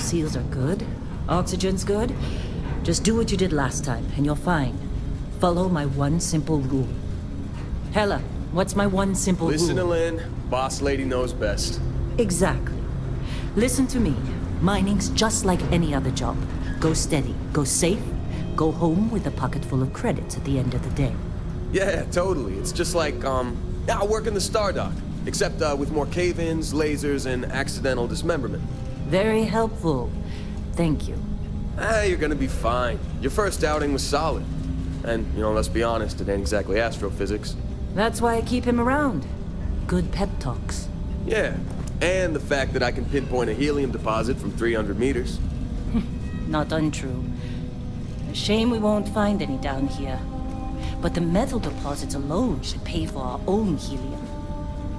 seals are good, oxygen's good, just do what you did last time, and you're fine. Follow my one simple rule. Hella, what's my one simple rule? Listen to Lynn. Boss lady knows best. Exactly. Listen to me. Mining's just like any other job. Go steady, go safe, go home with a pocket full of credits at the end of the day. Yeah, totally. It's just like, I work in the Star Dock. Except, with more cave-ins, lasers, and accidental dismemberment. Very helpful. Thank you. You're gonna be fine. Your first outing was solid. And, let's be honest, it ain't exactly astrophysics. That's why I keep him around. Good pep talks. Yeah, and the fact that I can pinpoint a helium deposit from 300 meters. Not untrue. A shame we won't find any down here. But the metal deposits alone should pay for our own helium.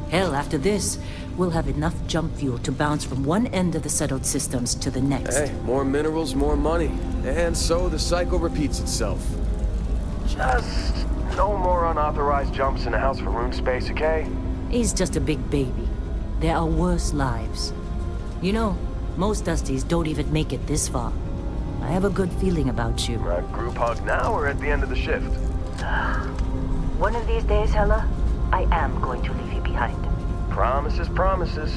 Hell, after this, we'll have enough jump fuel to bounce from one end of the settled systems to the next. Hey, more minerals, more money. And so the cycle repeats itself. Just no more unauthorized jumps in the house for room space, okay? He's just a big baby. There are worse lives. Most Dusties don't even make it this far. I have a good feeling about you. Group hug now or at the end of the shift? One of these days, Hella, I am going to leave you behind. Promises, promises.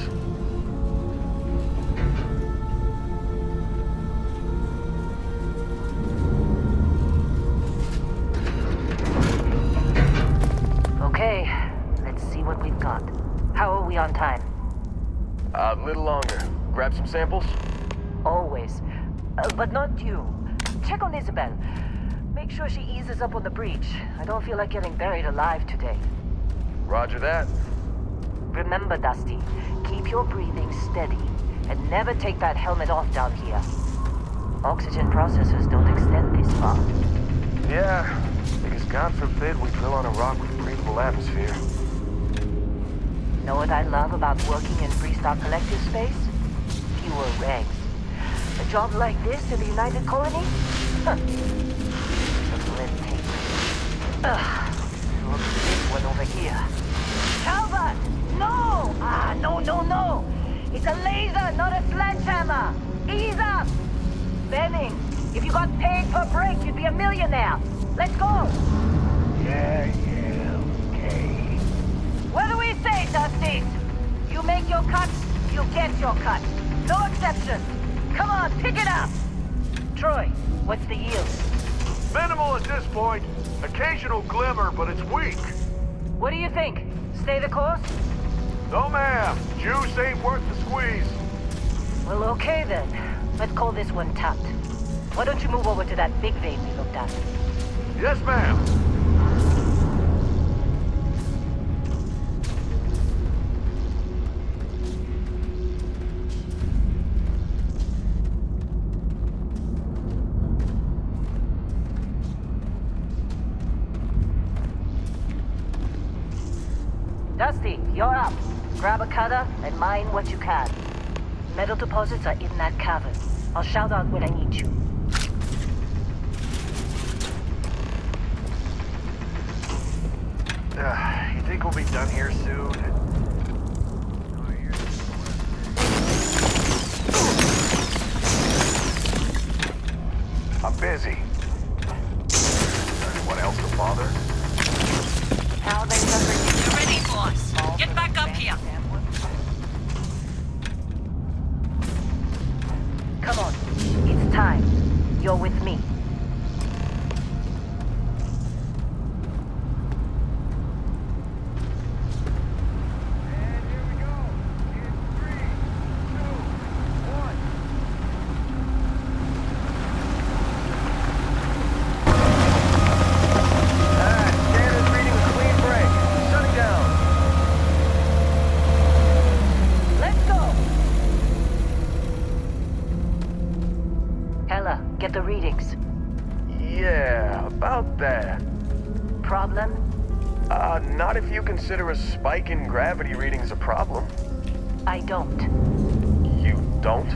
Okay, let's see what we've got. How are we on time? A little longer. Grab some samples? Always. But not you. Check on Isabel. Make sure she eases up on the breach. I don't feel like getting buried alive today. Roger that. Remember, Dusty, keep your breathing steady and never take that helmet off down here. Oxygen processors don't extend this far. Yeah, because God forbid we drill on a rock with breathable atmosphere. Know what I love about working in Freestar Collective space? Fewer regs. A job like this in the United Colony? Huh. Just red tape. Ugh. Look at this one over here. Calvert! No! No! It's a laser, not a sledgehammer! Ease up! Benning, if you got paid per break, you'd be a millionaire. Let's go! Yeah, okay. What do we say, Dusty? You make your cut, you get your cut. No exceptions. Come on, pick it up! Troy, what's the yield? Minimal at this point. Occasional glimmer, but it's weak. What do you think? Stay the course? No, ma'am. Juice ain't worth the squeeze. Well, okay then. Let's call this one tapped. Why don't you move over to that big vein we looked at? Yes, ma'am. Dusty, you're up. Grab a cutter and mine what you can. Metal deposits are in that cavern. I'll shout out when I need you. You think we'll be done here soon? I'm busy. Anyone else to bother? How they suffer. You're ready, boss. Get back up here. Come on. It's time. You're with me. Get the readings. Yeah, about that. Problem? Not if you consider a spike in gravity readings a problem. I don't. You don't?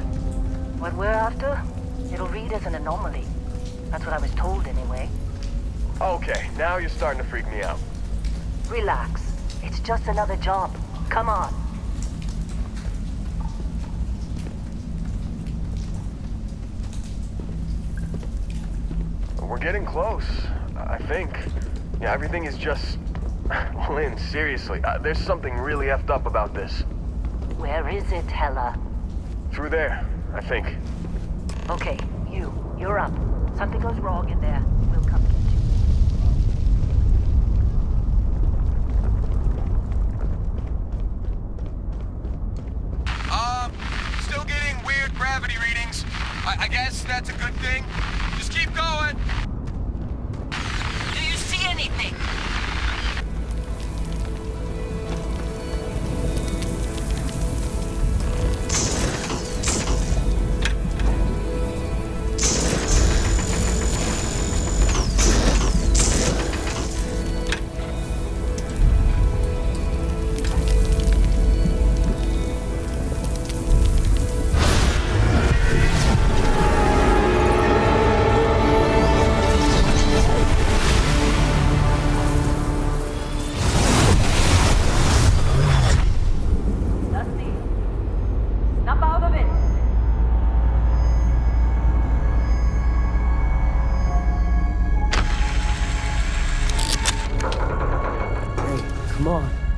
What we're after, it'll read as an anomaly. That's what I was told anyway. Okay, now you're starting to freak me out. Relax. It's just another job. Come on. We're getting close, I think. Yeah, everything is just... Lynn, seriously, there's something really effed up about this. Where is it, Hella? Through there, I think. Okay, you're up. Something goes wrong in there. We'll come get you. Still getting weird gravity readings. I guess that's a good thing. Just keep going. Do you see anything?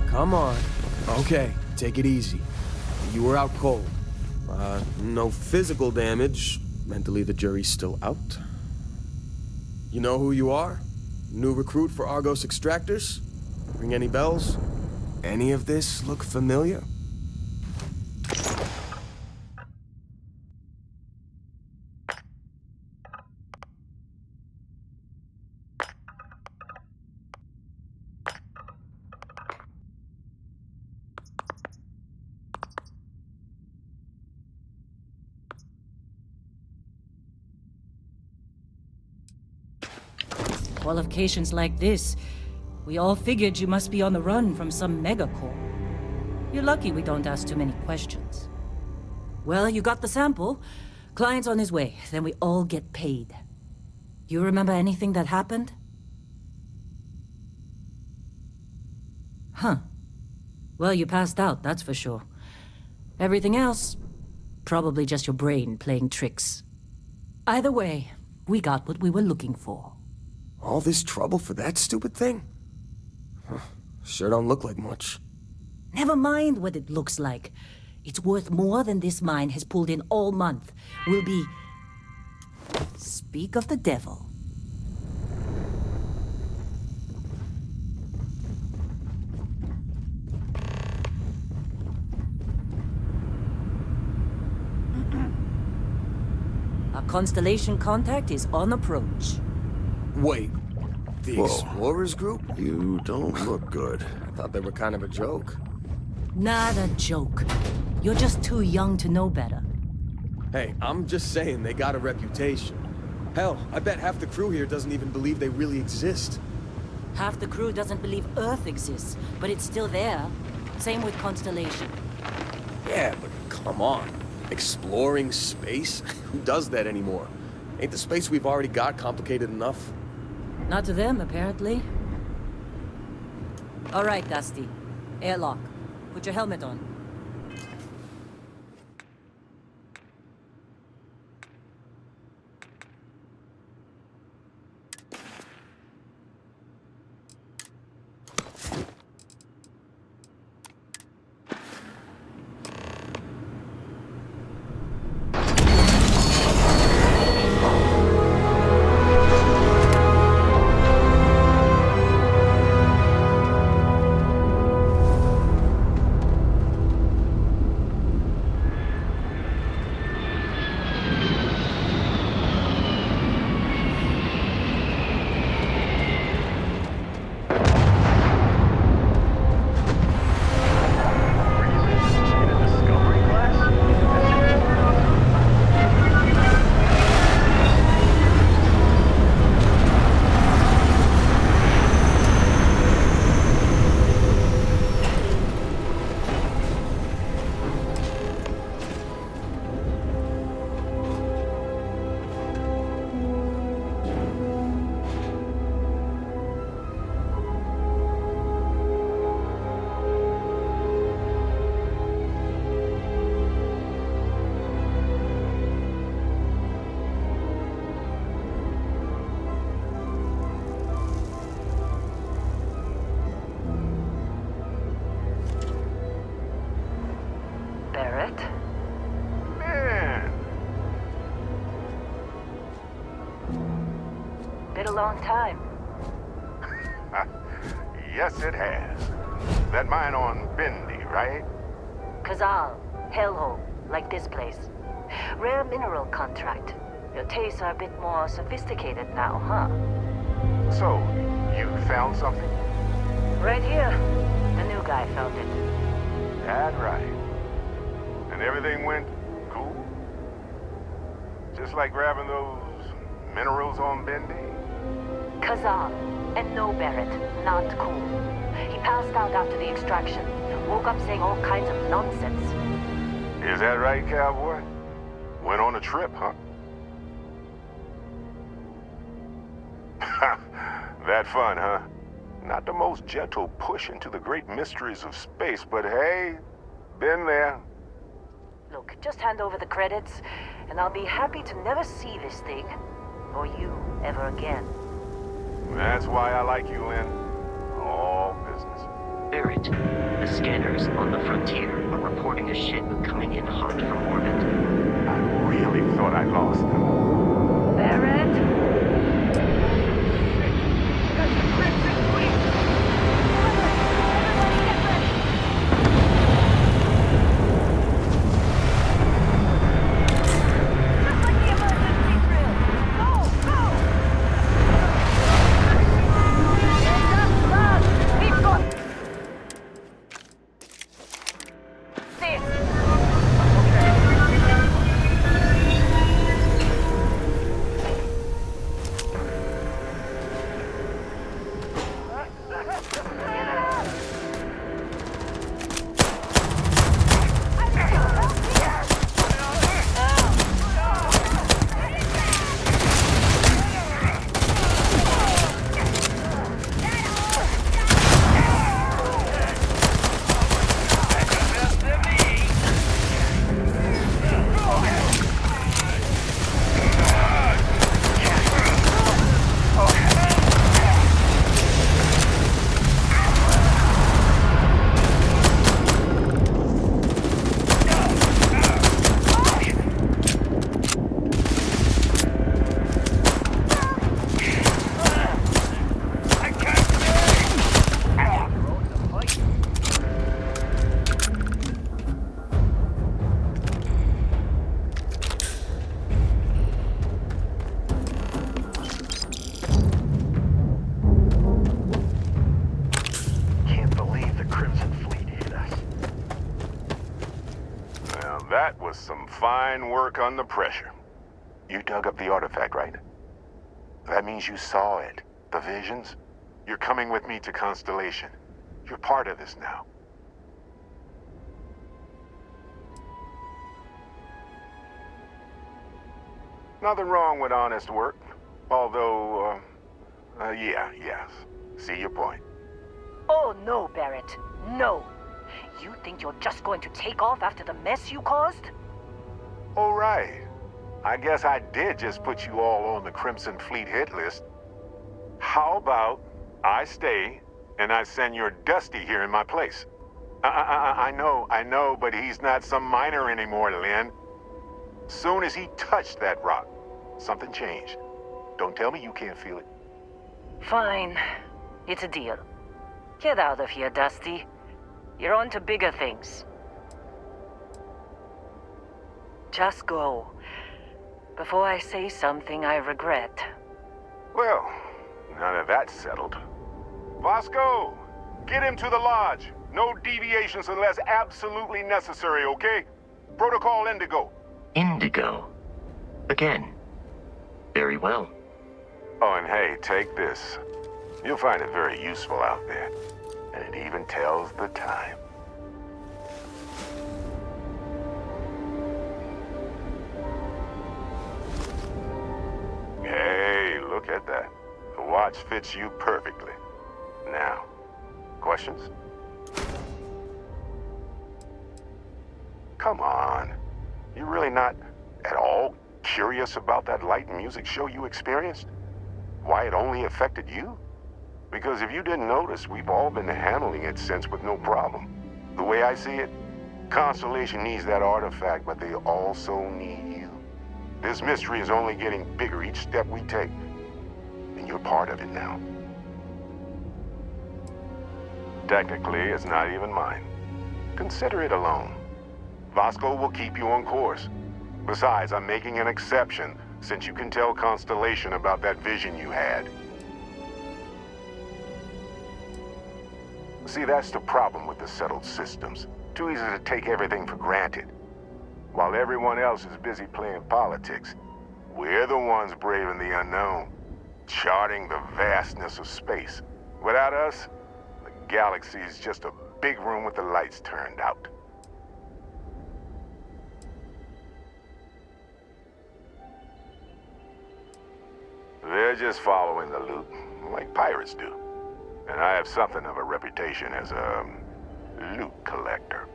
Come on. Okay, take it easy. You were out cold. No physical damage. Mentally, the jury's still out. You know who you are? New recruit for Argos Extractors? Ring any bells? Any of this look familiar? Qualifications like this, we all figured you must be on the run from some megacorp. You're lucky we don't ask too many questions. Well, you got the sample. Client's on his way, then we all get paid. You remember anything that happened? Huh. Well, you passed out, that's for sure. Everything else, probably just your brain playing tricks. Either way, we got what we were looking for. All this trouble for that stupid thing? Huh. Sure don't look like much. Never mind what it looks like. It's worth more than this mine has pulled in all month. We'll be... Speak of the devil. Our Constellation contact is on approach. Wait, the Explorers group? You don't look good. I thought they were kind of a joke. Not a joke. You're just too young to know better. Hey, I'm just saying they got a reputation. Hell, I bet half the crew here doesn't even believe they really exist. Half the crew doesn't believe Earth exists, but it's still there. Same with Constellation. Yeah, but come on. Exploring space? Who does that anymore? Ain't the space we've already got complicated enough? Not to them, apparently. All right, Dusty. Airlock. Put your helmet on. long time. Yes, it has. That mine on Bendy, right? Kazal, hellhole, like this place. Rare mineral contract. Your tastes are a bit more sophisticated now, huh? So, you found something? Right here. The new guy found it. That right. And everything went cool? Just like grabbing those minerals on Bendy? Kazal, and no Barrett, not cool. He passed out after the extraction. Woke up saying all kinds of nonsense. Is that right, cowboy? Went on a trip, huh? That fun, huh? Not the most gentle push into the great mysteries of space, but hey, been there. Look, just hand over the credits, and I'll be happy to never see this thing, or you, ever again. That's why I like you, Lynn. All business. Barrett, the scanners on the frontier are reporting a ship coming in hot from orbit. I really thought I lost them. Barrett? That's the Crimson Fleet! Everybody get ready! Just like the emergency drill! Go! Go! We've got this! Can't believe the Crimson Fleet hit us. Well, that was some fine work under pressure. You dug up the artifact, right? That means you saw it. The visions? You're coming with me to Constellation. You're part of this now. Nothing wrong with honest work. Although, yes. See your point. Oh, no, Barrett. No. You think you're just going to take off after the mess you caused? Oh, right. I guess I did just put you all on the Crimson Fleet hit list. How about I stay and I send your Dusty here in my place? I know, but he's not some miner anymore, Lynn. Soon as he touched that rock, something changed. Don't tell me you can't feel it. Fine. It's a deal. Get out of here, Dusty. You're on to bigger things. Just go. Before I say something I regret. Well, now that that's settled. Vasco, get him to the lodge. No deviations unless absolutely necessary, okay? Protocol Indigo. Indigo. Again. Very well. Oh, and hey, take this. You'll find it very useful out there. And it even tells the time. Hey, look at that. The watch fits you perfectly. Now, questions? Come on. You're really not at all curious about that light and music show you experienced? Why it only affected you? Because if you didn't notice, we've all been handling it since with no problem. The way I see it, Constellation needs that artifact, but they also need you. This mystery is only getting bigger each step we take. And you're part of it now. Technically, it's not even mine. Consider it a loan. Vasco will keep you on course. Besides, I'm making an exception since you can tell Constellation about that vision you had. See, that's the problem with the settled systems. Too easy to take everything for granted. While everyone else is busy playing politics, we're the ones braving the unknown, charting the vastness of space. Without us, the galaxy is just a big room with the lights turned out. They're just following the loot, like pirates do. And I have something of a reputation as a loot collector.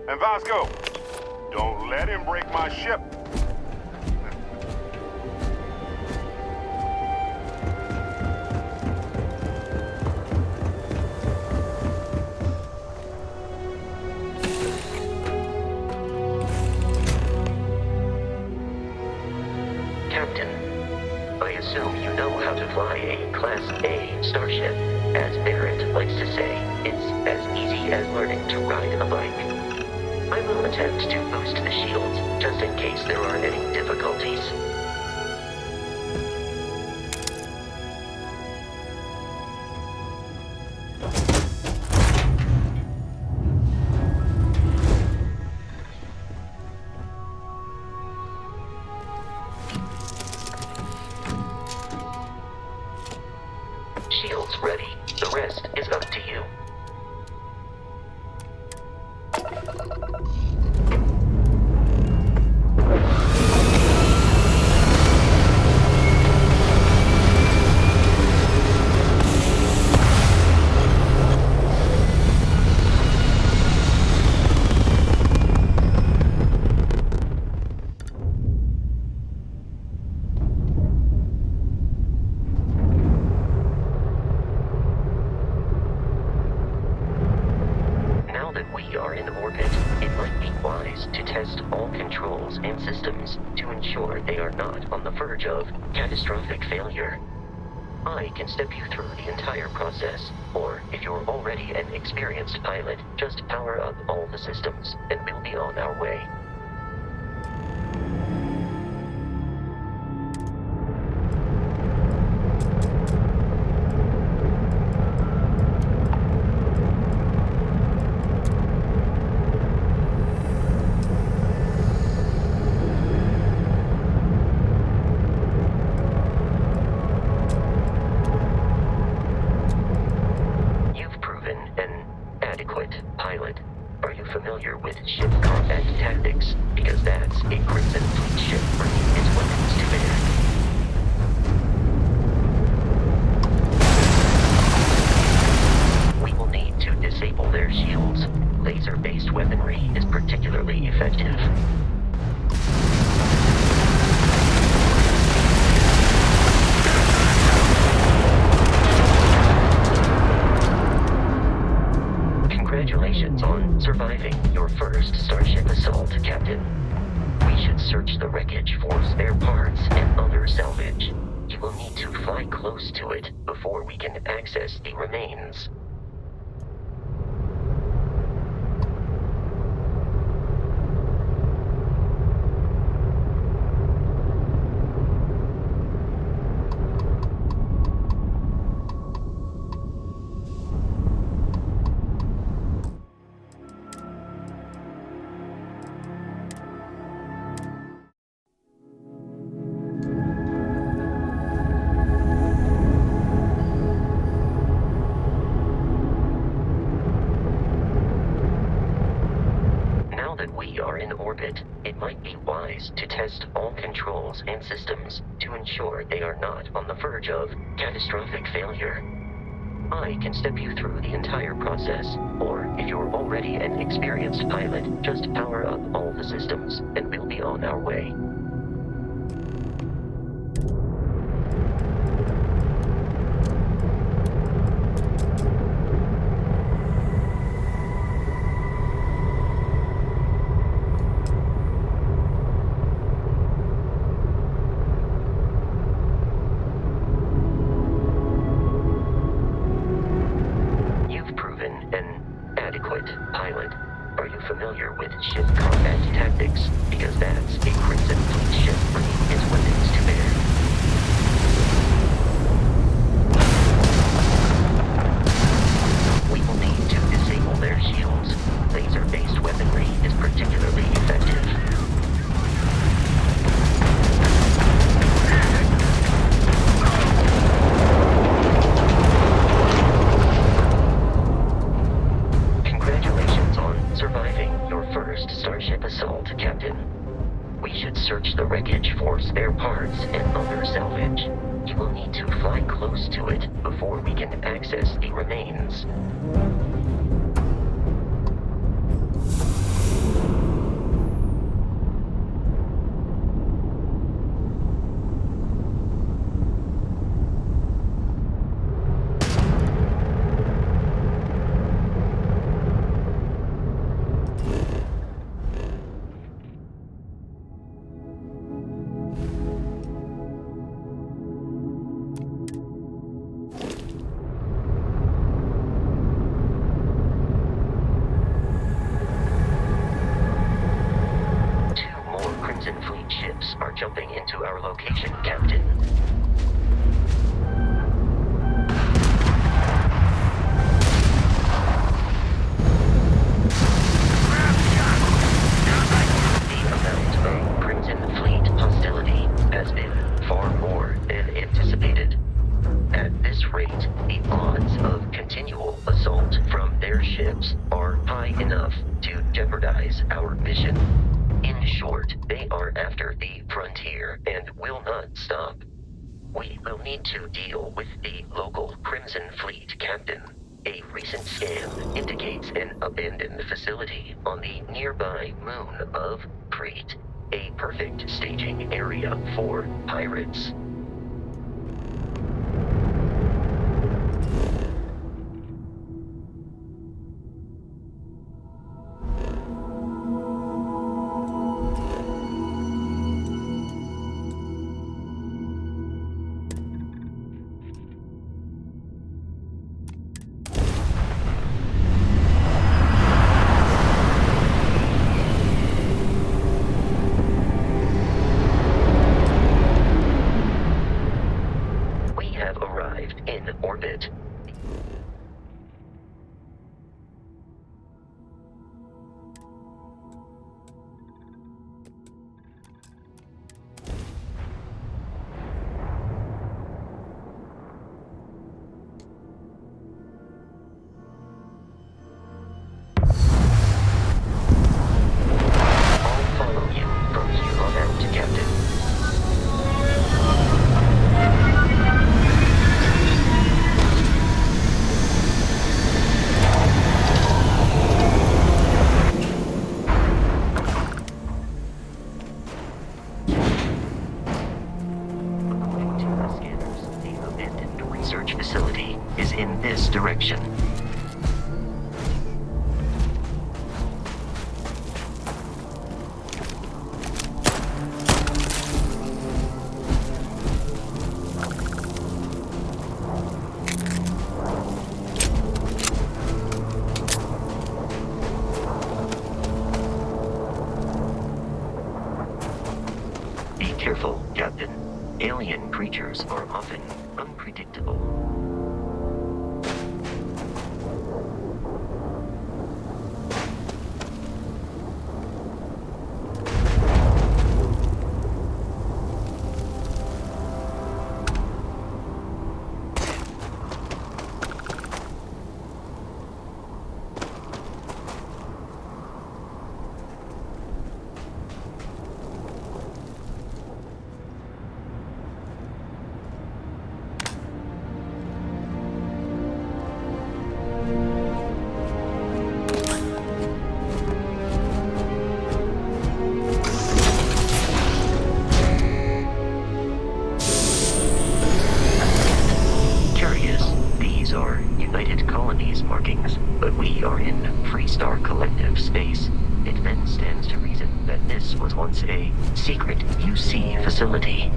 And Vasco, don't let him break my ship. Captain, I assume you know how to fly a Class A starship. As Barrett likes to say, it's as easy as learning to ride a bike. I will attempt to boost the shields, just in case there are any difficulties. Shields ready. The rest is up to you. We are in orbit, it might be wise to test all controls and systems to ensure they are not on the verge of catastrophic failure. I can step you through the entire process, or if you're already an experienced pilot, just power up all the systems, and we'll be on our way. Pilot, are you familiar with ship combat tactics? Because that's a Crimson Fleet ship bringing its weapons to bear. We will need to disable their shields. Laser-based weaponry is particularly effective. Congratulations on surviving your first Starship assault, Captain. We should search the wreckage for spare parts and other salvage. You will need to fly close to it before we can access the remains. We are in orbit, it might be wise to test all controls and systems to ensure they are not on the verge of catastrophic failure. I can step you through the entire process, or if you're already an experienced pilot, just power up all the systems, and we'll be on our way. pilot. Are you familiar with ship combat tactics? Because that's a Crimson Fleet ship bringing its weapons to bear. We will need to disable their shields. Laser-based weaponry is particularly effective. Congratulations on surviving your first Starship assault, Captain. We should search the wreckage for spare parts and other salvage. You will need to fly close to it before we can access the remains. Are jumping into our location, Captain. The amount of Crimson Fleet hostility has been far more than anticipated. At this rate, the odds of continual assault from their ships are high enough to jeopardize our mission. In short, they are after the frontier and will not stop. We will need to deal with the local Crimson Fleet captain. A recent scan indicates an abandoned facility on the nearby moon of Crete, a perfect staging area for pirates. In orbit. I'll follow you from here on out, Captain. Research facility is in this direction. Be careful, Captain. Alien creatures are often unpredictable. Markings, but we are in Freestar Collective space. It then stands to reason that this was once a secret UC facility.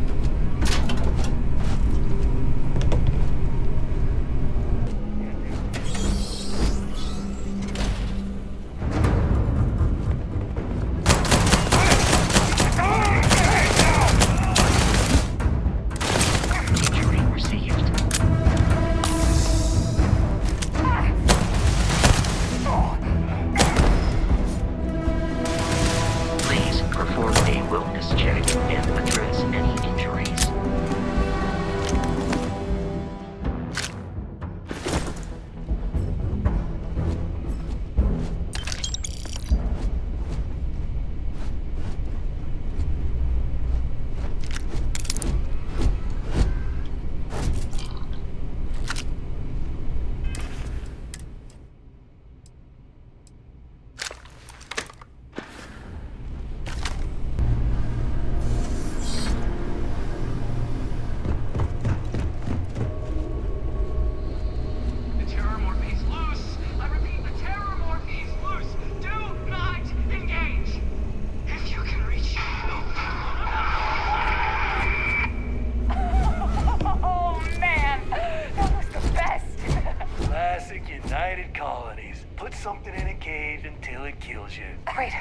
colonies. Put something in a cage until it kills you. Great.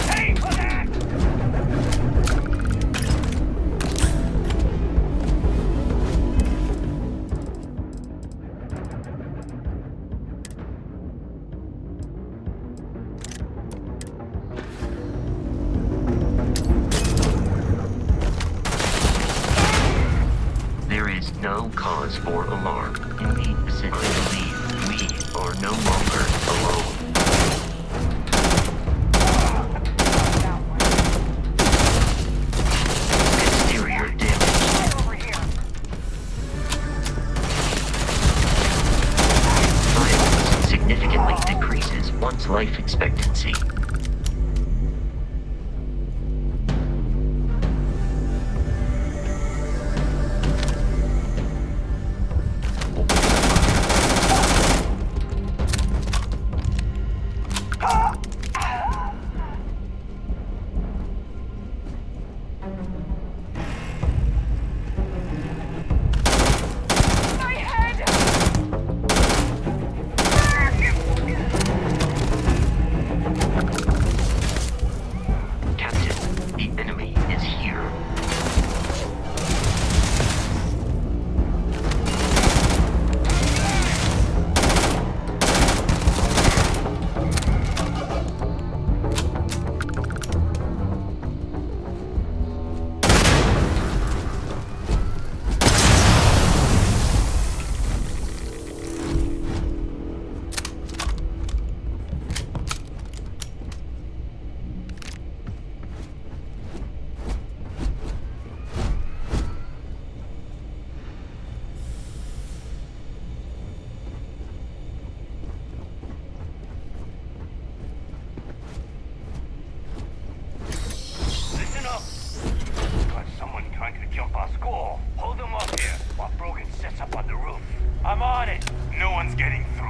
Hey, for that! There is no cause for alarm. Indeed, I believe we are no longer alone. Exterior damage. Over here. Violence significantly decreases one's life expectancy. Captain, the enemy is here. Listen up! Got someone trying to jump our school. Hold them up here while Brogan sets up on the roof. I'm on it. No one's getting through.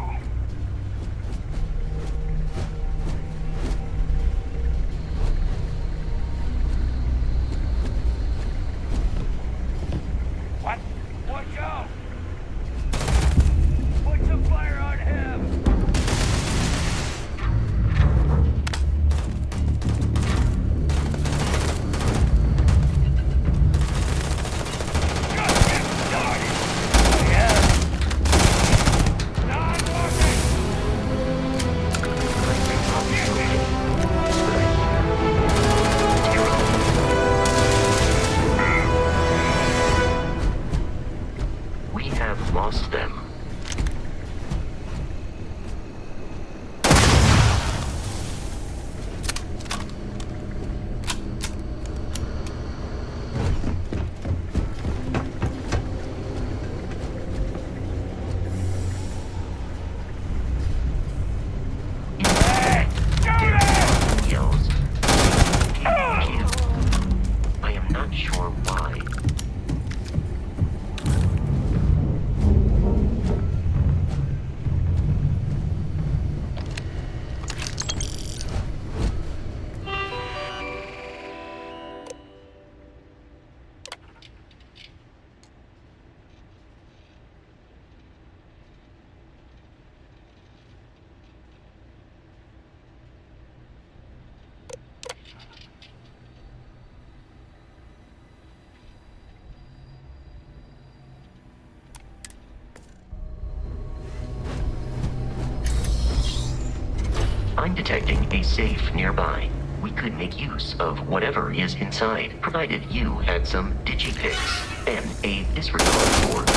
What? Watch out! Put some fire on him! Just get started! Yeah! Not working! We have lost them. Hey! Shoot Yells. I am not sure why. I'm detecting a safe nearby. We could make use of whatever is inside, provided you had some digipicks and a disregard board.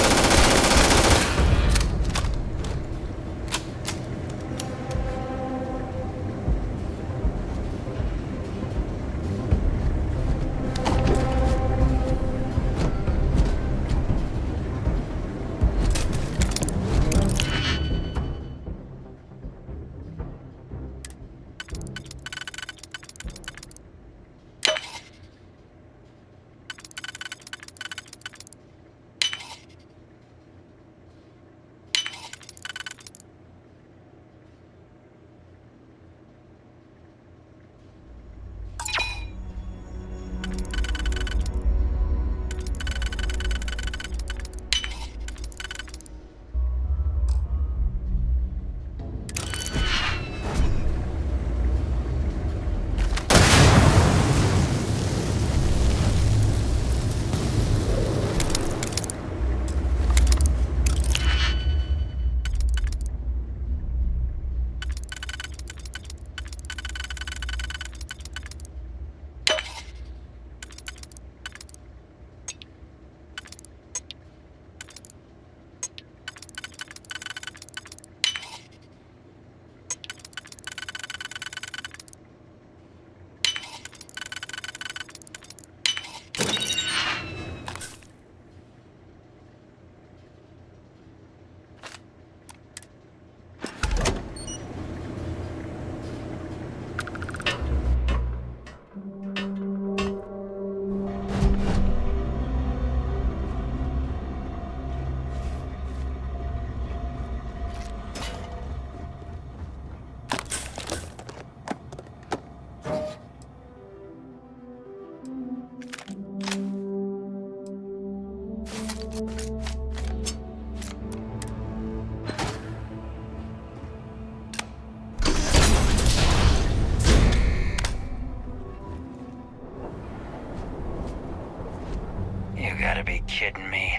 kidding me?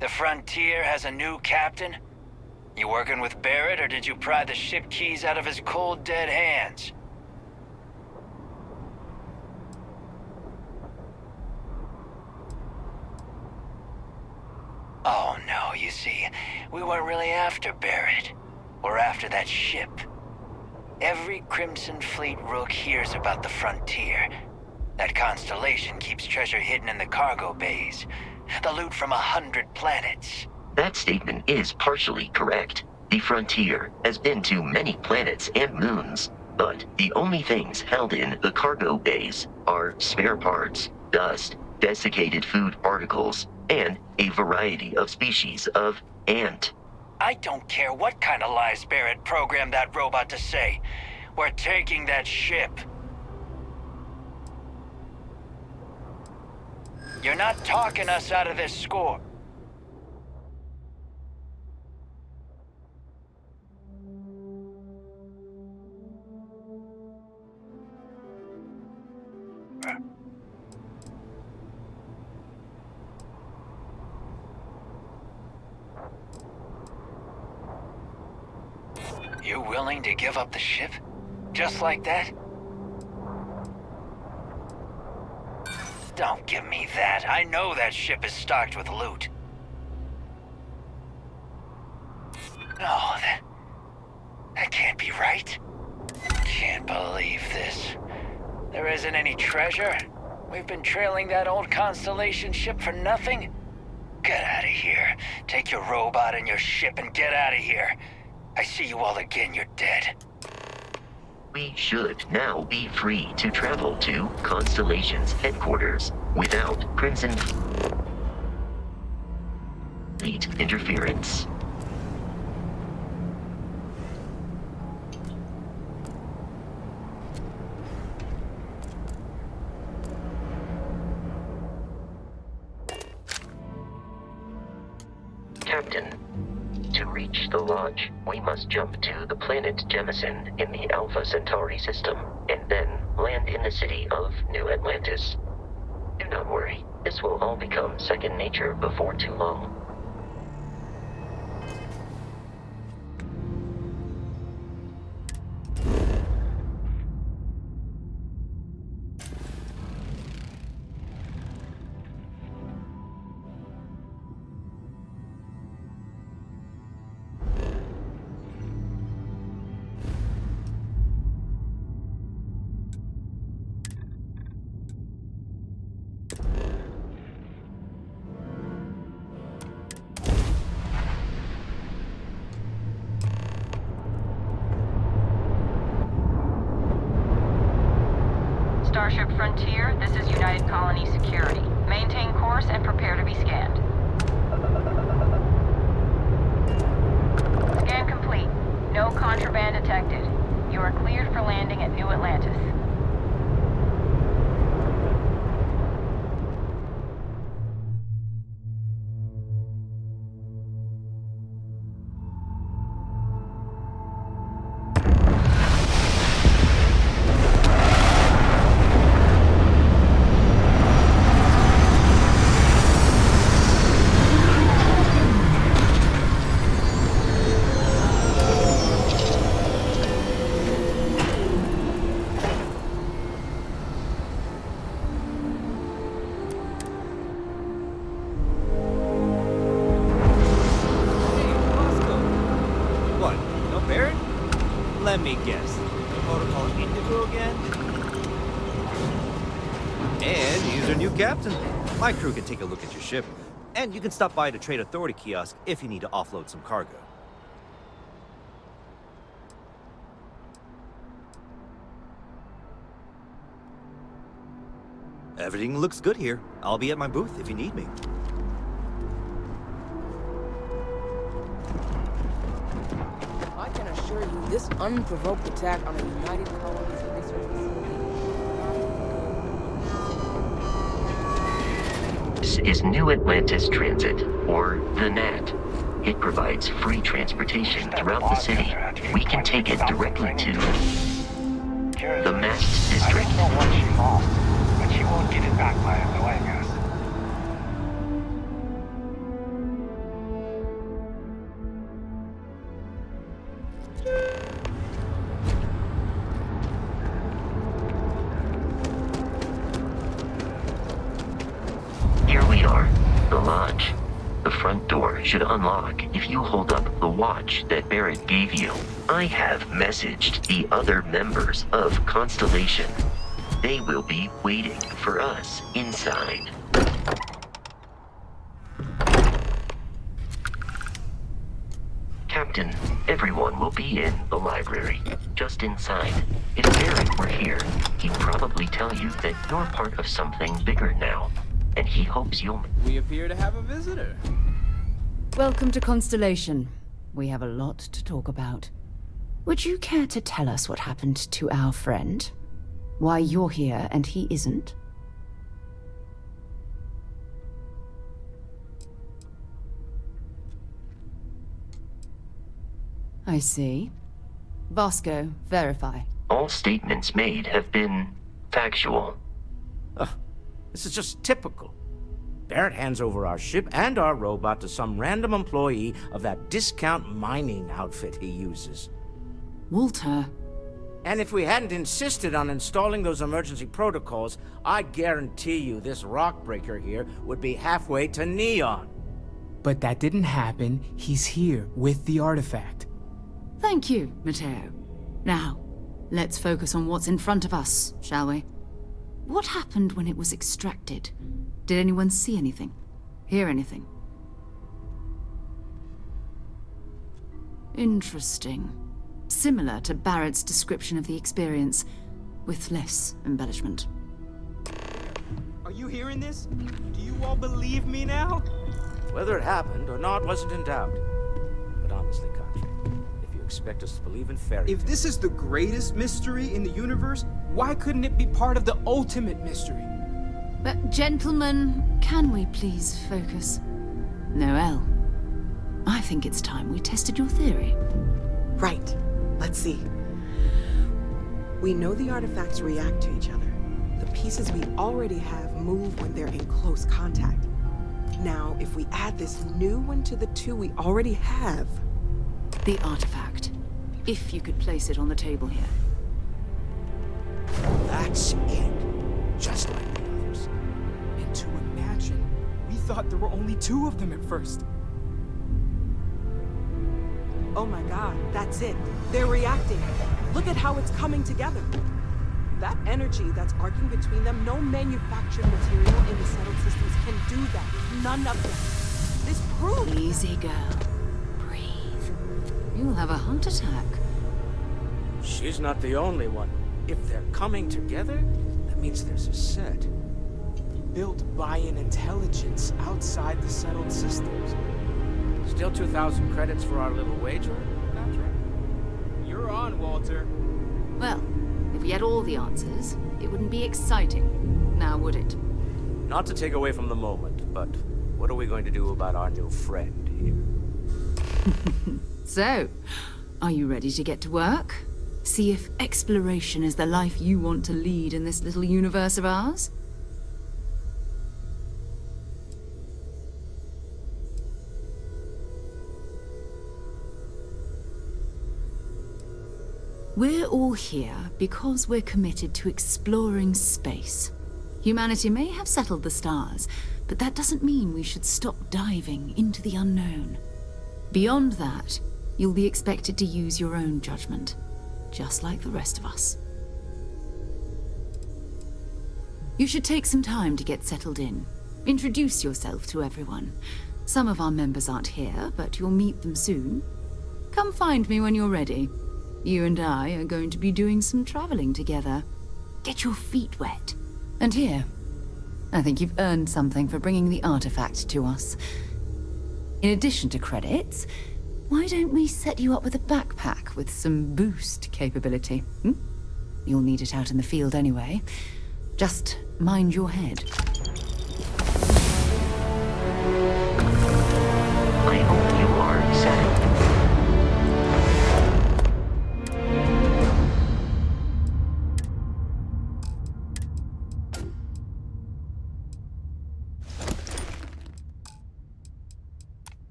The Frontier has a new captain? You working with Barrett, or did you pry the ship keys out of his cold, dead hands? Oh no, you see, we weren't really after Barrett. We're after that ship. Every Crimson Fleet rook hears about the Frontier. That constellation keeps treasure hidden in the cargo bays. The loot from 100 planets. That statement is partially correct. The Frontier has been to many planets and moons, but the only things held in the cargo bays are spare parts, dust, desiccated food particles, and a variety of species of ant. I don't care what kind of lies Barrett programmed that robot to say. We're taking that ship. You're not talking us out of this score. You willing to give up the ship? Just like that? Don't give me that. I know that ship is stocked with loot. No, that can't be right. Can't believe this. There isn't any treasure. We've been trailing that old Constellation ship for nothing. Get out of here. Take your robot and your ship and get out of here. I see you all again, you're dead. We should now be free to travel to Constellation's headquarters without Crimson Fleet interference. Captain, to reach the lodge, we must jump to the planet Jemison in the Alpha Centauri system, and then land in the city of New Atlantis. Do not worry, this will all become second nature before too long. Starship Frontier, this is United Colony Security. Maintain course and prepare to be scanned. Scan complete. No contraband detected. You are cleared for landing at New Atlantis. Let me guess. The protocol Indigo again? And he's your new captain. My crew can take a look at your ship. And you can stop by the Trade Authority kiosk if you need to offload some cargo. Everything looks good here. I'll be at my booth if you need me. I can assure you, this unprovoked attack on a United Colonies research facility. This is New Atlantis Transit, or the NAT. It provides free transportation throughout the city. We can take it directly to the Mast District. I don't know what she lost, but she won't get it back by the way, guys. Here we are, the lodge. The front door should unlock if you hold up the watch that Barrett gave you. I have messaged the other members of Constellation. They will be waiting for us inside. Captain, everyone will be in the library, just inside. If Barrett were here, he'd probably tell you that you're part of something bigger now, and he hopes you'll... We appear to have a visitor. Welcome to Constellation. We have a lot to talk about. Would you care to tell us what happened to our friend? Why you're here and he isn't? I see. Vasco, verify. All statements made have been factual. This is just typical. Barrett hands over our ship and our robot to some random employee of that discount mining outfit he uses. Walter. And if we hadn't insisted on installing those emergency protocols, I guarantee you this rock breaker here would be halfway to Neon. But that didn't happen. He's here with the artifact. Thank you, Matteo. Now, let's focus on what's in front of us, shall we? What happened when it was extracted? Did anyone see anything? Hear anything? Interesting. Similar to Barrett's description of the experience, with less embellishment. Are you hearing this? Do you all believe me now? Whether it happened or not wasn't in doubt. But honestly, Contra, if you expect us to believe in fairy tales... If this is the greatest mystery in the universe, why couldn't it be part of the ultimate mystery? But gentlemen, can we please focus? Noel, I think it's time we tested your theory. Right. Let's see. We know the artifacts react to each other. The pieces we already have move when they're in close contact. Now, if we add this new one to the two we already have... The artifact. If you could place it on the table here. That's it. Just like the others. And to imagine, we thought there were only two of them at first. Oh my god, that's it. They're reacting. Look at how it's coming together. That energy that's arcing between them, no manufactured material in the settled systems can do that. None of them. This proves... Easy, girl. Breathe. You'll have a heart attack. She's not the only one. If they're coming together, that means there's a set. Built by an intelligence outside the settled systems. Still 2,000 credits for our little wager, Contra? You're on, Walter. Well, if we had all the answers, it wouldn't be exciting, now would it? Not to take away from the moment, but what are we going to do about our new friend here? So, are you ready to get to work? See if exploration is the life you want to lead in this little universe of ours? We're all here because we're committed to exploring space. Humanity may have settled the stars, but that doesn't mean we should stop diving into the unknown. Beyond that, you'll be expected to use your own judgment, just like the rest of us. You should take some time to get settled in. Introduce yourself to everyone. Some of our members aren't here, but you'll meet them soon. Come find me when you're ready. You and I are going to be doing some traveling together. Get your feet wet. And here, I think you've earned something for bringing the artifact to us. In addition to credits, why don't we set you up with a backpack with some boost capability? You'll need it out in the field anyway. Just mind your head. I hope you are settled.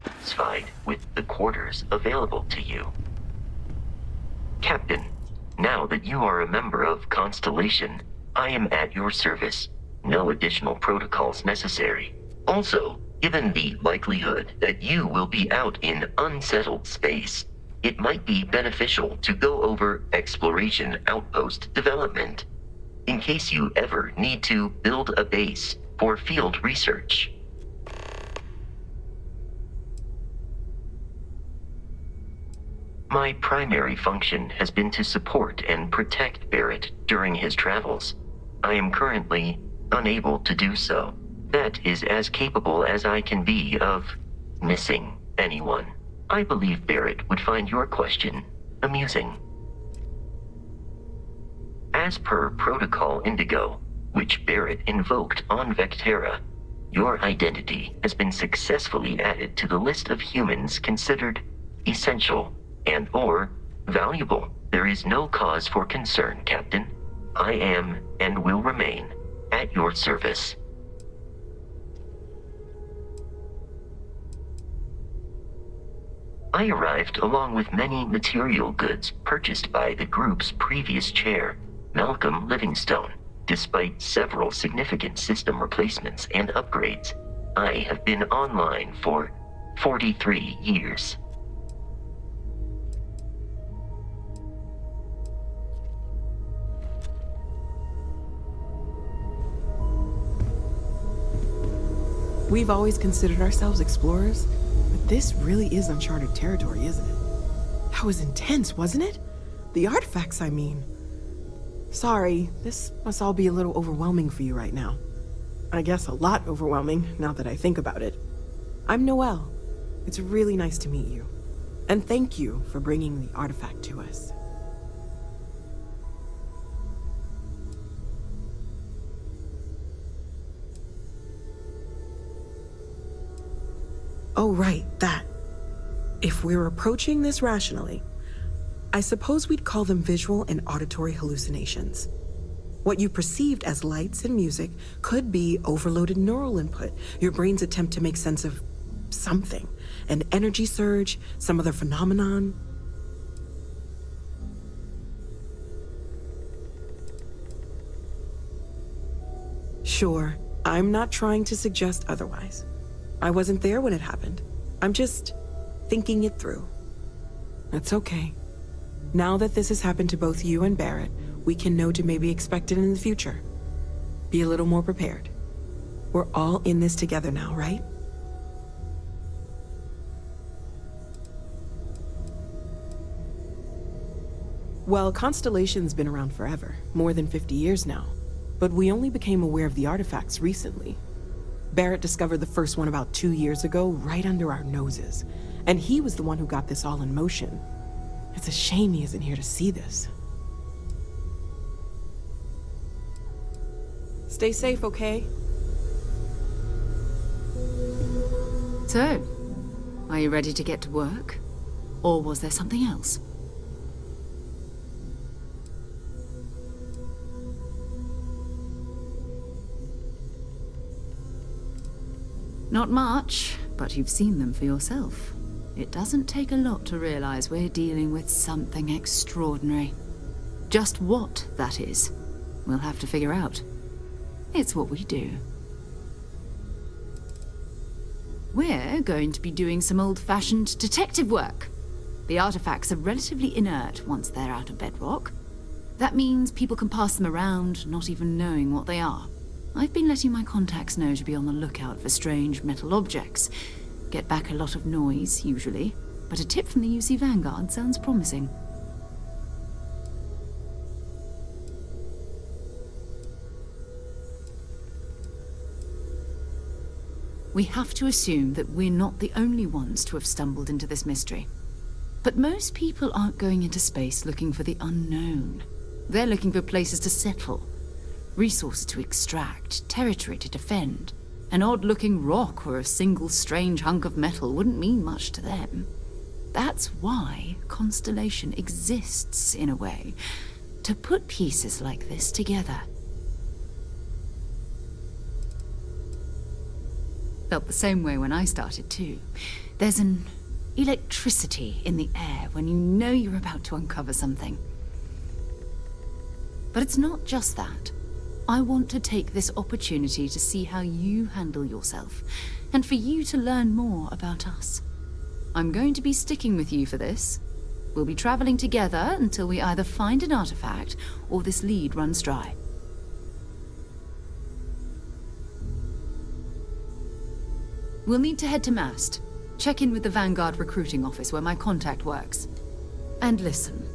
Satisfied with the quarters available to you. Captain, now that you are a member of Constellation, I am at your service. No additional protocols necessary. Also, given the likelihood that you will be out in unsettled space, it might be beneficial to go over exploration outpost development, in case you ever need to build a base for field research. My primary function has been to support and protect Barrett during his travels. I am currently unable to do so. That is as capable as I can be of missing anyone. I believe Barrett would find your question amusing. As per Protocol Indigo, which Barrett invoked on Vectera, your identity has been successfully added to the list of humans considered essential and/or valuable. There is no cause for concern, Captain. I am and will remain at your service. I arrived along with many material goods purchased by the group's previous chair, Malcolm Livingstone. Despite several significant system replacements and upgrades, I have been online for 43 years. We've always considered ourselves explorers, but this really is uncharted territory, isn't it? That was intense, wasn't it? The artifacts, I mean. Sorry, this must all be a little overwhelming for you right now. I guess a lot overwhelming, now that I think about it. I'm Noelle. It's really nice to meet you. And thank you for bringing the artifact to us. Oh, right, that. If we're approaching this rationally, I suppose we'd call them visual and auditory hallucinations. What you perceived as lights and music could be overloaded neural input, your brain's attempt to make sense of something, an energy surge, some other phenomenon. Sure, I'm not trying to suggest otherwise. I wasn't there when it happened. I'm just thinking it through. That's okay. Now that this has happened to both you and Barrett, we can know to maybe expect it in the future. Be a little more prepared. We're all in this together now, right? Well, Constellation's been around forever, more than 50 years now. But we only became aware of the artifacts recently. Barrett discovered the first one about 2 years ago, right under our noses. And he was the one who got this all in motion. It's a shame he isn't here to see this. Stay safe, okay? So, are you ready to get to work? Or was there something else? Not much, but you've seen them for yourself. It doesn't take a lot to realize we're dealing with something extraordinary. Just what that is, we'll have to figure out. It's what we do. We're going to be doing some old-fashioned detective work. The artifacts are relatively inert once they're out of bedrock. That means people can pass them around, not even knowing what they are. I've been letting my contacts know to be on the lookout for strange metal objects. Get back a lot of noise, usually, but a tip from the UC Vanguard sounds promising. We have to assume that we're not the only ones to have stumbled into this mystery. But most people aren't going into space looking for the unknown. They're looking for places to settle. Resources to extract, territory to defend. An odd-looking rock or a single strange hunk of metal wouldn't mean much to them. That's why Constellation exists, in a way, to put pieces like this together. Felt the same way when I started, too. There's an electricity in the air when you know you're about to uncover something. But it's not just that. I want to take this opportunity to see how you handle yourself, and for you to learn more about us. I'm going to be sticking with you for this. We'll be traveling together until we either find an artifact or this lead runs dry. We'll need to head to Mast. Check in with the Vanguard recruiting office where my contact works. And listen,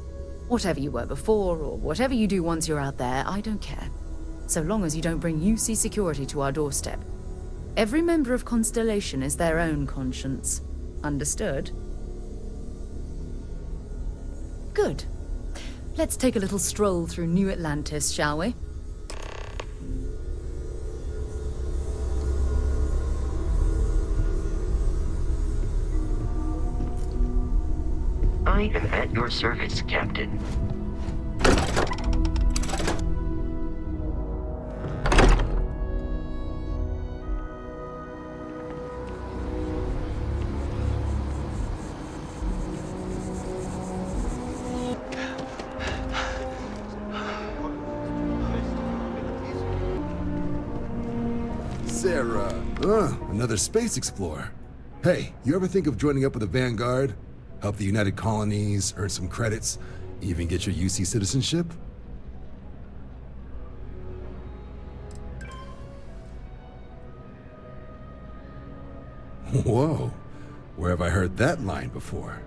whatever you were before or whatever you do once you're out there, I don't care. So long as you don't bring UC security to our doorstep. Every member of Constellation is their own conscience. Understood? Good. Let's take a little stroll through New Atlantis, shall we? I am at your service, Captain. Sarah. Another space explorer. Hey, you ever think of joining up with the Vanguard? Help the United Colonies, earn some credits, even get your UC citizenship? Whoa, where have I heard that line before?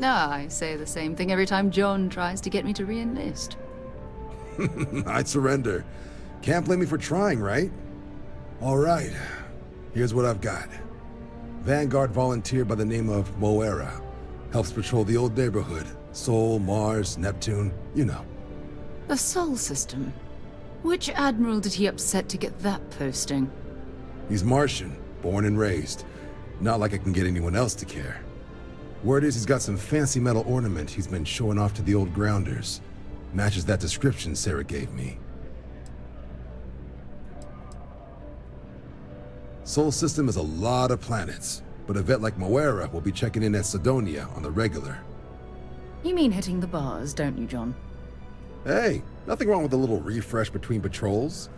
I say the same thing every time John tries to get me to re-enlist. I'd surrender. Can't blame me for trying, right? All right, here's what I've got. Vanguard volunteer by the name of Moera. Helps patrol the old neighborhood. Sol, Mars, Neptune, you know. The Sol system? Which admiral did he upset to get that posting? He's Martian, born and raised. Not like I can get anyone else to care. Word is he's got some fancy metal ornament he's been showing off to the old grounders. Matches that description Sarah gave me. Sol system is a lot of planets, but a vet like Moera will be checking in at Sidonia on the regular. You mean hitting the bars, don't you, John? Hey, nothing wrong with a little refresh between patrols.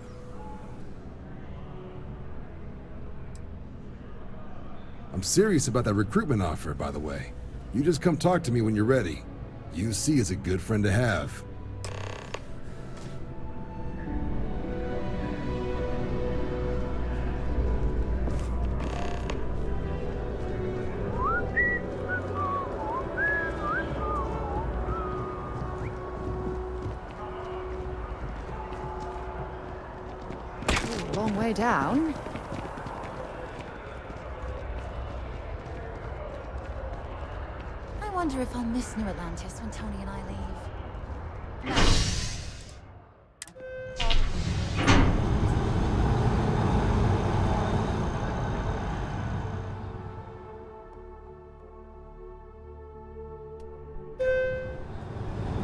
I'm serious about that recruitment offer, by the way. You just come talk to me when you're ready. UC is a good friend to have. Long way down. I wonder if I'll miss New Atlantis when Tony and I leave.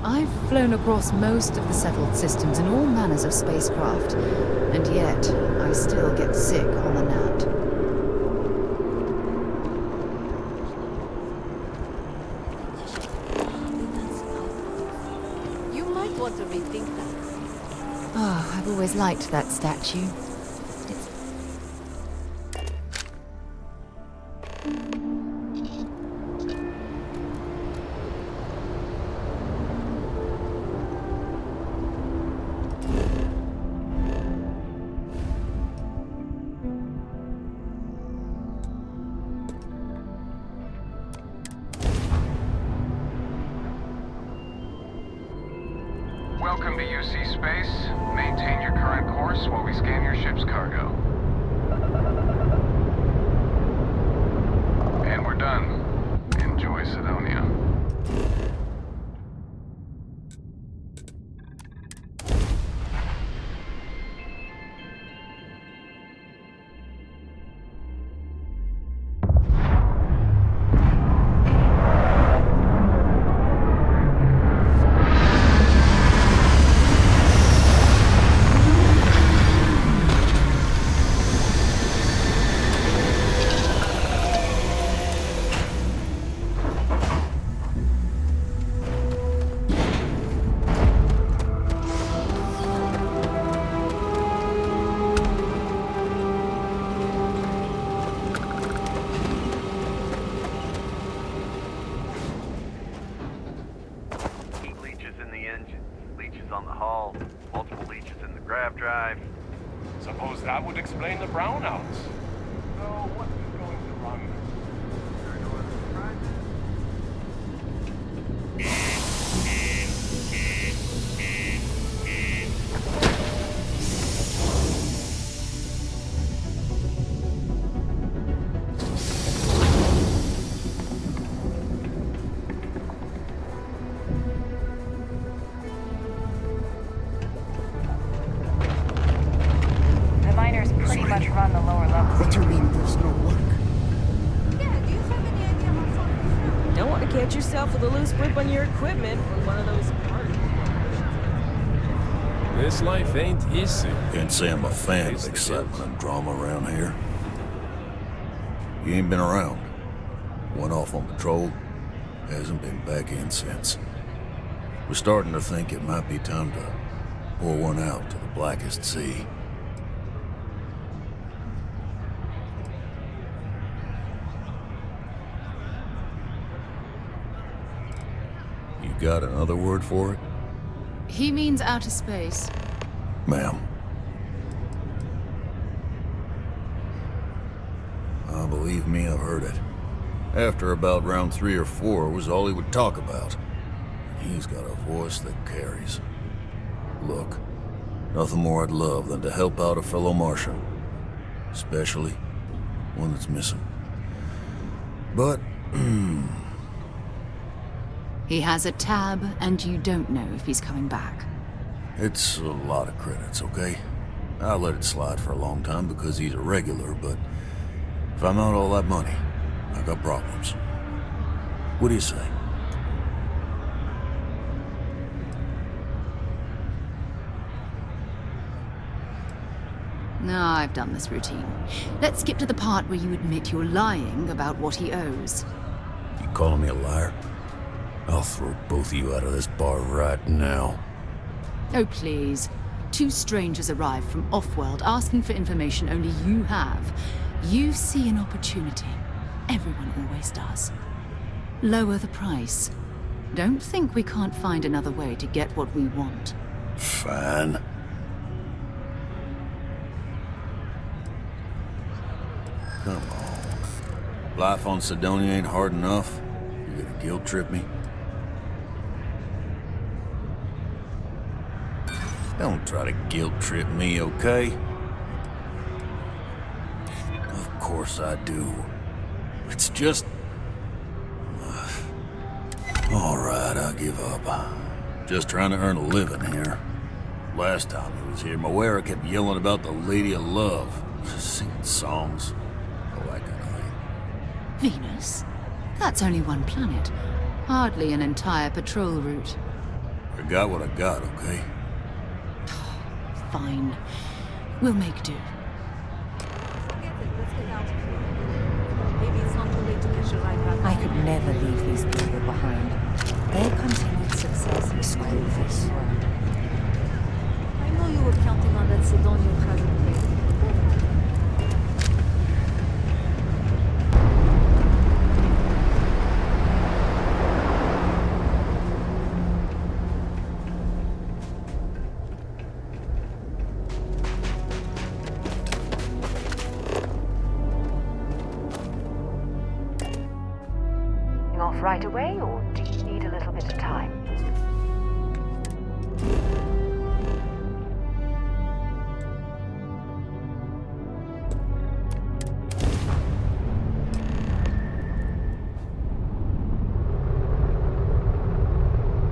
I've flown across most of the settled systems in all manners of spacecraft, and yet I still get sick on the nut. You might want to rethink that. Oh, I've always liked that statue. Welcome to UC Space. Maintain your current course while we scan your ship's cargo. And we're done. Enjoy Sidonia. on the hull, multiple leeches in the grav drive. Suppose that would explain the brownouts. So, what is going to run? The miners pretty much run the lower levels. What do you mean there's no work? Don't want to catch yourself with a loose grip on your equipment on one of those parties. This life ain't easy. Can't say I'm a fan of excitement and drama around here. You ain't been around. Went off on patrol. Hasn't been back in since. We're starting to think it might be time to pour one out to the blackest sea. You got another word for it? He means outer space. Ma'am. Believe me, I've heard it. After about round 3 or 4 was all he would talk about. And he's got a voice that carries. Look, nothing more I'd love than to help out a fellow Martian. Especially one that's missing. But, He has a tab, and you don't know if he's coming back. it's a lot of credits, okay? I'll let it slide for a long time because he's a regular, but if I'm out all that money, I got problems. What do you say? No, I've done this routine. Let's skip to the part where you admit you're lying about what he owes. You calling me a liar? I'll throw both of you out of this bar right now. Oh, please. 2 strangers arrive from off-world asking for information only you have. You see an opportunity. Everyone always does. Lower the price. Don't think we can't find another way to get what we want. Fine. Come on. Life on Sidonia ain't hard enough. You gonna guilt trip me? Don't try to guilt trip me, okay? Of course I do. It's just... All right, I give up. Just trying to earn a living here. Last time he was here, Moira kept yelling about the Lady of Love. Just singing songs. All that kind of thing. Venus? That's only one planet. Hardly an entire patrol route. I got what I got, okay? Fine. We'll make do. I could never leave these people behind. Their continued success is screwful. I know you were counting on that Sidonian present. Right away, or do you need a little bit of time?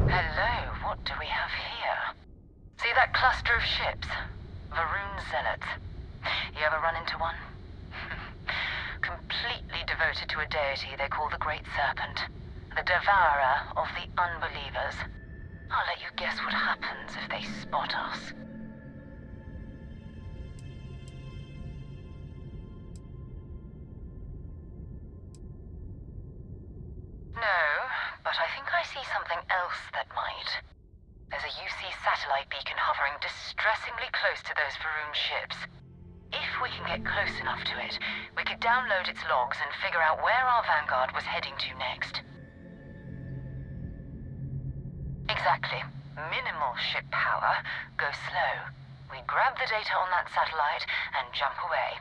Hello, what do we have here? See that cluster of ships? Varun Zealots. You ever run into one? Completely devoted to a deity they call the Great Serpent. The devourer of the unbelievers. I'll let you guess what happens if they spot us. No, but I think I see something else that might. There's a UC satellite beacon hovering distressingly close to those Varun ships. If we can get close enough to it, we could download its logs and figure out where our vanguard was heading to next. Exactly. Minimal ship power, go slow. We grab the data on that satellite and jump away.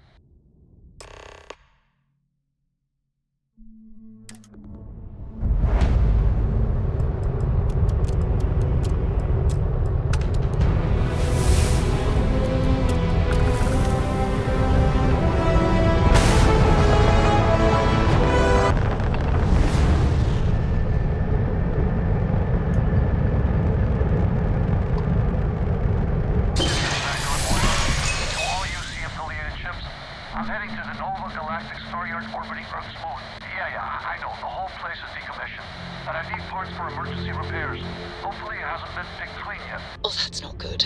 I'm heading to the Nova Galactic Star Yard orbiting Earth's moon. Yeah, I know. The whole place is decommissioned. And I need parts for emergency repairs. Hopefully it hasn't been picked clean yet. Oh, that's not good.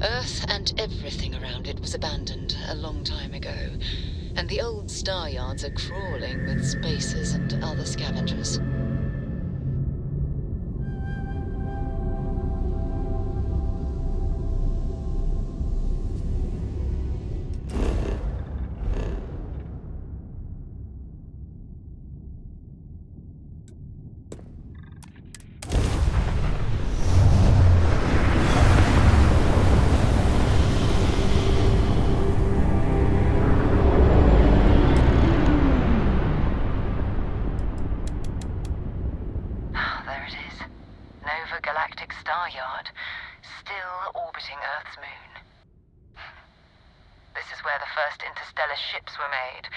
Earth and everything around it was abandoned a long time ago. And the old star yards are crawling with spacers and other scavengers. Ships were made.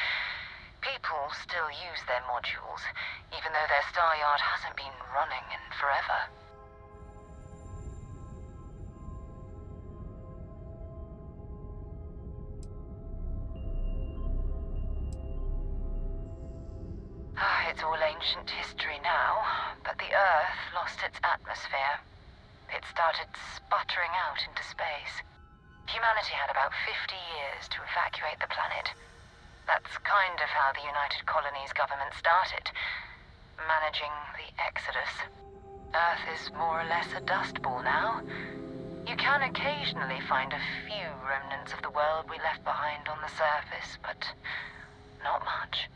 People still use their modules, even though their star yard hasn't been running in forever. It's all ancient history now, but the Earth lost its atmosphere. It started sputtering out into space. Humanity had about 50 years to evacuate the planet. That's kind of how the United Colonies government started, managing the exodus. Earth is more or less a dust ball now. You can occasionally find a few remnants of the world we left behind on the surface, but not much.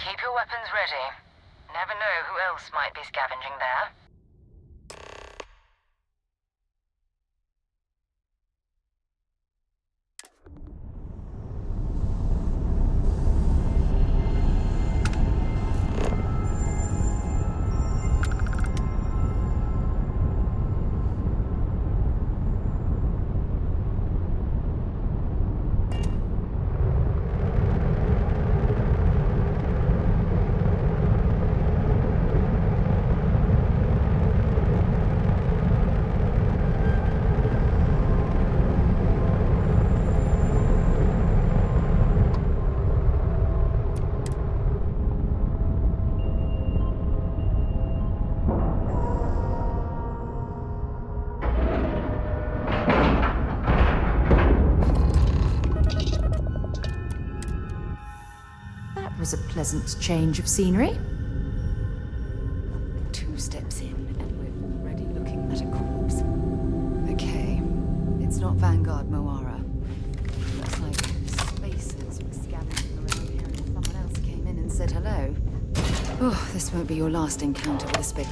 Keep your weapons ready. Never know who else might be scavenging there. Was a pleasant change of scenery. 2 steps in, and we're already looking at a corpse. Okay, it's not Vanguard Moara. Looks like spacers were scavenging around here and someone else came in and said hello. Oh, this won't be your last encounter with a space.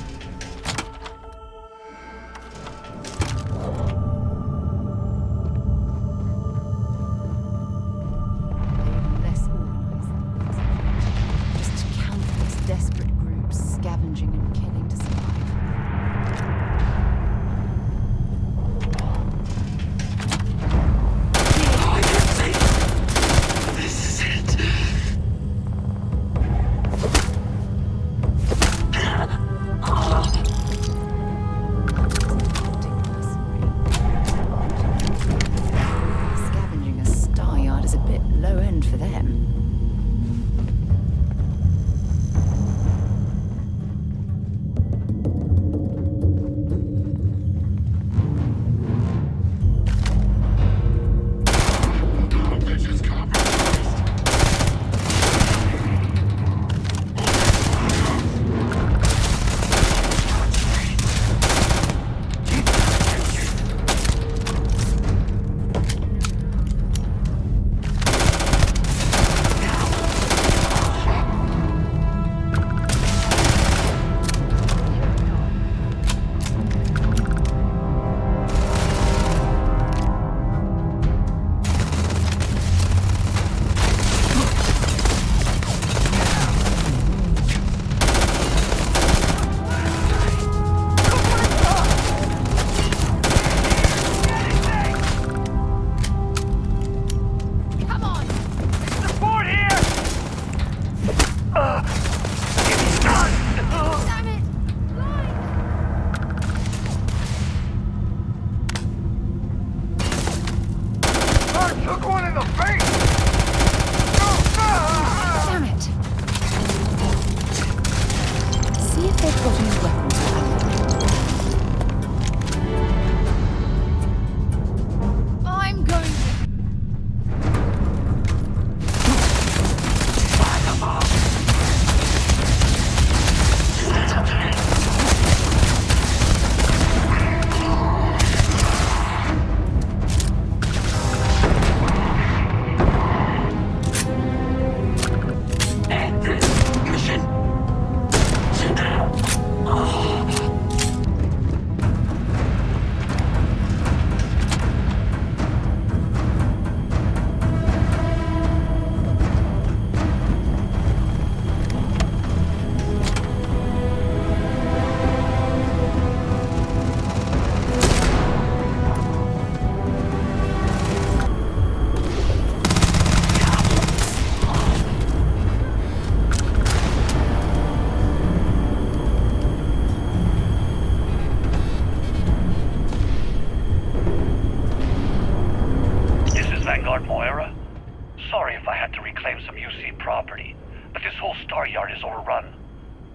run.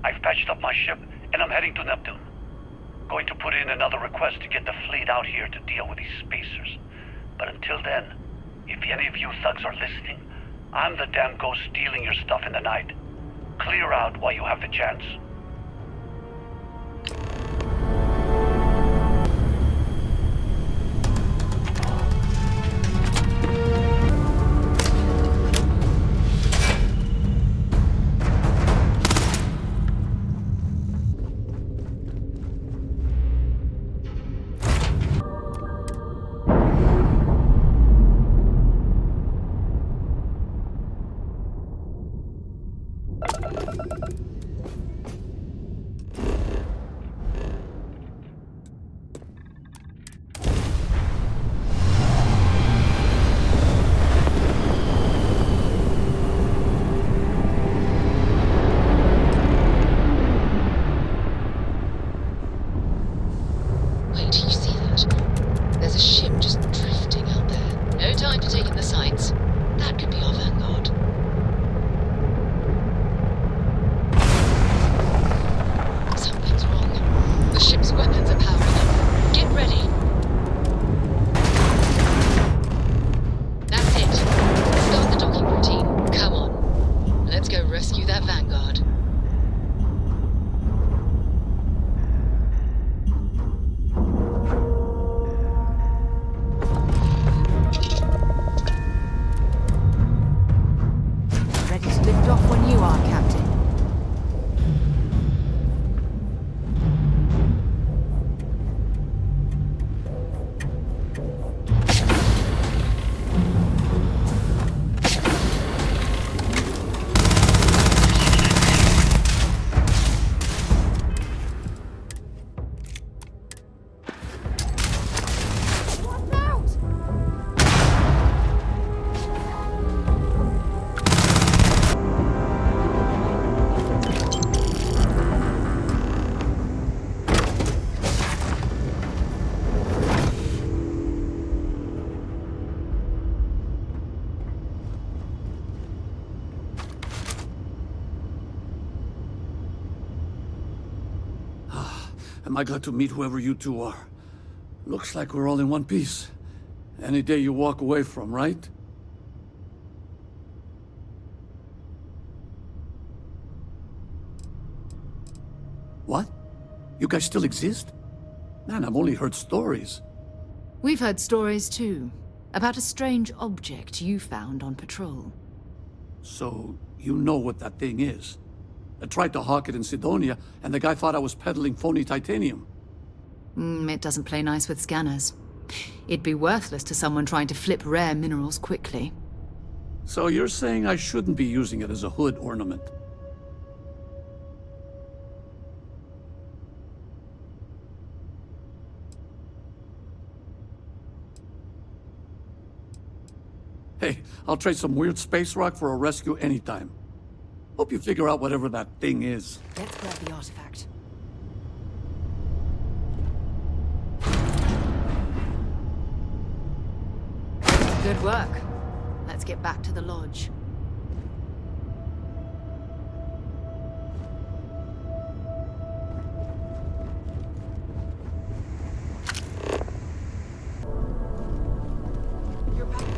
I've patched up my ship, and I'm heading to Neptune. Going to put in another request to get the fleet out here to deal with these spacers. But until then, if any of you thugs are listening, I'm the damn ghost stealing your stuff in the night. Clear out while you have the chance. Am I glad to meet whoever you two are. Looks like we're all in one piece. Any day you walk away from, right? What? You guys still exist? Man, I've only heard stories. We've heard stories too, about a strange object you found on patrol. So, you know what that thing is? I tried to hawk it in Sidonia, and the guy thought I was peddling phony titanium. It doesn't play nice with scanners. It'd be worthless to someone trying to flip rare minerals quickly. So you're saying I shouldn't be using it as a hood ornament? Hey, I'll trade some weird space rock for a rescue anytime. Hope you figure out whatever that thing is. Let's grab the artifact. Good work. Let's get back to the lodge.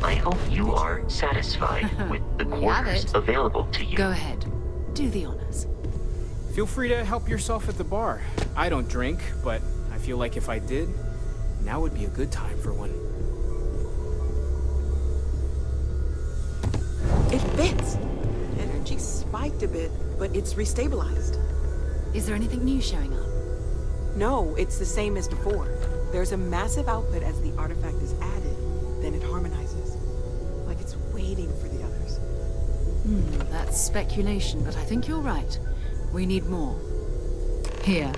I hope you are satisfied with the quarters available to you. Go ahead. Do the honors. Feel free to help yourself at the bar. I don't drink, but I feel like if I did, now would be a good time for one. It fits. Energy spiked a bit, but it's restabilized. Is there anything new showing up? No, it's the same as before. There's a massive output as the artifact is added, then it harmonizes. Like it's waiting for the others. That's speculation, but I think you're right. We need more. Here.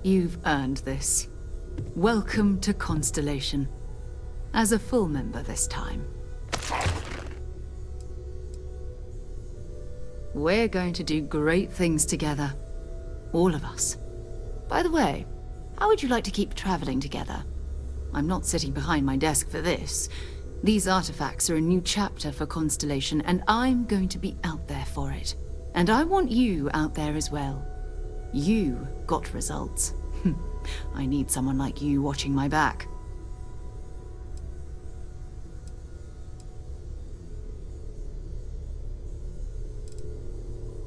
You've earned this. Welcome to Constellation. As a full member this time. We're going to do great things together. All of us. By the way, how would you like to keep traveling together? I'm not sitting behind my desk for this. These artifacts are a new chapter for Constellation, and I'm going to be out there for it. And I want you out there as well. You got results. I need someone like you watching my back.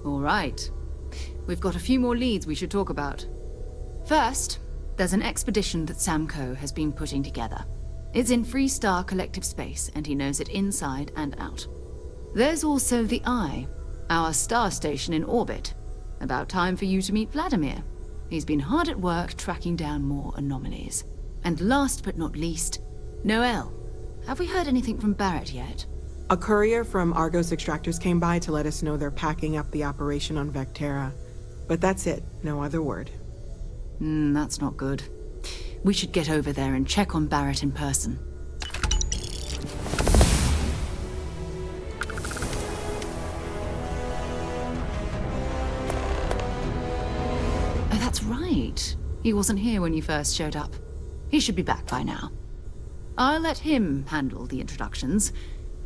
All right. We've got a few more leads we should talk about. First, there's an expedition that Samco has been putting together. It's in Freestar Collective Space, and he knows it inside and out. There's also the Eye, our star station in orbit. About time for you to meet Vladimir. He's been hard at work tracking down more anomalies. And last but not least, Noel. Have we heard anything from Barrett yet? A courier from Argos Extractors came by to let us know they're packing up the operation on Vectera. But that's it, no other word. That's not good. We should get over there and check on Barrett in person. Oh, that's right. He wasn't here when you first showed up. He should be back by now. I'll let him handle the introductions.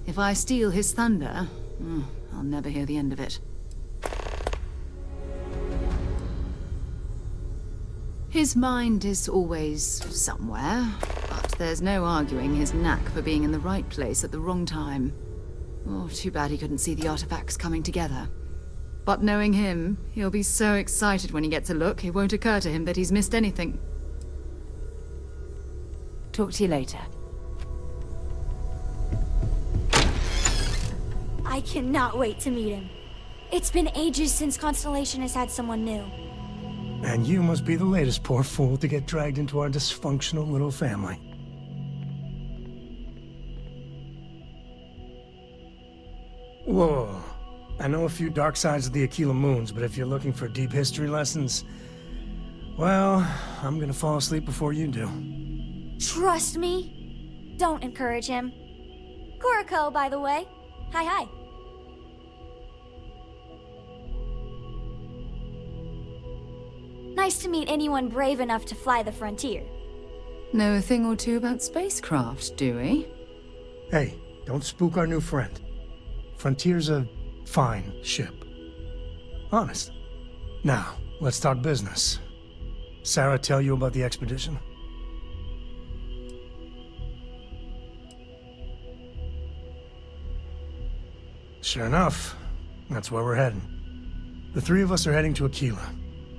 If I steal his thunder, I'll never hear the end of it. His mind is always somewhere, but there's no arguing his knack for being in the right place at the wrong time. Oh, too bad he couldn't see the artifacts coming together. But knowing him, he'll be so excited when he gets a look, it won't occur to him that he's missed anything. Talk to you later. I cannot wait to meet him. It's been ages since Constellation has had someone new. And you must be the latest poor fool to get dragged into our dysfunctional little family. Whoa. I know a few dark sides of the Aquila Moons, but if you're looking for deep history lessons, well, I'm gonna fall asleep before you do. Trust me. Don't encourage him. Kuriko, by the way. Hi. Nice to meet anyone brave enough to fly the frontier. Know a thing or two about spacecraft, do we? Hey, don't spook our new friend. Frontier's a fine ship. Honest. Now, let's talk business. Sarah tell you about the expedition? Sure enough, that's where we're heading. The three of us are heading to Aquila,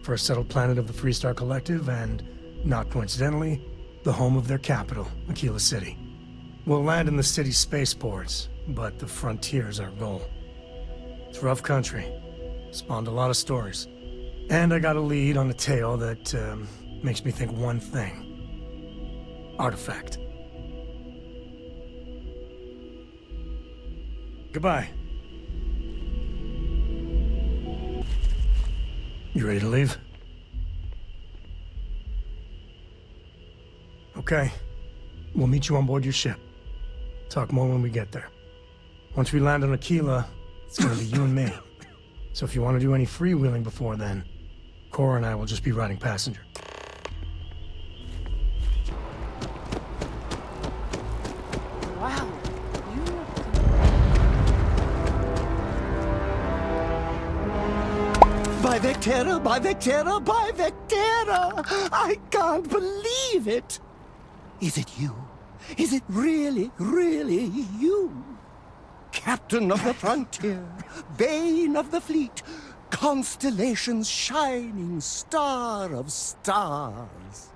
first settled planet of the Freestar Collective and, not coincidentally, the home of their capital, Aquila City. We'll land in the city's spaceports, but the frontier's our goal. It's rough country. Spawned a lot of stories. And I got a lead on a tale that makes me think one thing. Artifact. Goodbye. You ready to leave? Okay. We'll meet you on board your ship. Talk more when we get there. Once we land on Aquila, it's gonna be you and me. So if you want to do any freewheeling before then, Cora and I will just be riding passenger. Wow. By Vectera, by Vectera, by Vectera! I can't believe it! Is it you? Is it really, really you? Captain of the frontier, bane of the fleet, Constellation's shining star of stars.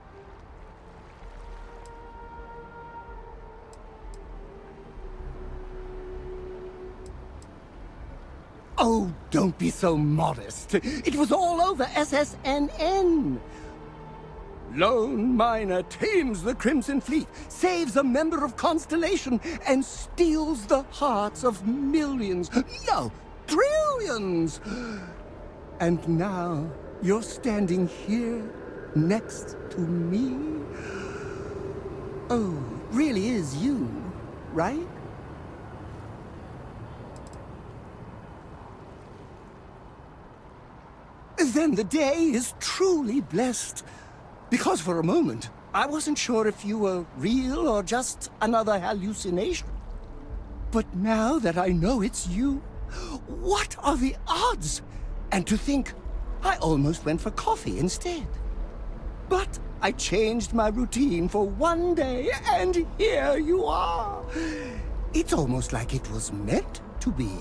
Oh, don't be so modest. It was all over SSNN. Lone miner tames the Crimson Fleet, saves a member of Constellation, and steals the hearts of millions, no, trillions. And now you're standing here next to me. Oh, really is you, right? Then the day is truly blessed. Because for a moment, I wasn't sure if you were real or just another hallucination. But now that I know it's you, What are the odds? And to think, I almost went for coffee instead. But I changed my routine for one day, and here you are. It's almost like it was meant to be.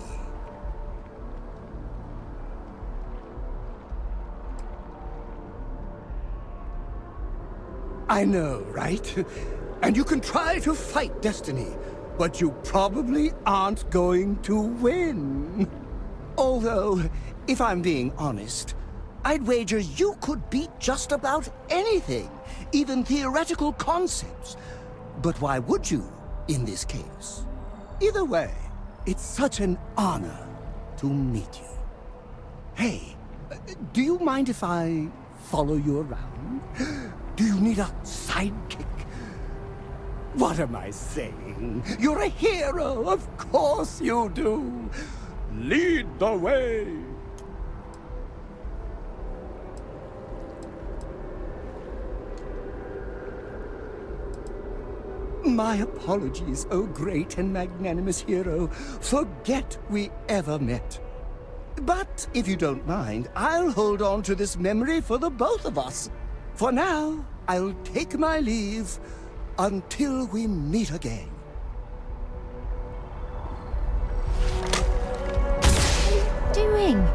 I know, right? And you can try to fight destiny, but you probably aren't going to win. Although, if I'm being honest, I'd wager you could beat just about anything, even theoretical concepts. But why would you, in this case? Either way, it's such an honor to meet you. Hey, do you mind if I follow you around? Do you need a sidekick? What am I saying? You're a hero, of course you do. Lead the way. My apologies, oh great and magnanimous hero. Forget we ever met. But if you don't mind, I'll hold on to this memory for the both of us. For now, I'll take my leave until we meet again. What are you doing?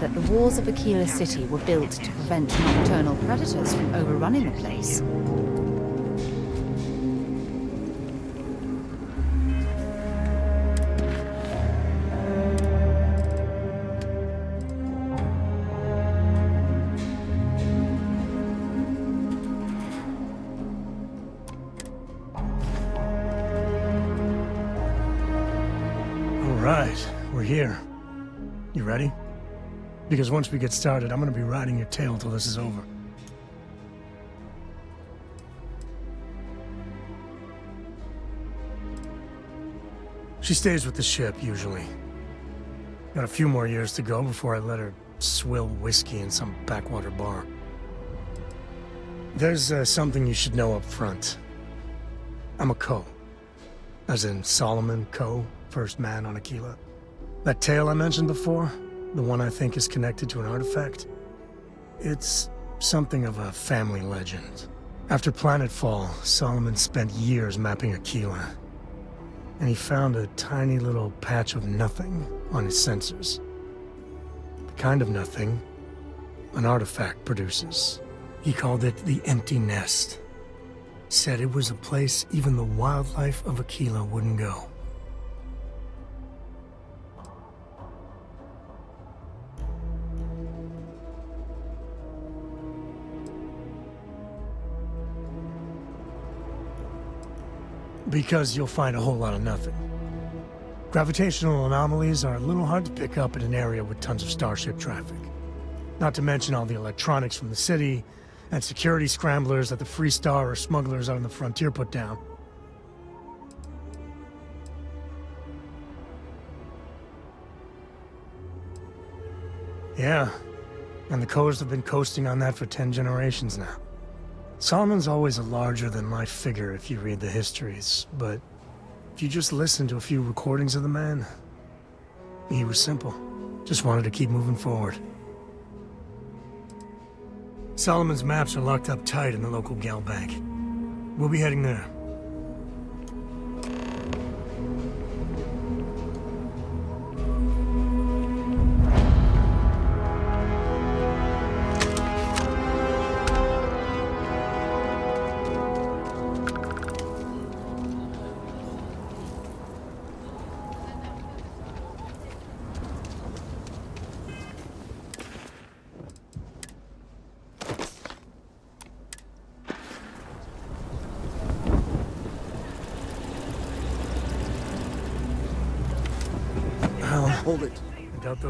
The walls of Aquila City were built to prevent nocturnal predators from overrunning the place. All right, we're here. You ready? Because once we get started, I'm gonna be riding your tail till this is over. She stays with the ship, usually. Got a few more years to go before I let her swill whiskey in some backwater bar. There's something you should know up front. I'm a Co. As in Solomon Co., first man on Aquila. That tale I mentioned before, the one I think is connected to an artifact, It's something of a family legend. After Planetfall, Solomon spent years mapping Aquila. And he found a tiny little patch of nothing on his sensors. The kind of nothing an artifact produces. He called it the Empty Nest. Said it was a place even the wildlife of Aquila wouldn't go. Because you'll find a whole lot of nothing. Gravitational anomalies are a little hard to pick up in an area with tons of starship traffic. Not to mention all the electronics from the city, and security scramblers that the Free Star or smugglers out on the frontier put down. Yeah, and the Coast have been coasting on that for 10 generations now. Solomon's always a larger-than-life figure if you read the histories, but if you just listen to a few recordings of the man, he was simple. Just wanted to keep moving forward. Solomon's maps are locked up tight in the local gal bank. We'll be heading there. Hold it.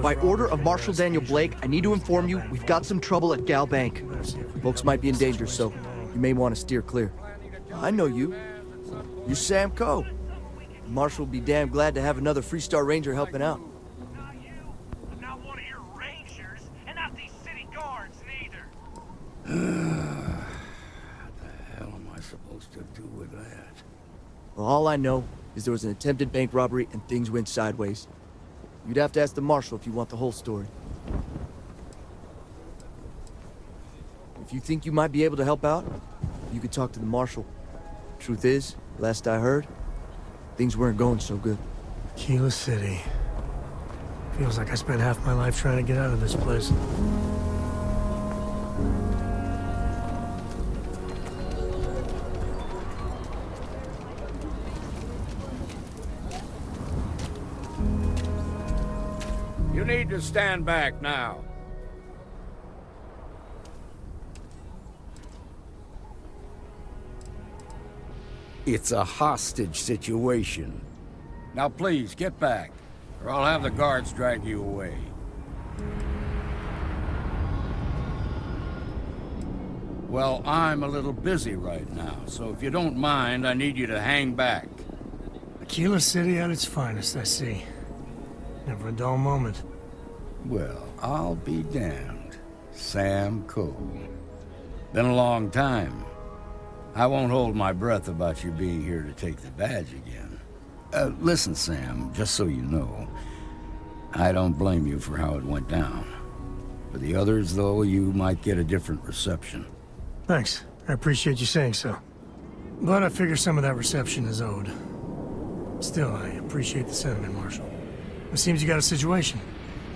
By order of Marshal Daniel Blake, I need to inform you we've got some trouble at Gal Bank. Folks might be in danger, so you may want to steer clear. I know you. You're Sam Coe. Marshal will be damn glad to have another Free Star Ranger helping out. I'm not one of your rangers, and not these city guards, neither. What the hell am I supposed to do with that? Well, all I know is there was an attempted bank robbery and things went sideways. You'd have to ask the Marshal if you want the whole story. If you think you might be able to help out, you could talk to the Marshal. Truth is, last I heard, things weren't going so good. Aquila City. Feels like I spent half my life trying to get out of this place. You need to stand back now. It's a hostage situation. Now please, get back, or I'll have the guards drag you away. Well, I'm a little busy right now, so if you don't mind, I need you to hang back. Aquila City at its finest, I see. Never a dull moment. Well, I'll be damned. Sam Coe. Been a long time. I won't hold my breath about you being here to take the badge again. Listen, Sam, just so you know, I don't blame you for how it went down. For the others, though, you might get a different reception. Thanks. I appreciate you saying so. But I figure some of that reception is owed. Still, I appreciate the sentiment, Marshal. It seems you got a situation.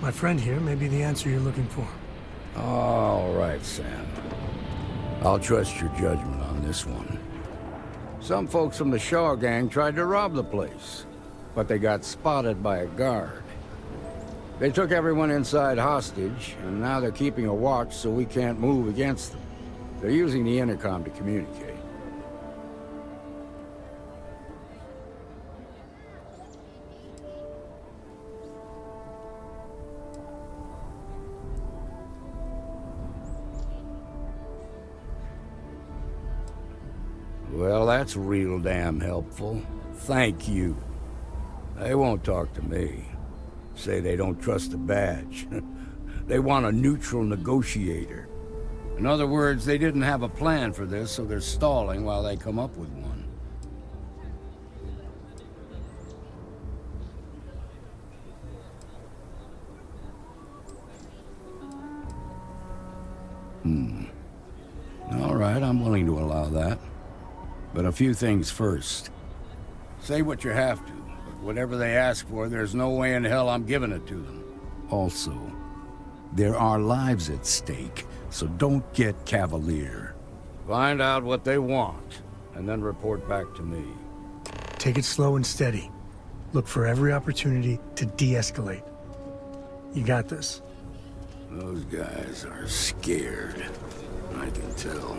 My friend here may be the answer you're looking for. All right, Sam. I'll trust your judgment on this one. Some folks from the Shaw gang tried to rob the place, but they got spotted by a guard. They took everyone inside hostage, and now they're keeping a watch so we can't move against them. They're using the intercom to communicate. Well, that's real damn helpful. Thank you. They won't talk to me. Say they don't trust the badge. They want a neutral negotiator. In other words, they didn't have a plan for this, so they're stalling while they come up with one. But a few things first. Say what you have to, but whatever they ask for, there's no way in hell I'm giving it to them. Also, there are lives at stake, so don't get cavalier. Find out what they want, and then report back to me. Take it slow and steady. Look for every opportunity to de-escalate. You got this. Those guys are scared. I can tell.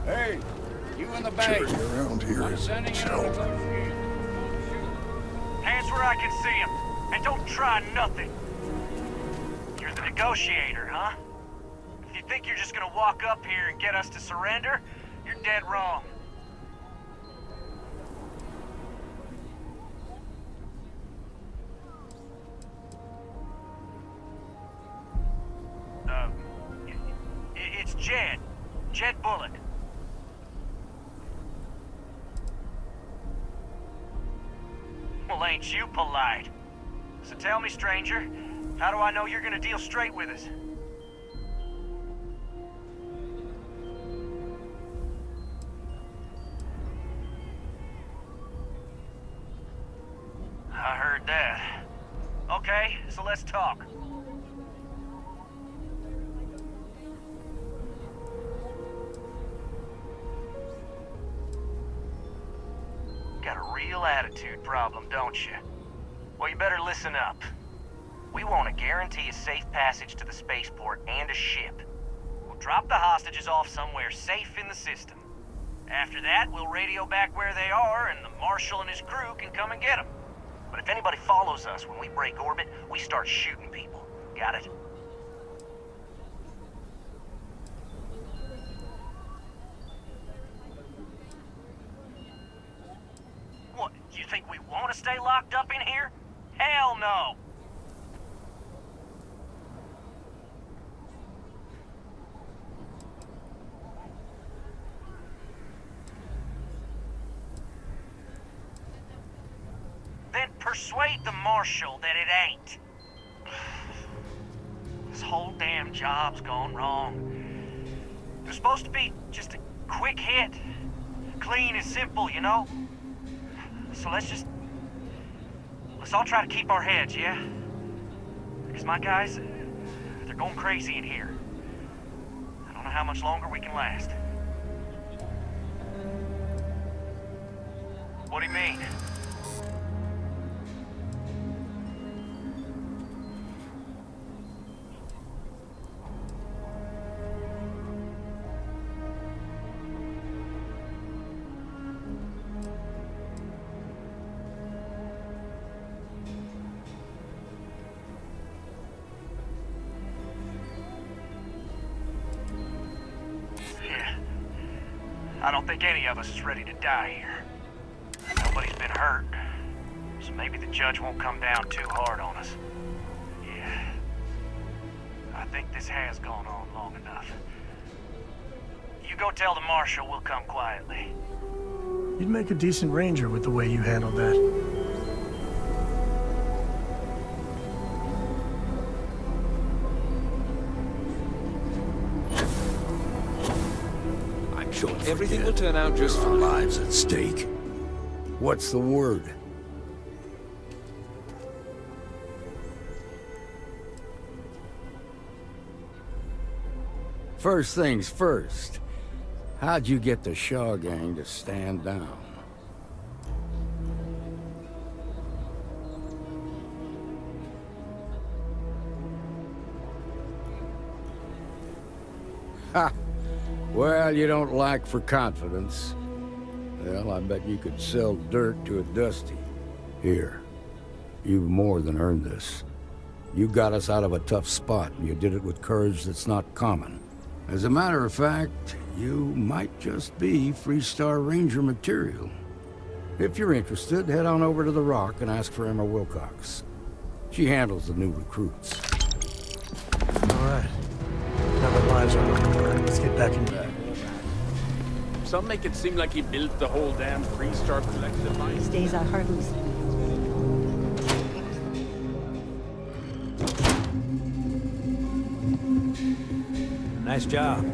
Hey, you in the bank. Around here. I'm sending you a negotiator. Hands where I can see him. And don't try nothing. You're the negotiator, huh? If you think you're just gonna walk up here and get us to surrender, you're dead wrong. It's Jed. Jed Bullock. Well, ain't you polite? So tell me, stranger, how do I know you're gonna deal straight with us? I heard that. Okay, so let's talk. Got a real attitude problem, don't you? Well, you better listen up. We want to guarantee a safe passage to the spaceport and a ship. We'll drop the hostages off somewhere safe in the system. After that, we'll radio back where they are, and the Marshal and his crew can come and get them. But if anybody follows us when we break orbit, we start shooting people. Got it? What, you think we want to stay locked up in here? Hell no! Then persuade the Marshal that it ain't. This whole damn job's gone wrong. It was supposed to be just a quick hit. Clean and simple, you know? So let's all try to keep our heads, yeah? Because my guys, they're going crazy in here. I don't know how much longer we can last. What do you mean? I don't think any of us is ready to die here. Nobody's been hurt, so maybe the judge won't come down too hard on us. Yeah, I think this has gone on long enough. You go tell the Marshal we'll come quietly. You'd make a decent ranger with the way you handled that. Everything will turn out just fine. Lives at stake. What's the word? First things first. How'd you get the Shaw gang to stand down? Ha! Well, you don't lack for confidence. Well, I bet you could sell dirt to a Dusty. Here, you've more than earned this. You got us out of a tough spot, and you did it with courage that's not common. As a matter of fact, you might just be Freestar Ranger material. If you're interested, head on over to the Rock and ask for Emma Wilcox. She handles the new recruits. All right. Now that lives are on the line, let's get back in bed. Some make it seem like he built the whole damn Freestar Collective line. These days I hardly see. Nice job.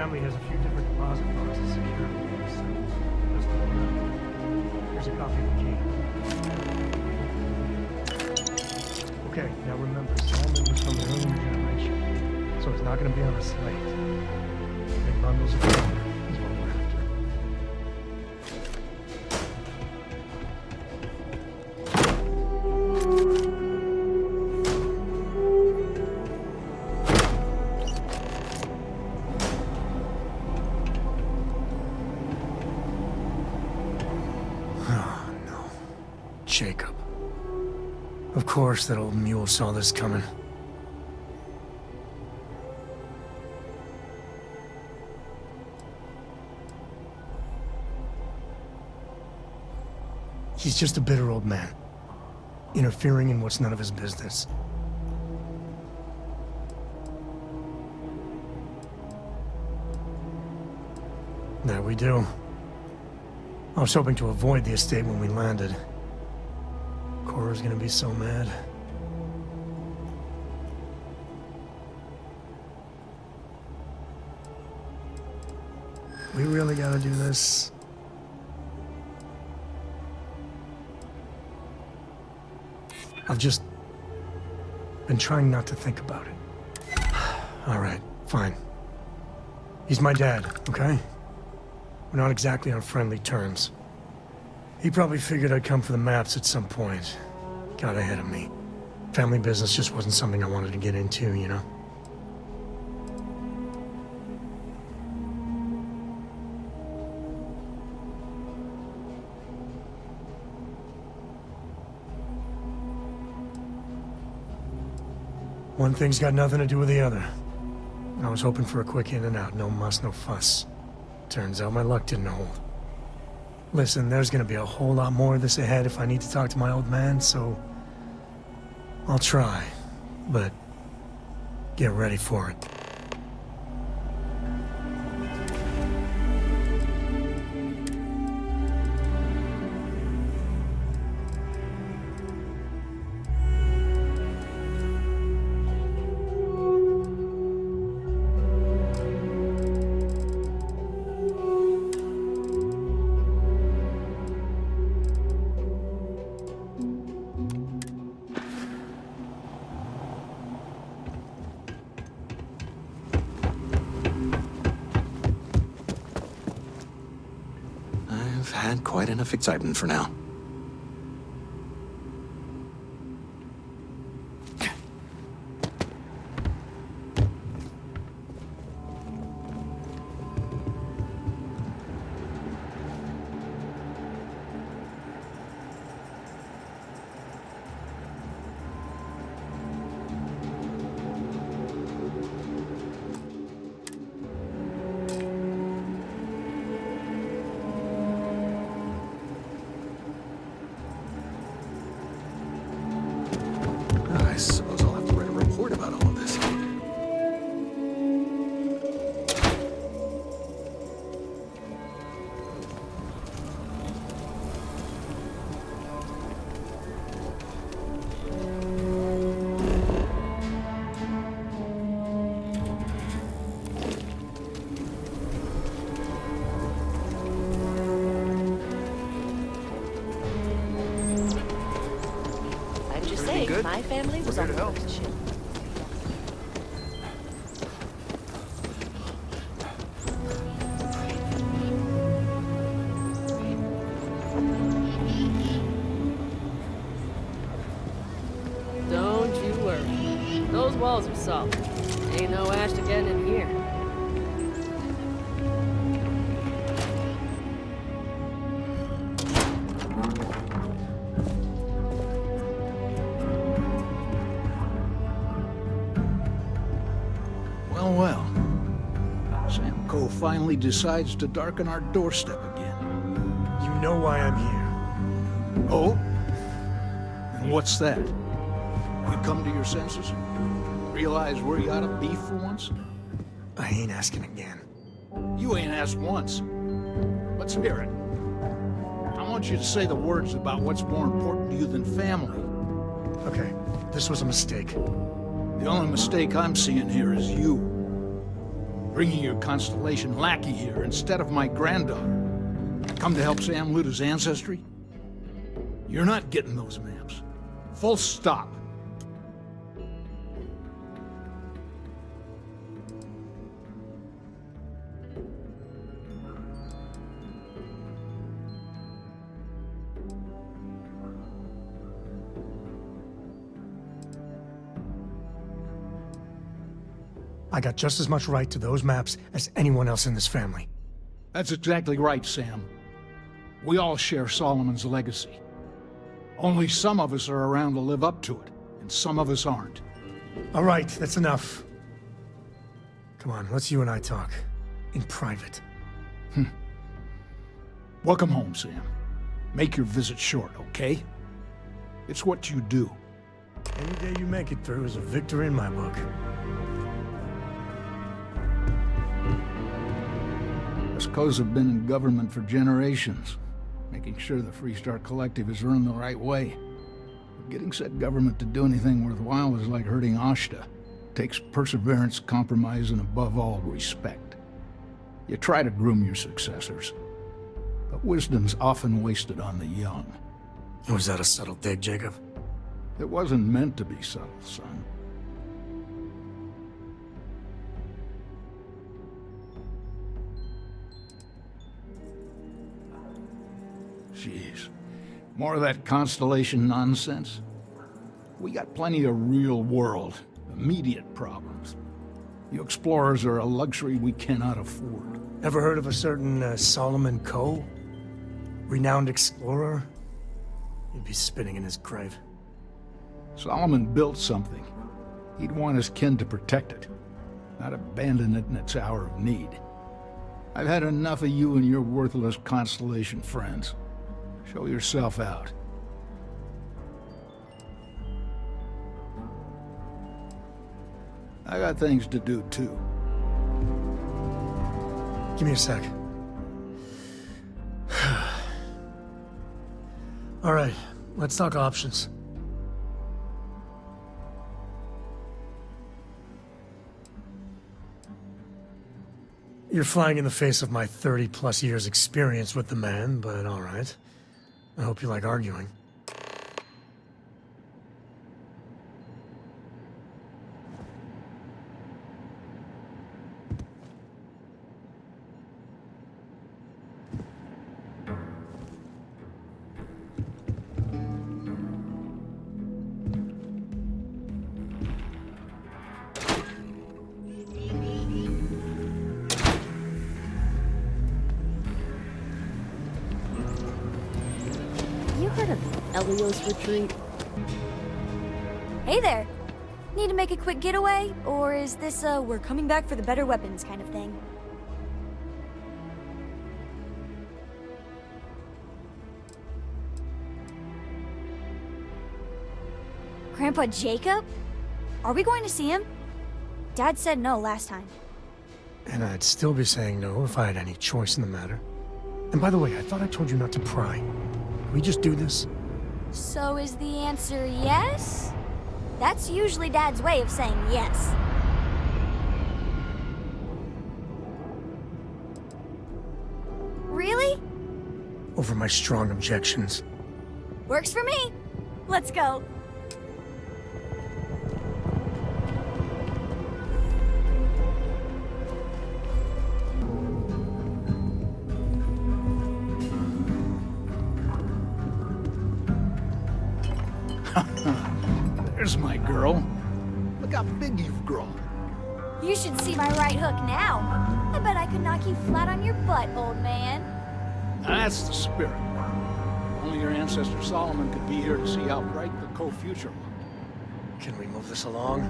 family has a few different deposit boxes secured in here, so just let me know. Here's a copy of the key. Okay, now remember, Simon was from the earlier generation, so it's not going to be on a slate. Big bundles of paper is what we're after. Jacob. Of course that old mule saw this coming. He's just a bitter old man, interfering in what's none of his business. There we do. I was hoping to avoid the estate when we landed. Cora's gonna be so mad. We really gotta do this. I've just been trying not to think about it. All right, fine. He's my dad, okay? We're not exactly on friendly terms. He probably figured I'd come for the maps at some point. Got ahead of me. Family business just wasn't something I wanted to get into, you know? One thing's got nothing to do with the other. I was hoping for a quick in and out, no muss, no fuss. Turns out my luck didn't hold. Listen, there's gonna be a whole lot more of this ahead if I need to talk to my old man, so I'll try, but get ready for it. Had quite enough excitement for now. I suppose I'll have to write a report about all of this. I'm just saying, my family was on the first ship. Don't you worry. Those walls are solid. Ain't no ash to get in here. Well. Sam Cole finally decides to darken our doorstep again. You know why I'm here. Oh? And what's that? You come to your senses? Realize where you ought to be for once? I ain't asking again. You ain't asked once. Let's hear it. I want you to say the words about what's more important to you than family. Okay, this was a mistake. The only mistake I'm seeing here is you. Bringing your Constellation lackey here instead of my granddaughter. Come to help Sam loot his ancestry? You're not getting those maps. Full stop. I got just as much right to those maps as anyone else in this family. That's exactly right, Sam. We all share Solomon's legacy. Only some of us are around to live up to it, and some of us aren't. All right, that's enough. Come on, let's you and I talk. In private. Welcome home, Sam. Make your visit short, okay? It's what you do. Any day you make it through is a victory in my book. Escos have been in government for generations, making sure the Freestar Collective is run the right way. Getting said government to do anything worthwhile is like hurting Ashta. It takes perseverance, compromise, and above all, respect. You try to groom your successors, but wisdom's often wasted on the young. Was that a subtle dig, Jacob? It wasn't meant to be subtle, son. Jeez. More of that Constellation nonsense? We got plenty of real-world, immediate problems. You explorers are a luxury we cannot afford. Ever heard of a certain Solomon Coe? Renowned explorer? He'd be spinning in his grave. Solomon built something. He'd want his kin to protect it, not abandon it in its hour of need. I've had enough of you and your worthless Constellation friends. Show yourself out. I got things to do, too. Give me a sec. All right, let's talk options. You're flying in the face of my 30-plus years experience with the man, but all right. I hope you like arguing. Retreat. Hey there! Need to make a quick getaway? Or is this a we're coming back for the better weapons kind of thing? Grandpa Jacob? Are we going to see him? Dad said no last time. And I'd still be saying no if I had any choice in the matter. And by the way, I thought I told you not to pry. Can we just do this? So is the answer yes? That's usually Dad's way of saying yes. Really? Over my strong objections. Works for me. Let's go. There's my girl. Look how big you've grown. You should see my right hook now. I bet I could knock you flat on your butt, old man. Now that's the spirit. Only your ancestor Solomon could be here to see how bright the co-future looked. Can we move this along?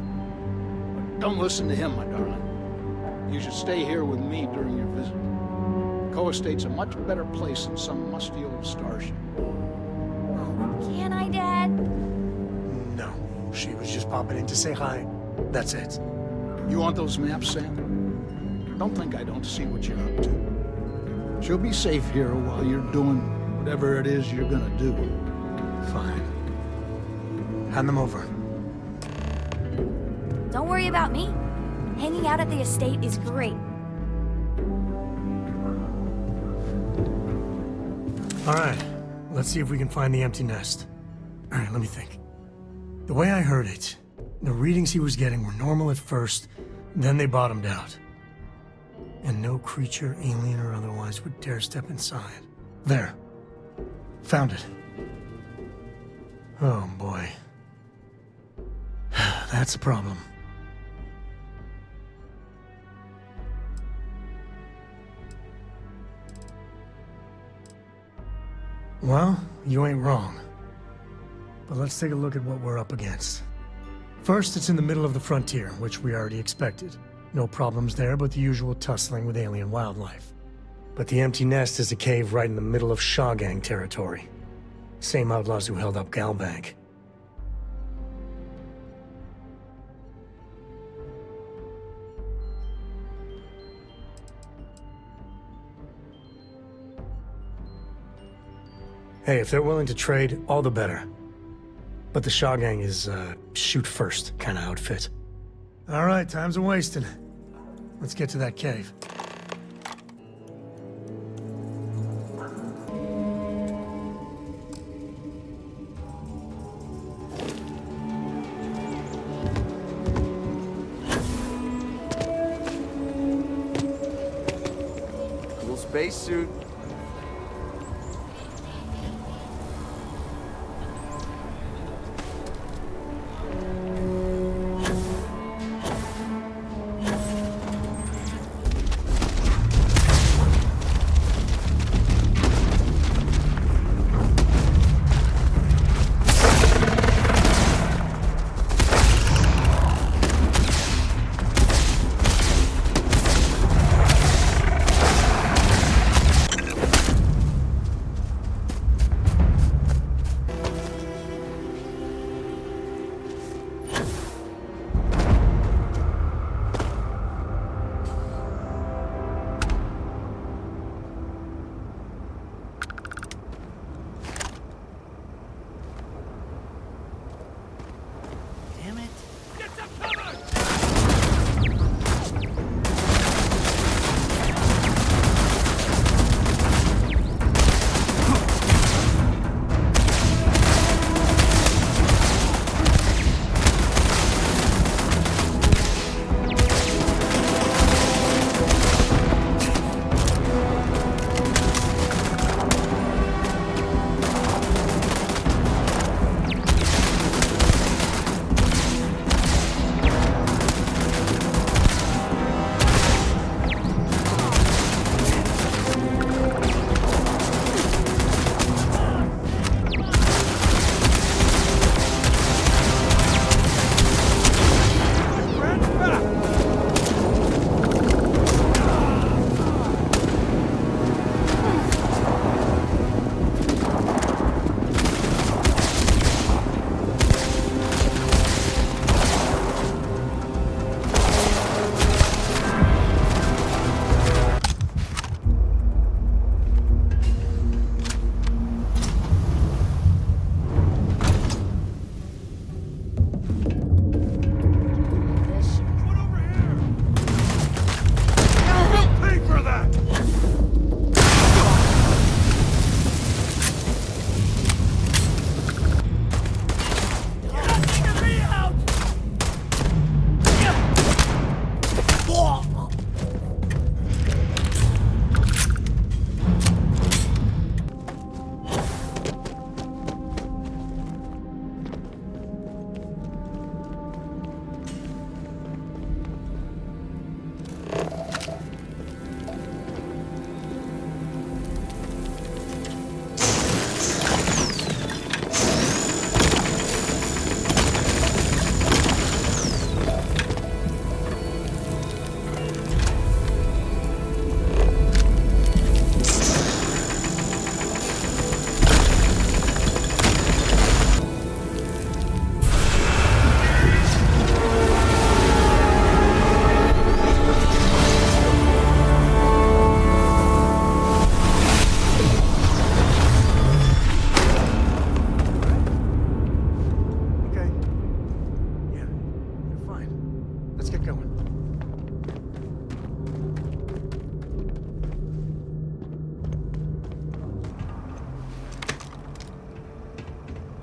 But don't listen to him, my darling. You should stay here with me during your visit. The co-estate's a much better place than some musty old starship. Can I, Dad? No. She was just popping in to say hi. That's it. You want those maps, Sam? Don't think I don't see what you're up to. She'll be safe here while you're doing whatever it is you're gonna do. Fine. Hand them over. Don't worry about me. Hanging out at the estate is great. Alright, let's see if we can find the empty nest. Alright, let me think. The way I heard it, the readings he was getting were normal at first, then they bottomed out. And no creature, alien or otherwise, would dare step inside. There. Found it. Oh boy. That's a problem. Well, you ain't wrong. But let's take a look at what we're up against. First, it's in the middle of the frontier, which we already expected. No problems there, but the usual tussling with alien wildlife. But the empty nest is a cave right in the middle of Shaw Gang territory. Same outlaws who held up Galbank. Hey, if they're willing to trade, all the better. But the Shaw Gang is, shoot first kind of outfit. All right, time's a-wasting. Let's get to that cave. Cool spacesuit.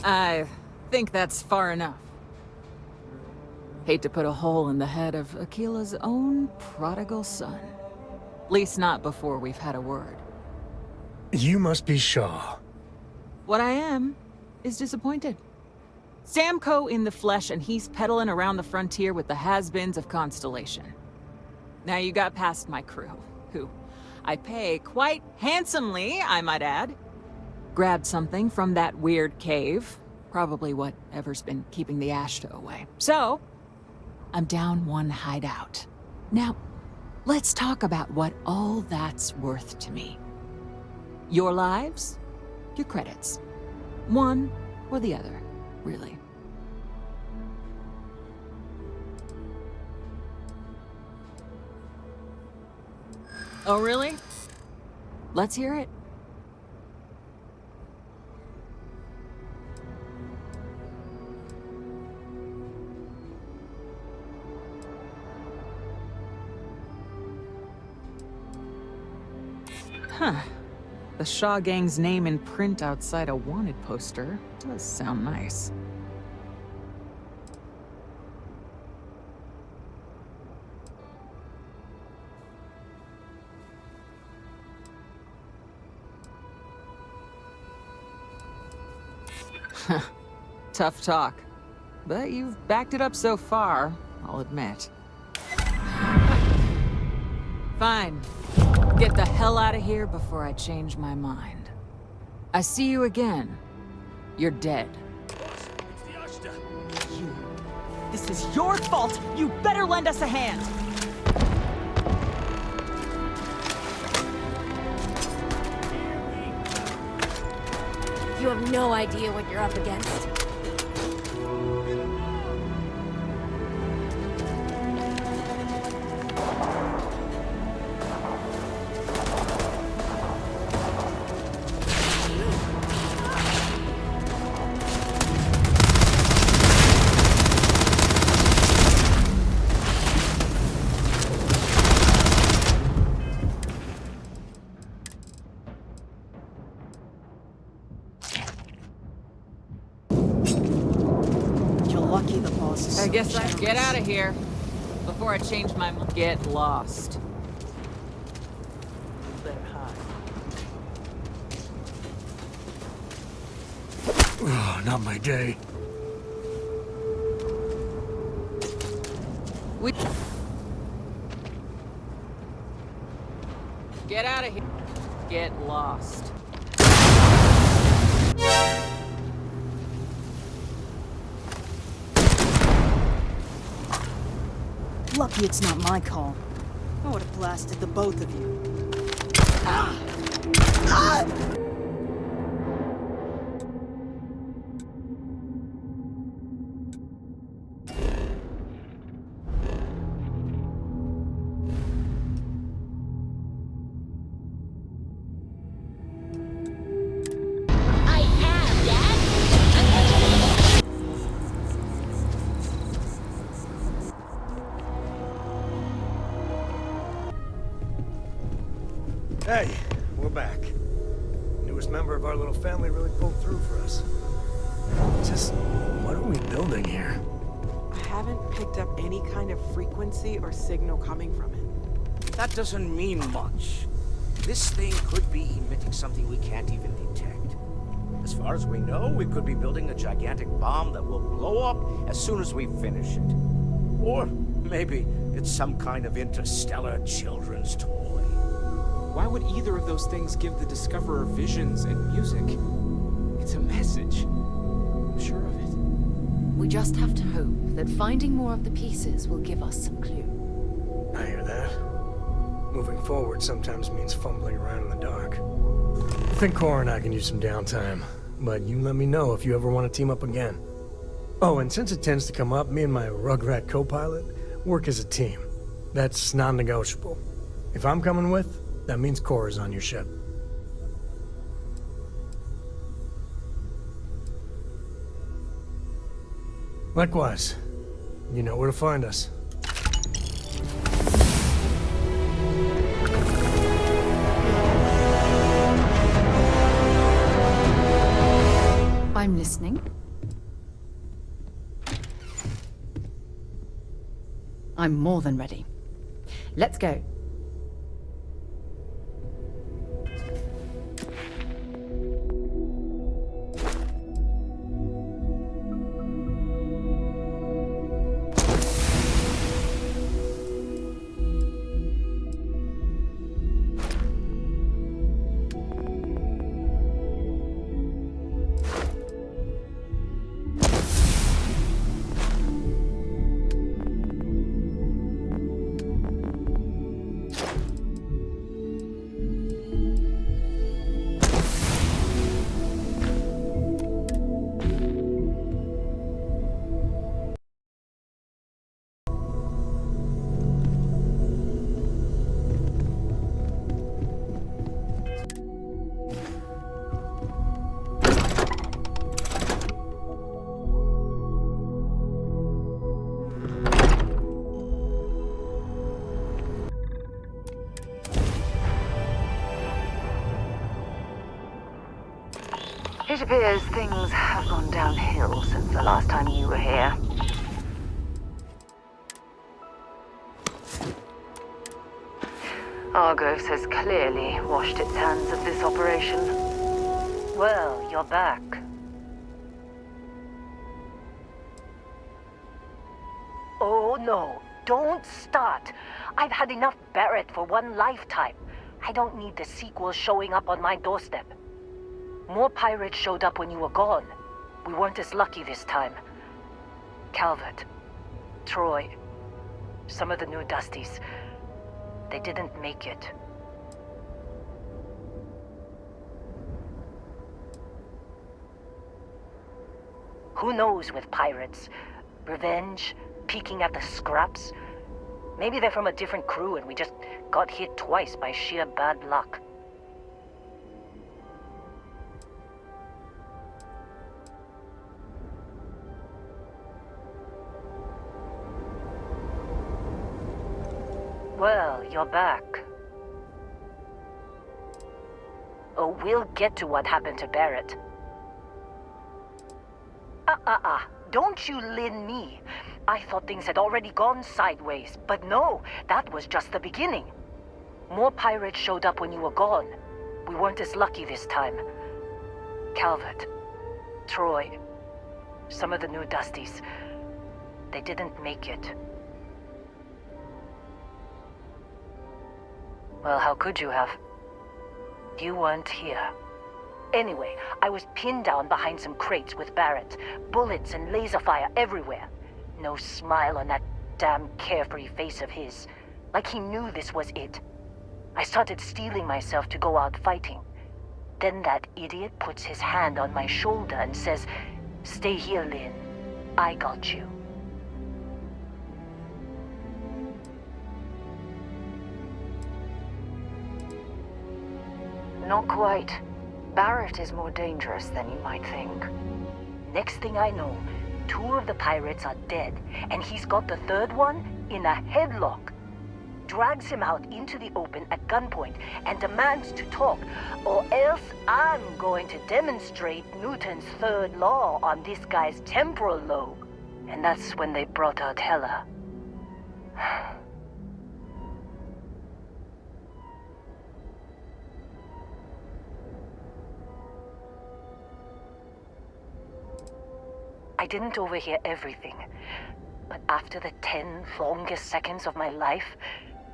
I think that's far enough. Hate to put a hole in the head of Akila's own prodigal son. At least not before we've had a word. You must be Shaw. What I am is disappointed. Samco in the flesh, and he's peddling around the frontier with the has-beens of Constellation. Now you got past my crew, who I pay quite handsomely, I might add. Grabbed something from that weird cave. Probably whatever's been keeping the Ashta away. So, I'm down one hideout. Now, let's talk about what all that's worth to me. Your lives, your credits. One or the other, really. Oh, really? Let's hear it. Huh. The Shaw Gang's name in print outside a wanted poster does sound nice. Tough talk. But you've backed it up so far, I'll admit. Fine. Get the hell out of here before I change my mind. I see you again. You're dead. This is your fault! You better lend us a hand! You have no idea what you're up against. I guess I get out of here before I change my mind. Get lost. Better hide. Oh, not my day. Get out of here. Get lost. Lucky it's not my call. I would have blasted the both of you. Ah! Ah! Hey, we're back. Newest member of our little family really pulled through for us. Just, what are we building here? I haven't picked up any kind of frequency or signal coming from it. That doesn't mean much. This thing could be emitting something we can't even detect. As far as we know, we could be building a gigantic bomb that will blow up as soon as we finish it. Or maybe it's some kind of interstellar children's toy. Why would either of those things give the Discoverer visions and music? It's a message. I'm sure of it. We just have to hope that finding more of the pieces will give us some clue. I hear that. Moving forward sometimes means fumbling around in the dark. I think Cora and I can use some downtime, but you let me know if you ever want to team up again. Oh, and since it tends to come up, me and my Rugrat co-pilot work as a team. That's non-negotiable. If I'm coming with, that means Cora's on your ship. Likewise, you know where to find us. I'm listening. listening. I'm more than ready. Let's go. It appears things have gone downhill since the last time you were here. Argos has clearly washed its hands of this operation. Well, you're back. Oh no, don't start. I've had enough Barrett for one lifetime. I don't need the sequel showing up on my doorstep. More pirates showed up when you were gone. We weren't as lucky this time. Calvert, Troy, some of the new Dusties, they didn't make it. Who knows with pirates? Revenge, peeking at the scraps? Maybe they're from a different crew and we just got hit twice by sheer bad luck. Well, you're back. Oh, we'll get to what happened to Barrett. Don't you lin me. I thought things had already gone sideways, but no, that was just the beginning. More pirates showed up when you were gone. We weren't as lucky this time. Calvert, Troy, some of the new Dusties, they didn't make it. Well, how could you have? You weren't here. Anyway, I was pinned down behind some crates with Barrett. Bullets and laser fire everywhere. No smile on that damn carefree face of his. Like he knew this was it. I started steeling myself to go out fighting. Then that idiot puts his hand on my shoulder and says, "Stay here, Lynn. I got you." Not quite. Barrett is more dangerous than you might think. Next thing I know, 2 of the pirates are dead, and he's got the 3rd one in a headlock. Drags him out into the open at gunpoint and demands to talk, or else I'm going to demonstrate Newton's 3rd law on this guy's temporal lobe. And that's when they brought out Hela. I didn't overhear everything, but after the 10 longest seconds of my life,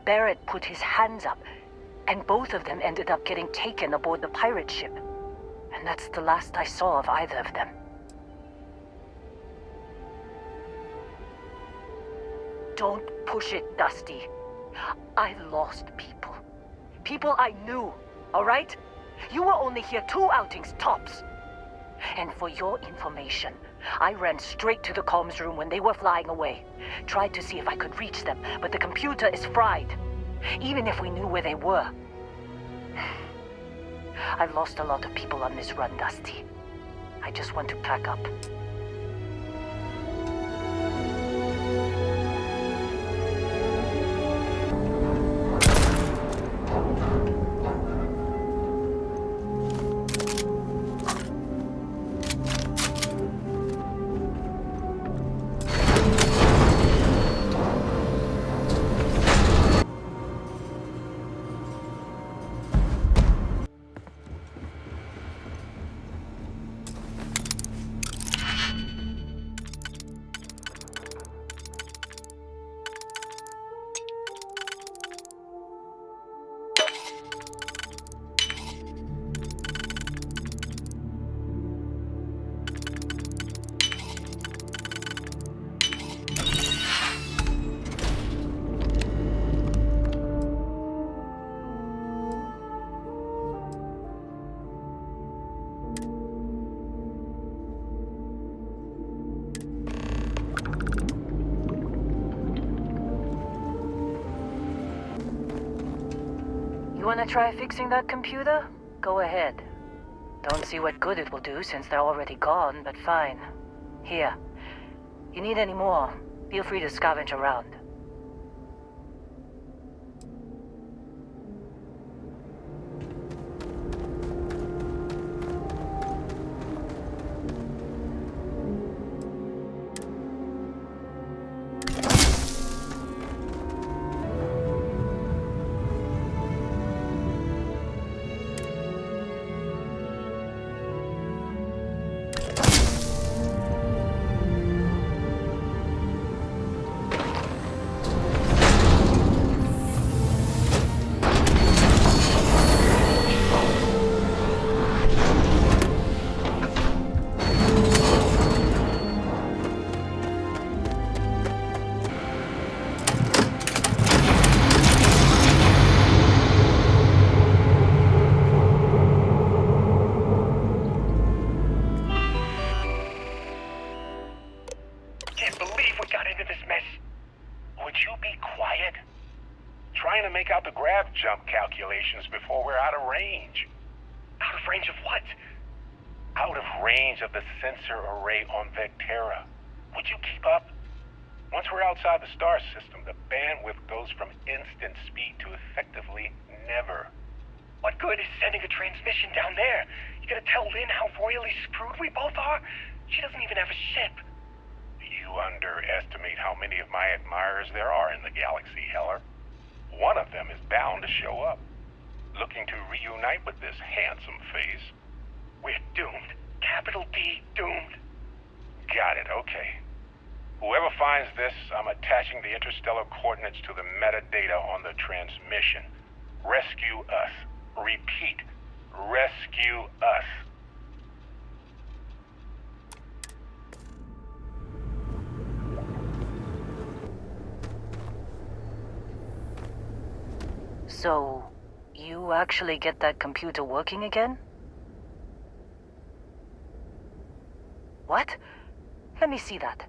Barrett put his hands up, and both of them ended up getting taken aboard the pirate ship. And that's the last I saw of either of them. Don't push it, Dusty. I lost people. People I knew, all right? You were only here 2 outings tops. And for your information, I ran straight to the comms room when they were flying away. Tried to see if I could reach them, but the computer is fried. Even if we knew where they were. I've lost a lot of people on this run, Dusty. I just want to pack up. wanna try fixing that computer? Go ahead. Don't see what good it will do since they're already gone, but fine. Here. You need any more, feel free to scavenge around. Jump calculations before we're out of range. Out of range of what? Out of range of the sensor array on Vectera. Would you keep up? Once we're outside the star system, the bandwidth goes from instant speed to effectively never. What good is sending a transmission down there? You gonna tell Lynn how royally screwed we both are? She doesn't even have a ship. You underestimate how many of my admirers there are in the galaxy, Heller. One of them is bound to show up, looking to reunite with this handsome face. We're doomed. Capital D, doomed. Got it, okay. Whoever finds this, I'm attaching the interstellar coordinates to the metadata on the transmission. Rescue us. Repeat, rescue us. So, you actually get that computer working again? What? Let me see that.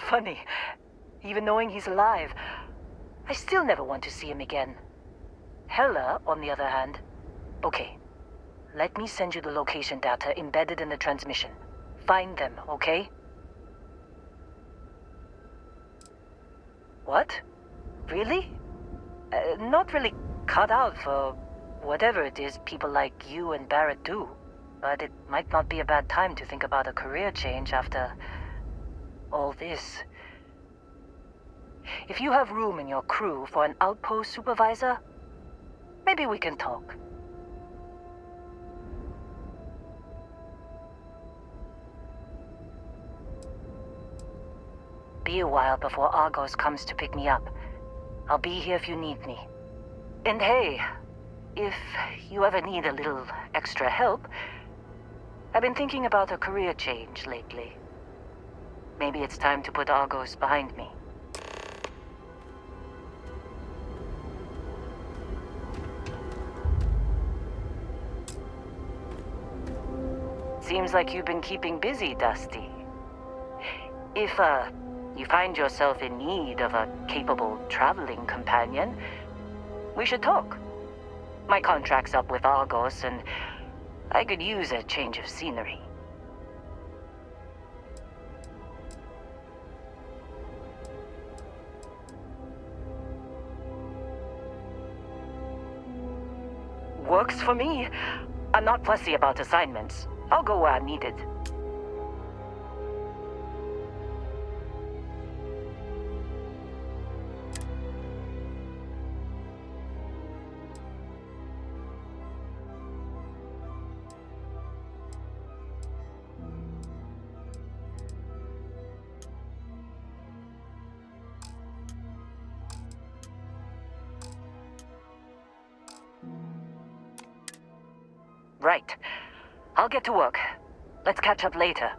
Funny. Even knowing he's alive, I still never want to see him again. Heller, on the other hand... Okay. Let me send you the location data embedded in the transmission. Find them, okay? What? Really? Not really cut out for whatever it is people like you and Barrett do. But it might not be a bad time to think about a career change after all this. If you have room in your crew for an outpost supervisor, maybe we can talk. Be a while before Argos comes to pick me up. I'll be here if you need me. And hey, if you ever need a little extra help, I've been thinking about a career change lately. Maybe it's time to put Argos behind me. Seems like you've been keeping busy, Dusty. If, you find yourself in need of a capable traveling companion, we should talk. My contract's up with Argos, and I could use a change of scenery. Works for me. I'm not fussy about assignments. I'll go where I'm needed. Right. I'll get to work. Let's catch up later.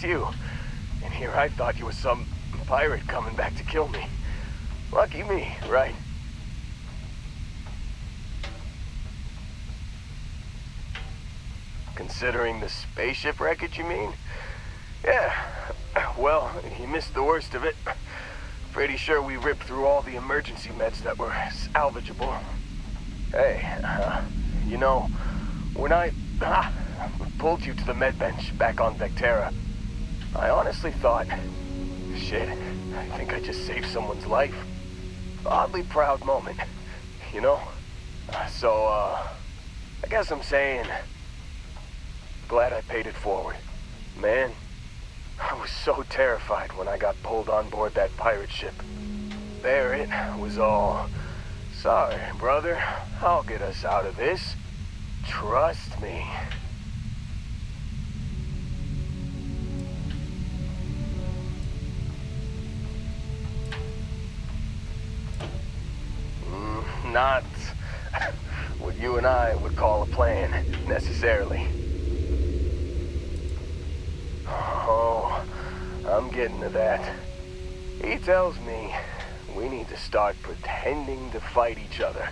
it's you. And here I thought you was some pirate coming back to kill me. Lucky me, right? Considering the spaceship wreckage, you mean? Yeah, well, you missed the worst of it. Pretty sure we ripped through all the emergency meds that were salvageable. Hey, you know, when I pulled you to the med bench back on Vectera, I honestly thought, shit, I think I just saved someone's life. Oddly proud moment, you know? So, I guess I'm saying, glad I paid it forward. Man, I was so terrified when I got pulled on board that pirate ship. There it was all, sorry, brother, I'll get us out of this. Trust me. Not what you and I would call a plan, necessarily. Oh, I'm getting to that. He tells me we need to start pretending to fight each other.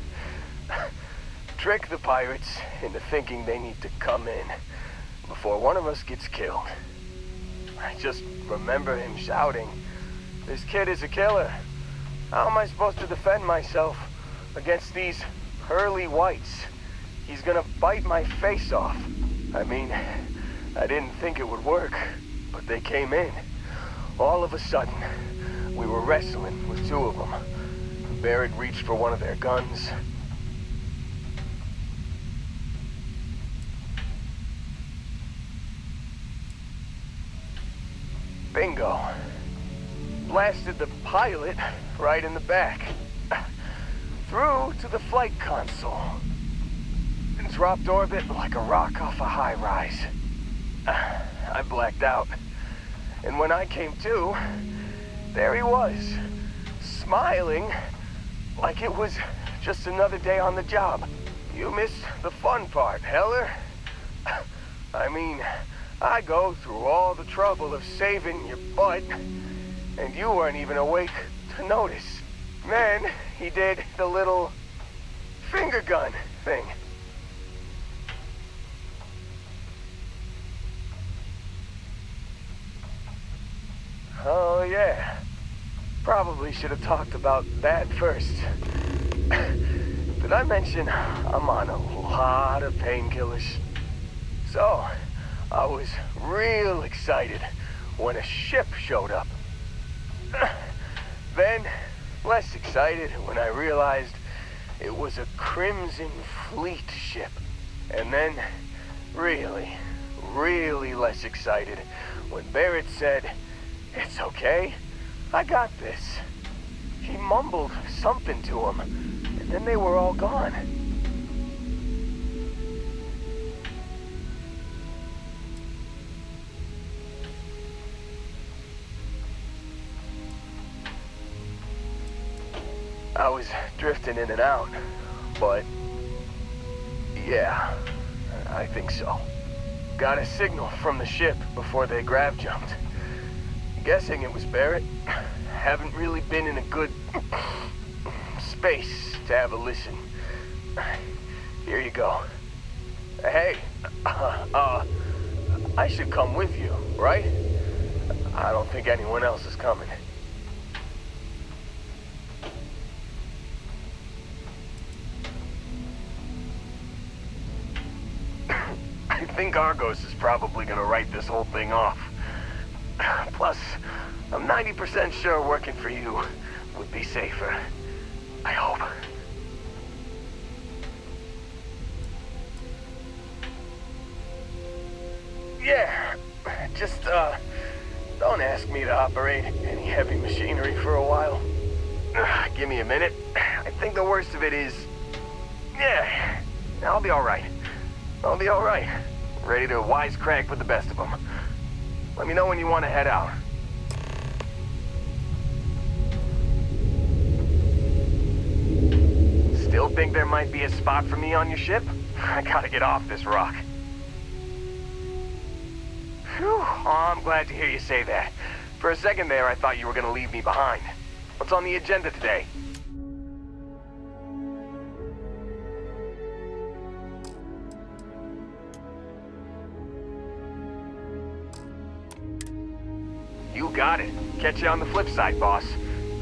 Trick the pirates into thinking they need to come in before one of us gets killed. I just remember him shouting, "This kid is a killer. How am I supposed to defend myself against these pearly whites? He's gonna bite my face off." I mean, I didn't think it would work, but they came in. All of a sudden, we were wrestling with two of them. Barrett reached for one of their guns. Bingo. Blasted the pilot right in the back. Through to the flight console. And dropped orbit like a rock off a high-rise. I blacked out. And when I came to, there he was, smiling like it was just another day on the job. You missed the fun part, Heller. I mean, I go through all the trouble of saving your butt, and you weren't even awake to notice. Then he did the little finger gun thing. Oh, yeah. Probably should have talked about that first. Did I mention I'm on a lot of painkillers? So, I was real excited when a ship showed up. Then, less excited when I realized it was a Crimson Fleet ship. And then, really, really less excited when Barrett said, "It's okay, I got this." He mumbled something to him, and then they were all gone. I was drifting in and out, but yeah, I think so. Got a signal from the ship before they grav jumped. Guessing it was Barrett. Haven't really been in a good space to have a listen. Here you go. Hey, I should come with you, right? I don't think anyone else is coming. I think Argos is probably gonna write this whole thing off. Plus, I'm 90% sure working for you would be safer. I hope. Yeah, just, don't ask me to operate any heavy machinery for a while. Give me a minute. I think the worst of it is... Yeah, I'll be alright. I'll be alright. Ready to wisecrack with the best of them. Let me know when you want to head out. Still think there might be a spot for me on your ship? I gotta get off this rock. Whew. Oh, I'm glad to hear you say that. For a second there, I thought you were gonna leave me behind. What's on the agenda today? You got it. Catch you on the flip side, boss.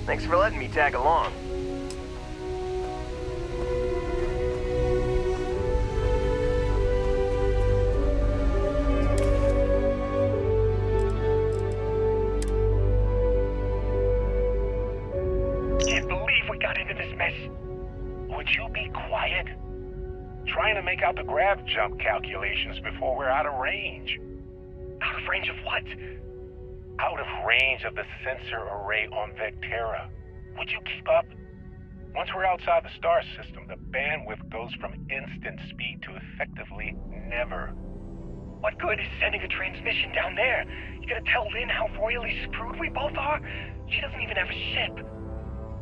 Thanks for letting me tag along. Can't believe we got into this mess. Would you be quiet? Trying to make out the grav jump calculations before we're out of range. Out of range of what? Out of range of the sensor array on Vectera. Would you keep up? Once we're outside the star system, the bandwidth goes from instant speed to effectively never. What good is sending a transmission down there? You gonna tell Lynn how royally screwed we both are? She doesn't even have a ship.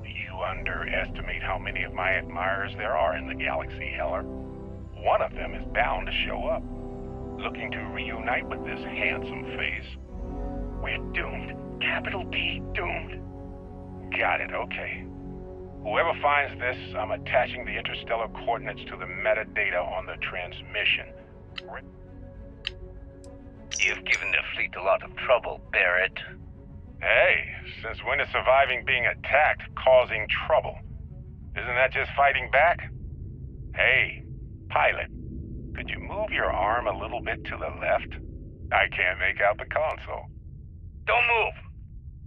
You underestimate how many of my admirers there are in the galaxy, Heller. One of them is bound to show up, looking to reunite with this handsome face. We're doomed. Capital D, doomed. Got it, okay. Whoever finds this, I'm attaching the interstellar coordinates to the metadata on the transmission. You've given the fleet a lot of trouble, Barrett. Hey, since when is surviving being attacked causing trouble? Isn't that just fighting back? Hey, pilot, could you move your arm a little bit to the left? I can't make out the console. Don't move!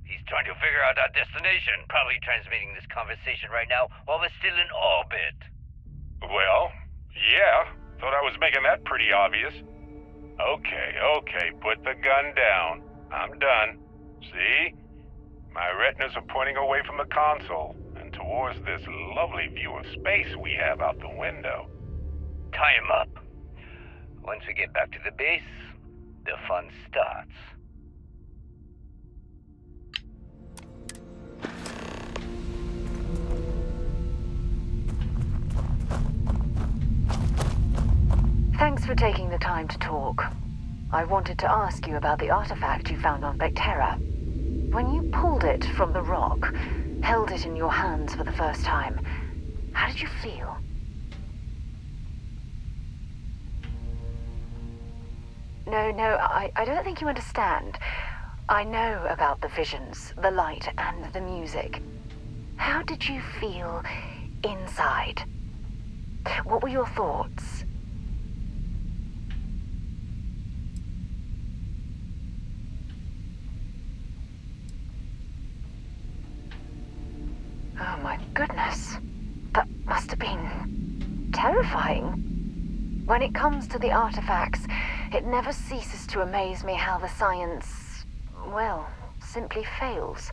He's trying to figure out our destination, probably transmitting this conversation right now while we're still in orbit. Well, yeah, thought I was making that pretty obvious. Okay, put the gun down. I'm done. See? My retinas are pointing away from the console and towards this lovely view of space we have out the window. Tie him up. Once we get back to the base, the fun starts. Thanks for taking the time to talk. I wanted to ask you about the artifact you found on Vectera. When you pulled it from the rock, held it in your hands for the first time, how did you feel? No, I don't think you understand. I know about the visions, the light, and the music. How did you feel inside? What were your thoughts? Oh my goodness. That must have been terrifying. When it comes to the artifacts, it never ceases to amaze me how the science, well, simply fails.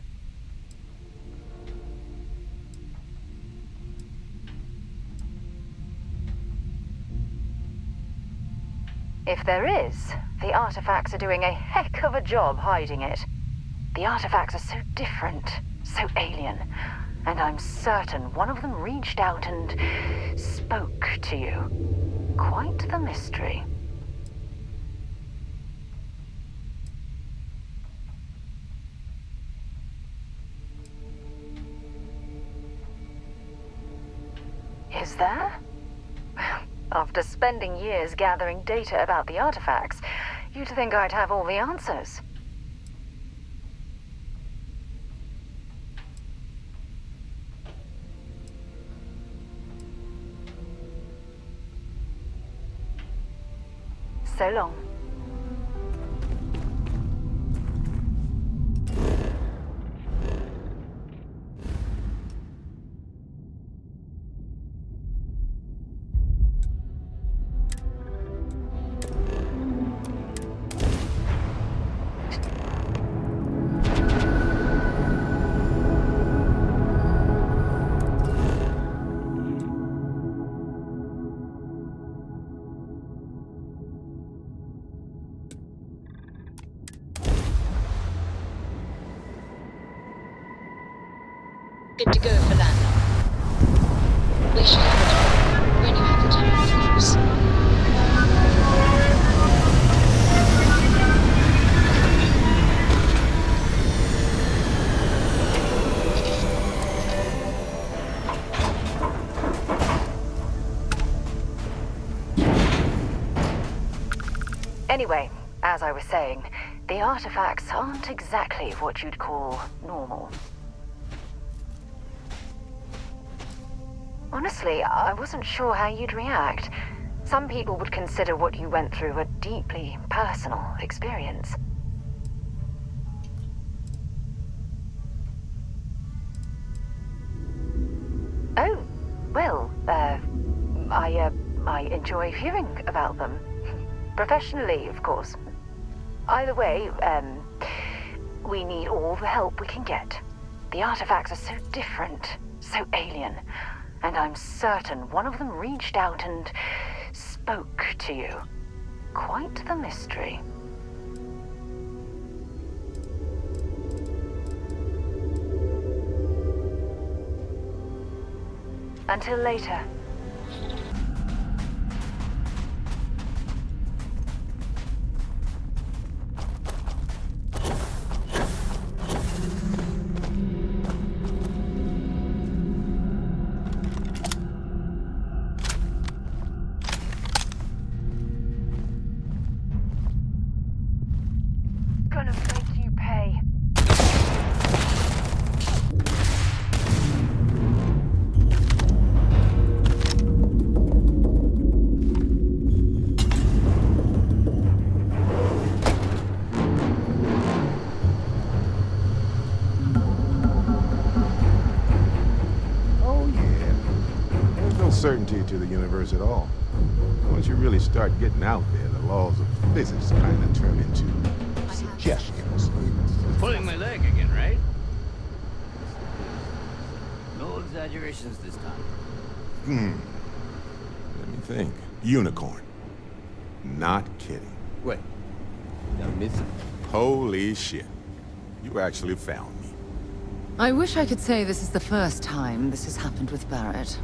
If there is, the artifacts are doing a heck of a job hiding it. The artifacts are so different, so alien, and I'm certain one of them reached out and spoke to you. Quite the mystery. Is there? After spending years gathering data about the artifacts, you'd think I'd have all the answers. So long. Anyway, as I was saying, the artifacts aren't exactly what you'd call normal. Honestly, I wasn't sure how you'd react. Some people would consider what you went through a deeply personal experience. Oh, well, I enjoy hearing about them. Professionally, of course. Either way, we need all the help we can get. The artifacts are so different, so alien, and I'm certain one of them reached out and spoke to you. Quite the mystery. Until later. Gonna make you pay. Certainty to the universe at all. Once you really start getting out there, the laws of physics kind of turn into suggestions. Pulling my leg again, right? No exaggerations this time. Let me think. Unicorn. Not kidding. Wait. I'm missing. Holy shit. You actually found me. I wish I could say this is the first time this has happened with Barrett.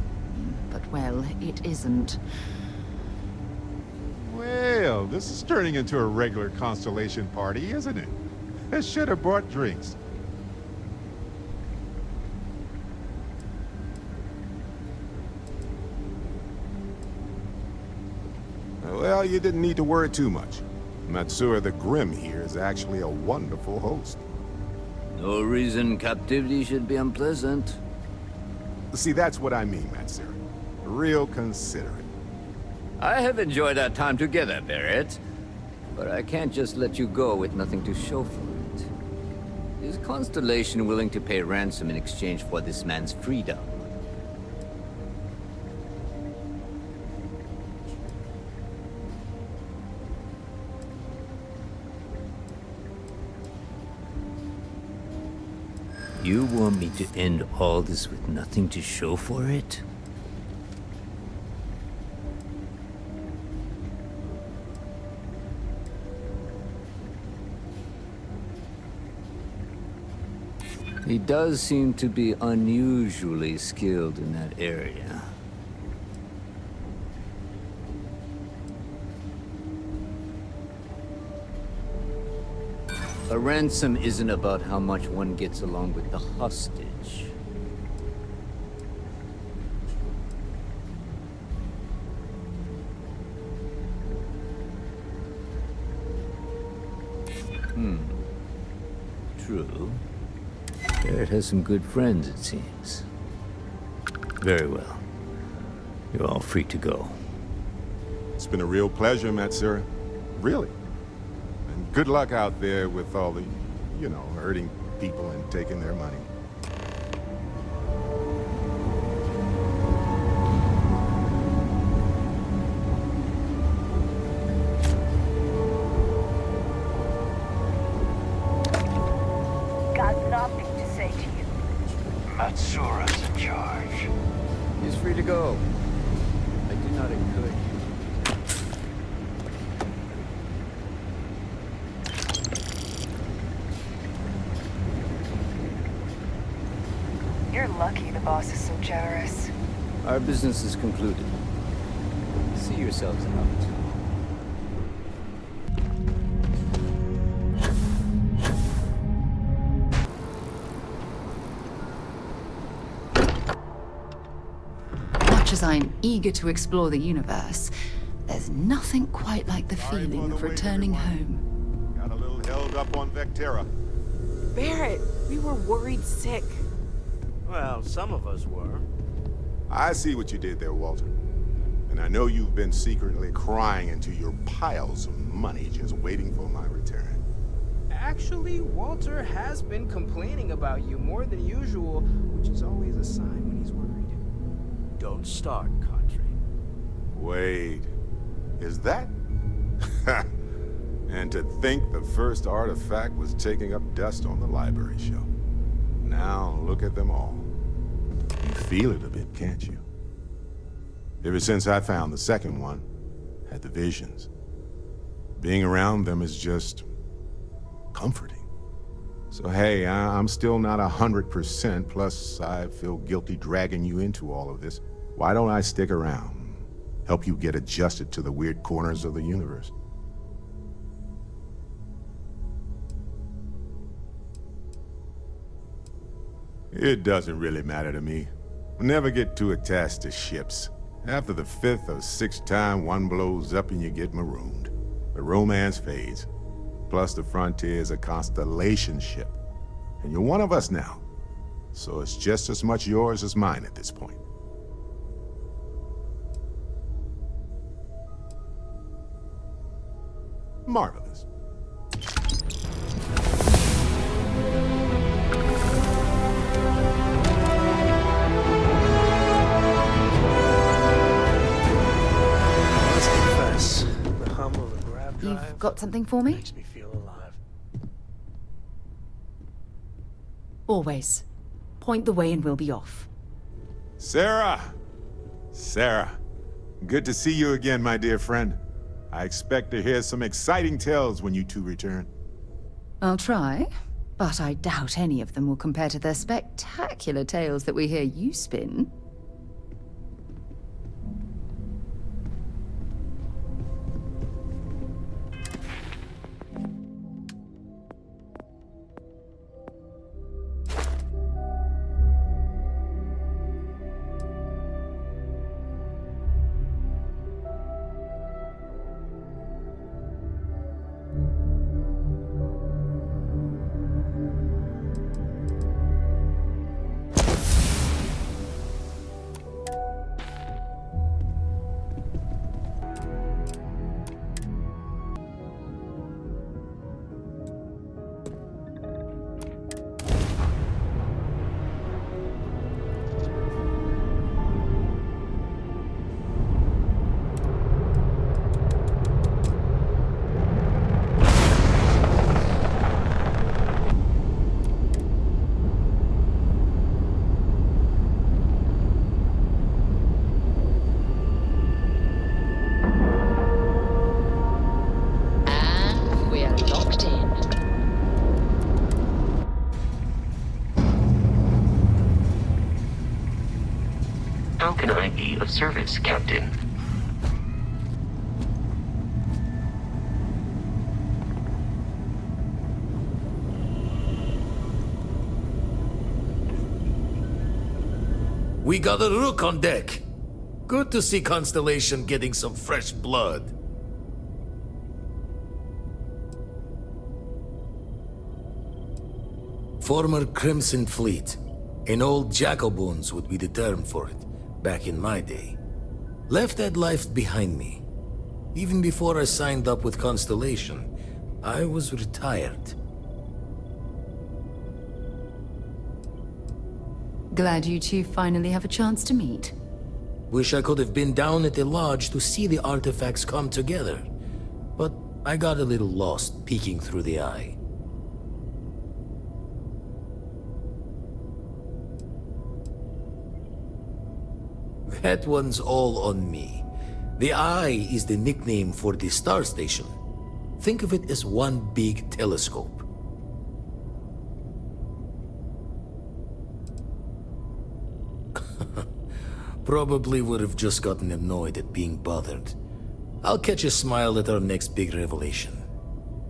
But, well, it isn't. Well, this is turning into a regular Constellation party, isn't it? I should have brought drinks. Well, you didn't need to worry too much. Matsura the Grim here is actually a wonderful host. No reason captivity should be unpleasant. See, that's what I mean, Matsura. Real considerate. I have enjoyed our time together, Barrett. But I can't just let you go with nothing to show for it. Is Constellation willing to pay ransom in exchange for this man's freedom? You want me to end all this with nothing to show for it? He does seem to be unusually skilled in that area. A ransom isn't about how much one gets along with the hostage. True. Barrett has some good friends, it seems. Very well. You're all free to go. It's been a real pleasure, Matsura. Really. And good luck out there with all the, you know, hurting people and taking their money. Got nothing to say to you. Matsura's in charge. He's free to go. I do not encourage you. You're lucky the boss is so generous. Our business is concluded. See yourselves out. Much as I'm eager to explore the universe, There's nothing quite like the feeling of returning home. Got a little held up on Vectera. Barrett, we were worried sick. Well, some of us were. I see what you did there, Walter. And I know you've been secretly crying into your piles of money just waiting for my return. Actually, Walter has been complaining about you more than usual, which is always a sign when he's worried. Don't start, Country. Wait, is that? And to think the first artifact was taking up dust on the library shelf. Now look at them all. You feel it a bit, can't you? Ever since I found the second one, had the visions. Being around them is just comforting. So hey, I'm still not 100%, plus I feel guilty dragging you into all of this. Why don't I stick around? Help you get adjusted to the weird corners of the universe. It doesn't really matter to me. Never get too attached to ships. After the 5th or 6th time one blows up and you get marooned. The romance fades. Plus the Frontier is a constellation ship. And you're one of us now. So it's just as much yours as mine at this point. Marvelous. You've got something for me? Makes me feel alive. Always. Point the way and we'll be off. Sarah! Sarah, good to see you again, my dear friend. I expect to hear some exciting tales when you two return. I'll try, but I doubt any of them will compare to the spectacular tales that we hear you spin. Of service, Captain. We got a rook on deck. Good to see Constellation getting some fresh blood. Former Crimson Fleet. An old Jacoboons would be the term for it. Back in my day. Left that life behind me. Even before I signed up with Constellation, I was retired. Glad you two finally have a chance to meet. Wish I could have been down at the lodge to see the artifacts come together. But I got a little lost peeking through the eye. That one's all on me. The Eye is the nickname for the star station. Think of it as one big telescope. Probably would have just gotten annoyed at being bothered. I'll catch a smile at our next big revelation.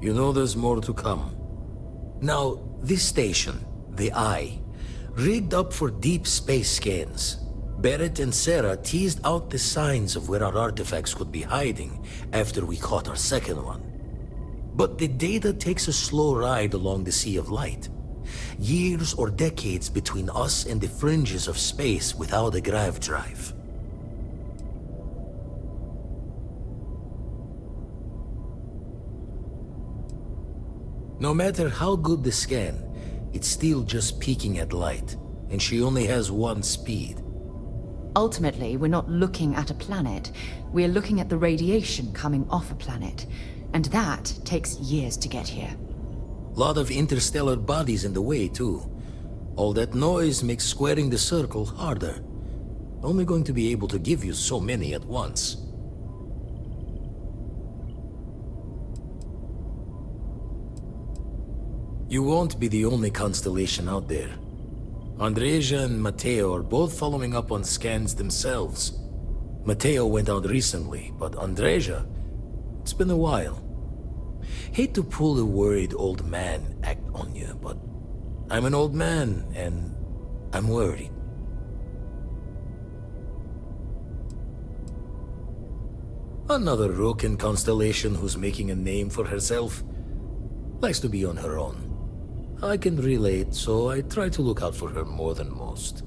You know there's more to come. Now, this station, the Eye, rigged up for deep space scans. Barrett and Sarah teased out the signs of where our artifacts could be hiding after we caught our second one. But the data takes a slow ride along the Sea of Light. Years or decades between us and the fringes of space without a grav drive. No matter how good the scan, it's still just peeking at light, and she only has one speed. Ultimately, we're not looking at a planet. We're looking at the radiation coming off a planet. And that takes years to get here. Lot of interstellar bodies in the way, too. All that noise makes squaring the circle harder. Only going to be able to give you so many at once. You won't be the only constellation out there. Andreja and Matteo are both following up on scans themselves. Matteo went out recently, but Andreja, it's been a while. Hate to pull a worried old man act on you, but I'm an old man, and I'm worried. Another rook in Constellation who's making a name for herself. Likes to be on her own. I can relate, so I try to look out for her more than most.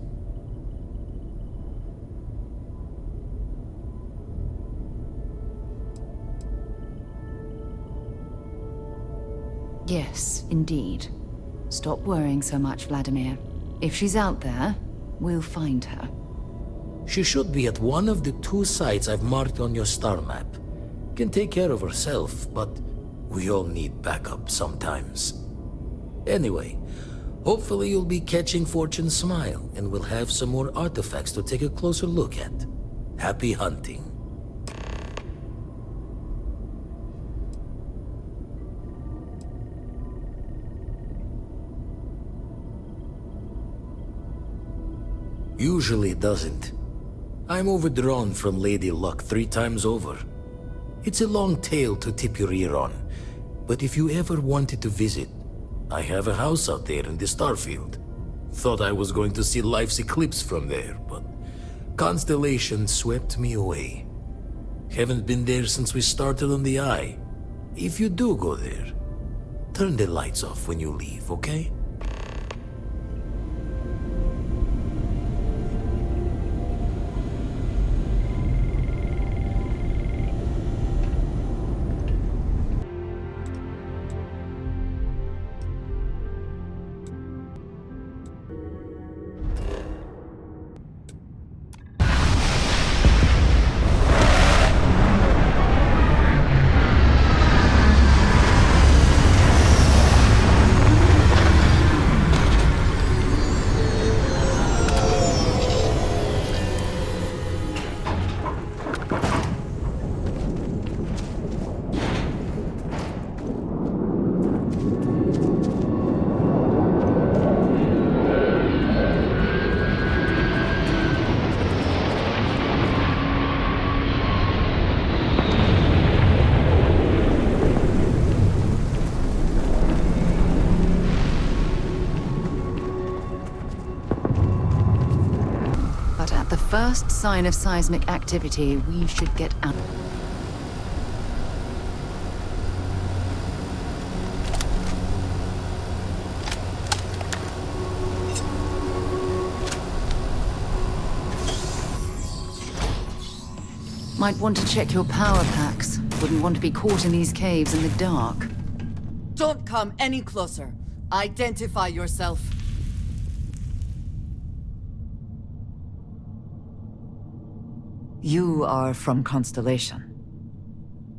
Yes, indeed. Stop worrying so much, Vladimir. If she's out there, we'll find her. She should be at one of the 2 sites I've marked on your star map. Can take care of herself, but we all need backup sometimes. Anyway, hopefully you'll be catching Fortune's smile, and we'll have some more artifacts to take a closer look at. Happy hunting. Usually it doesn't. I'm overdrawn from Lady Luck 3 times over. It's a long tale to tip your ear on, but if you ever wanted to visit, I have a house out there in the Starfield. Thought I was going to see life's eclipse from there, but Constellation swept me away. Haven't been there since we started on the Eye. If you do go there, turn the lights off when you leave, okay? First sign of seismic activity, we should get out. Might want to check your power packs. Wouldn't want to be caught in these caves in the dark. Don't come any closer. Identify yourself. You are from Constellation.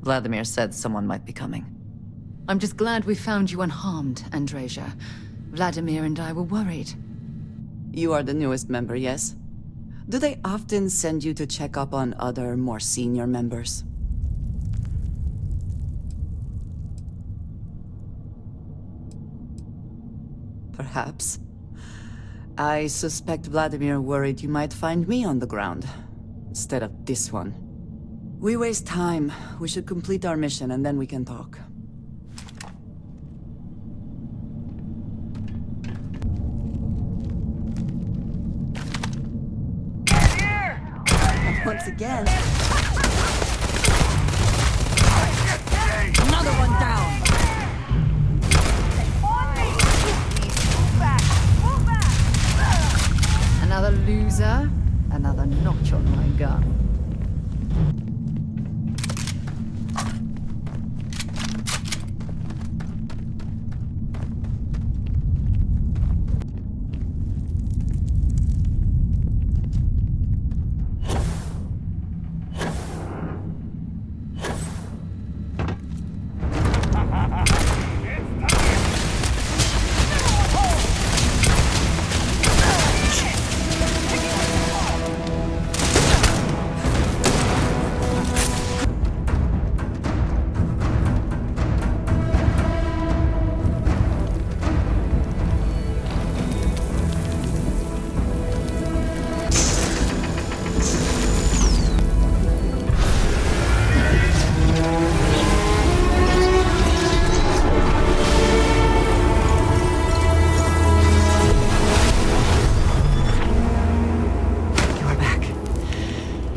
Vladimir said someone might be coming. I'm just glad we found you unharmed, Andreja. Vladimir and I were worried. You are the newest member, yes? Do they often send you to check up on other, more senior members? Perhaps. I suspect Vladimir worried you might find me on the ground, instead of this one. We waste time. We should complete our mission and then we can talk. once again. Another one down. Another loser, another notch on my gun.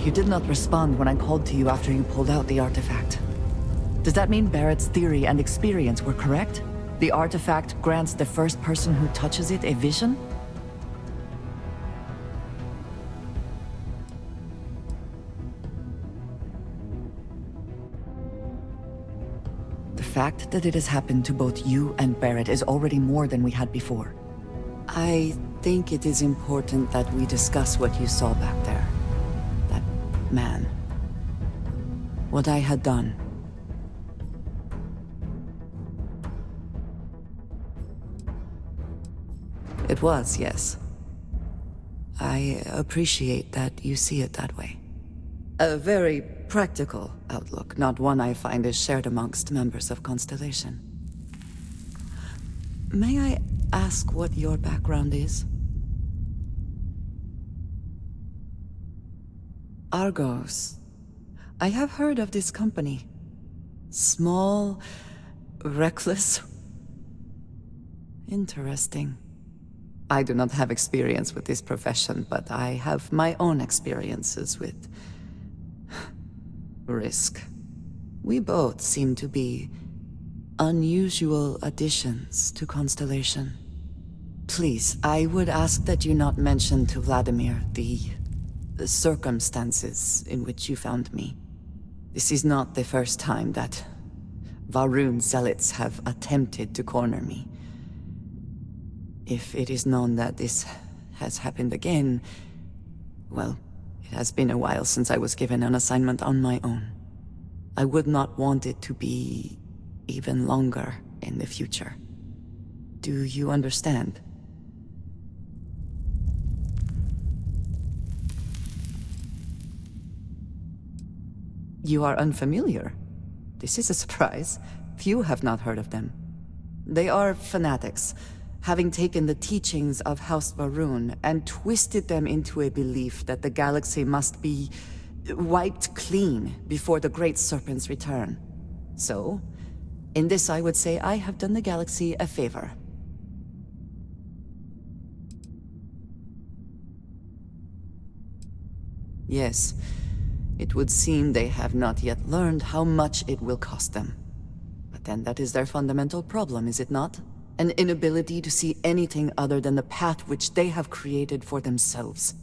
You did not respond when I called to you after you pulled out the artifact. Does that mean Barrett's theory and experience were correct? The artifact grants the first person who touches it a vision? The fact that it has happened to both you and Barrett is already more than we had before. I think it is important that we discuss what you saw back there. That man. What I had done. It was, yes. I appreciate that you see it that way. A very practical outlook, not one I find is shared amongst members of Constellation. May I ask what your background is? Argos. I have heard of this company. Small, reckless. Interesting. I do not have experience with this profession, but I have my own experiences with risk. We both seem to be unusual additions to Constellation. Please, I would ask that you not mention to Vladimir the circumstances in which you found me. This is not the first time that Va'ruun zealots have attempted to corner me. If it is known that this has happened again, well, it has been a while since I was given an assignment on my own. I would not want it to be even longer in the future. Do you understand? You are unfamiliar. This is a surprise. Few have not heard of them. They are fanatics, having taken the teachings of House Va'ruun and twisted them into a belief that the galaxy must be wiped clean before the Great Serpent's return. So, in this I would say I have done the galaxy a favor. Yes, it would seem they have not yet learned how much it will cost them. But then that is their fundamental problem, is it not? An inability to see anything other than the path which they have created for themselves.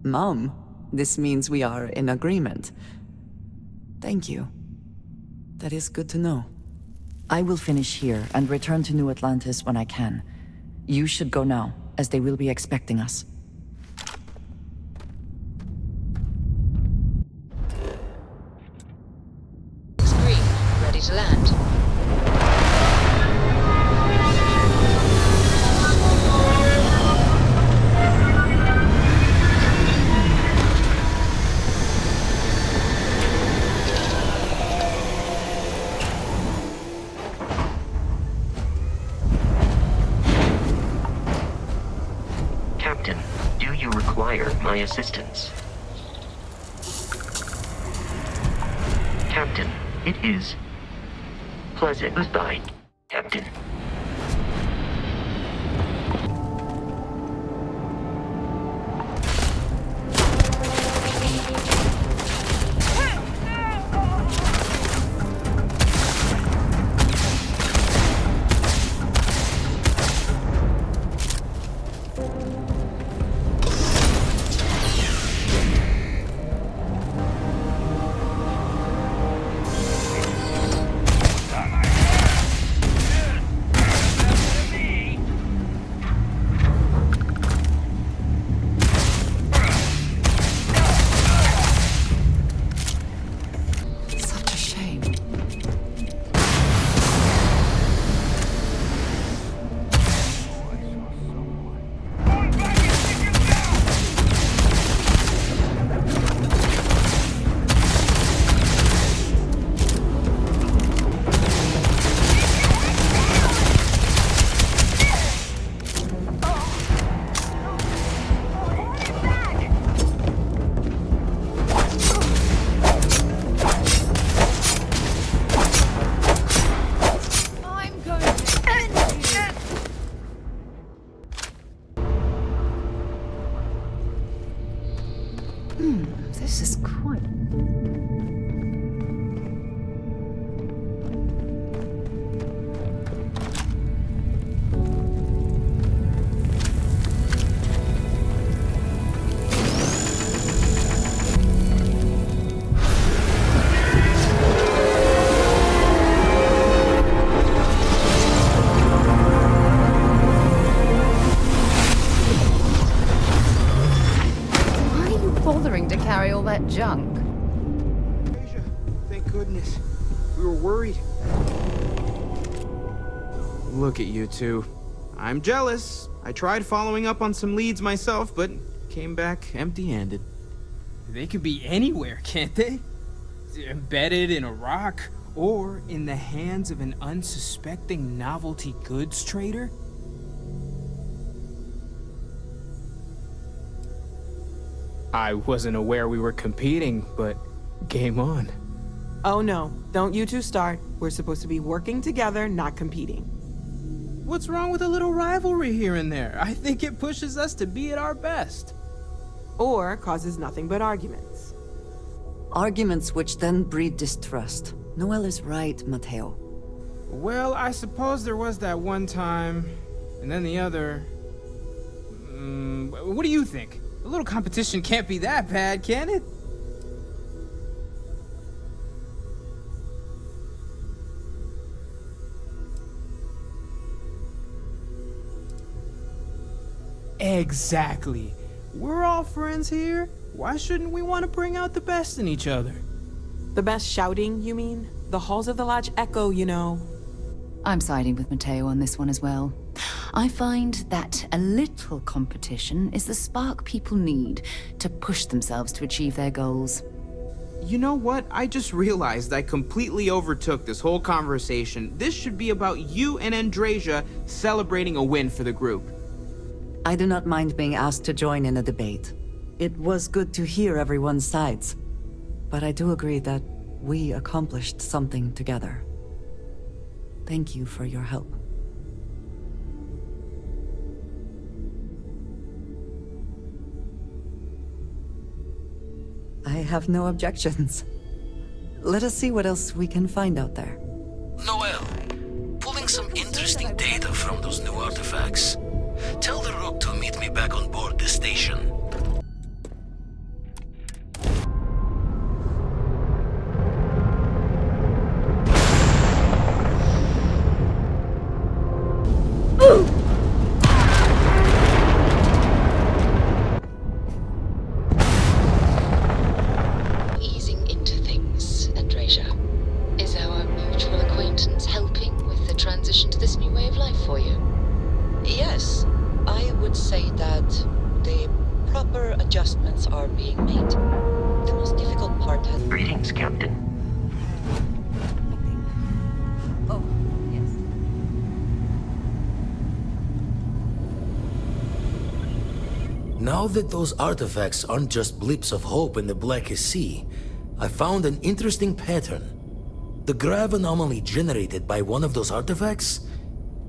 Mom, this means we are in agreement. Thank you. That is good to know. I will finish here and return to New Atlantis when I can. You should go now, as they will be expecting us. Screen, ready to land. Captain, do you require my assistance? Captain, it is pleasant. Goodbye, Captain. This is quite... to carry all that junk. Thank goodness. We were worried. Look at you two. I'm jealous. I tried following up on some leads myself, but came back empty-handed. They could be anywhere, can't they? Embedded in a rock, or in the hands of an unsuspecting novelty goods trader? I wasn't aware we were competing, but game on. Oh no, don't you two start. We're supposed to be working together, not competing. What's wrong with a little rivalry here and there? I think it pushes us to be at our best. Or causes nothing but arguments. Arguments which then breed distrust. Noel is right, Mateo. Well, I suppose there was that one time, and then the other. What do you think? A little competition can't be that bad, can it? Exactly. We're all friends here. Why shouldn't we want to bring out the best in each other? The best shouting, you mean? The halls of the lodge echo, you know. I'm siding with Mateo on this one as well. I find that a little competition is the spark people need to push themselves to achieve their goals. You know what? I just realized I completely overtook this whole conversation. This should be about you and Andrasia celebrating a win for the group. I do not mind being asked to join in a debate. It was good to hear everyone's sides. But I do agree that we accomplished something together. Thank you for your help. I have no objections. Let us see what else we can find out there. Noel, pulling some interesting data from those new artifacts. Tell the Rook to meet me back on board the station. Easing into things, Andrasia. Is our mutual acquaintance helping with the transition to this new way of life for you? Yes, I would say that the proper adjustments are being made. The most difficult part has... Greetings, Captain. Oh, yes. Now that those artifacts aren't just blips of hope in the blackest sea, I found an interesting pattern. The grav anomaly generated by one of those artifacts,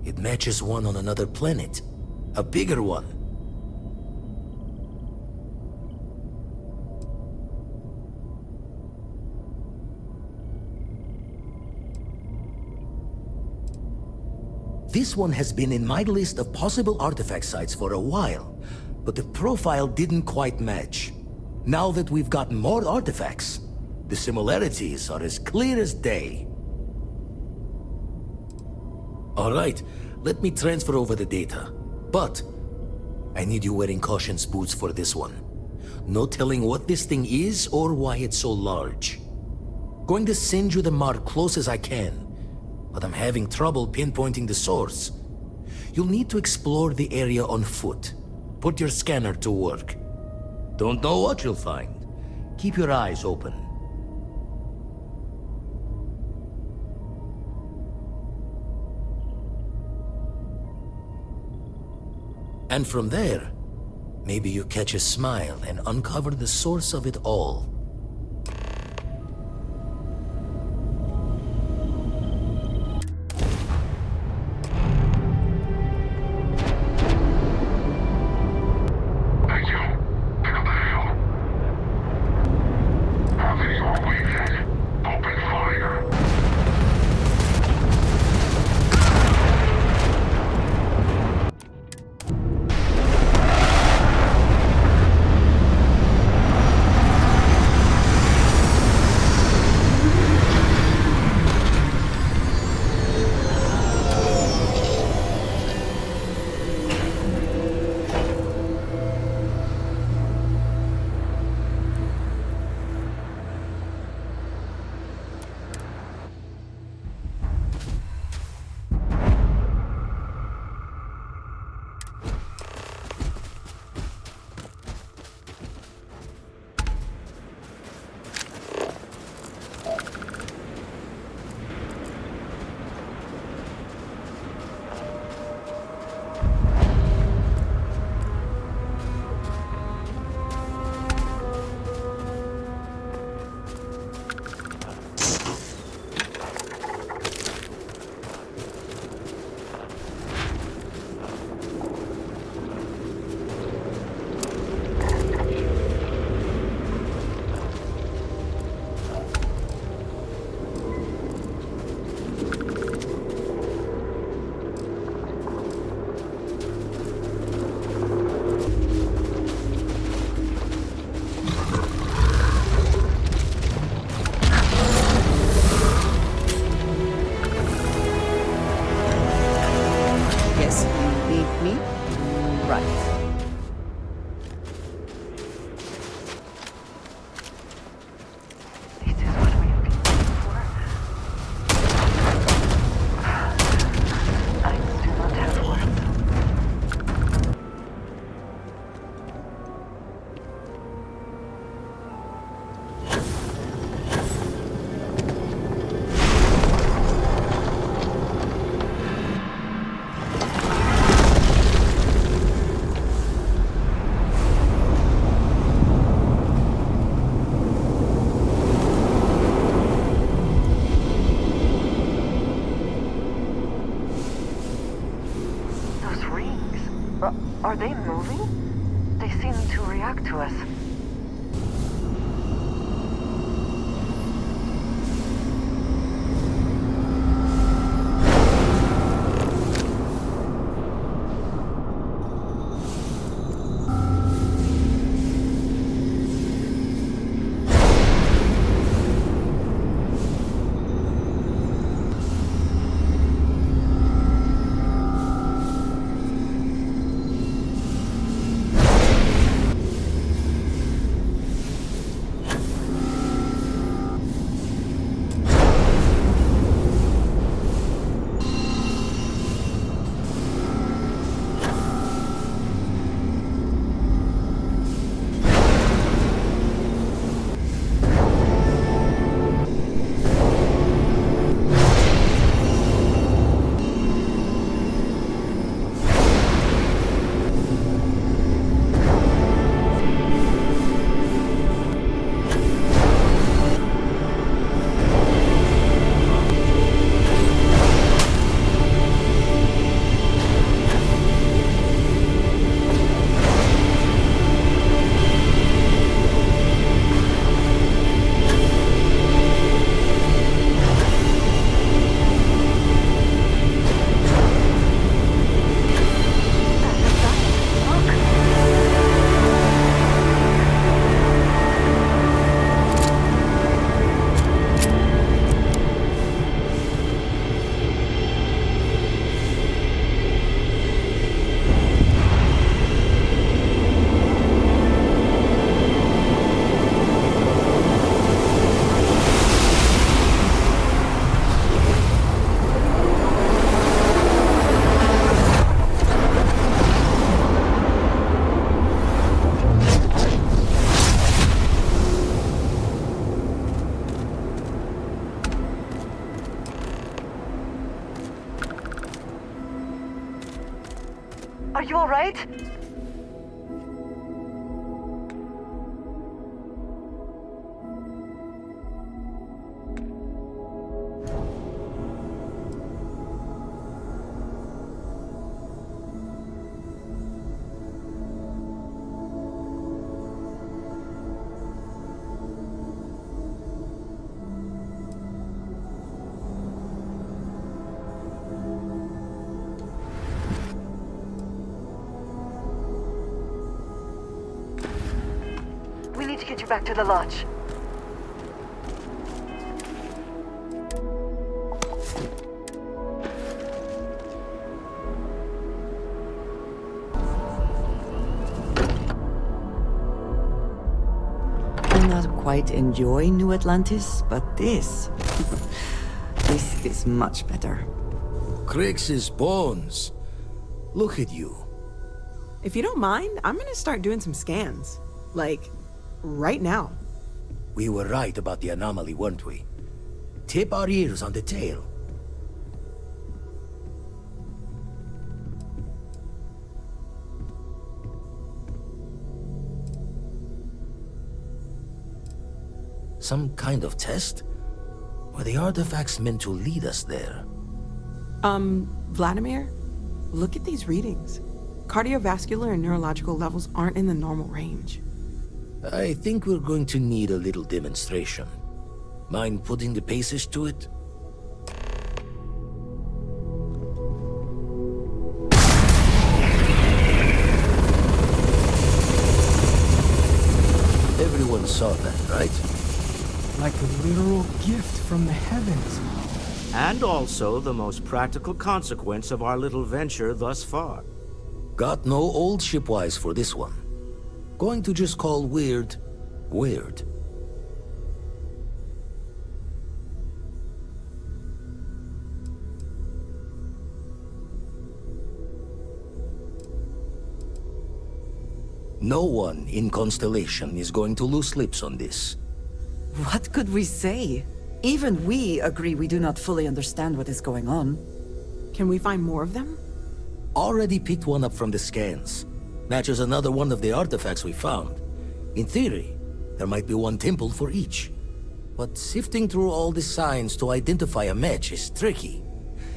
it matches one on another planet. A bigger one. This one has been in my list of possible artifact sites for a while, but the profile didn't quite match. Now that we've got more artifacts, the similarities are as clear as day. All right, let me transfer over the data. But I need you wearing caution's boots for this one. No telling what this thing is or why it's so large. Going to send you the mark close as I can, but I'm having trouble pinpointing the source. You'll need to explore the area on foot. Put your scanner to work. Don't know what you'll find. Keep your eyes open. And from there, maybe you catch a smile and uncover the source of it all. they moving? They seem to react to us. Are you all right? We need to get you back to the lodge. I'm not quite enjoying New Atlantis, but this... this is much better. Crix's bones. Look at you. If you don't mind, I'm gonna start doing some scans. Like, right now. We were right about the anomaly, weren't we? Tip our ears on the tail. Some kind of test? Were the artifacts meant to lead us there? Vladimir, look at these readings. Cardiovascular and neurological levels aren't in the normal range. I think we're going to need a little demonstration. Mind putting the paces to it? Everyone saw that, right? Like a literal gift from the heavens. And also the most practical consequence of our little venture thus far. Got no old shipwise for this one. Going to just call weird, weird. No one in Constellation is going to lose lips on this. What could we say? Even we agree we do not fully understand what is going on. Can we find more of them? Already picked one up from the scans. Matches another one of the artifacts we found. In theory, there might be one temple for each. But sifting through all the signs to identify a match is tricky.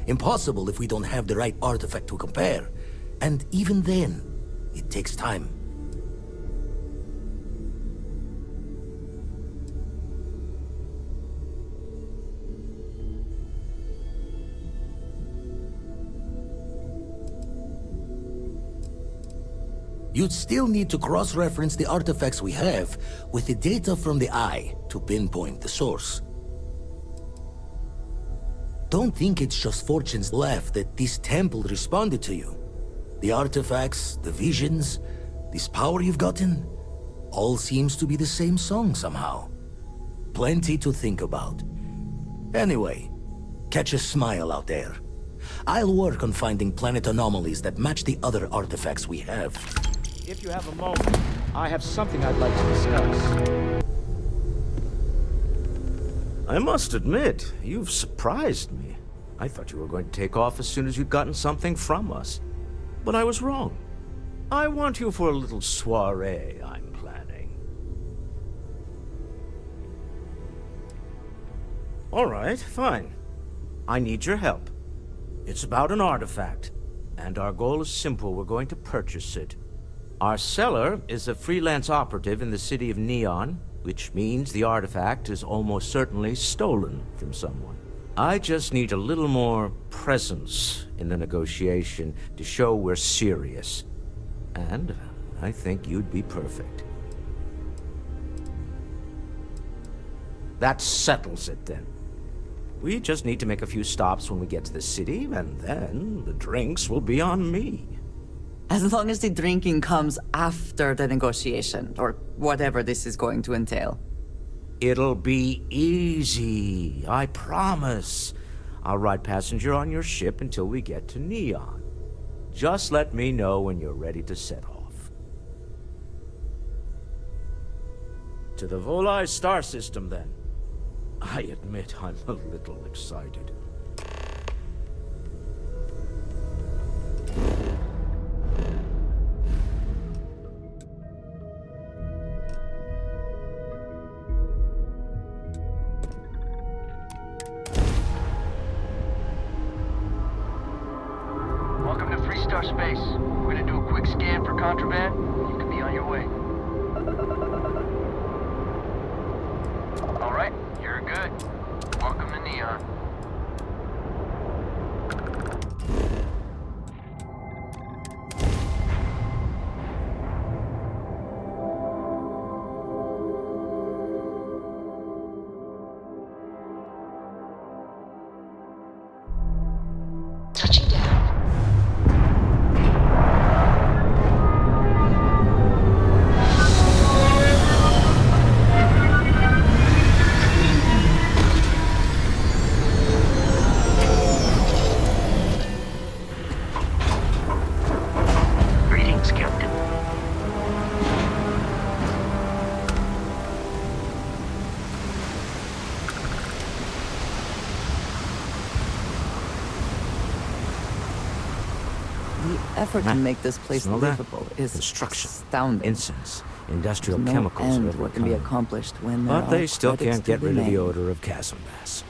Impossible if we don't have the right artifact to compare. And even then, It takes time. You'd still need to cross-reference the artifacts we have with the data from the Eye to pinpoint the source. Don't think it's just Fortune's laugh that this temple responded to you. The artifacts, the visions, this power you've gotten, all seems to be the same song somehow. Plenty to think about. Anyway, catch a smile out there. I'll work on finding planet anomalies that match the other artifacts we have. If you have a moment, I have something I'd like to discuss. I must admit, you've surprised me. I thought you were going to take off as soon as you'd gotten something from us. But I was wrong. I want you for a little soiree I'm planning. All right, fine. I need your help. It's about an artifact, and our goal is simple. We're going to purchase it. Our seller is a freelance operative in the city of Neon, which means the artifact is almost certainly stolen from someone. I just need a little more presence in the negotiation to show we're serious. And I think you'd be perfect. That settles it then. We just need to make a few stops when we get to the city, and then the drinks will be on me. As long as the drinking comes after the negotiation, or whatever this is going to entail. It'll be easy, I promise. I'll ride passenger on your ship until we get to Neon. Just let me know when you're ready to set off. To the Volai star system, then. I admit I'm a little excited. Welcome to Freestar Space. We're gonna do a quick scan for contraband. You can be on your way. All right, you're good. Welcome to Neon. Touching down. Greetings, Captain. The effort to make this place Smell that? livable is Construction, astounding. incense, industrial There's no chemicals of end every what can be kind. accomplished when there But they are still credits can't to get be rid of the made. odor of chasm bass.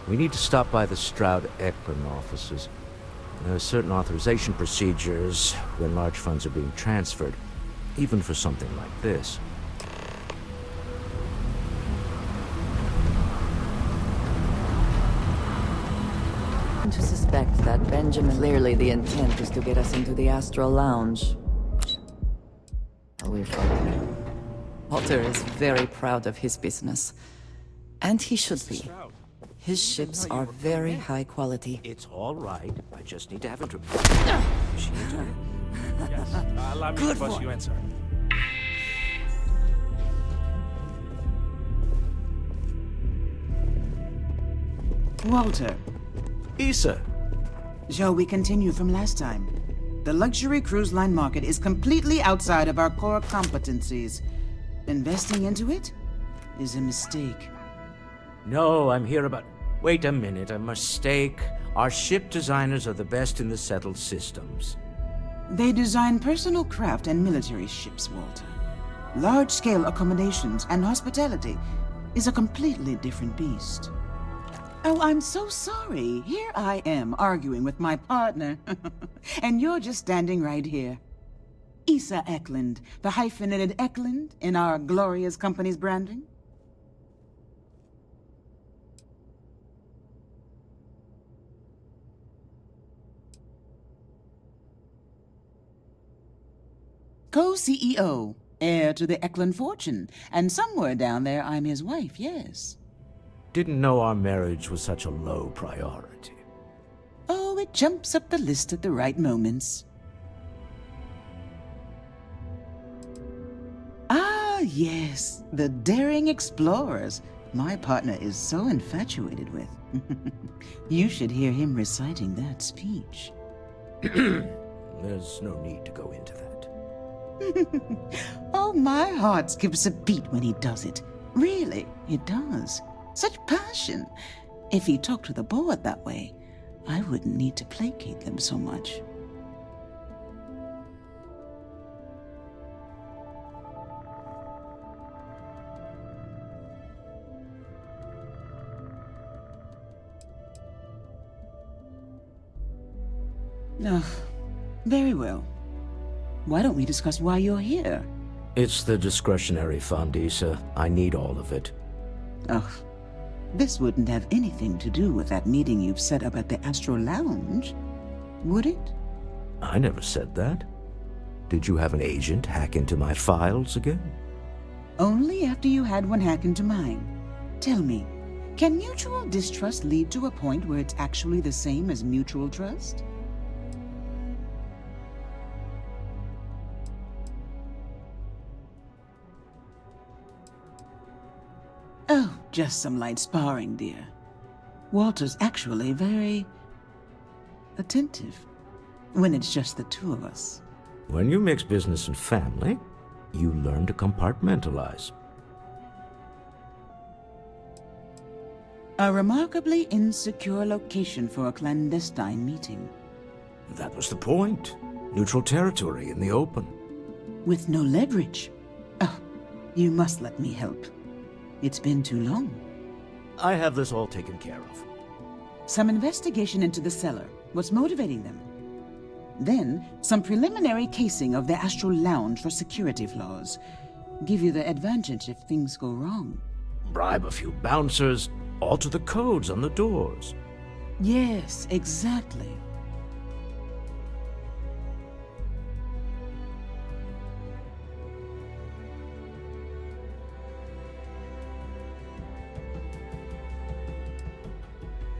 We need to stop by the Stroud-Ekman offices. There are certain authorization procedures when large funds are being transferred, even for something like this. To suspect that Benjamin, clearly the intent is to get us into the Astral Lounge. Walter is very proud of his business. And he should be. His ships are very high quality. It's all right. I just need to have a drink. Yes. Allow me to buzz you in, sir. Walter. Issa. Shall we continue from last time? The luxury cruise line market is completely outside of our core competencies. Investing into it is a mistake. No, I'm here about... Wait a minute, a mistake. Our ship designers are the best in the settled systems. They design personal craft and military ships, Walter. Large-scale accommodations and hospitality is a completely different beast. Oh, I'm so sorry. Here I am arguing with my partner. And you're just standing right here. Issa Eklund, the hyphenated Eklund in our glorious company's branding. Co-CEO, heir to the Eklund fortune, and somewhere down there I'm his wife, yes. Didn't know our marriage was such a low priority. Oh, it jumps up the list at the right moments. Ah, yes, the daring explorers. My partner is so infatuated with. You should hear him reciting that speech. There's no need to go into that. Oh, my heart skips a beat when he does it. Really, it does. Such passion. If he talked to the board that way, I wouldn't need to placate them so much. Oh, very well. Why don't we discuss why you're here? It's the discretionary fund, Issa. I need all of it. Oh, this wouldn't have anything to do with that meeting you've set up at the Astro Lounge, would it? I never said that. Did you have an agent hack into my files again? Only after you had one hack into mine. Tell me, can mutual distrust lead to a point where it's actually the same as mutual trust? Oh, just some light sparring, dear. Walter's actually very attentive when it's just the two of us. When you mix business and family, you learn to compartmentalize. A remarkably insecure location for a clandestine meeting. That was the point. Neutral territory in the open. With no leverage. Oh, you must let me help. It's been too long. I have this all taken care of. Some investigation into the cellar. What's motivating them? Then, some preliminary casing of the Astral Lounge for security flaws. Give you the advantage if things go wrong. Bribe a few bouncers, alter the codes on the doors. Yes, exactly.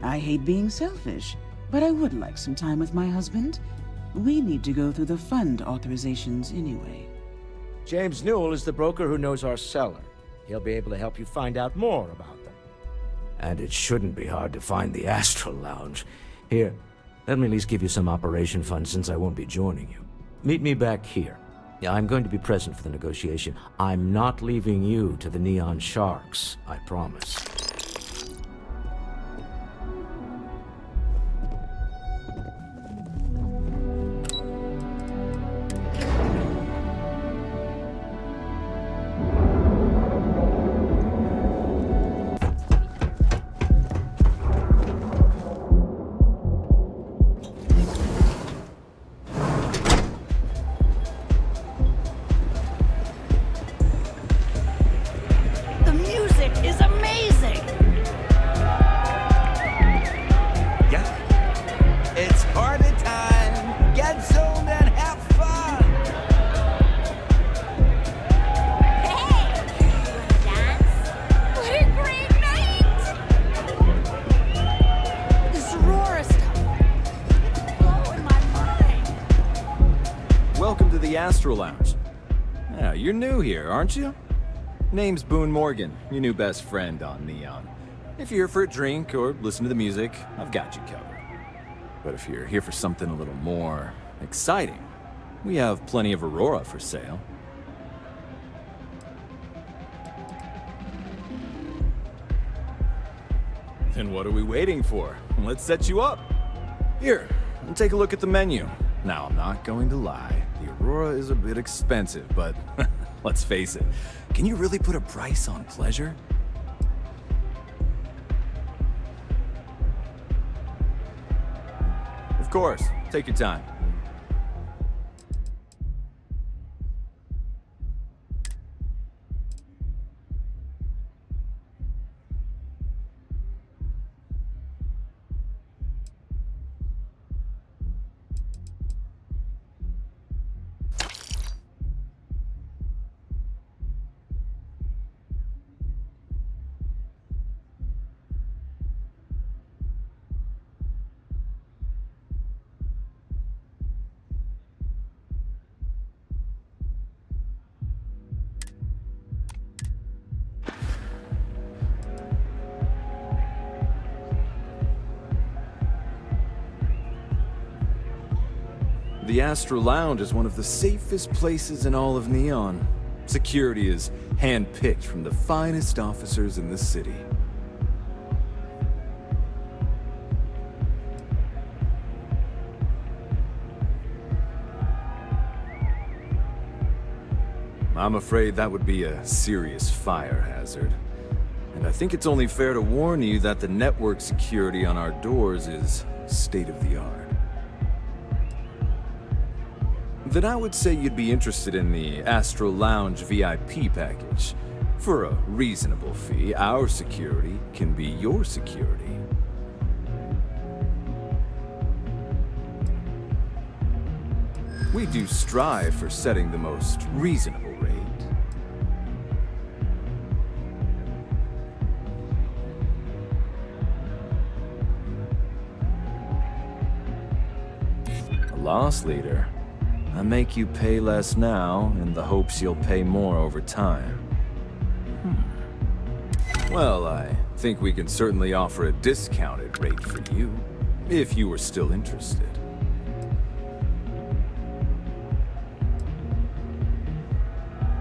I hate being selfish, but I would like some time with my husband. We need to go through the fund authorizations anyway. James Newell is the broker who knows our cellar. He'll be able to help you find out more about them. And it shouldn't be hard to find the Astral Lounge. Here, let me at least give you some operation funds since I won't be joining you. Meet me back here. I'm going to be present for the negotiation. I'm not leaving you to the Neon Sharks, I promise. Lounge. Yeah, you're new here, aren't you? Name's Boone Morgan, your new best friend on Neon. If you're here for a drink or listen to the music, I've got you covered. But if you're here for something a little more exciting, we have plenty of Aurora for sale. Then what are we waiting for? Let's set you up. Here, take a look at the menu. Now, I'm not going to lie. The Aurora is a bit expensive, but let's face it. Can you really put a price on pleasure? course. Take your time. The Astral Lounge is one of the safest places in all of Neon. Security is hand-picked from the finest officers in the city. I'm afraid that would be a serious fire hazard. And I think it's only fair to warn you that the network security on our doors is state-of-the-art. Then I would say you'd be interested in the Astral Lounge VIP package. For a reasonable fee, our security can be your security. We do strive for setting the most reasonable rate. A loss leader. I make you pay less now in the hopes you'll pay more over time. Well, I think we can certainly offer a discounted rate for you, if you were still interested.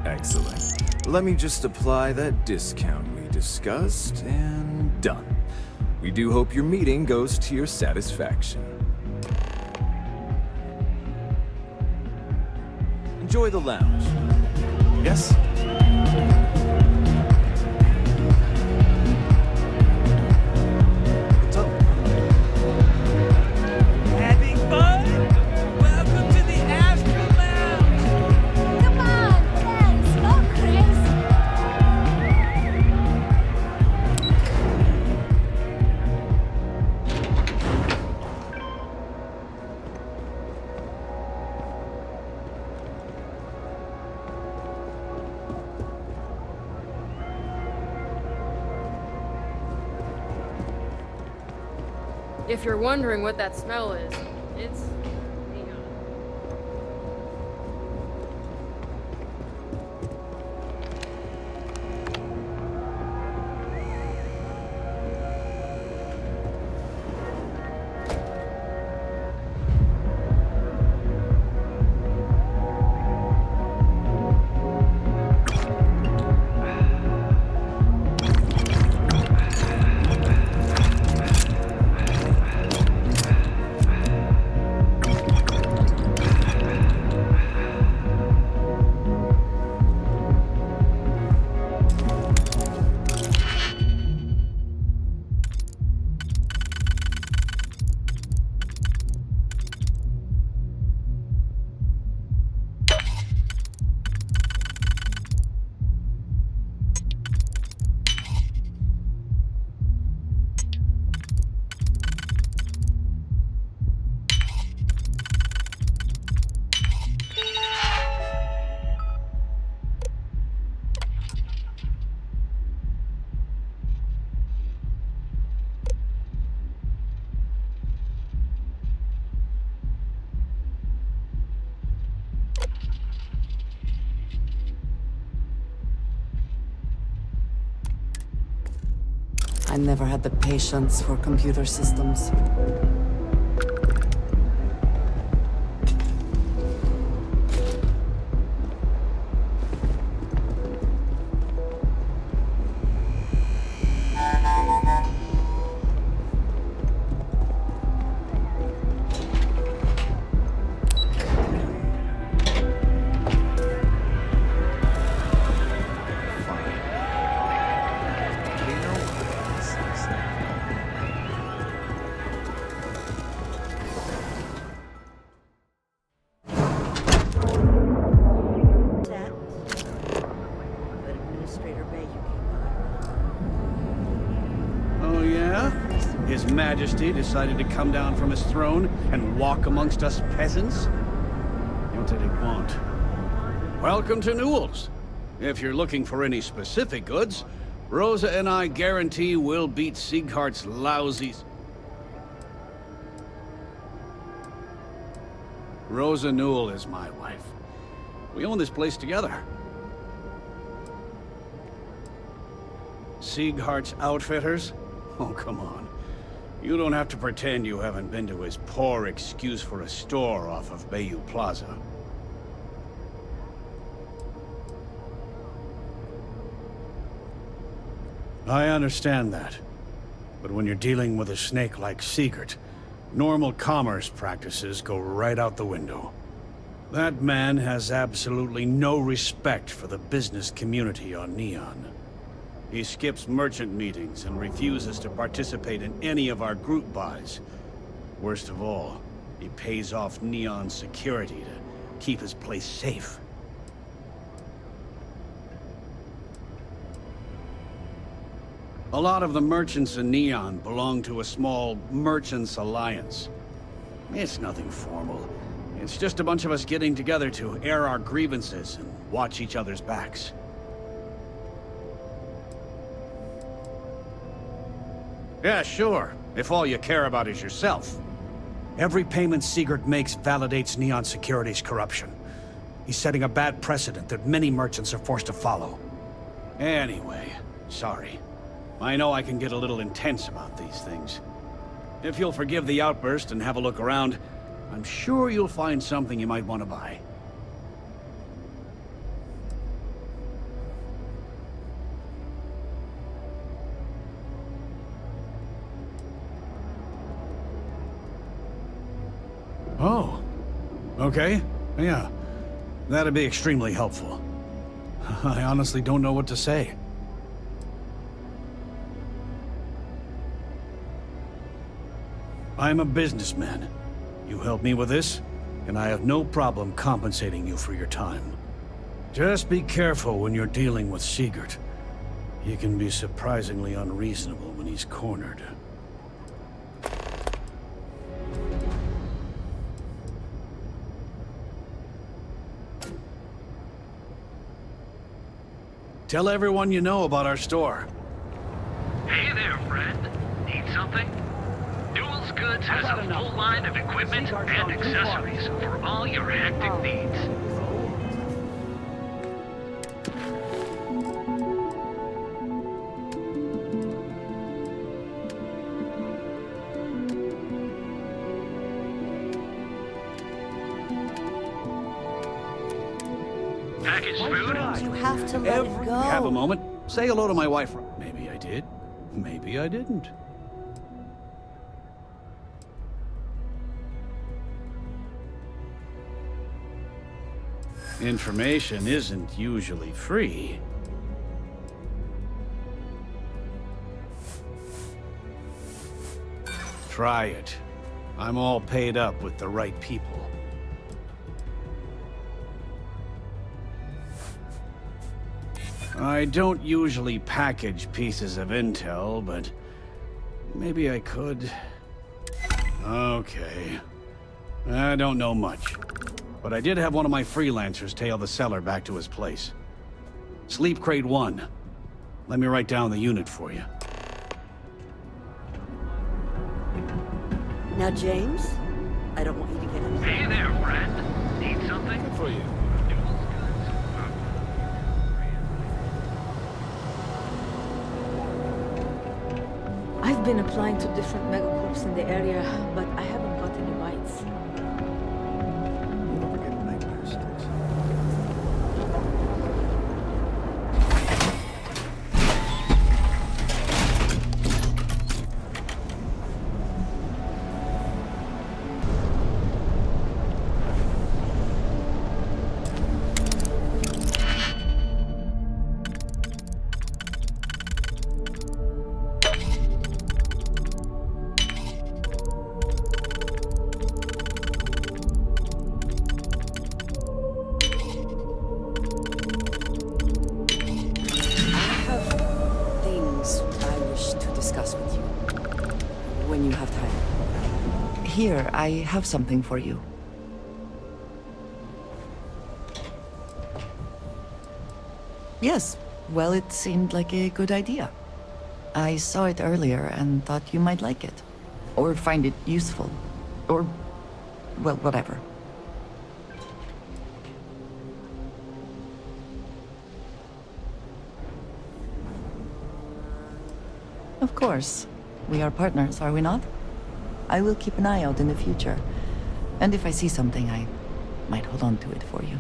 Excellent. Let me just apply that discount we discussed, and done. We do hope your meeting goes to your satisfaction. Enjoy the lounge. Yes? What's up? Having fun? Welcome to the Astral Lounge! Come on, friends, go crazy! If you're wondering what that smell is, it's neon. I never had the patience for computer systems. Majesty decided to come down from his throne and walk amongst us peasants? What did he want? Welcome to Newell's. If you're looking for any specific goods, Rosa and I guarantee we'll beat Sieghart's lousy... Rosa Newell is my wife. We own this place together. Sieghart's Outfitters? Oh, come on. You don't have to pretend you haven't been to his poor excuse for a store off of Bayou Plaza. I understand that. But when you're dealing with a snake like Siegert, normal commerce practices go right out the window. That man has absolutely no respect for the business community on Neon. He skips merchant meetings and refuses to participate in any of our group buys. Worst of all, he pays off Neon security to keep his place safe. A lot of the merchants in Neon belong to a small merchants alliance. It's nothing formal. It's just a bunch of us getting together to air our grievances and watch each other's backs. Yeah, sure, if all you care about is yourself. Every payment Siegert makes validates Neon Security's corruption. He's setting a bad precedent that many merchants are forced to follow. Anyway, sorry. I know I can get a little intense about these things. If you'll forgive the outburst and have a look around, I'm sure you'll find something you might want to buy. Oh, okay. Yeah, that'd be extremely helpful. I honestly don't know what to say. I'm a businessman. You help me with this, and I have no problem compensating you for your time. Just be careful when you're dealing with Siegert. He can be surprisingly unreasonable when he's cornered. Tell everyone you know about our store. Hey there, friend. Need something? Newell's Goods has a full line of equipment and accessories for all your hectic needs. Packaged food? You have to let it go. Have a moment. Say hello to my wife. Maybe I did. Maybe I didn't. Information isn't usually free. Try it. I'm all paid up with the right people. I don't usually package pieces of intel, but maybe I could. Okay. I don't know much. But I did have one of my freelancers tail the seller back to his place. Sleep Crate 1. Let me write down the unit for you. Now, James, I don't want you to get in. Hey there, friend. Need something? Good for you. I've been applying to different megacorps in the area, but I haven't got any bites. Here, I have something for you. Yes, well, it seemed like a good idea. I saw it earlier and thought you might like it. Or find it useful. Or, well, whatever. Of course. We are partners, are we not? I will keep an eye out in the future. And if I see something, I might hold on to it for you.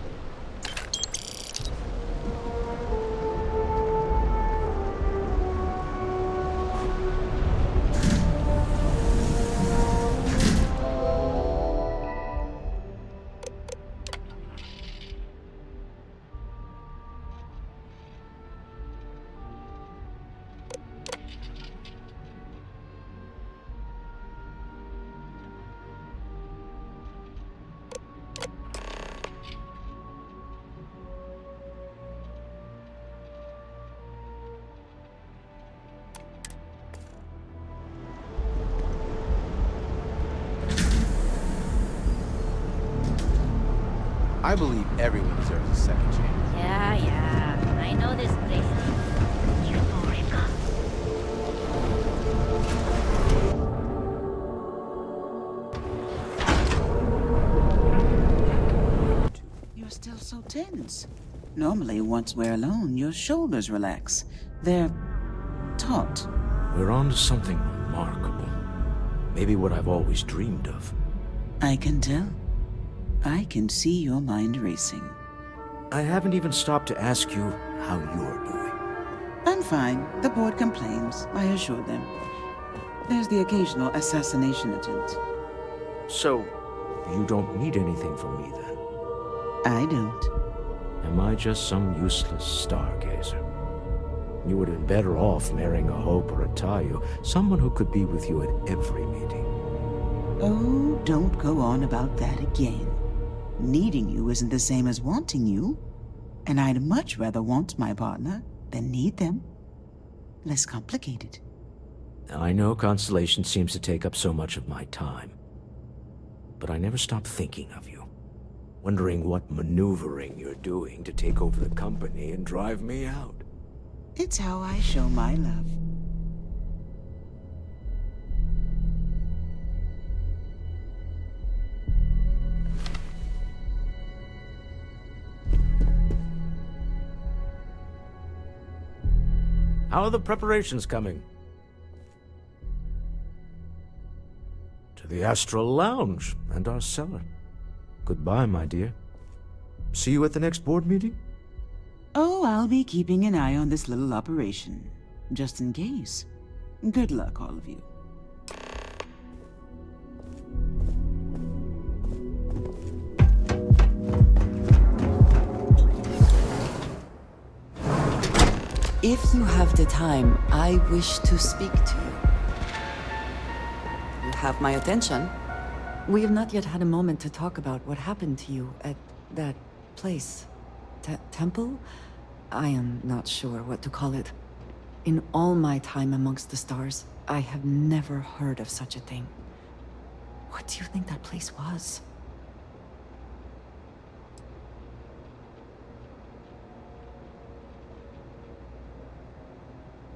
I believe everyone deserves a second chance. Yeah, I know this place. You're still so tense. Normally, once we're alone, your shoulders relax. They're taut. We're on to something remarkable. Maybe what I've always dreamed of. I can tell. I can see your mind racing. I haven't even stopped to ask you how you're doing. I'm fine. The board complains, I assure them. There's the occasional assassination attempt. So, you don't need anything from me then? I don't. Am I just some useless stargazer? You would have been better off marrying a Hope or a Tayo, someone who could be with you at every meeting. Oh, don't go on about that again. Needing you isn't the same as wanting you. And I'd much rather want my partner than need them. Less complicated. I know Constellation seems to take up so much of my time. But I never stop thinking of you. Wondering what maneuvering you're doing to take over the company and drive me out. It's how I show my love. How are the preparations coming? To the Astral Lounge and our cellar. Goodbye, my dear. See you at the next board meeting? Oh, I'll be keeping an eye on this little operation. Just in case. Good luck, all of you. If you have the time, I wish to speak to you. You have my attention. We have not yet had a moment to talk about what happened to you at that place. Temple? I am not sure what to call it. In all my time amongst the stars, I have never heard of such a thing. What do you think that place was?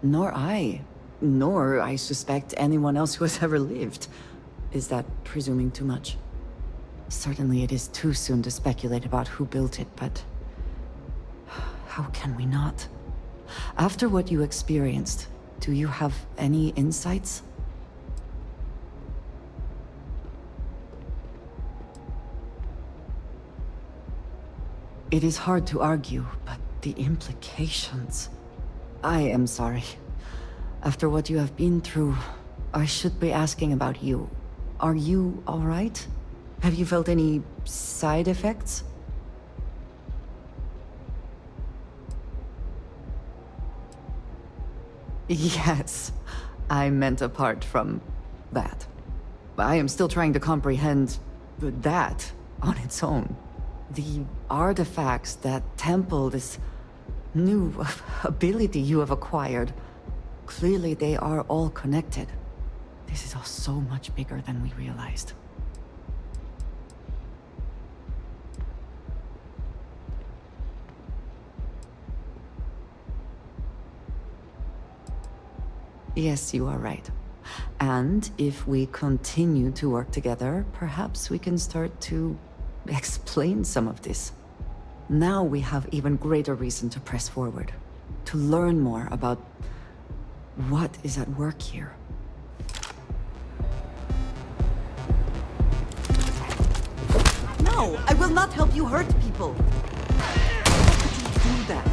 Nor I suspect anyone else who has ever lived. Is that presuming too much? Certainly it is too soon to speculate about who built it, but how can we not? After what you experienced, do you have any insights? It is hard to argue, but the implications... I am sorry. After what you have been through, I should be asking about you. Are you all right? Have you felt any side effects? Yes, I meant apart from that. I am still trying to comprehend that on its own. The artifacts, that temple, this new ability you have acquired. Clearly they are all connected. This is all so much bigger than we realized. Yes, you are right. And if we continue to work together, perhaps we can start to explain some of this. Now we have even greater reason to press forward, to learn more about what is at work here. No, I will not help you hurt people. How could you do that?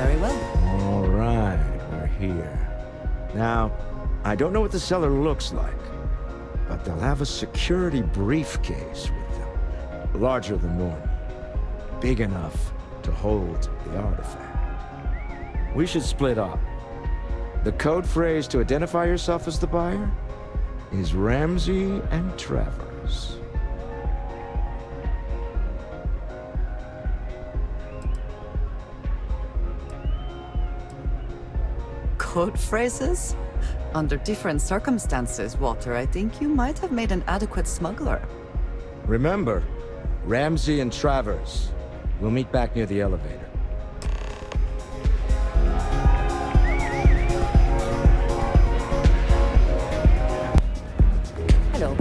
Very well. All right, we're here. Now, I don't know what the cellar looks like, but they'll have a security briefcase with them. Larger than normal. Big enough to hold the artifact. We should split up. The code phrase to identify yourself as the buyer is Ramsey and Travers. Code phrases? Under different circumstances, Walter, I think you might have made an adequate smuggler. Remember, Ramsey and Travers. We'll meet back near the elevator. Hello.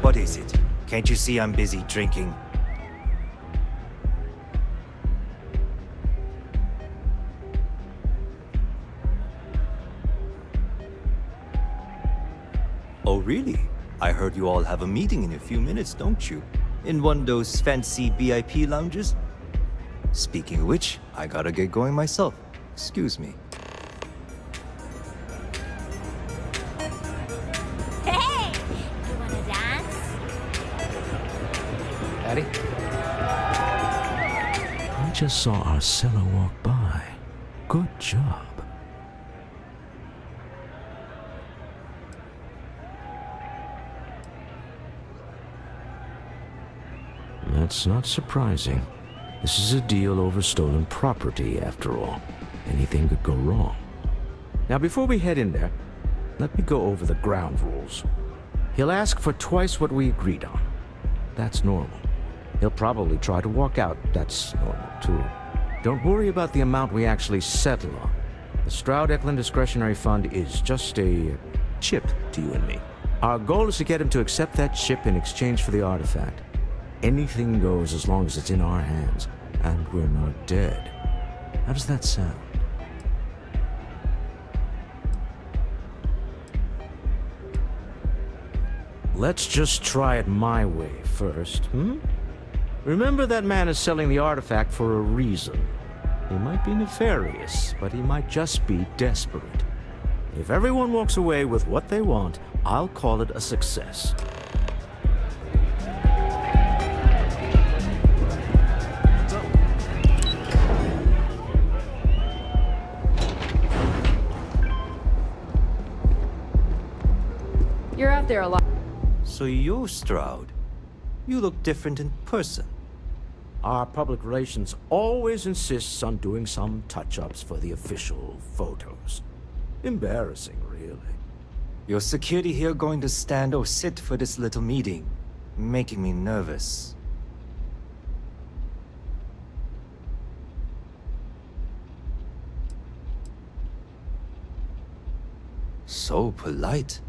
What is it? Can't you see I'm busy drinking? Oh, really? I heard you all have a meeting in a few minutes, don't you? In one of those fancy VIP lounges? Speaking of which, I gotta get going myself. Excuse me. Hey! You wanna dance? Daddy? I just saw our cellar walk by. Good job. That's not surprising. This is a deal over stolen property, after all. Anything could go wrong. Now, before we head in there, let me go over the ground rules. He'll ask for twice what we agreed on. That's normal. He'll probably try to walk out. That's normal, too. Don't worry about the amount we actually settle on. The Stroud-Eklund Discretionary Fund is just a chip to you and me. Our goal is to get him to accept that chip in exchange for the artifact. Anything goes as long as it's in our hands, and we're not dead. How does that sound? Let's just try it my way first, Remember, that man is selling the artifact for a reason. He might be nefarious, but he might just be desperate. If everyone walks away with what they want, I'll call it a success. You're out there a lot. So you're Stroud. You look different in person. Our public relations always insists on doing some touch-ups for the official photos. Embarrassing, really. Your security here going to stand or sit for this little meeting, making me nervous. So polite.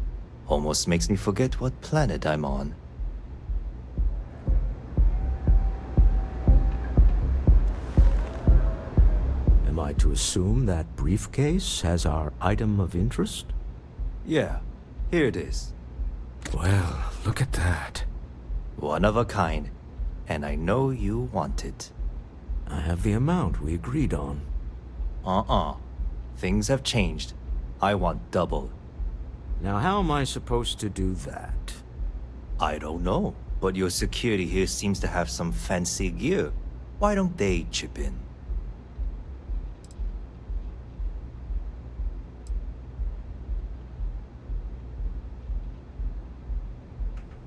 Almost makes me forget what planet I'm on. Am I to assume that briefcase has our item of interest? Yeah, here it is. Well, look at that. One of a kind, and I know you want it. I have the amount we agreed on. Things have changed. I want double. Now, how am I supposed to do that? I don't know, but your security here seems to have some fancy gear. Why don't they chip in?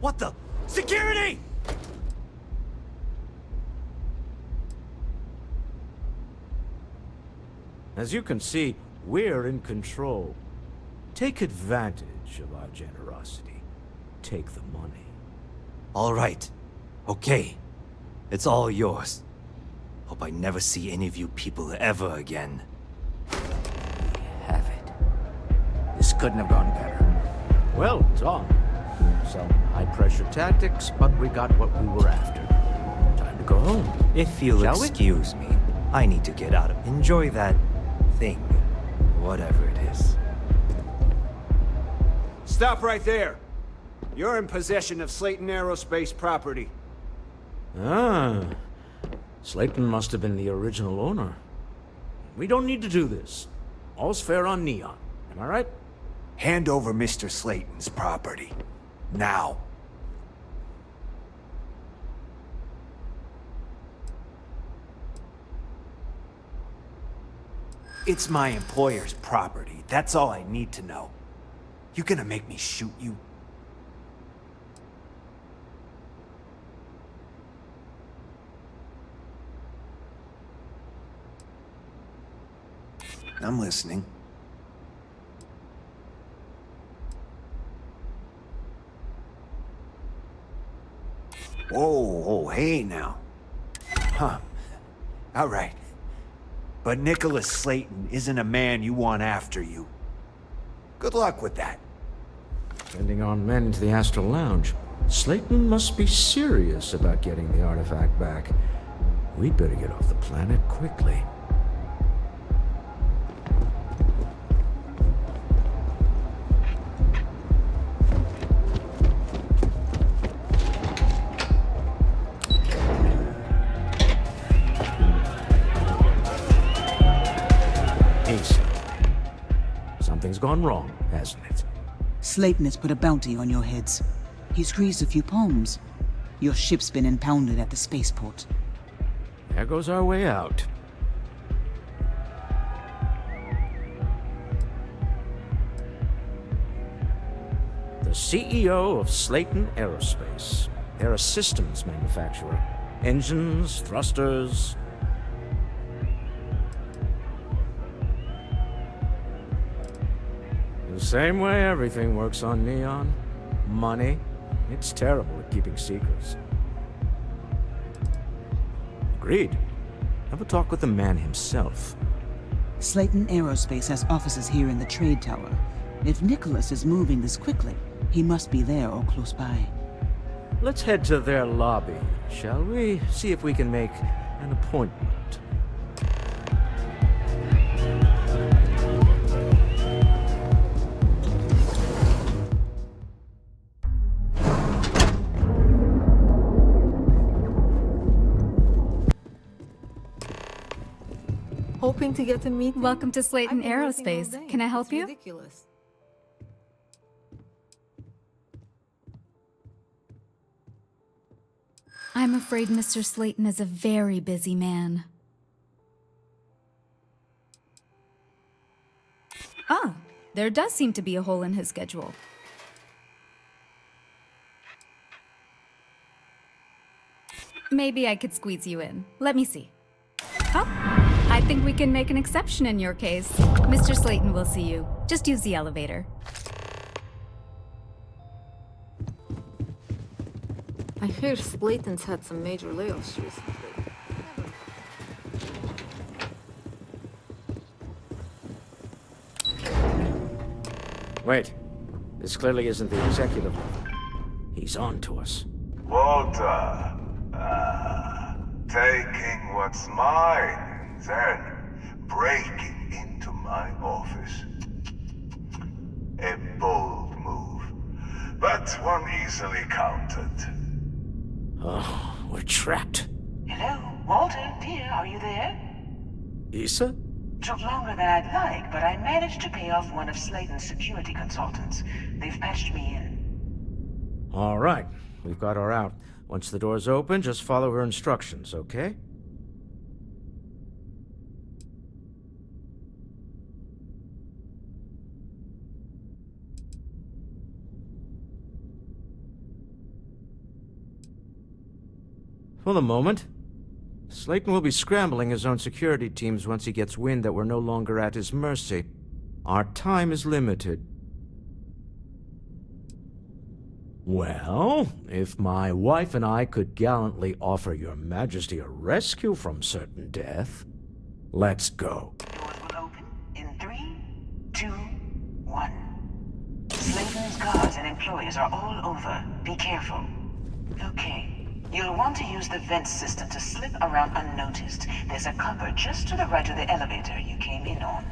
What the? Security! As you can see, we're in control. Take advantage of our generosity. Take the money. All right. Okay. It's all yours. Hope I never see any of you people ever again. Have it. This couldn't have gone better. Well, Tom. Some high-pressure tactics, but we got what we were after. Time to go home. If you'll Shall we? excuse me, I need to get out of... Enjoy that thing. Whatever it is. Stop right there. You're in possession of Slayton Aerospace property. Ah. Slayton must have been the original owner. We don't need to do this. All's fair on Neon. Am I right? Hand over Mr. Slayton's property. Now. It's my employer's property. That's all I need to know. You gonna make me shoot you? I'm listening. Whoa, hey now. Huh. All right. But Nicholas Slayton isn't a man you want after you. Good luck with that. Sending on men into the Astral Lounge. Slayton must be serious about getting the artifact back. We'd better get off the planet quickly. Something's gone wrong, hasn't it? Slayton has put a bounty on your heads. He's greased a few palms. Your ship's been impounded at the spaceport. There goes our way out. The CEO of Slayton Aerospace. They're a systems manufacturer. Engines, thrusters. The same way everything works on Neon. Money. It's terrible at keeping secrets. Agreed. Have a talk with the man himself. Slayton Aerospace has offices here in the trade tower. If Nicholas is moving this quickly, he must be there or close by. Let's head to their lobby, shall we? See if we can make an appointment. Hoping to get a meeting. Welcome to Slayton Aerospace. Can I help you? Ridiculous. I'm afraid Mr. Slayton is a very busy man. Ah, there does seem to be a hole in his schedule. Maybe I could squeeze you in. Let me see. Oh, I think we can make an exception in your case. Mr. Slayton will see you. Just use the elevator. I hear Slayton's had some major layoffs recently. Wait. This clearly isn't the executive level. He's on to us. Walter. Taking what's mine, then breaking into my office. A bold move, but one easily countered. Oh, we're trapped. Hello, Walter, dear, are you there? Issa? Took longer than I'd like, but I managed to pay off one of Slayton's security consultants. They've patched me in. All right, we've got her out. Once the door's open, just follow her instructions, okay? For the moment, Slayton will be scrambling his own security teams once he gets wind that we're no longer at his mercy. Our time is limited. Well, if my wife and I could gallantly offer your majesty a rescue from certain death, let's go. Doors will open in 3, 2, 1. Sladen's guards and employees are all over. Be careful. Okay. You'll want to use the vent system to slip around unnoticed. There's a cupboard just to the right of the elevator you came in on.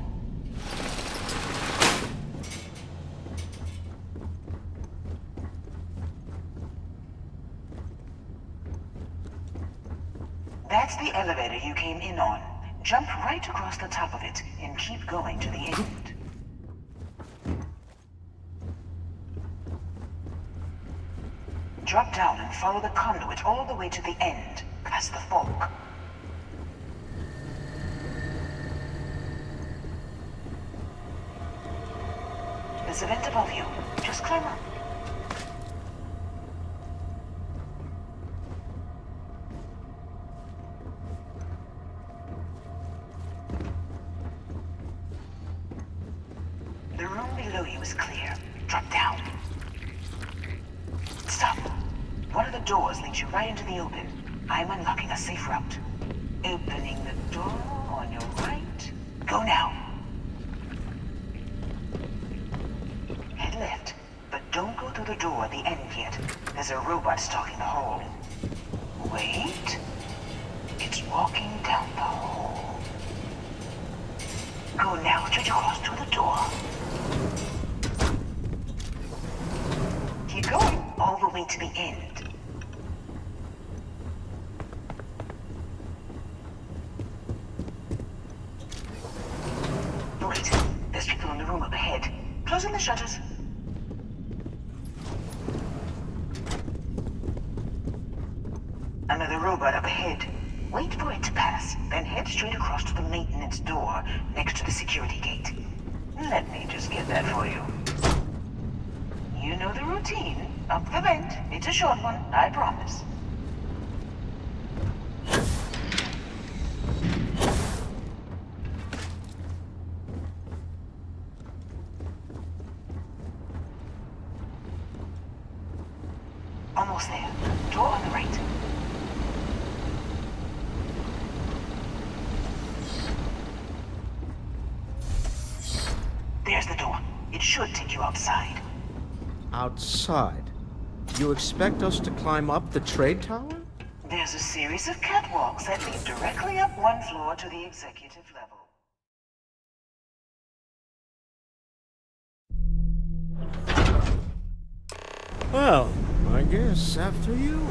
That's the elevator you came in on. Jump right across the top of it and keep going to the end. Drop down and follow the conduit all the way to the end, past the fork. There's a vent above you. Just climb up. The room below you is clear. Drop down. Stop. One of the doors leads you right into the open. I'm unlocking a safe route. Opening the door on your right. Go now. Head left, but don't go through the door at the end yet. There's a robot stalking the hall. Wait. It's walking down the hall. Go now, stretch across to the door. Keep going, all the way to the end. Wait, there's people in the room up ahead. Closing the shutters. Another robot up ahead. Wait for it to pass, then head straight across to the maintenance door next to the security gate. Let me just get that for you. You know the routine. Up the vent. It's a short one, I promise. Almost there. Door on the right. There's the door. It should take you outside. Outside? You expect us to climb up the trade tower? There's a series of catwalks that lead directly up one floor to the executive level. Well, I guess after you.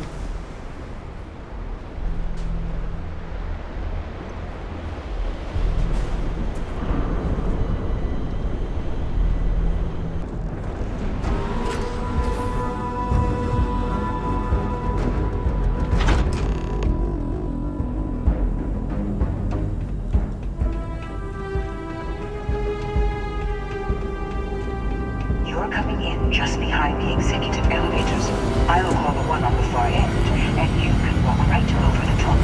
You're coming in just behind the executive elevators. I'll call the one on the far end, and you can walk right over the top.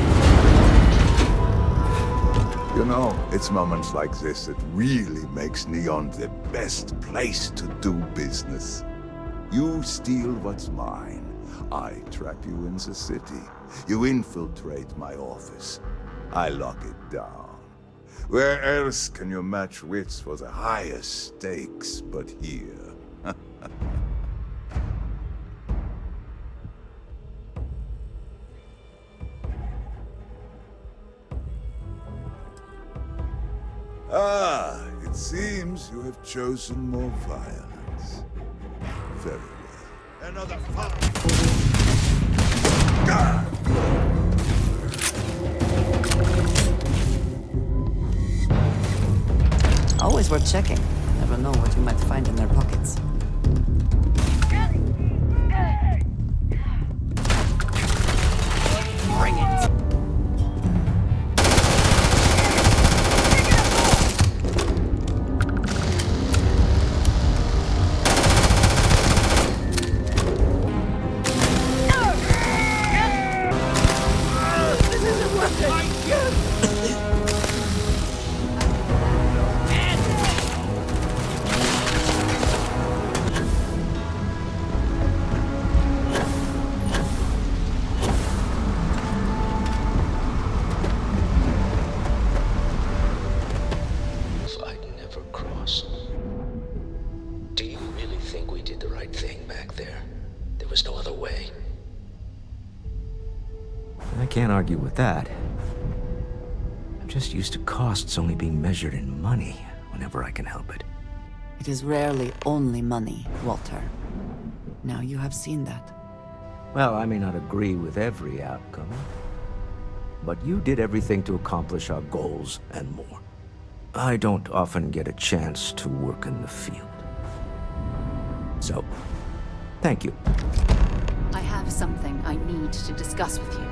You know, it's moments like this that really makes Neon the best place to do business. You steal what's mine. I trap you in the city. You infiltrate my office. I lock it down. Where else can you match wits for the highest stakes but here? Ah, it seems you have chosen more violence. Very well. Another fire! Always worth checking. Never know what you might find in their pockets. Bring it! argue with that. I'm just used to costs only being measured in money whenever I can help it. It is rarely only money, Walter. Now you have seen that. Well, I may not agree with every outcome, but you did everything to accomplish our goals and more. I don't often get a chance to work in the field. So, thank you. I have something I need to discuss with you.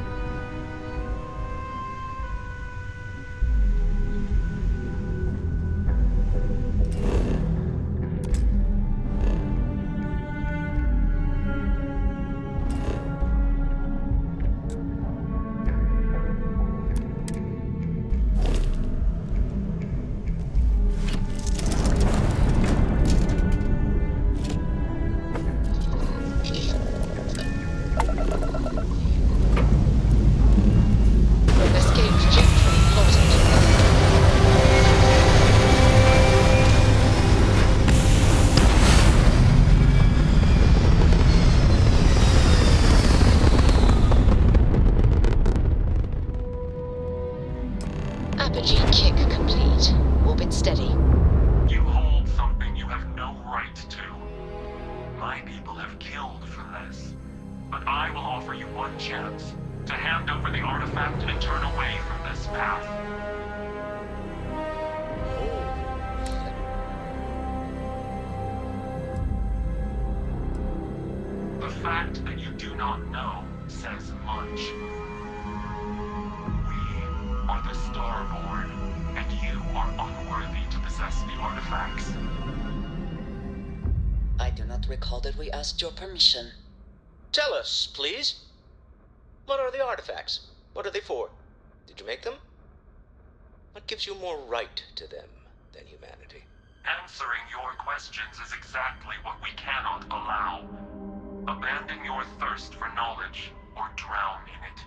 Your permission. Tell us, please. What are the artifacts? What are they for? Did you make them? What gives you more right to them than humanity? Answering your questions is exactly what we cannot allow. Abandon your thirst for knowledge, or drown in it.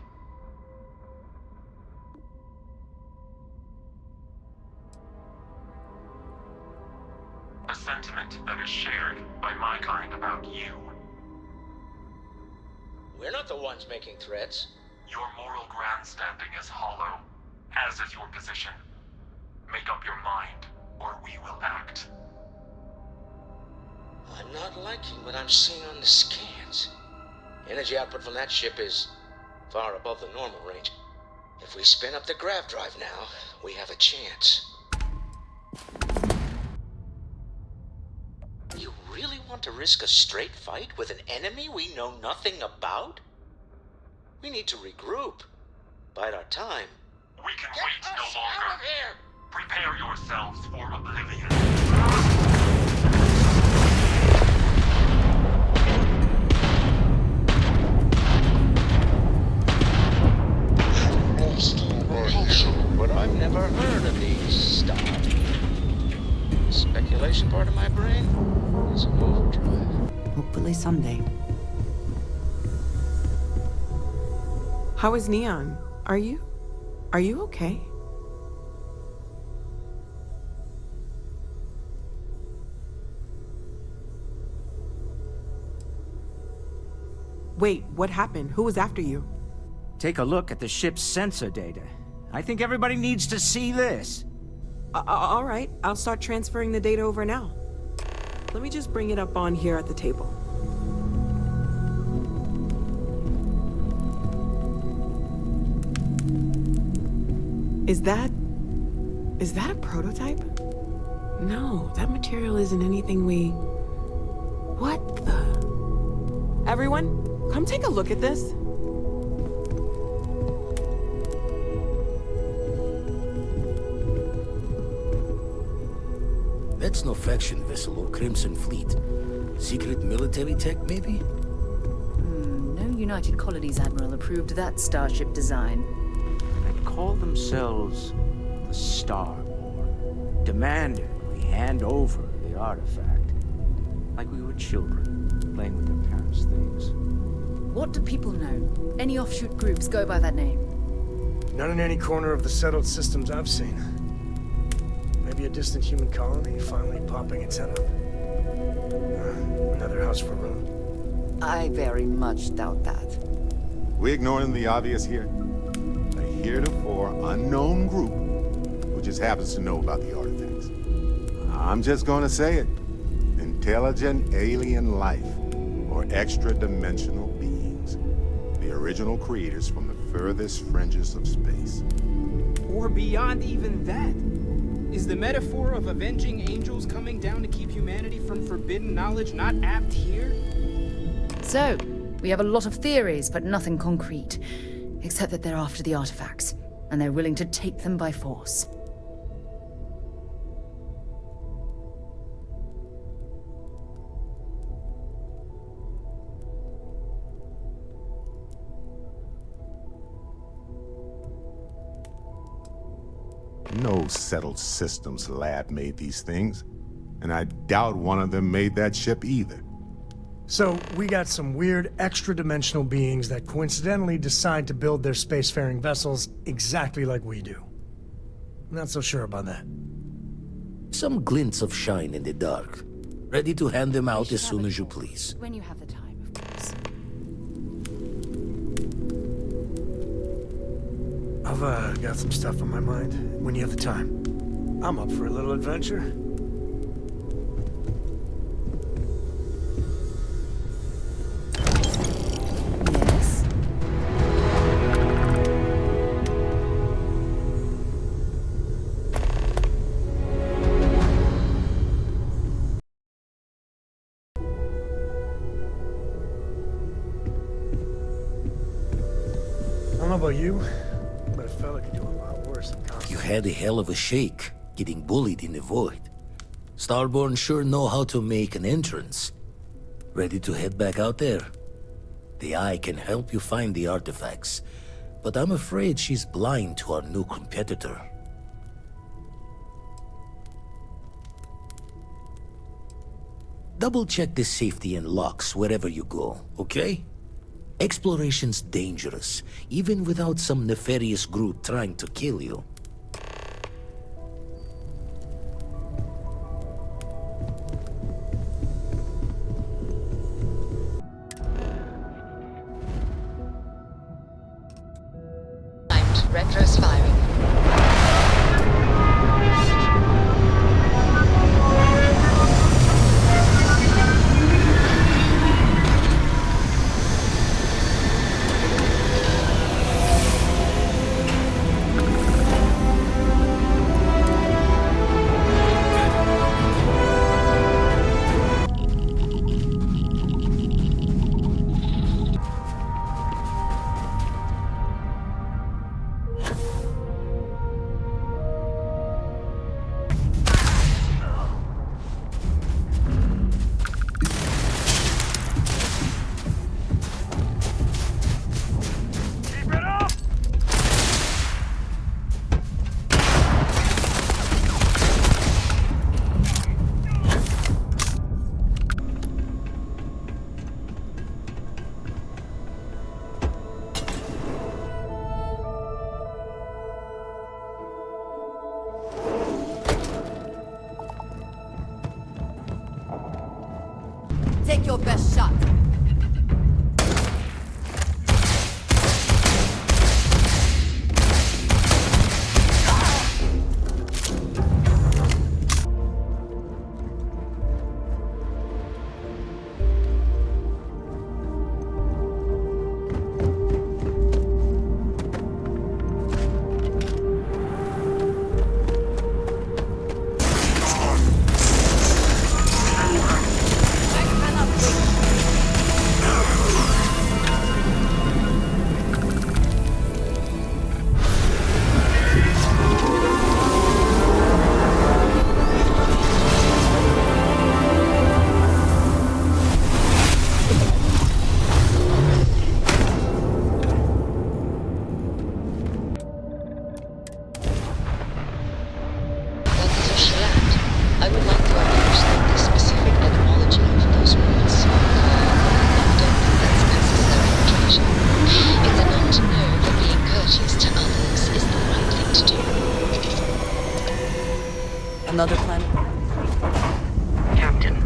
A sentiment that is shared by my kind about you. We're not the ones making threats. Your moral grandstanding is hollow, as is your position. Make up your mind, or we will act. I'm not liking what I'm seeing on the scans. Energy output from that ship is far above the normal range. If we spin up the grav drive now, we have a chance. You really want to risk a straight fight with an enemy we know nothing about? We need to regroup. Bide our time. We can wait no longer. Out of here! Prepare yourselves for oblivion. But I've never heard of these Starfield. The speculation part of my brain is in overdrive. Hopefully someday. How is Neon? Are you okay? Wait, what happened? Who was after you? Take a look at the ship's sensor data. I think everybody needs to see this. All right, I'll start transferring the data over now. Let me just bring it up on here at the table. Is that a prototype? No, that material isn't anything we... What the... Everyone, come take a look at this. That's no faction vessel or Crimson Fleet. Secret military tech, maybe? No United Colonies Admiral approved that starship design. They call themselves the Starborn, demanding we hand over the artifact. Like we were children, playing with their parents' things. What do people know? Any offshoot groups go by that name? Not in any corner of the settled systems I've seen. Maybe a distant human colony finally popping its head up. Another house for room. I very much doubt that. We ignoring the obvious here? heretofore unknown group who just happens to know about the artifacts. I'm just gonna say it. Intelligent alien life, or extra-dimensional beings. The original creators from the furthest fringes of space. Or beyond even that. Is the metaphor of avenging angels coming down to keep humanity from forbidden knowledge not apt here? So, we have a lot of theories, but nothing concrete. Except that they're after the artifacts, and they're willing to take them by force. No settled systems lab made these things, and I doubt one of them made that ship either. So, we got some weird extra-dimensional beings that coincidentally decide to build their spacefaring vessels exactly like we do. Not so sure about that. Some glints of shine in the dark. Ready to hand them out as soon as you please. When you have the time, of course. I've got some stuff on my mind. When you have the time. I'm up for a little adventure. Yes? I don't know about you, but a fella could do a lot worse than You had a hell of a shake, getting bullied in the void. Starborn sure know how to make an entrance. Ready to head back out there? The Eye can help you find the artifacts, but I'm afraid she's blind to our new competitor. Double-check the safety and locks wherever you go, okay? Exploration's dangerous, even without some nefarious group trying to kill you. Retros firing. Take your best shot. I would like to understand the specific etymology of those words. I don't think that's necessary information. It's enough to know that being courteous to others is the right thing to do. Another planet? Captain.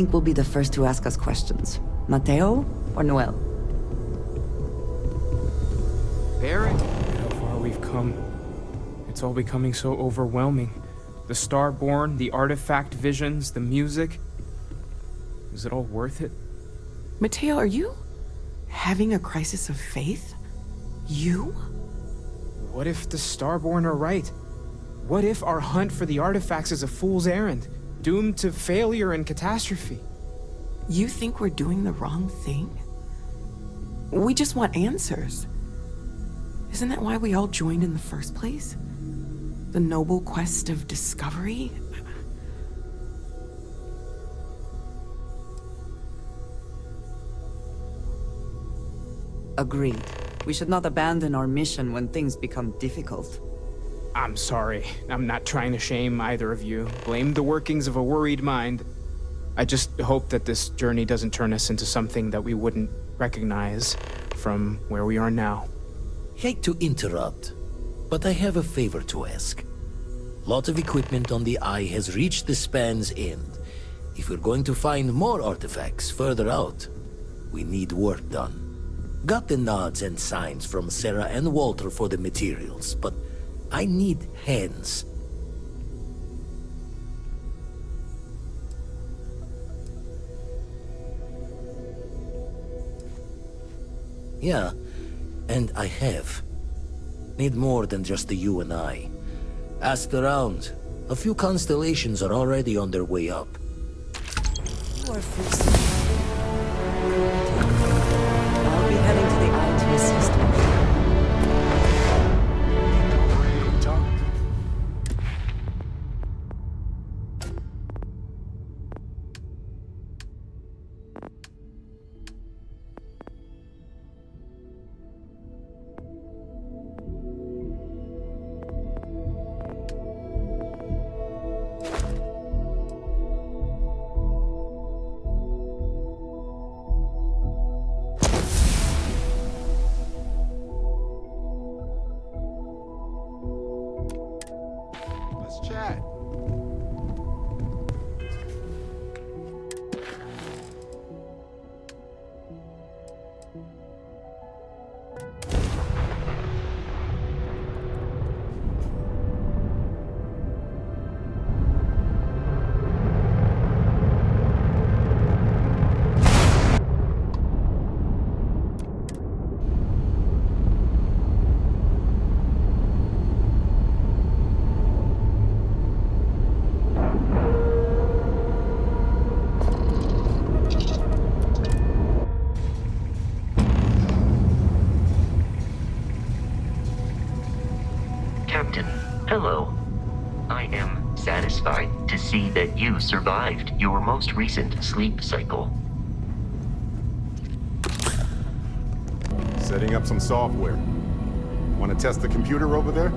think will be the first to ask us questions? Mateo or Noel? Barry, how far we've come. It's all becoming so overwhelming. The Starborn, the artifact visions, the music. Is it all worth it? Mateo, are you having a crisis of faith? You? What if the Starborn are right? What if our hunt for the artifacts is a fool's errand, doomed to failure and catastrophe? You think we're doing the wrong thing? We just want answers. Isn't that why we all joined in the first place? The noble quest of discovery? Agreed. We should not abandon our mission when things become difficult. I'm sorry. I'm not trying to shame either of you. Blame the workings of a worried mind. I just hope that this journey doesn't turn us into something that we wouldn't recognize from where we are now. Hate to interrupt, but I have a favor to ask. Lot of equipment on the Eye has reached the span's end. If we're going to find more artifacts further out, we need work done. Got the nods and signs from Sarah and Walter for the materials, but I need hands. Yeah, and I have. Need more than just the you and I. Asked around. A few constellations are already on their way up. You are free. I'll be heading to the Eye to assist you. Hello. I am satisfied to see that you survived your most recent sleep cycle. Setting up some software. Want to test the computer over there?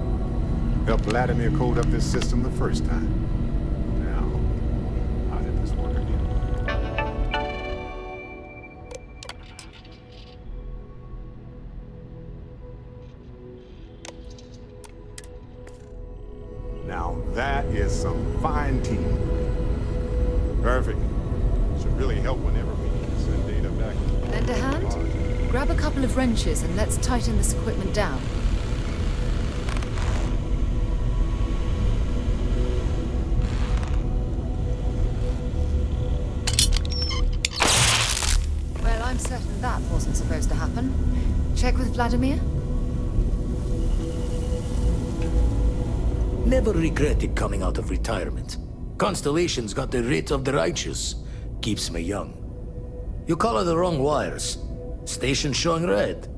Helped Vladimir code up this system the first time. Now, how did this work again? Now that is some fine teamwork. Perfect. Should really help whenever we need to send data back. Lend a hand? Grab a couple of wrenches and let's tighten this equipment down. Well, I'm certain that wasn't supposed to happen. Check with Vladimir? Never regretted coming out of retirement. Constellation's got the writ of the righteous. Keeps me young. You color the wrong wires. Station showing red.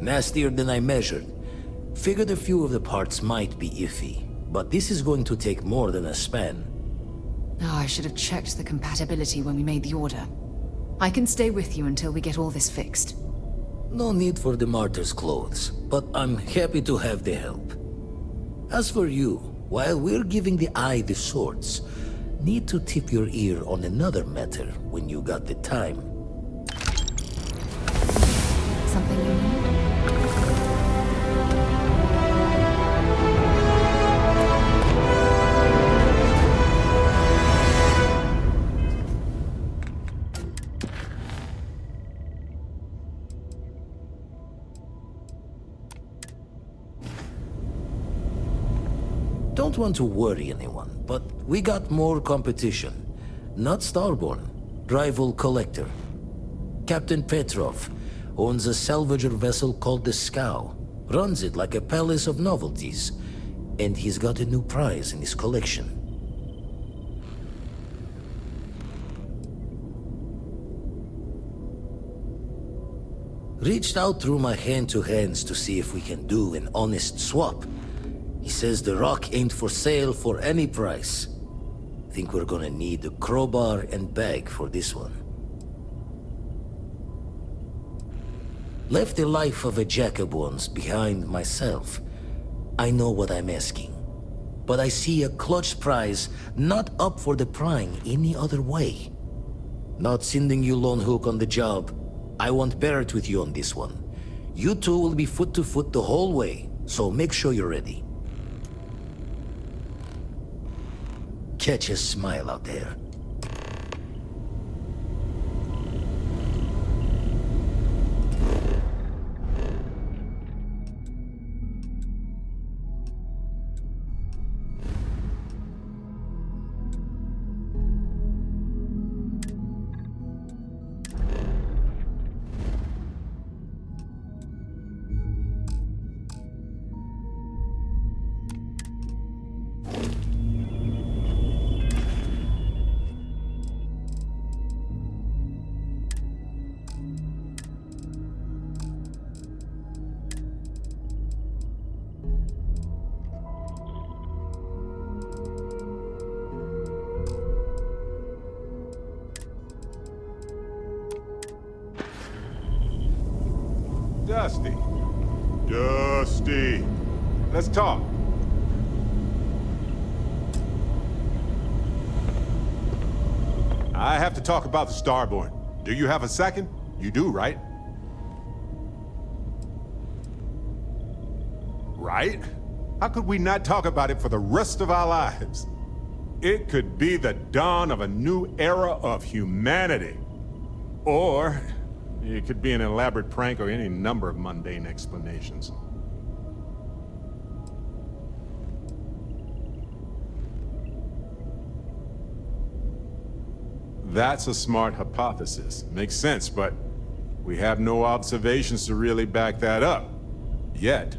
Nastier than I measured. Figured a few of the parts might be iffy, but this is going to take more than a span. Oh, I should have checked the compatibility when we made the order. I can stay with you until we get all this fixed. No need for the martyr's clothes, but I'm happy to have the help. As for you, while we're giving the Eye the swords, need to tip your ear on another matter when you got the time. Something you need? don't want to worry anyone, but we got more competition. Not Starborn, rival collector. Captain Petrov owns a salvager vessel called the Scow. Runs it like a palace of novelties. And he's got a new prize in his collection. Reached out through my hand-to-hands to see if we can do an honest swap. He says the rock ain't for sale for any price. Think we're gonna need a crowbar and bag for this one. Left the life of a jacob once behind myself. I know what I'm asking. But I see a clutch prize not up for the prying any other way. Not sending you lone hook on the job. I won't bear it with you on this one. You two will be foot to foot the whole way, so make sure you're ready. Catch a smile out there. Dusty. Dusty. Let's talk. I have to talk about the Starborn. Do you have a second? You do, right? Right? How could we not talk about it for the rest of our lives? It could be the dawn of a new era of humanity. Or it could be an elaborate prank or any number of mundane explanations. That's a smart hypothesis. Makes sense, but we have no observations to really back that up. Yet.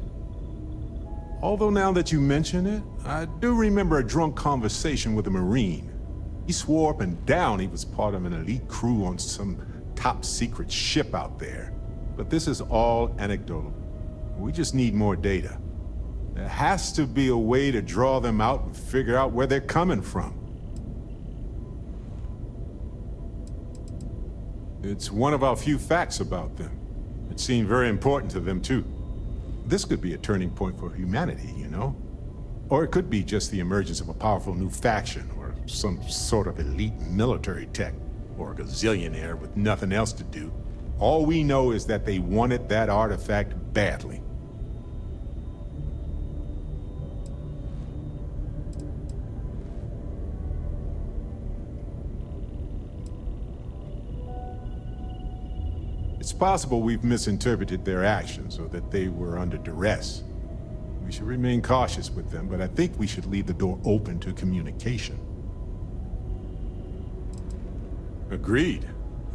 Although now that you mention it, I do remember a drunk conversation with a Marine. He swore up and down he was part of an elite crew on some top-secret ship out there. But this is all anecdotal. We just need more data. There has to be a way to draw them out and figure out where they're coming from. It's one of our few facts about them. It seemed very important to them, too. This could be a turning point for humanity, you know? Or it could be just the emergence of a powerful new faction, or some sort of elite military tech, or a gazillionaire with nothing else to do. All we know is that they wanted that artifact badly. It's possible we've misinterpreted their actions, or that they were under duress. We should remain cautious with them, but I think we should leave the door open to communication. Agreed.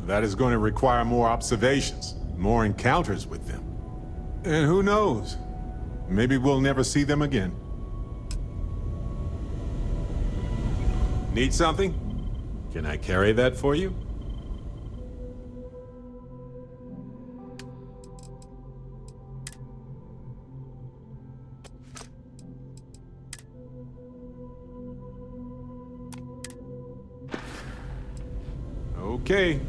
That is going to require more observations, more encounters with them. And who knows? Maybe we'll never see them again. Need something? Can I carry that for you? Okay.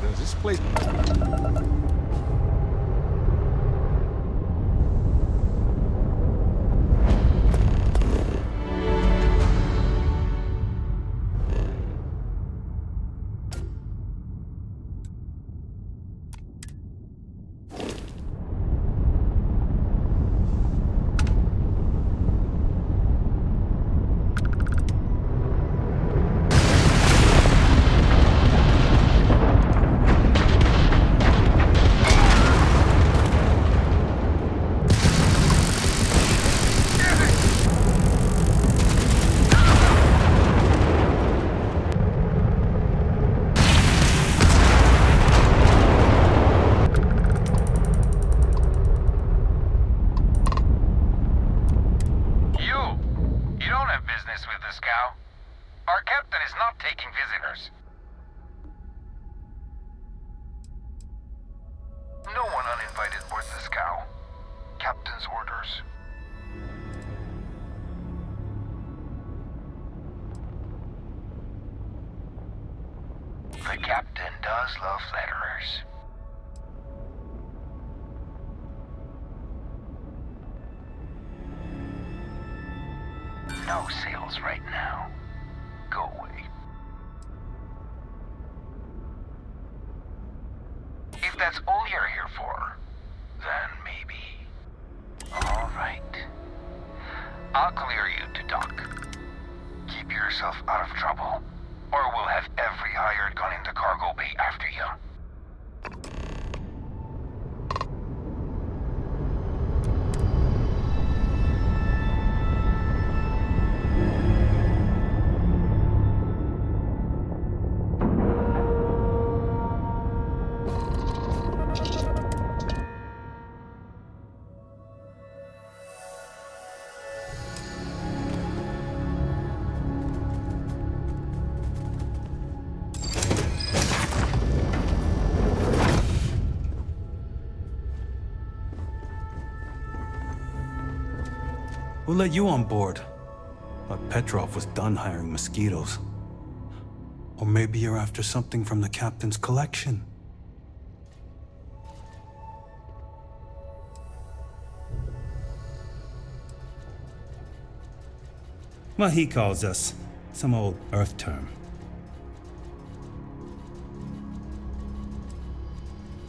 Does this place... business with the scow. Our captain is not taking visitors. No one uninvited boards the scow. Captain's orders. The captain does love flatterers. No sales right now. Go away. If that's all you're here for, then maybe. All right. I'll clear you to dock. Keep yourself out of trouble, or we'll have every hired gun in the cargo bay after you. Who let you on board? Thought Petrov was done hiring mosquitoes. Or maybe you're after something from the captain's collection. Well, he calls us. Some old Earth term.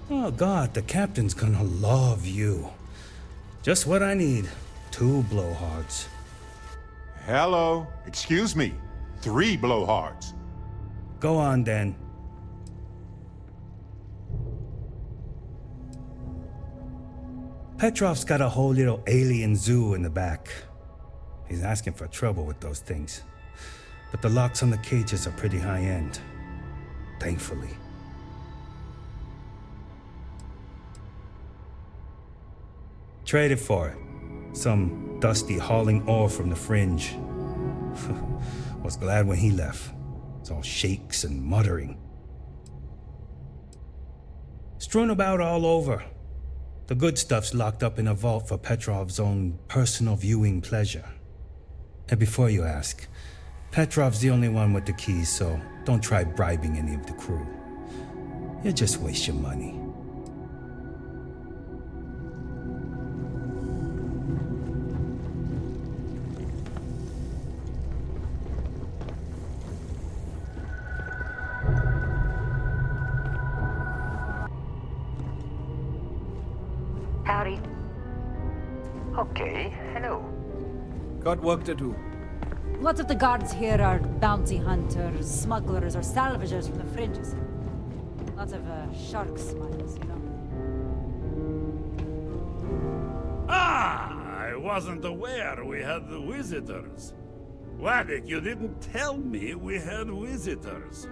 Oh God, the captain's gonna love you. Just what I need. 2 blowhards. Hello. Excuse me. 3 blowhards. Go on, then. Petrov's got a whole little alien zoo in the back. He's asking for trouble with those things. But the locks on the cages are pretty high-end. Thankfully. Traded for it. Some dusty hauling ore from the fringe. Was glad when he left. It's all shakes and muttering. Strewn about all over. The good stuff's locked up in a vault for Petrov's own personal viewing pleasure. And before you ask, Petrov's the only one with the keys, so don't try bribing any of the crew. You'll just waste your money. Howdy. Okay, hello. Got work to do. Lots of the guards here are bounty hunters, smugglers, or salvagers from the fringes. Lots of shark smiles, you know. Ah! I wasn't aware we had the visitors. Waddick, you didn't tell me we had visitors.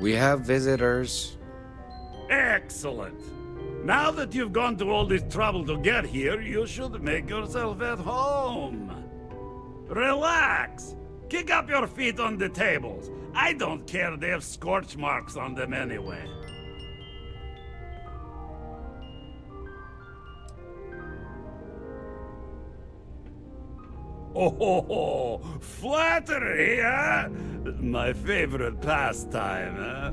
We have visitors. Excellent. Now that you've gone to all this trouble to get here, you should make yourself at home. Relax. Kick up your feet on the tables. I don't care, they have scorch marks on them anyway. Oh, flattery, huh? My favorite pastime, huh?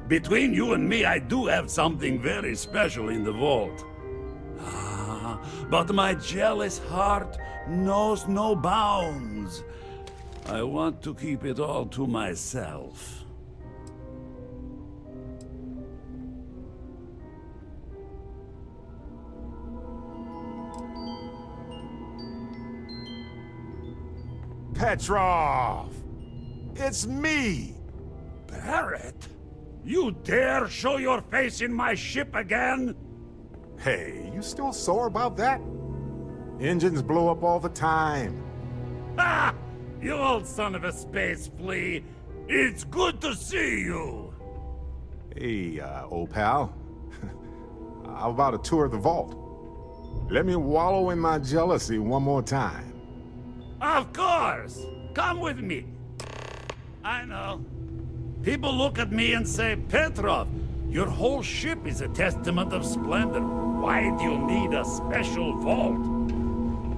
Between you and me, I do have something very special in the vault. Ah, but my jealous heart knows no bounds. I want to keep it all to myself. Petrov! It's me! Barrett? You dare show your face in my ship again? Hey, you still sore about that? Engines blow up all the time. Ha! You old son of a space flea! It's good to see you! Hey, old pal. How about a tour of the vault? Let me wallow in my jealousy one more time. Of course! Come with me. I know. People look at me and say, Petrov, your whole ship is a testament of splendor. Why do you need a special vault?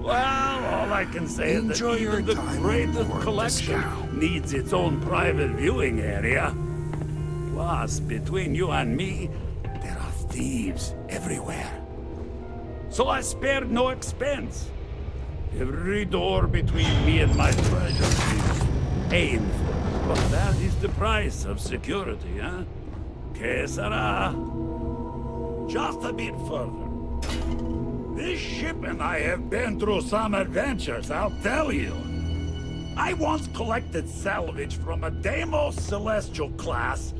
Well, all I can say is that even the greatest collection needs its own private viewing area. Plus, between you and me, there are thieves everywhere. So I spared no expense. Every door between me and my treasure is painful. But that is the price of security, huh? Que sera? Just a bit further. This ship and I have been through some adventures, I'll tell you. I once collected salvage from a Deimos Celestial class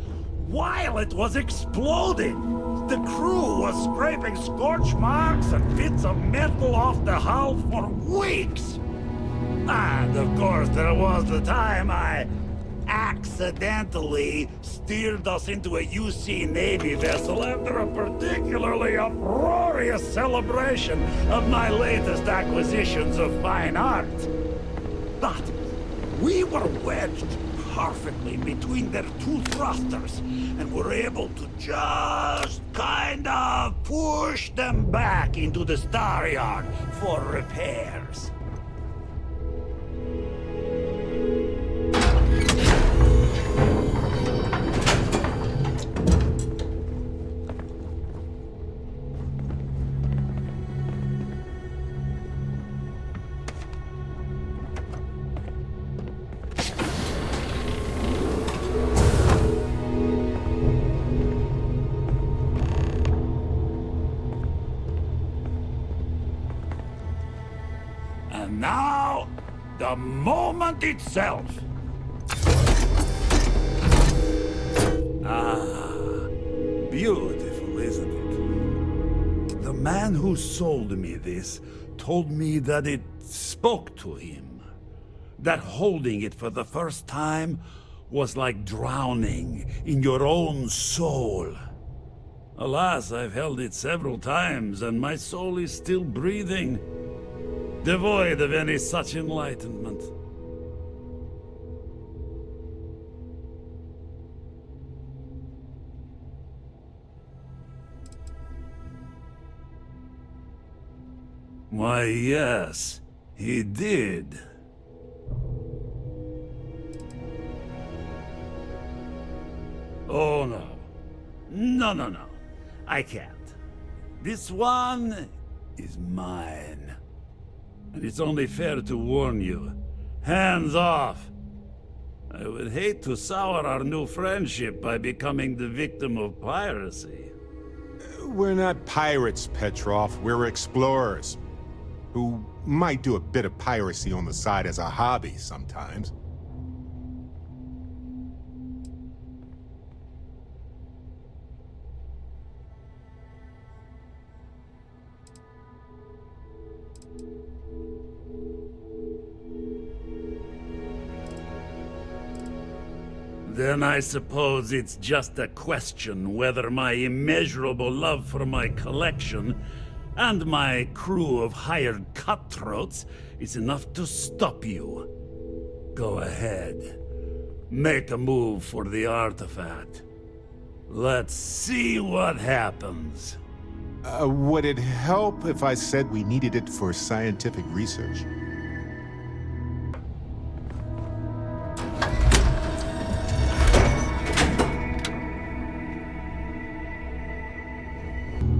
while it was exploding. The crew was scraping scorch marks and bits of metal off the hull for weeks. And of course, there was the time I accidentally steered us into a UC Navy vessel after a particularly uproarious celebration of my latest acquisitions of fine art. But we were wedged perfectly between their two thrusters and were able to just kind of push them back into the star yard for repairs. And now, the moment itself. Ah, beautiful, isn't it? The man who sold me this told me that it spoke to him. That holding it for the first time was like drowning in your own soul. Alas, I've held it several times, and my soul is still breathing, devoid of any such enlightenment. Why, yes, he did. Oh, no. No. I can't. This one is mine. And it's only fair to warn you. Hands off! I would hate to sour our new friendship by becoming the victim of piracy. We're not pirates, Petrov. We're explorers, who might do a bit of piracy on the side as a hobby sometimes. Then I suppose it's just a question whether my immeasurable love for my collection and my crew of hired cutthroats is enough to stop you. Go ahead. Make a move for the artifact. Let's see what happens. Would it help if I said we needed it for scientific research?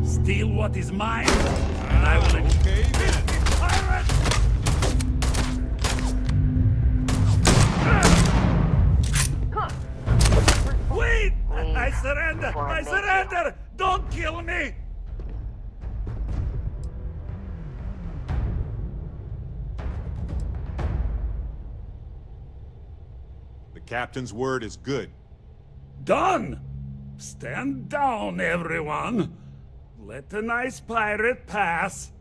Steal what is mine, and I will escape this pirate! Wait! I surrender! I surrender! Don't kill me! The captain's word is good. Done! Stand down, everyone! Let the nice pirate pass.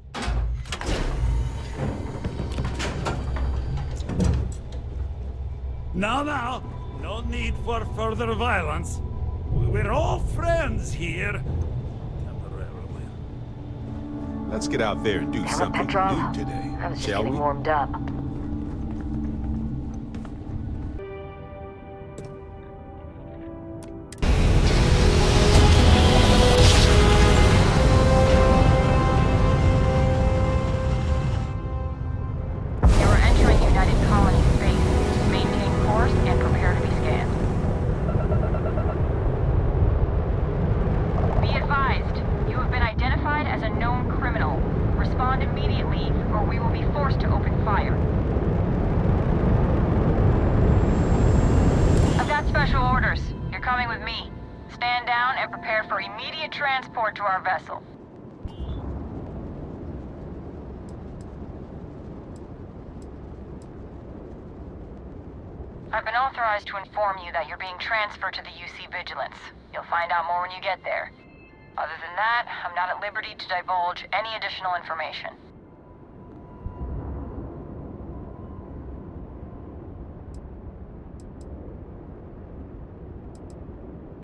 Now, no need for further violence. We're all friends here. Temporarily. Let's get out there and do something new today, I was just shall getting we? warmed up. leave, or we will be forced to open fire. I've got special orders. You're coming with me. Stand down and prepare for immediate transport to our vessel. I've been authorized to inform you that you're being transferred to the UC Vigilance. You'll find out more when you get there. Other than that, I'm not at liberty to divulge any additional information.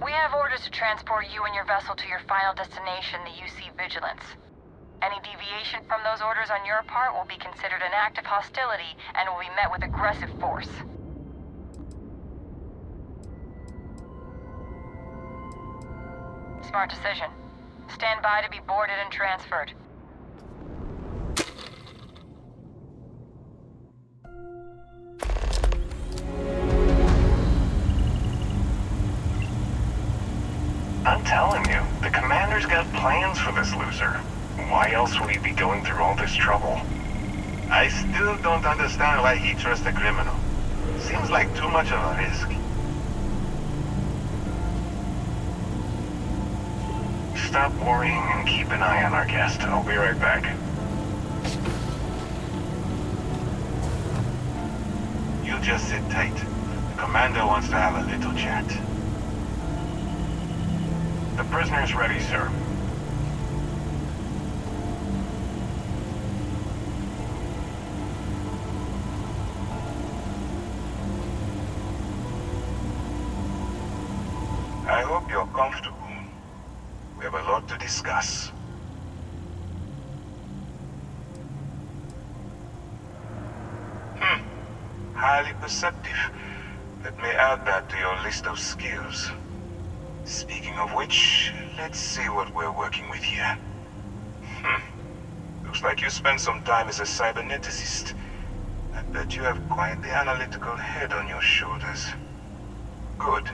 We have orders to transport you and your vessel to your final destination, the UC Vigilance. Any deviation from those orders on your part will be considered an act of hostility and will be met with aggressive force. Smart decision. Stand by to be boarded and transferred. I'm telling you, the commander's got plans for this loser. Why else would he be going through all this trouble? I still don't understand why he trusts a criminal. Seems like too much of a risk. Stop worrying and keep an eye on our guest. I'll be right back. You just sit tight. The commander wants to have a little chat. The prisoner's ready, sir. I hope you're comfortable. We have a lot to discuss. Highly perceptive. Let me add that to your list of skills. Speaking of which, let's see what we're working with here. Looks like you spent some time as a cyberneticist. I bet you have quite the analytical head on your shoulders. Good.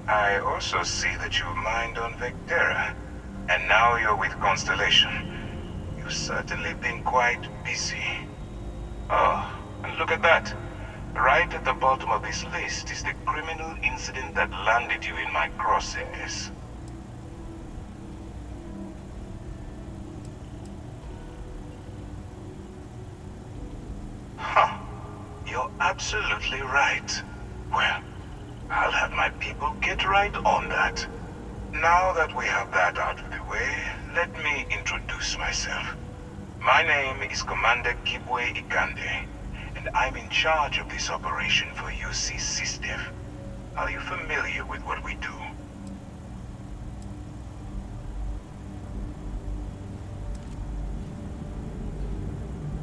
I also see that you mined on Vectera, and now you're with Constellation. You've certainly been quite busy. Oh, and look at that. Right at the bottom of this list is the criminal incident that landed you in my crosshairs. Huh. You're absolutely right. Well, I'll have my people get right on that. Now that we have that out of the way, let me introduce myself. My name is Commander Kibwe Ikande, and I'm in charge of this operation for UC SysDev. Are you familiar with what we do?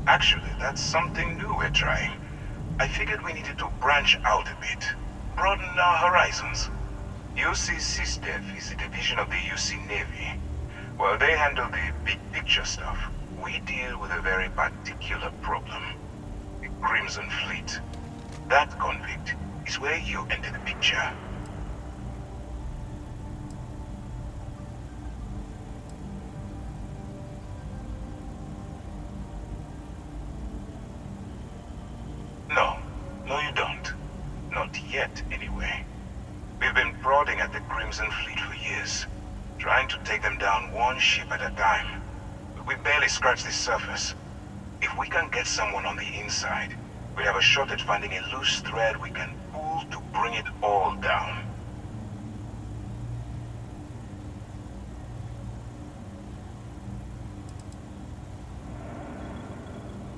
Actually, that's something new we're trying. I figured we needed to branch out a bit. Broaden our horizons. UC SysDev is a division of the UC Navy. While they handle the big picture stuff, we deal with a very particular problem. The Crimson Fleet. That convict is where you enter the picture. No, you don't. Not yet, anyway. We've been prodding at the Crimson Fleet for years, trying to take them down one ship at a time. But we barely scratched the surface. If we can get someone on the inside, we have a shot at finding a loose thread we can pull to bring it all down.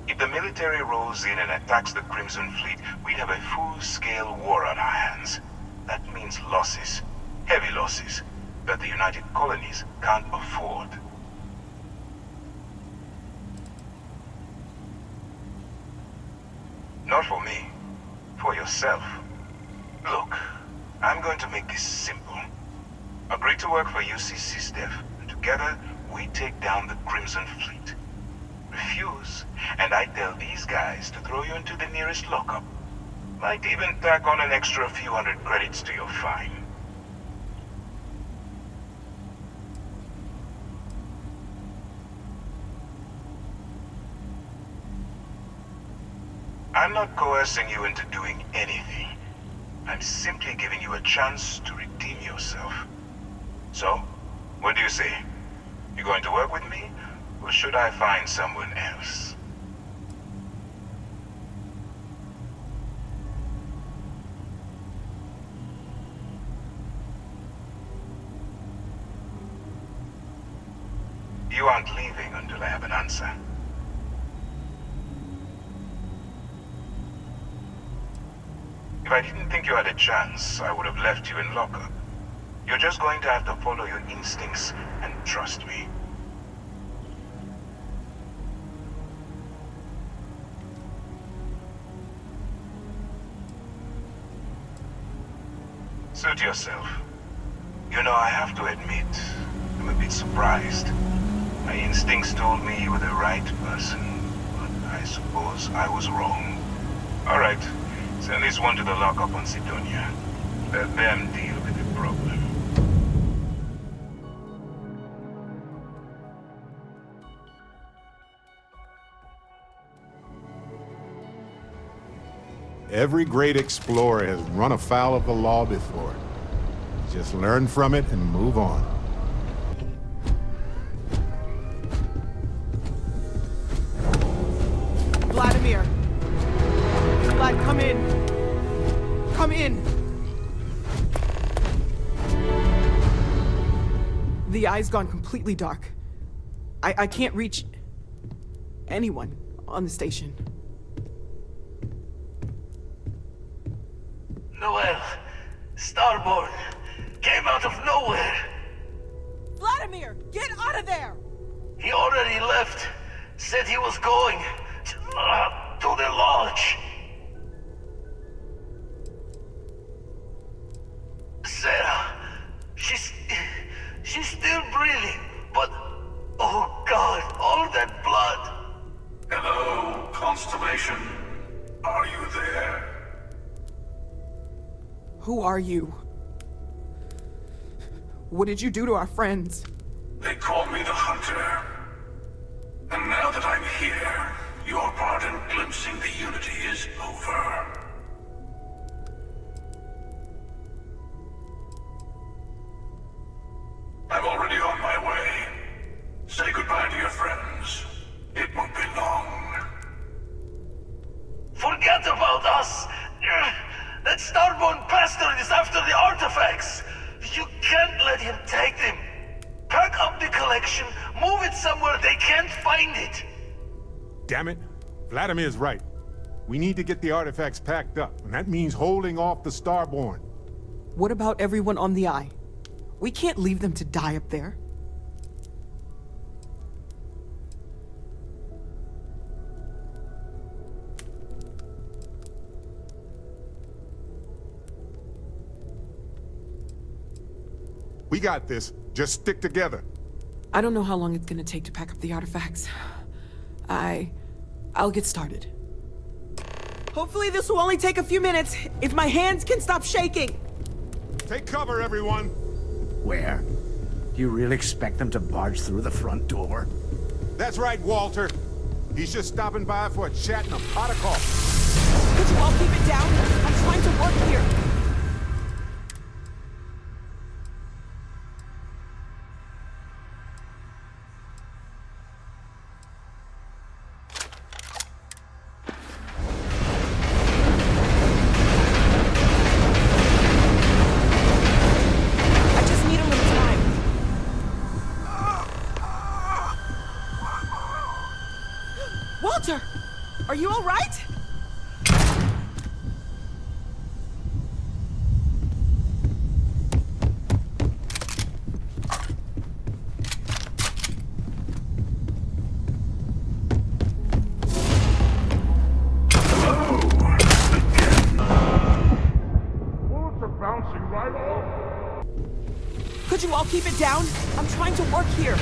If the military rolls in and attacks the Crimson Fleet, we'd have a full-scale war on our hands. That means losses, heavy losses, that the United Colonies can't afford. Not for me, for yourself. Look, I'm going to make this simple. Agree to work for UC SysDev, and together we take down the Crimson Fleet. Refuse, and I tell these guys to throw you into the nearest lockup. Might even tack on an extra few hundred credits to your fine. I'm not coercing you into doing anything. I'm simply giving you a chance to redeem yourself. So, what do you say? You going to work with me, or should I find someone else? You aren't leaving until I have an answer. If I didn't think you had a chance, I would have left you in lockup. You're just going to have to follow your instincts and trust me. Suit yourself. You know, I have to admit, I'm a bit surprised. My instincts told me you were the right person, but I suppose I was wrong. All right, send this one to the lockup on Sidonia. Let them deal with the problem. Every great explorer has run afoul of the law before. Just learn from it and move on. Vladimir! Vlad, come in! Come in! The eye's gone completely dark. I can't reach anyone on the station. Noel, Starborn, came out of nowhere. Vladimir, get out of there! He already left. Said he was going to the lodge. Sarah, she's still breathing, but oh God, all that blood. Hello, Constellation. Are you there? Who are you? What did you do to our friends? They call me the Hunter. And now that I'm here, your part in glimpsing the Unity is over. I'm already on my way. Say goodbye to your friends. It won't be long. Forget about us! That Starborn bastard is after the artifacts! You can't let him take them! Pack up the collection, move it somewhere they can't find it! Damn it. Vladimir's right. We need to get the artifacts packed up, and that means holding off the Starborn. What about everyone on the Eye? We can't leave them to die up there. We got this. Just stick together. I don't know how long it's gonna take to pack up the artifacts. I'll get started. Hopefully this will only take a few minutes, if my hands can stop shaking! Take cover, everyone! Where? Do you really expect them to barge through the front door? That's right, Walter. He's just stopping by for a chat and a pot of coffee. Could you all keep it down? I'm trying to work here. Walter! Are you all right? Bouncing right off. Could you all keep it down? I'm trying to work here.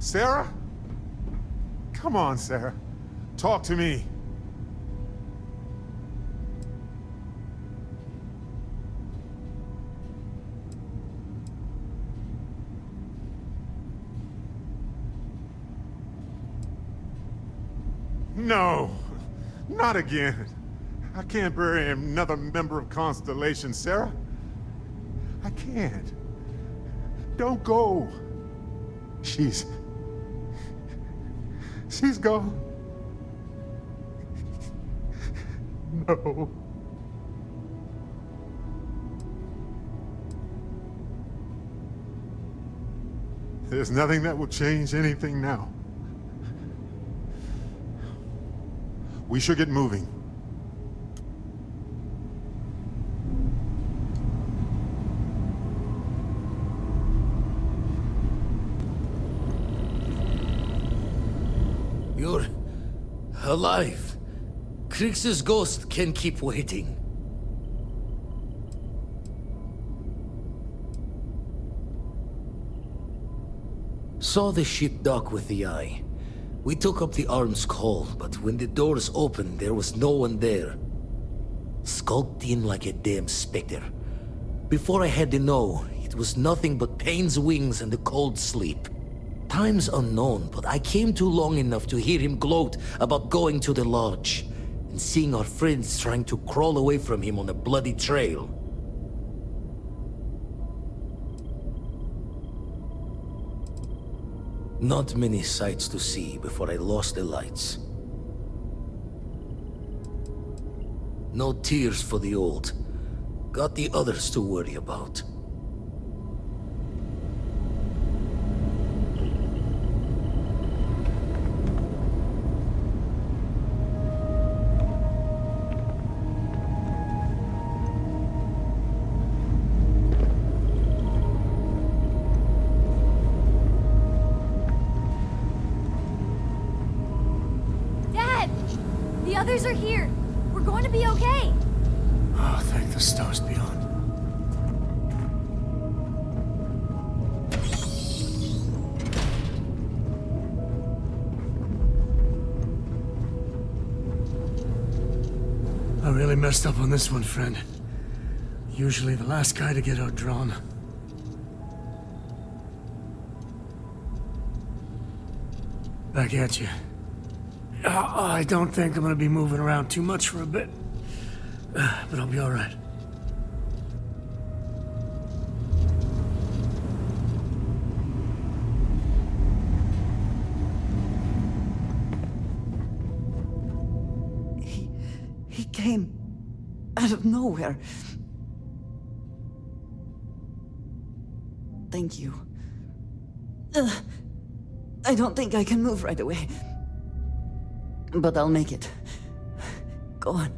Sarah? Come on, Sarah. Talk to me. No, not again. I can't bury another member of Constellation, Sarah. I can't. Don't go. She's gone. No. There's nothing that will change anything now. We should get moving. You're alive. Krix's ghost can keep waiting. Saw the ship dock with the eye. We took up the arms call, but when the doors opened, there was no one there. Skulked in like a damn specter. Before I had to know, it was nothing but pain's wings and a cold sleep. Time's unknown, but I came too long enough to hear him gloat about going to the lodge, and seeing our friends trying to crawl away from him on a bloody trail. Not many sights to see before I lost the lights. No tears for the old. Got the others to worry about. The others are here. We're going to be okay. Oh, thank the stars beyond. I really messed up on this one, friend. Usually the last guy to get outdrawn. Back at you. I don't think I'm gonna be moving around too much for a bit. But I'll be alright. He came out of nowhere. Thank you. I don't think I can move right away. But I'll make it. Go on.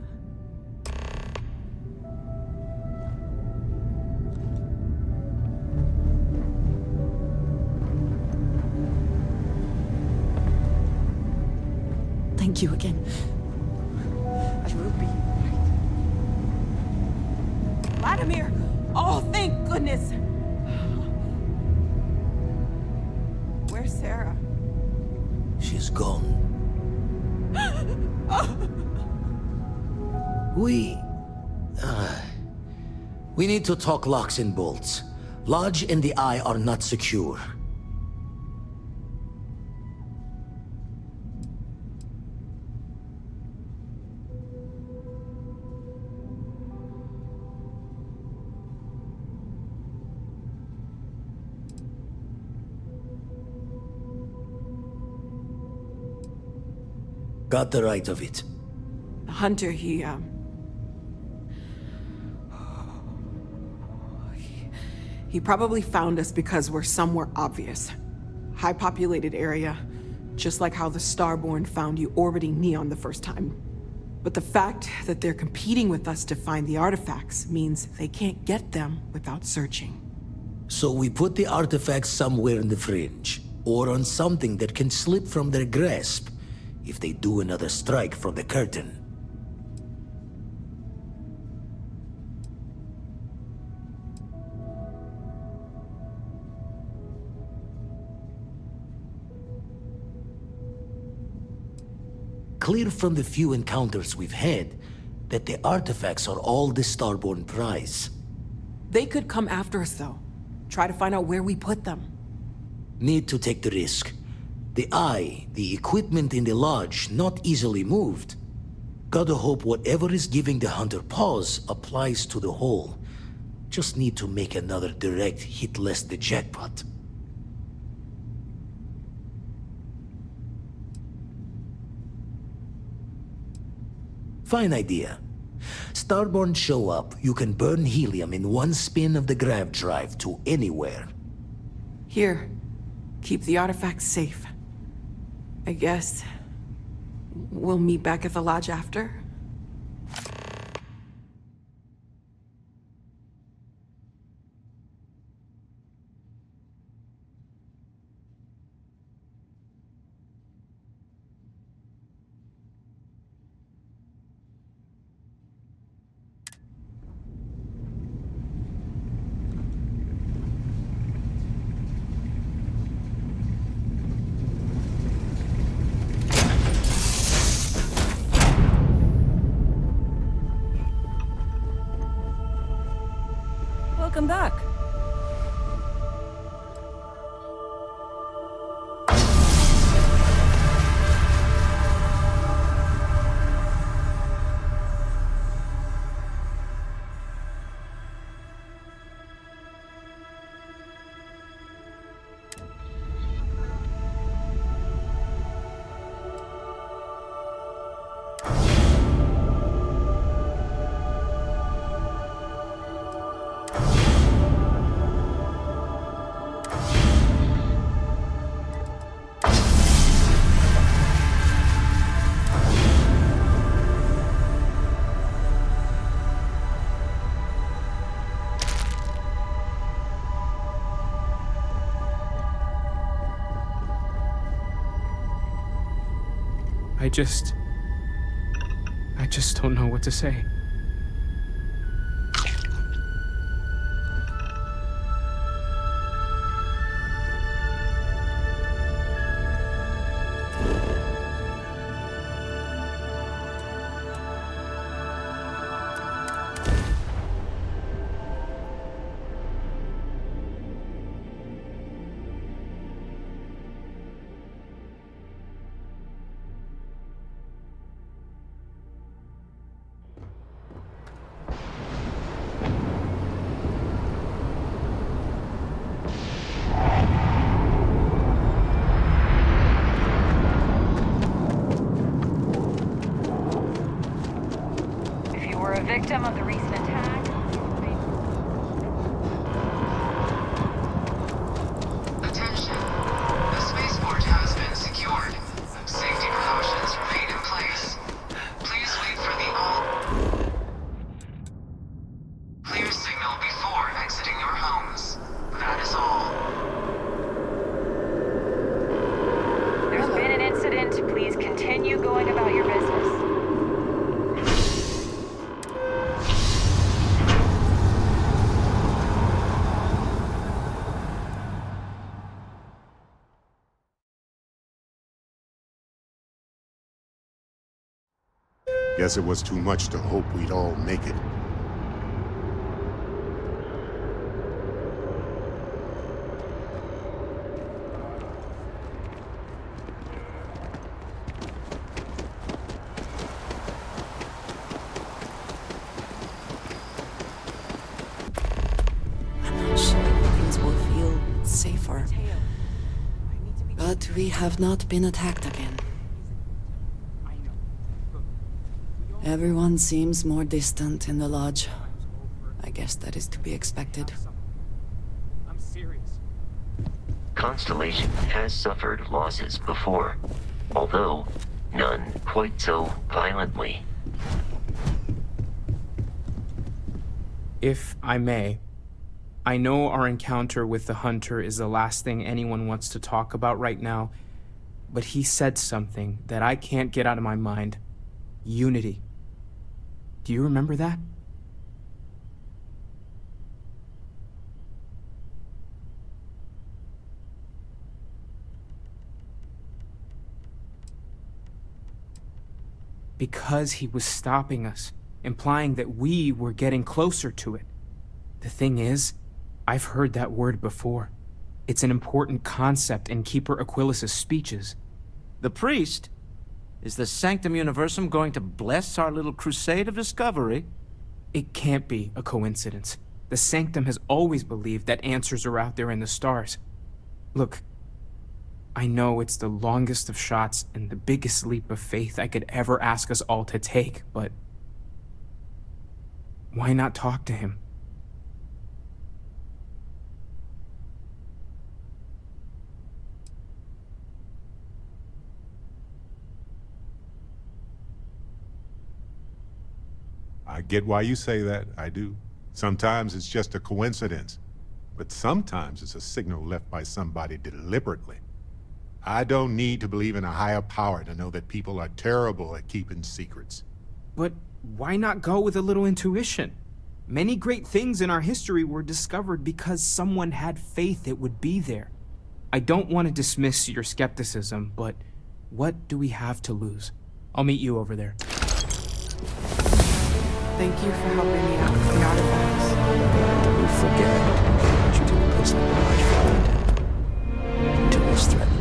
Thank you again. I will be. Vladimir! Oh, thank goodness! Where's Sarah? She's gone. We need to talk locks and bolts. Lodge and the Eye are not secure. Got the right of it. Hunter, he probably found us because we're somewhere obvious. High-populated area, just like how the Starborn found you orbiting Neon the first time. But the fact that they're competing with us to find the artifacts means they can't get them without searching. So we put the artifacts somewhere in the fringe, or on something that can slip from their grasp if they do another strike from the curtain. clear from the few encounters we've had that the artifacts are all the Starborn prize. They could come after us, though. Try to find out where we put them. Need to take the risk. The eye, the equipment in the lodge, not easily moved. Gotta hope whatever is giving the hunter pause applies to the whole. Just need to make another direct hit less the jackpot. Fine idea. Starborn show up, you can burn helium in one spin of the grav drive to anywhere. Here. Keep the artifacts safe. I guess... we'll meet back at the lodge after? Welcome back. I just don't know what to say. Victim of the recent attack. Attention. The spaceport has been secured. Safety precautions remain in place. Please wait for the clear signal before exiting your homes. That is all. There's been an incident. Please continue going about your business. Guess it was too much to hope we'd all make it. I'm not sure things will feel safer. But we have not been attacked again. Everyone seems more distant in the lodge. I guess that is to be expected. I'm serious. Constellation has suffered losses before, although none quite so violently. If I may, I know our encounter with the Hunter is the last thing anyone wants to talk about right now, but he said something that I can't get out of my mind. Unity. Do you remember that? Because he was stopping us, implying that we were getting closer to it. The thing is, I've heard that word before. It's an important concept in Keeper Aquilas's speeches. The priest? Is the Sanctum Universum going to bless our little crusade of discovery? It can't be a coincidence. The Sanctum has always believed that answers are out there in the stars. Look, I know it's the longest of shots and the biggest leap of faith I could ever ask us all to take, but why not talk to him? I get why you say that, I do. Sometimes it's just a coincidence, but sometimes it's a signal left by somebody deliberately. I don't need to believe in a higher power to know that people are terrible at keeping secrets. But why not go with a little intuition? Many great things in our history were discovered because someone had faith it would be there. I don't want to dismiss your skepticism, but what do we have to lose? I'll meet you over there. Thank you for helping me out with the artifacts. Don't forget that you took a personal large for granted. Until it's threatened.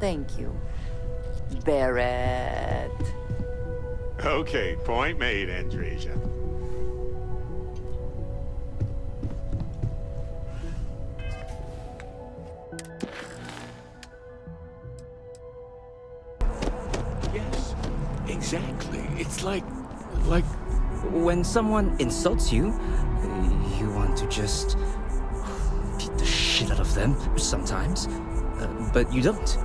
Thank you, Barrett. Okay, point made, Andreja. Yes, exactly. It's like when someone insults you, you want to just beat the shit out of them sometimes, but you don't.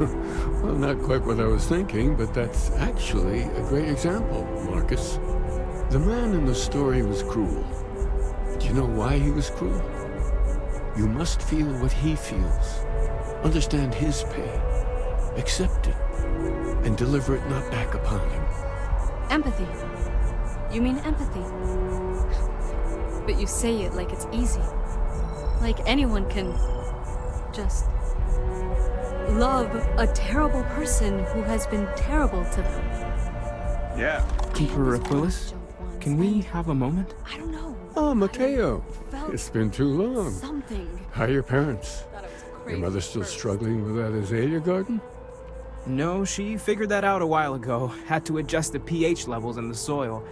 Well, not quite what I was thinking, but that's actually a great example, Marcus. The man in the story was cruel. Do you know why he was cruel? You must feel what he feels. Understand his pain. Accept it. And deliver it not back upon him. Empathy. You mean empathy? But you say it like it's easy. Like anyone can just love a terrible person who has been terrible to them. Yeah. Keeper Aquilas, can we have a moment? I don't know. Oh, Mateo. It's been too long. Something. How are your parents? Your mother still struggling with that azalea garden? No, she figured that out a while ago. Had to adjust the pH levels in the soil.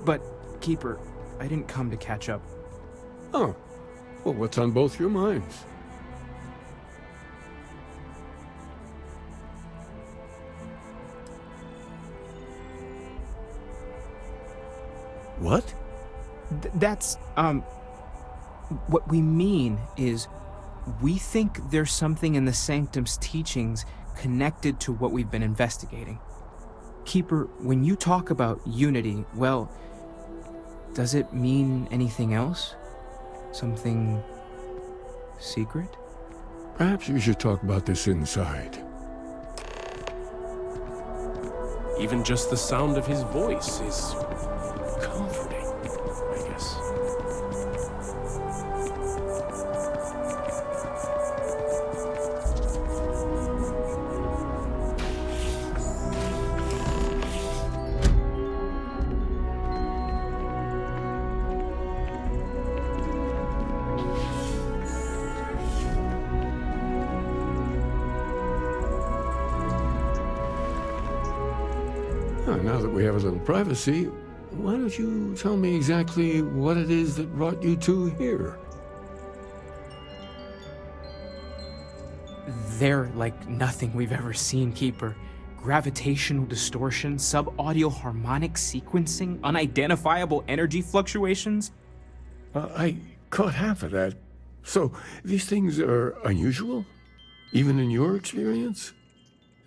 But, Keeper, I didn't come to catch up. Oh. Well, what's on both your minds? What? That's, what we mean is, we think there's something in the Sanctum's teachings connected to what we've been investigating. Keeper, when you talk about unity, well, does it mean anything else? Something secret? Perhaps we should talk about this inside. Even just the sound of his voice is comforting, I guess. Now that we have a little privacy, why don't you tell me exactly what it is that brought you two here? They're like nothing we've ever seen, Keeper. Gravitational distortion, sub-audio harmonic sequencing, unidentifiable energy fluctuations. I caught half of that. So, these things are unusual? Even in your experience?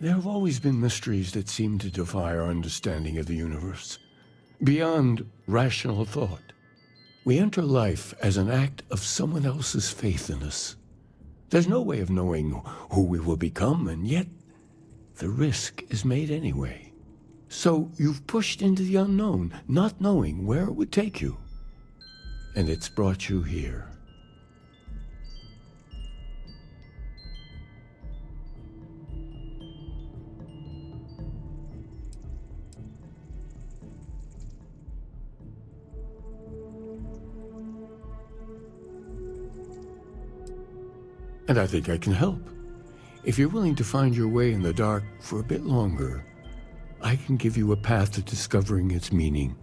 There have always been mysteries that seem to defy our understanding of the universe, beyond rational thought. We enter life as an act of someone else's faith in us. There's no way of knowing who we will become, and yet the risk is made anyway. So you've pushed into the unknown, not knowing where it would take you. And it's brought you here. And I think I can help. If you're willing to find your way in the dark for a bit longer, I can give you a path to discovering its meaning.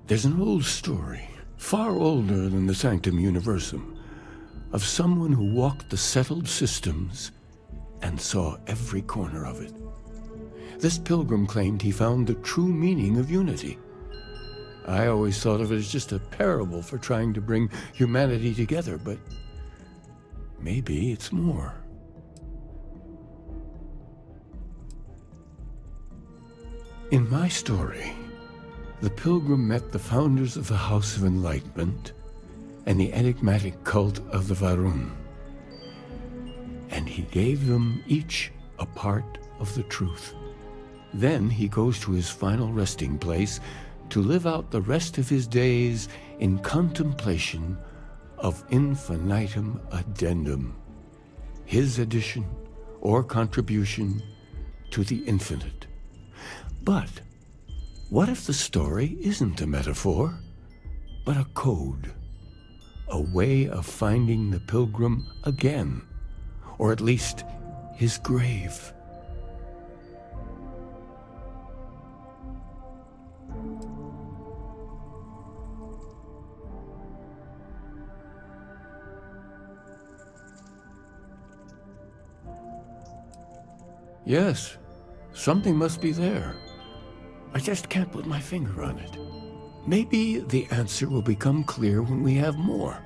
There's an old story, far older than the Sanctum Universum, of someone who walked the settled systems and saw every corner of it. This pilgrim claimed he found the true meaning of unity. I always thought of it as just a parable for trying to bring humanity together, but maybe it's more. In my story, the pilgrim met the founders of the House of Enlightenment and the enigmatic cult of the Varun. And he gave them each a part of the truth. Then he goes to his final resting place to live out the rest of his days in contemplation of infinitum addendum, his addition or contribution to the infinite. But what if the story isn't a metaphor, but a code? A way of finding the pilgrim again, or at least his grave. Yes, something must be there. I just can't put my finger on it. Maybe the answer will become clear when we have more.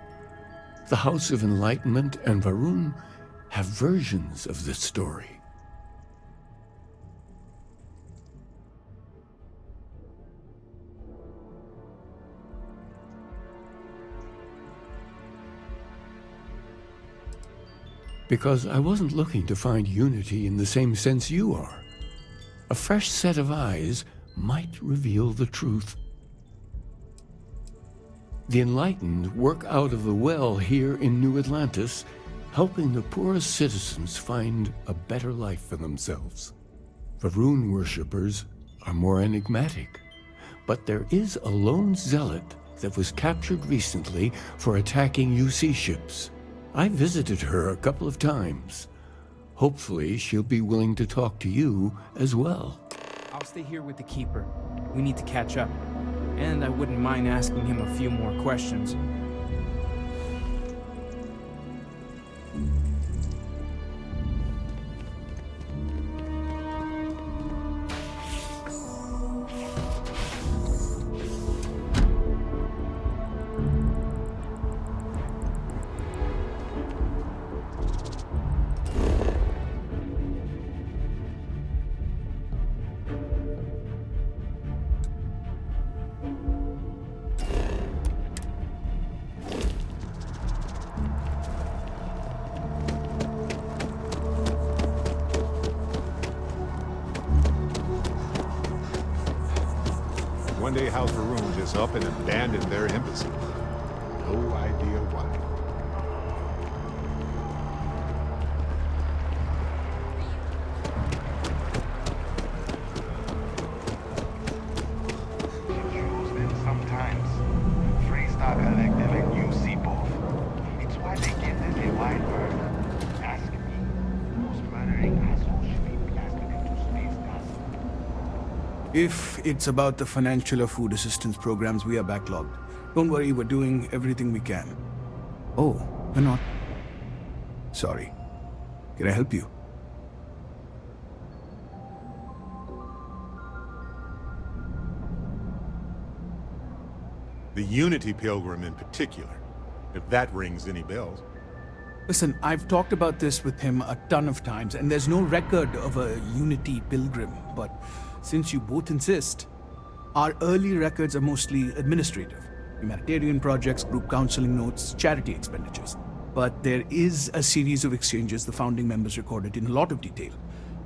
The House of Enlightenment and Varun have versions of this story. Because I wasn't looking to find unity in the same sense you are. A fresh set of eyes might reveal the truth. The enlightened work out of the well here in New Atlantis, helping the poorest citizens find a better life for themselves. Varun worshippers are more enigmatic, but there is a lone zealot that was captured recently for attacking UC ships. I visited her a couple of times. Hopefully she'll be willing to talk to you as well. I'll stay here with the Keeper. We need to catch up. And I wouldn't mind asking him a few more questions. One day House Varun just up and abandoned their embassy. No idea why. Sometimes. Freestock Collective and you see both. It's why they give them a wide berth. Ask me. Those murdering assholes should be blasted into space dust. If it's about the financial or food assistance programs, we are backlogged. Don't worry, we're doing everything we can. Oh, we're not. Sorry. Can I help you? The Unity Pilgrim in particular, if that rings any bells. Listen, I've talked about this with him a ton of times, and there's no record of a Unity Pilgrim, but since you both insist, our early records are mostly administrative. Humanitarian projects, group counseling notes, charity expenditures. But there is a series of exchanges the founding members recorded in a lot of detail.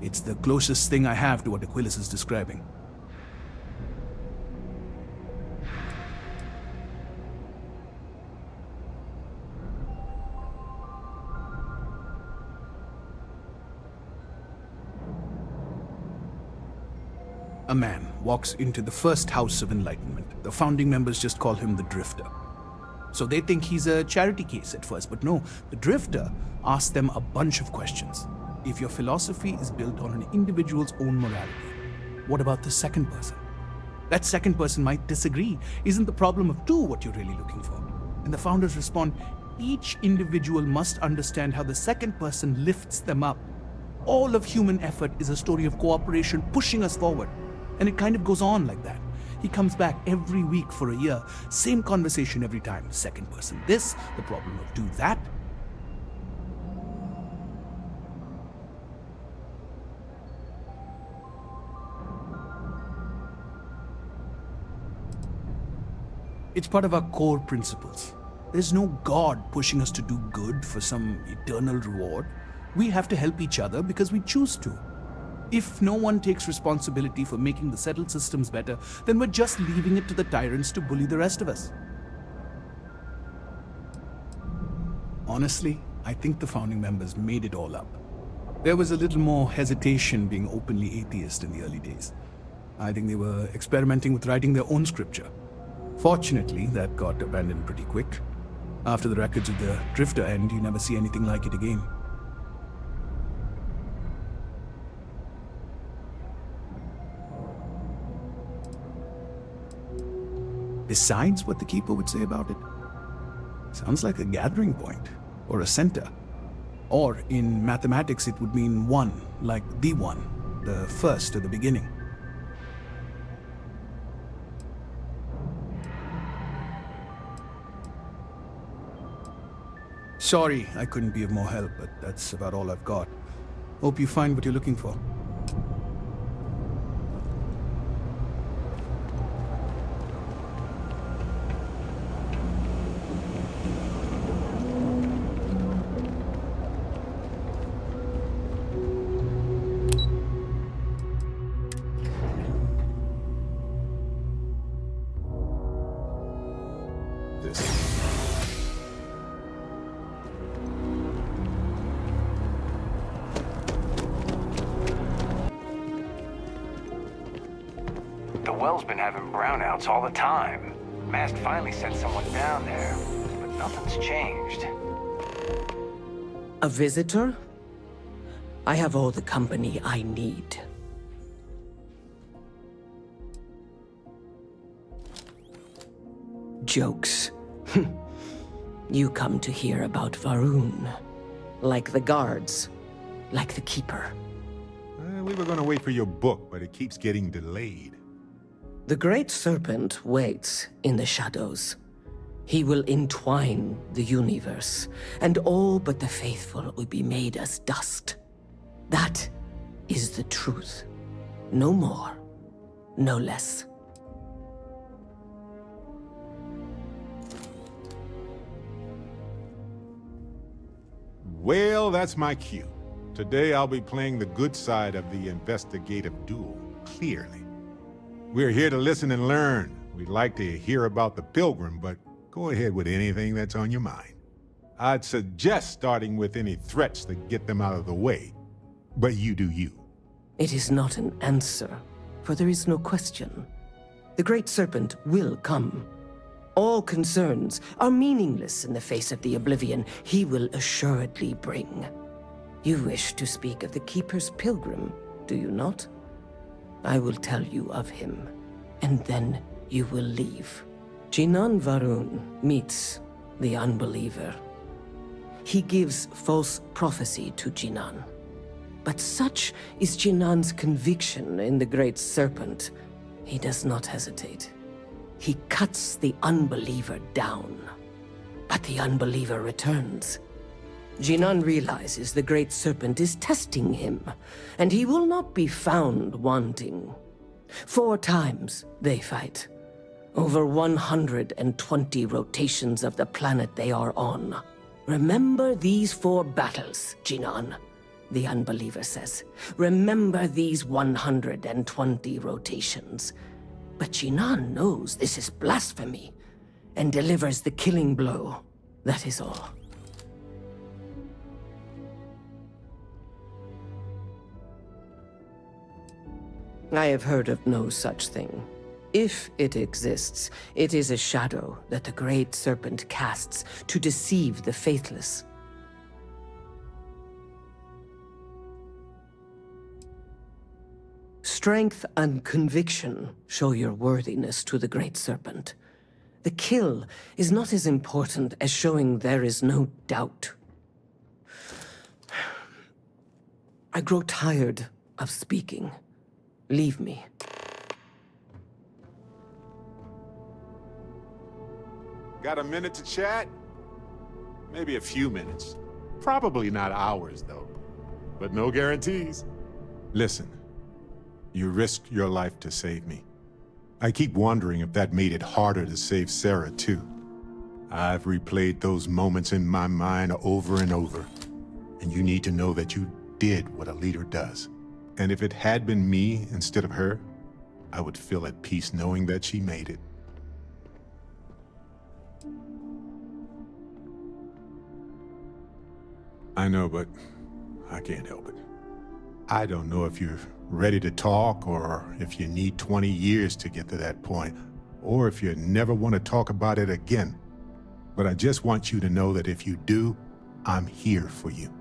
It's the closest thing I have to what Aquilus is describing. A man walks into the first house of enlightenment. The founding members just call him the Drifter. So they think he's a charity case at first, but no, the Drifter asks them a bunch of questions. If your philosophy is built on an individual's own morality, what about the second person? That second person might disagree. Isn't the problem of two what you're really looking for? And the founders respond, each individual must understand how the second person lifts them up. All of human effort is a story of cooperation pushing us forward. And it kind of goes on like that. He comes back every week for a year. Same conversation every time. Second person this, the problem of do that. It's part of our core principles. There's no God pushing us to do good for some eternal reward. We have to help each other because we choose to. If no one takes responsibility for making the settled systems better, then we're just leaving it to the tyrants to bully the rest of us. Honestly, I think the founding members made it all up. There was a little more hesitation being openly atheist in the early days. I think they were experimenting with writing their own scripture. Fortunately, that got abandoned pretty quick. After the records of the Drifter end, you never see anything like it again. Besides what the Keeper would say about it, sounds like a gathering point, or a center. Or in mathematics it would mean one, like the one, the first or the beginning. Sorry, I couldn't be of more help, but that's about all I've got. Hope you find what you're looking for. The well's been having brownouts all the time. Mast finally sent someone down there, but nothing's changed. A visitor? I have all the company I need. Jokes. You come to hear about Varun. Like the guards. Like the Keeper. We were gonna wait for your book, but it keeps getting delayed. The Great Serpent waits in the shadows. He will entwine the universe, and all but the faithful will be made as dust. That is the truth. No more, no less. Well, that's my cue. Today I'll be playing the good side of the investigative duel, clearly. We're here to listen and learn. We'd like to hear about the Pilgrim, but go ahead with anything that's on your mind. I'd suggest starting with any threats that get them out of the way. But you do you. It is not an answer, for there is no question. The Great Serpent will come. All concerns are meaningless in the face of the oblivion he will assuredly bring. You wish to speak of the Keeper's Pilgrim, do you not? I will tell you of him, and then you will leave. Jinan Varun meets the unbeliever. He gives false prophecy to Jinan. But such is Jinan's conviction in the Great Serpent, he does not hesitate. He cuts the unbeliever down. But the unbeliever returns. Jinan realizes the Great Serpent is testing him, and he will not be found wanting. 4 times they fight. Over 120 rotations of the planet they are on. Remember these 4 battles, Jinan, the Unbeliever says. Remember these 120 rotations. But Jinan knows this is blasphemy, and delivers the killing blow. That is all. I have heard of no such thing. If it exists, it is a shadow that the Great Serpent casts to deceive the faithless. Strength and conviction show your worthiness to the Great Serpent. The kill is not as important as showing there is no doubt. I grow tired of speaking. Leave me. Got a minute to chat? Maybe a few minutes. Probably not hours, though. But no guarantees. Listen, you risked your life to save me. I keep wondering if that made it harder to save Sarah, too. I've replayed those moments in my mind over and over. And you need to know that you did what a leader does. And if it had been me instead of her, I would feel at peace knowing that she made it. I know, but I can't help it. I don't know if you're ready to talk, or if you need 20 years to get to that point, or if you never want to talk about it again. But I just want you to know that if you do, I'm here for you.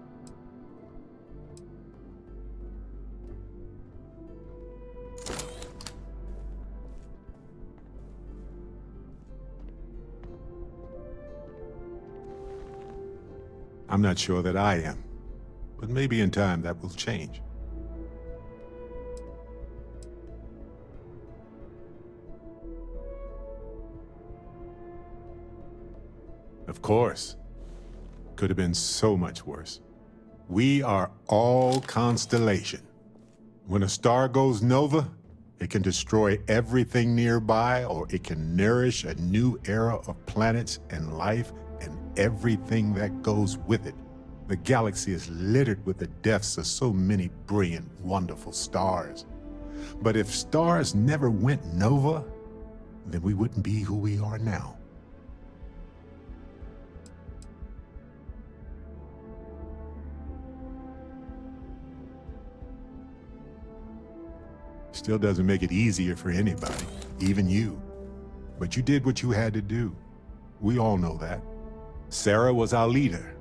I'm not sure that I am, but maybe in time that will change. Of course. Could have been so much worse. We are all constellation. When a star goes nova, it can destroy everything nearby, or it can nourish a new era of planets and life and everything that goes with it. The galaxy is littered with the deaths of so many brilliant, wonderful stars. But if stars never went nova, then we wouldn't be who we are now. Still doesn't make it easier for anybody, even you. But you did what you had to do. We all know that. Sarah was our leader.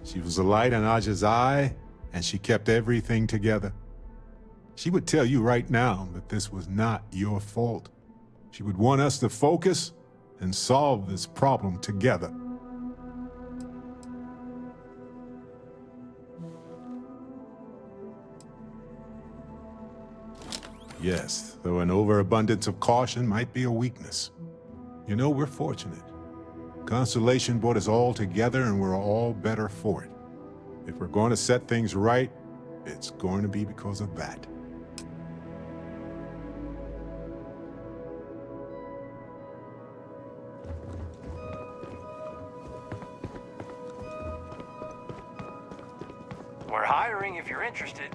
She was a light in Aja's eye, and she kept everything together. She would tell you right now that this was not your fault. She would want us to focus and solve this problem together. Yes, though an overabundance of caution might be a weakness. You know, we're fortunate. Constellation brought us all together, and we're all better for it. If we're going to set things right, it's going to be because of that. We're hiring if you're interested.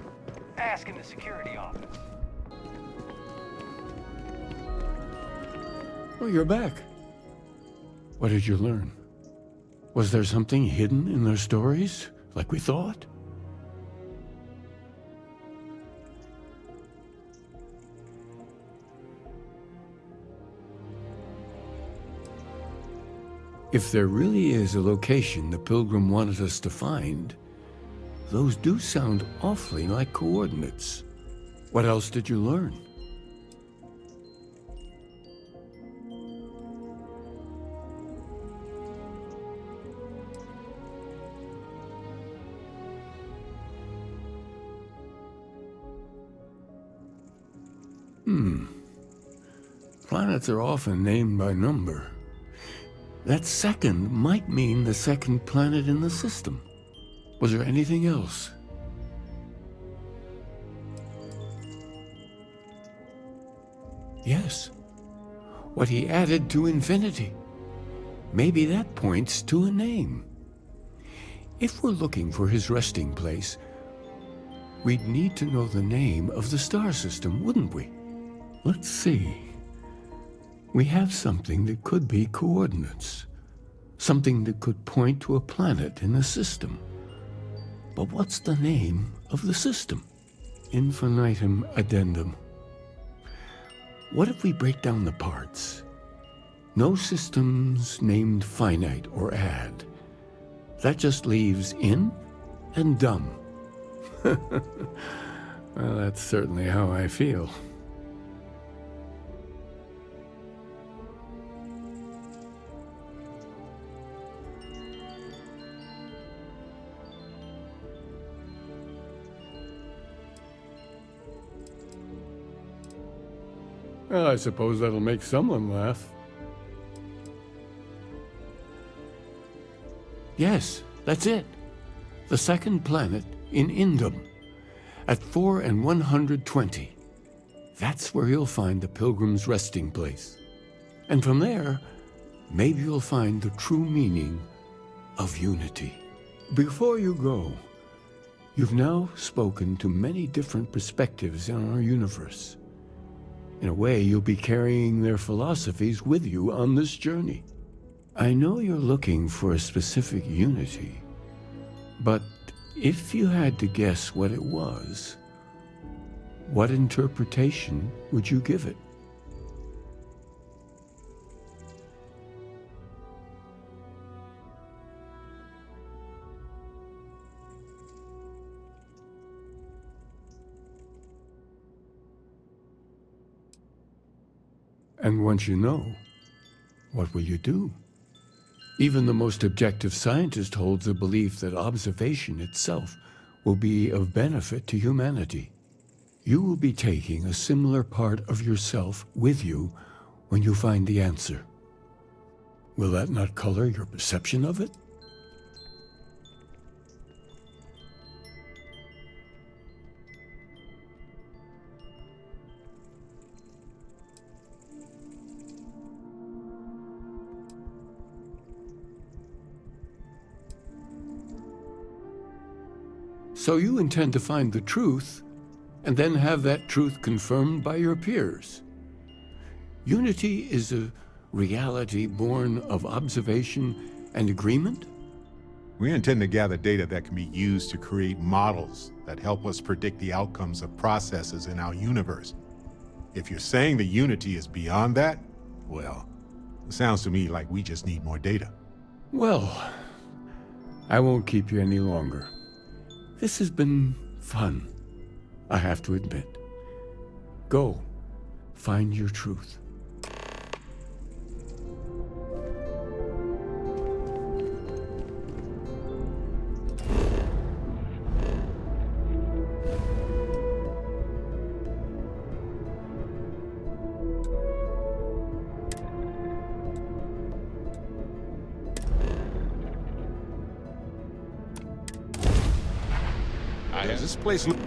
Ask in the security office. Oh, you're back. What did you learn? Was there something hidden in their stories, like we thought? If there really is a location the Pilgrim wanted us to find, those do sound awfully like coordinates. What else did you learn? Planets are often named by number. That second might mean the second planet in the system. Was there anything else? Yes. what he added to infinity. Maybe that points to a name. If we're looking for his resting place, we'd need to know the name of the star system, wouldn't we? Let's see. We have something that could be coordinates. Something that could point to a planet in the system. But what's the name of the system? Infinitum addendum. What if we break down the parts? No systems named finite or add. That just leaves in and dumb. Well, that's certainly how I feel. Well, I suppose that'll make someone laugh. Yes, that's it. The second planet in Indum, at 4 and 120. That's where you'll find the Pilgrim's resting place. And from there, maybe you'll find the true meaning of unity. Before you go, you've now spoken to many different perspectives in our universe. In a way, you'll be carrying their philosophies with you on this journey. I know you're looking for a specific unity, but if you had to guess what it was, what interpretation would you give it? And once you know, what will you do? Even the most objective scientist holds the belief that observation itself will be of benefit to humanity. You will be taking a similar part of yourself with you when you find the answer. Will that not color your perception of it? So you intend to find the truth, and then have that truth confirmed by your peers. Unity is a reality born of observation and agreement? We intend to gather data that can be used to create models that help us predict the outcomes of processes in our universe. If you're saying the unity is beyond that, well, it sounds to me like we just need more data. Well, I won't keep you any longer. This has been fun, I have to admit. Go, find your truth. Does this place look...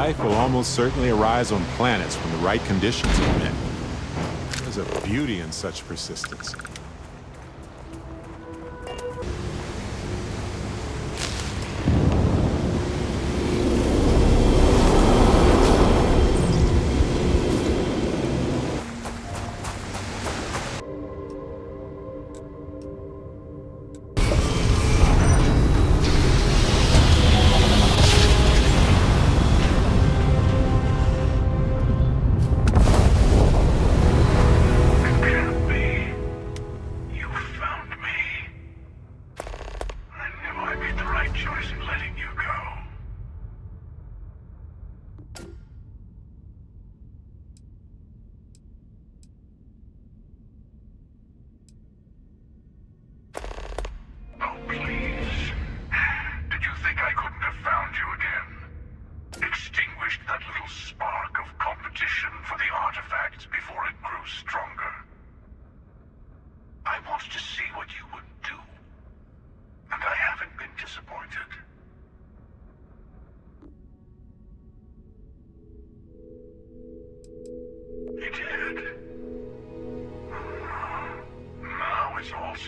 Life will almost certainly arise on planets when the right conditions are met. There's a beauty in such persistence.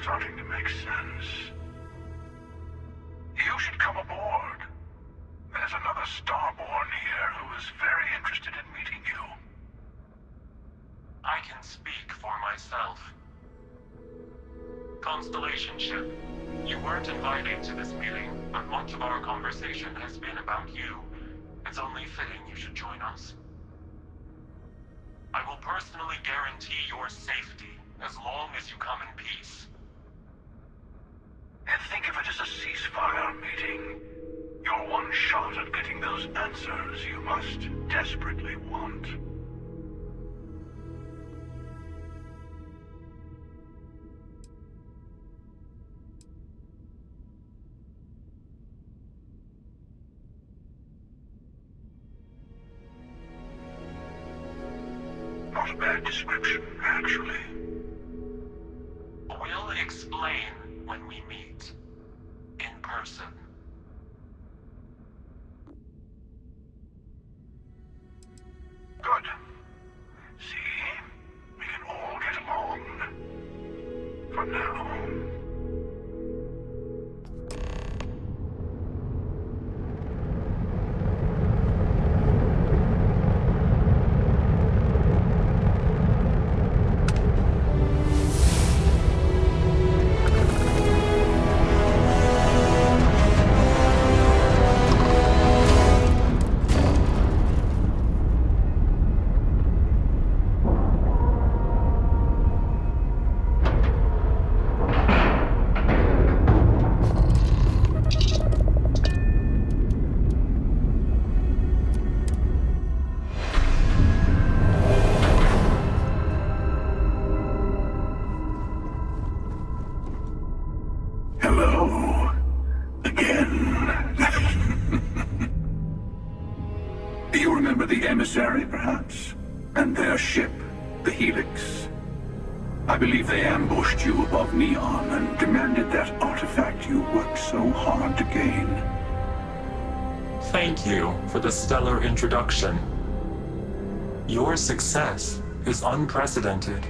Starting to make sense. You should come aboard. There's another Starborn here who is very interested in meeting you. I can speak for myself. Constellation ship, you weren't invited to this meeting, but much of our conversation has been about you. It's only fitting you should join us. I will personally guarantee your safety as long as you come in peace. And think of it as a ceasefire meeting. Your one shot at getting those answers you must desperately want. Not a bad description, actually. We'll explain when we meet. In person. Good. See? We can all get along. For now. Emissary, perhaps? And their ship, the Helix. I believe they ambushed you above Neon and demanded that artifact you worked so hard to gain. Thank you for the stellar introduction. Your success is unprecedented.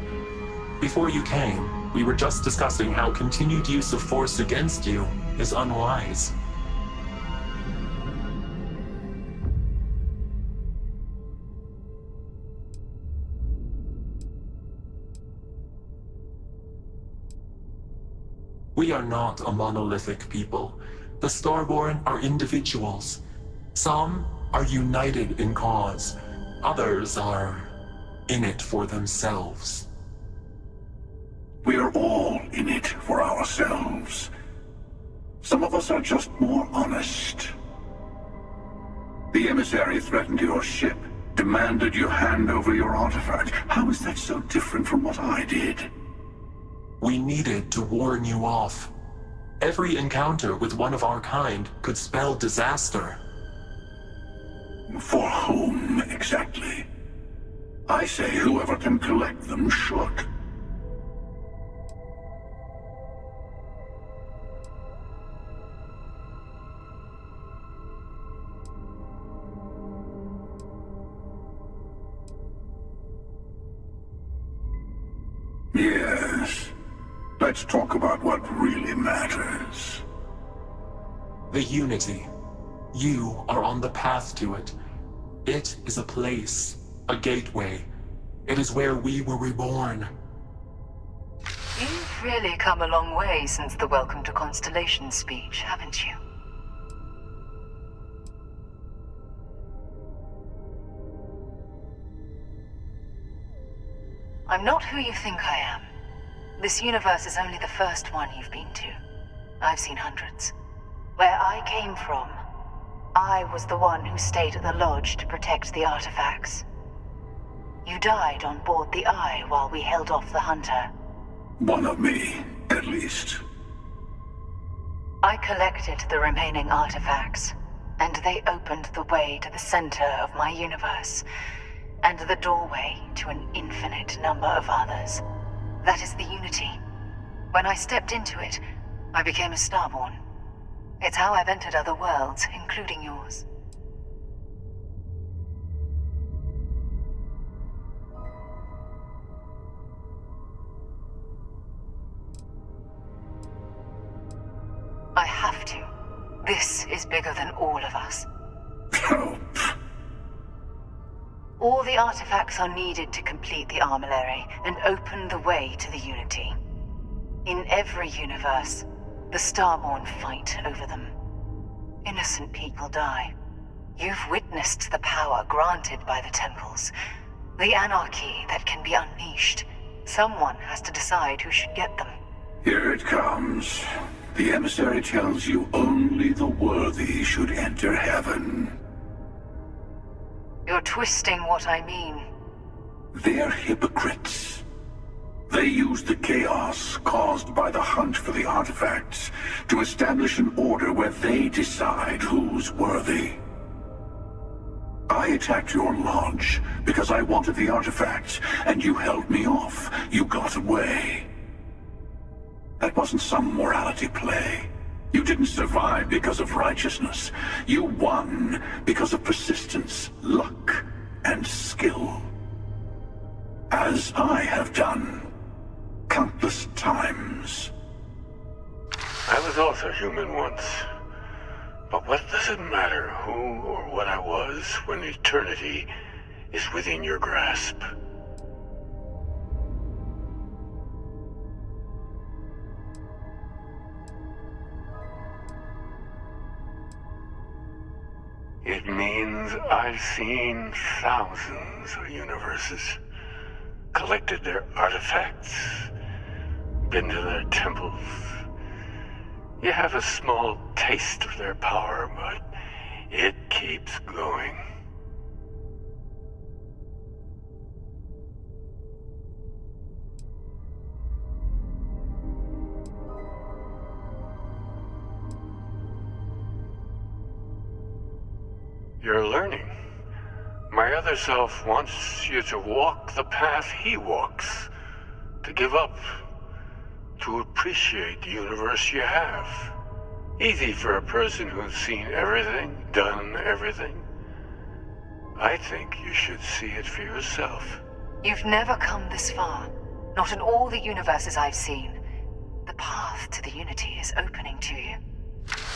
Before you came, we were just discussing how continued use of force against you is unwise. We are not a monolithic people. The Starborn are individuals. Some are united in cause. Others are in it for themselves. We are all in it for ourselves. Some of us are just more honest. The emissary threatened your ship, demanded you hand over your artifact. How is that so different from what I did? We needed to warn you off. Every encounter with one of our kind could spell disaster. For whom, exactly? I say whoever can collect them should. Yes. Let's talk about what really matters. The Unity. You are on the path to it. It is a place, a gateway. It is where we were reborn. You've really come a long way since the Welcome to Constellation speech, haven't you? I'm not who you think I am. This universe is only the first one you've been to. I've seen hundreds. Where I came from, I was the one who stayed at the lodge to protect the artifacts. You died on board the Eye while we held off the Hunter. One of me, at least. I collected the remaining artifacts, and they opened the way to the center of my universe, and the doorway to an infinite number of others. That is the Unity. When I stepped into it, I became a Starborn. It's how I've entered other worlds, including yours. I have to. This is bigger than all of us. All the artifacts are needed to complete the armillary and open the way to the Unity. In every universe, the Starborn fight over them. Innocent people die. You've witnessed the power granted by the temples, the anarchy that can be unleashed. Someone has to decide who should get them. Here it comes. The emissary tells you only the worthy should enter heaven. You're twisting what I mean. They're hypocrites. They use the chaos caused by the hunt for the artifacts to establish an order where they decide who's worthy. I attacked your lodge because I wanted the artifacts, and you held me off. You got away. That wasn't some morality play. You didn't survive because of righteousness. You won because of persistence, luck, and skill. As I have done countless times. I was also human once. But what does it matter who or what I was when eternity is within your grasp? It means I've seen thousands of universes, collected their artifacts, been to their temples. You have a small taste of their power, but it keeps going. You're learning. My other self wants you to walk the path he walks, to give up, to appreciate the universe you have. Easy for a person who's seen everything, done everything. I think you should see it for yourself. You've never come this far. Not in all the universes I've seen. The path to the Unity is opening to you.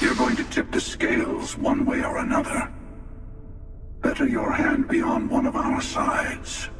You're going to tip the scales one way or another. Better your hand be on one of our sides.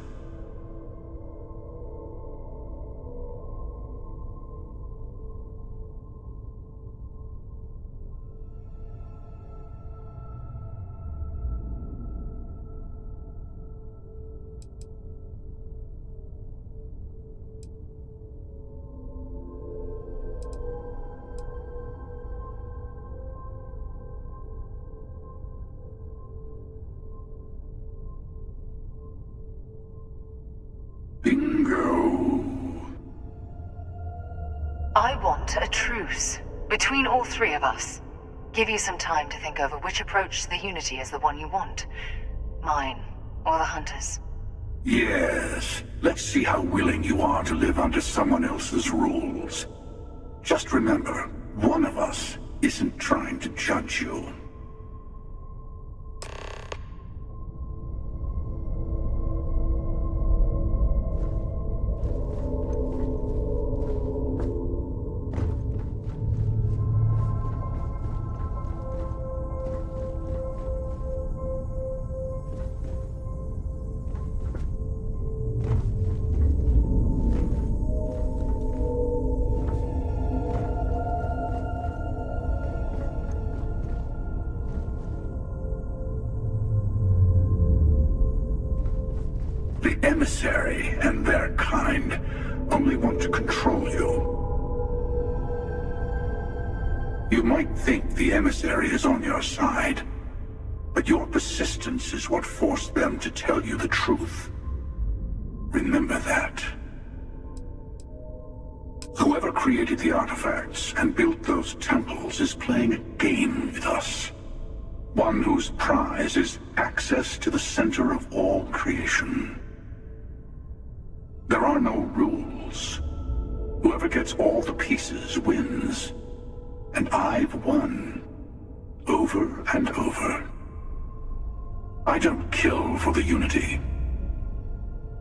I want a truce between all three of us. Give you some time to think over which approach to the Unity is the one you want. Mine, or the Hunter's. Yes. Let's see how willing you are to live under someone else's rules. Just remember, one of us isn't trying to judge you. emissary and their kind only want to control you. You might think the emissary is on your side, but your persistence is what forced them to tell you the truth. Remember that. Whoever created the artifacts and built those temples is playing a game with us. One whose prize is access to the center of all creation. There are no rules. Whoever gets all the pieces wins. And I've won. Over and over. I don't kill for the Unity.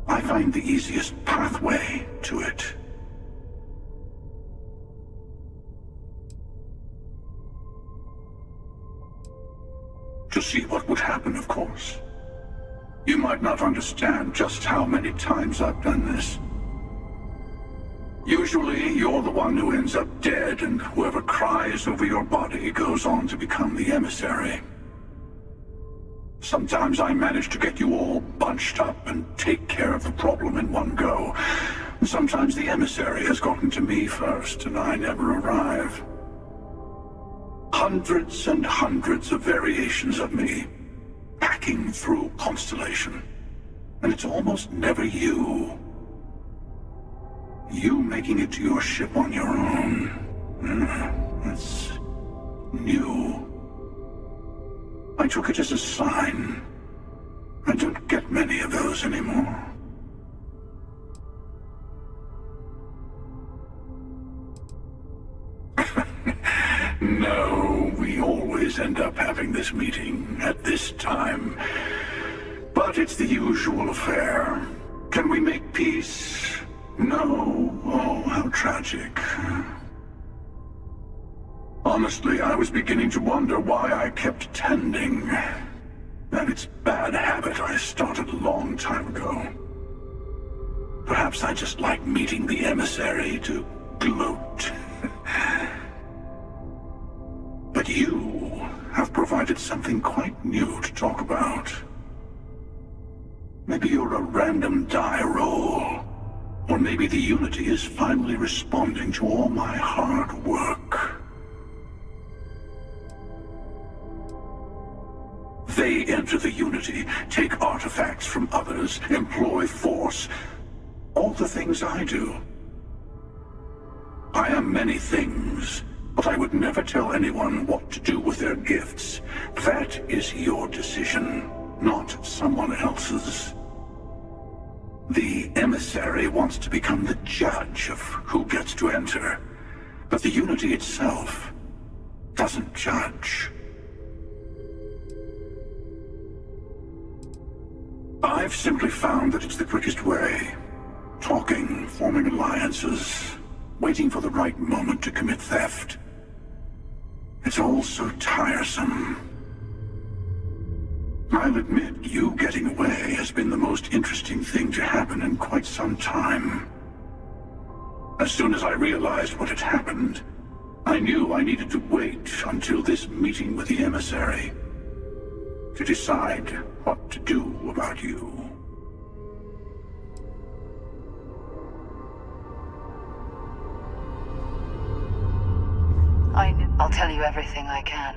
I find the easiest pathway to it. To see what would happen, of course. You might not understand just how many times I've done this. Usually, you're the one who ends up dead, and whoever cries over your body goes on to become the emissary. Sometimes I manage to get you all bunched up and take care of the problem in one go. Sometimes the emissary has gotten to me first, and I never arrive. Hundreds and hundreds of variations of me, hacking through Constellation. And it's almost never you. You making it to your ship on your own. That's new. I took it as a sign. I don't get many of those anymore. No, we always end up having this meeting at this time. But it's the usual affair. Can we make peace? No. Oh, how tragic. Honestly, I was beginning to wonder why I kept tending. And it's a bad habit I started a long time ago. Perhaps I just like meeting the emissary to gloat. But you have provided something quite new to talk about. Maybe you're a random die roll. Or maybe the Unity is finally responding to all my hard work. They enter the Unity, take artifacts from others, employ force. All the things I do. I am many things, but I would never tell anyone what to do with their gifts. That is your decision, not someone else's. The emissary wants to become the judge of who gets to enter, but the Unity itself doesn't judge. I've simply found that it's the quickest way. Talking, forming alliances, waiting for the right moment to commit theft. It's all so tiresome. I'll admit, you getting away has been the most interesting thing to happen in quite some time. As soon as I realized what had happened, I knew I needed to wait until this meeting with the emissary to decide what to do about you. I'll tell you everything I can.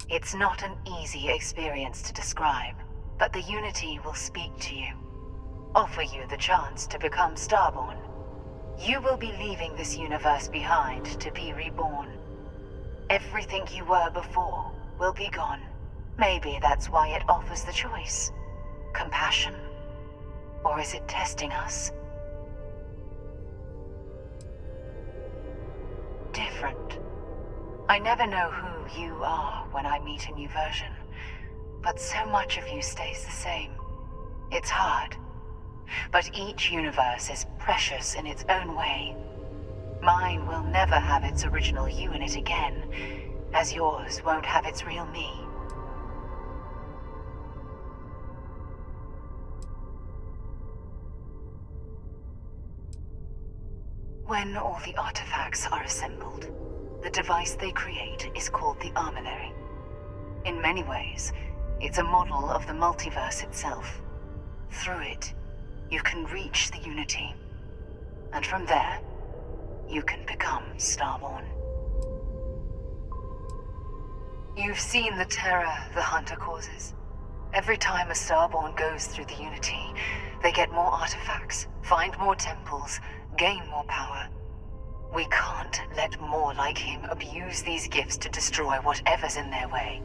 It's not an easy experience to describe, but the Unity will speak to you. Offer you the chance to become Starborn. You will be leaving this universe behind to be reborn. Everything you were before will be gone. Maybe that's why it offers the choice. Compassion? Or is it testing us? Different. I never know who you are when I meet a new version, but so much of you stays the same. It's hard. But each universe is precious in its own way. Mine will never have its original you in it again, as yours won't have its real me. When all the artifacts are assembled, the device they create is called the Armillary. In many ways, it's a model of the multiverse itself. Through it, you can reach the Unity. And from there, you can become Starborn. You've seen the terror the Hunter causes. Every time a Starborn goes through the Unity, they get more artifacts, find more temples, gain more power. We can't let more like him abuse these gifts to destroy whatever's in their way.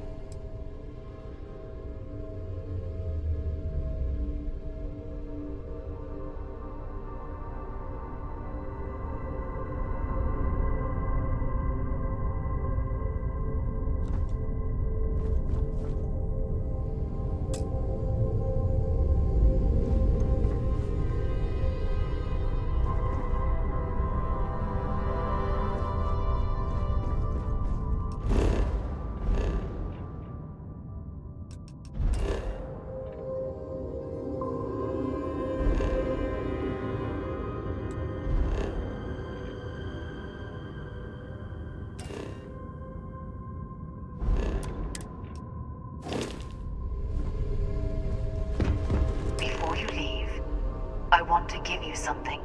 To give you something.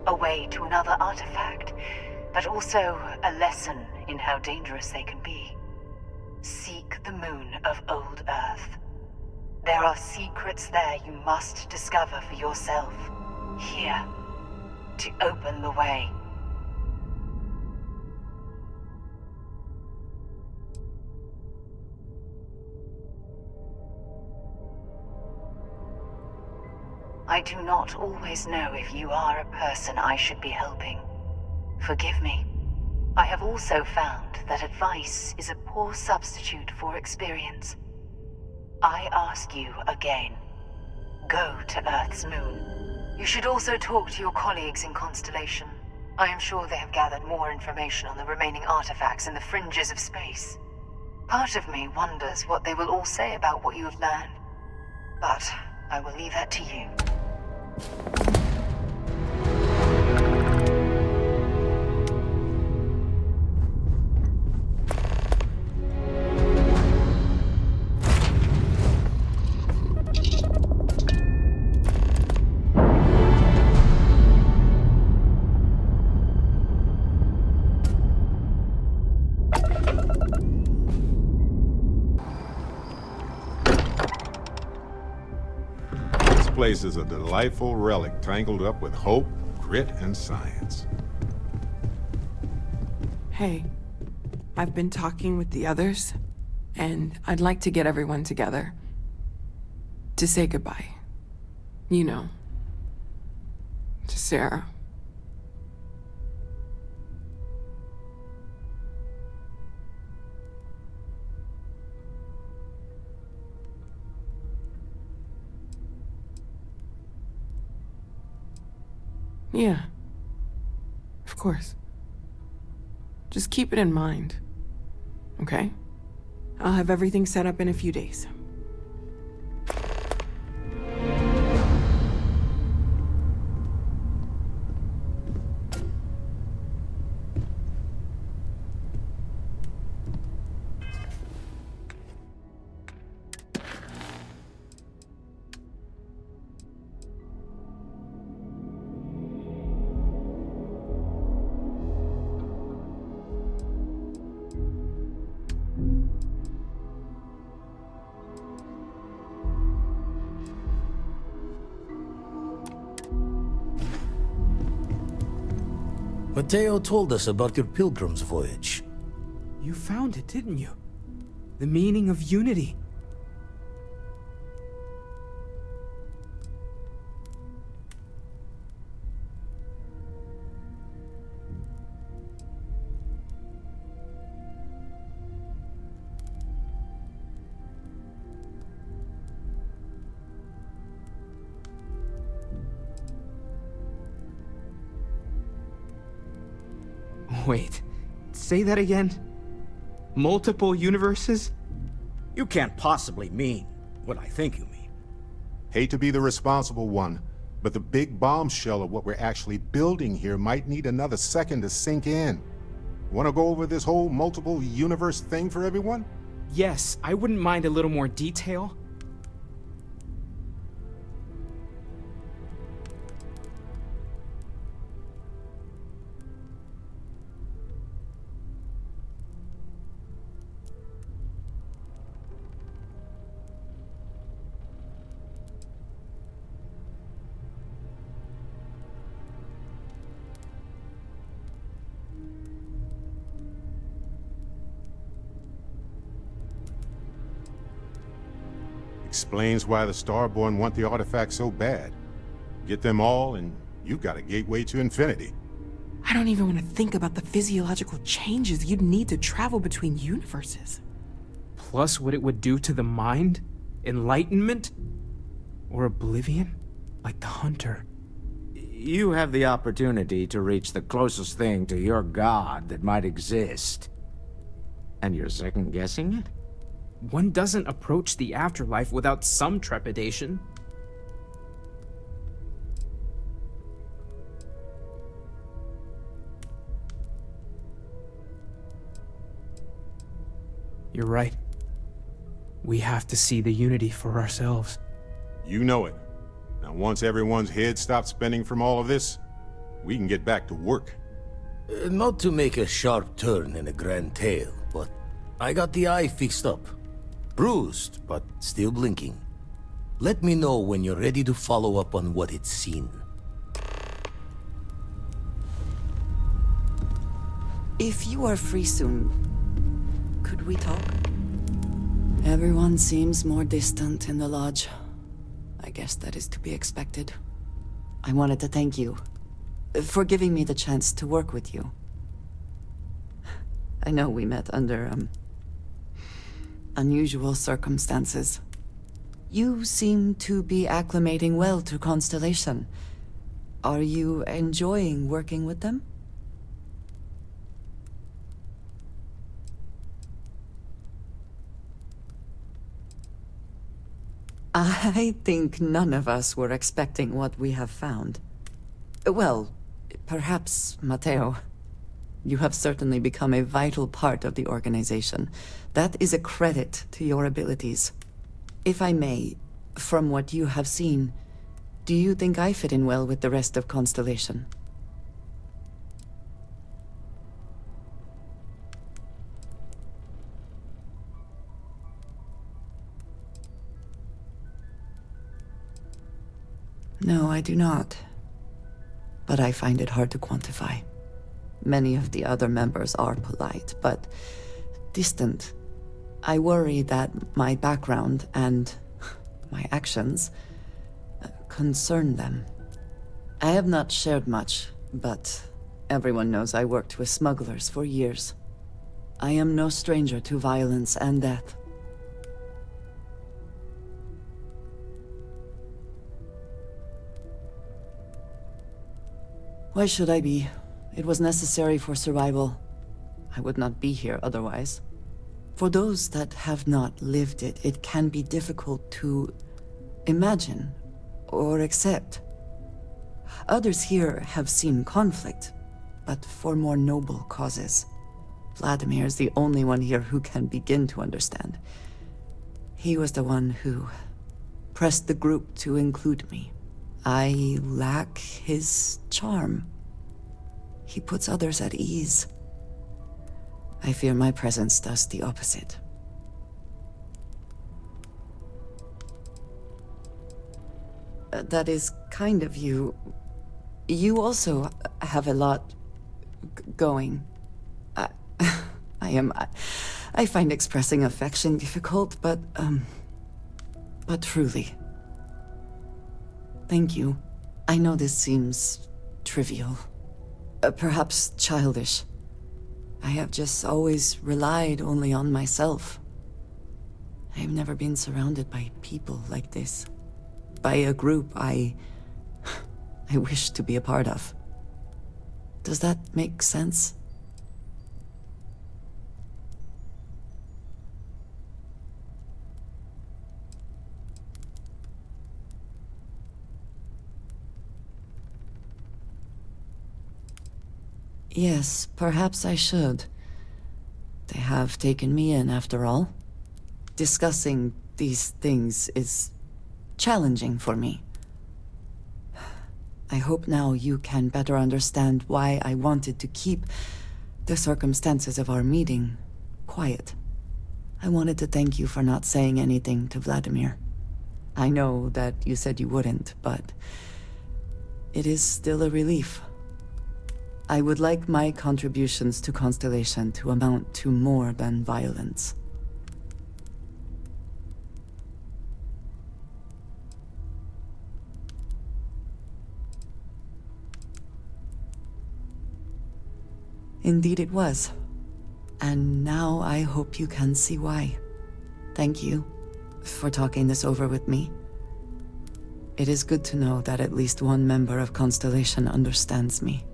A way to another artifact, but also a lesson in how dangerous they can be. Seek the moon of Old Earth. There are secrets there you must discover for yourself. Here, to open the way. I do not always know if you are a person I should be helping. Forgive me. I have also found that advice is a poor substitute for experience. I ask you again. Go to Earth's moon. You should also talk to your colleagues in Constellation. I am sure they have gathered more information on the remaining artifacts in the fringes of space. Part of me wonders what they will all say about what you have learned. But I will leave that to you. Place is a delightful relic tangled up with hope, grit, and science. Hey, I've been talking with the others, and I'd like to get everyone together. To say goodbye. You know. To Sarah. Yeah. Of course. Just keep it in mind. Okay? I'll have everything set up in a few days. Mateo told us about your pilgrim's voyage. You found it, didn't you? The meaning of unity. Wait, say that again? Multiple universes? You can't possibly mean what I think you mean. Hate to be the responsible one, but the big bombshell of what we're actually building here might need another second to sink in. Want to go over this whole multiple universe thing for everyone? Yes, I wouldn't mind a little more detail. explains why the Starborn want the artifact so bad. Get them all, and you've got a gateway to infinity. I don't even want to think about the physiological changes you'd need to travel between universes. Plus what it would do to the mind? Enlightenment? Or oblivion? Like the Hunter. You have the opportunity to reach the closest thing to your god that might exist. And you're second-guessing it? One doesn't approach the afterlife without some trepidation. You're right. We have to see the Unity for ourselves. You know it. Now, once everyone's head stops spinning from all of this, we can get back to work. Not to make a sharp turn in a grand tale, but I got the eye fixed up. Bruised, but still blinking. Let me know when you're ready to follow up on what it's seen. If you are free soon, could we talk? Everyone seems more distant in the lodge. I guess that is to be expected. I wanted to thank you for giving me the chance to work with you. I know we met under, unusual circumstances. You seem to be acclimating well to Constellation. Are you enjoying working with them? I think none of us were expecting what we have found. Well, perhaps Matteo. You have certainly become a vital part of the organization. That is a credit to your abilities. If I may, from what you have seen, do you think I fit in well with the rest of Constellation? No, I do not. But I find it hard to quantify. Many of the other members are polite, but distant. I worry that my background and my actions concern them. I have not shared much, but everyone knows I worked with smugglers for years. I am no stranger to violence and death. Why should I be? It was necessary for survival. I would not be here otherwise. For those that have not lived it, it can be difficult to imagine or accept. Others here have seen conflict, but for more noble causes. Vladimir is the only one here who can begin to understand. He was the one who pressed the group to include me. I lack his charm. He puts others at ease. I fear my presence does the opposite. That is kind of you. You also have a lot going. I find expressing affection difficult, but truly. Thank you. I know this seems trivial. Perhaps childish. I have just always relied only on myself. I have never been surrounded by people like this. By a group I wish to be a part of. Does that make sense? Yes, perhaps I should. They have taken me in, after all. Discussing these things is challenging for me. I hope now you can better understand why I wanted to keep the circumstances of our meeting quiet. I wanted to thank you for not saying anything to Vladimir. I know that you said you wouldn't, but it is still a relief. I would like my contributions to Constellation to amount to more than violence. Indeed it was. And now I hope you can see why. Thank you for talking this over with me. It is good to know that at least one member of Constellation understands me.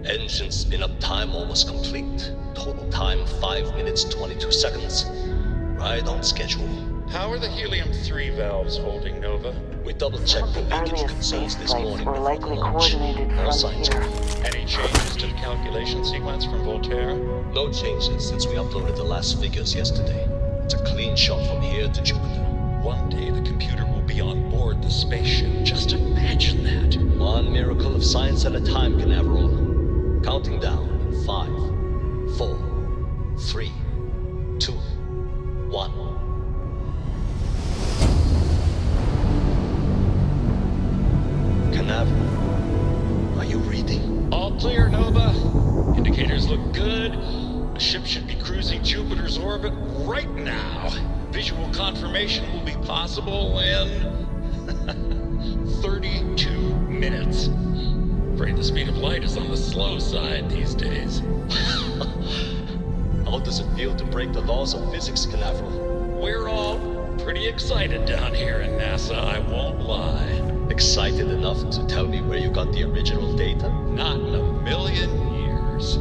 Engine spin-up time almost complete. Total time 5 minutes 22 seconds. Right on schedule. How are the helium-3 valves holding, Nova? We double-checked the leakage concerns this morning before the launch. All signs are good. Any changes to the calculation sequence from Volterra? No changes since we uploaded the last figures yesterday. It's a clean shot from here to Jupiter. One day the computer will be on board the spaceship. Just imagine that. One miracle of science at a time, Canaveral. Counting down in 5, 4, 3, 2, 1. Canaveral, are you reading? All clear, Nova. Indicators look good. The ship should be cruising Jupiter's orbit right now. Visual confirmation will be possible in 32 minutes. Afraid the speed of light is on the slow side these days. How does it feel to break the laws of physics, Canaveral? We're all pretty excited down here in NASA, I won't lie. Excited enough to tell me where you got the original data? Not in a million years.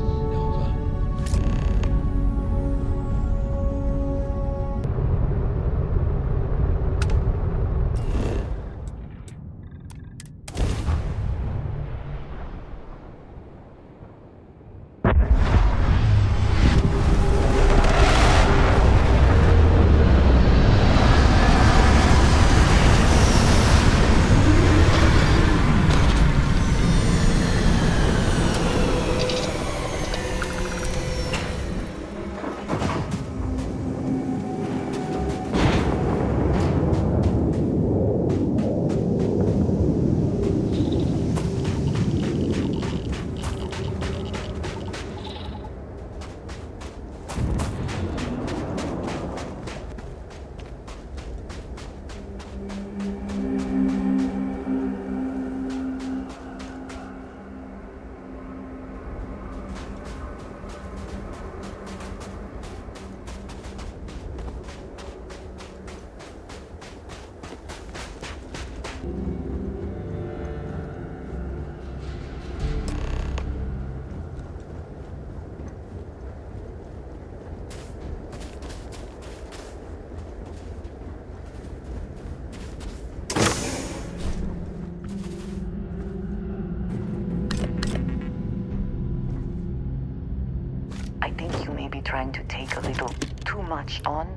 Trying to take a little too much on.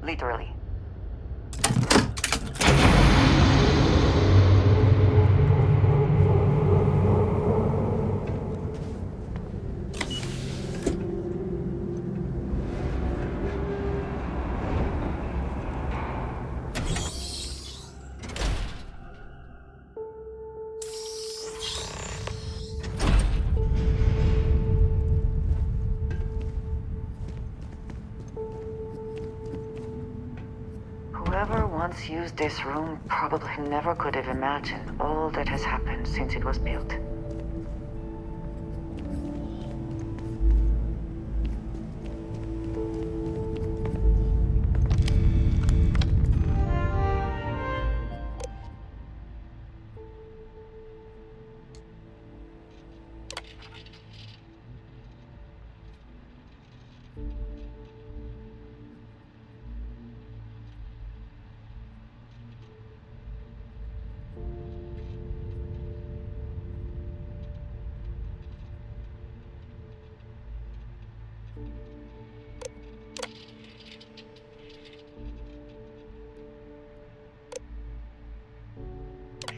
Literally. once used this room probably never could have imagined all that has happened since it was built.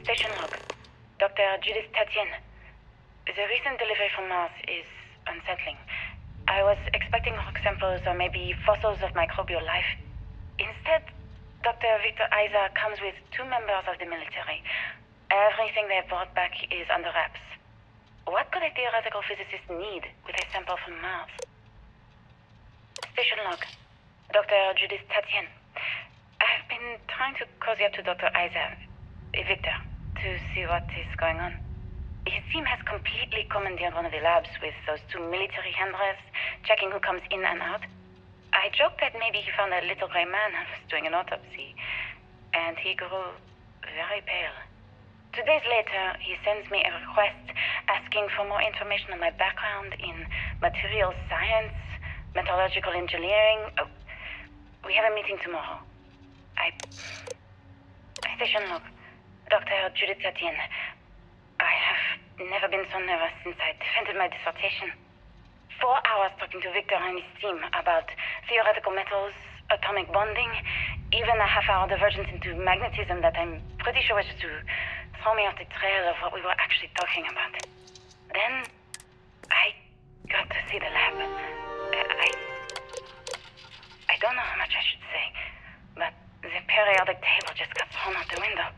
Station log. Dr. Judith Tatien. The recent delivery from Mars is unsettling. I was expecting rock samples or maybe fossils of microbial life. Instead, Dr. Victor Isa comes with 2 members of the military. Everything they brought back is under wraps. What could a theoretical physicist need with a sample from Mars? Station log. Dr. Judith Tatien. I've been trying to cozy up to Dr. Isa, Victor, to see what is going on. His team has completely commandeered one of the labs with those 2 military handlers, checking who comes in and out. I joked that maybe he found a little gray man and was doing an autopsy, and he grew very pale. 2 days later, he sends me a request asking for more information on my background in materials science, metallurgical engineering. Oh, we have a meeting tomorrow. Station log. Dr. Judith Tatien. I have never been so nervous since I defended my dissertation. 4 hours talking to Victor and his team about theoretical metals, atomic bonding, even a half-hour divergence into magnetism that I'm pretty sure was to throw me off the trail of what we were actually talking about. Then, I got to see the lab. I don't know how much I should say, but the periodic table just got thrown out the window.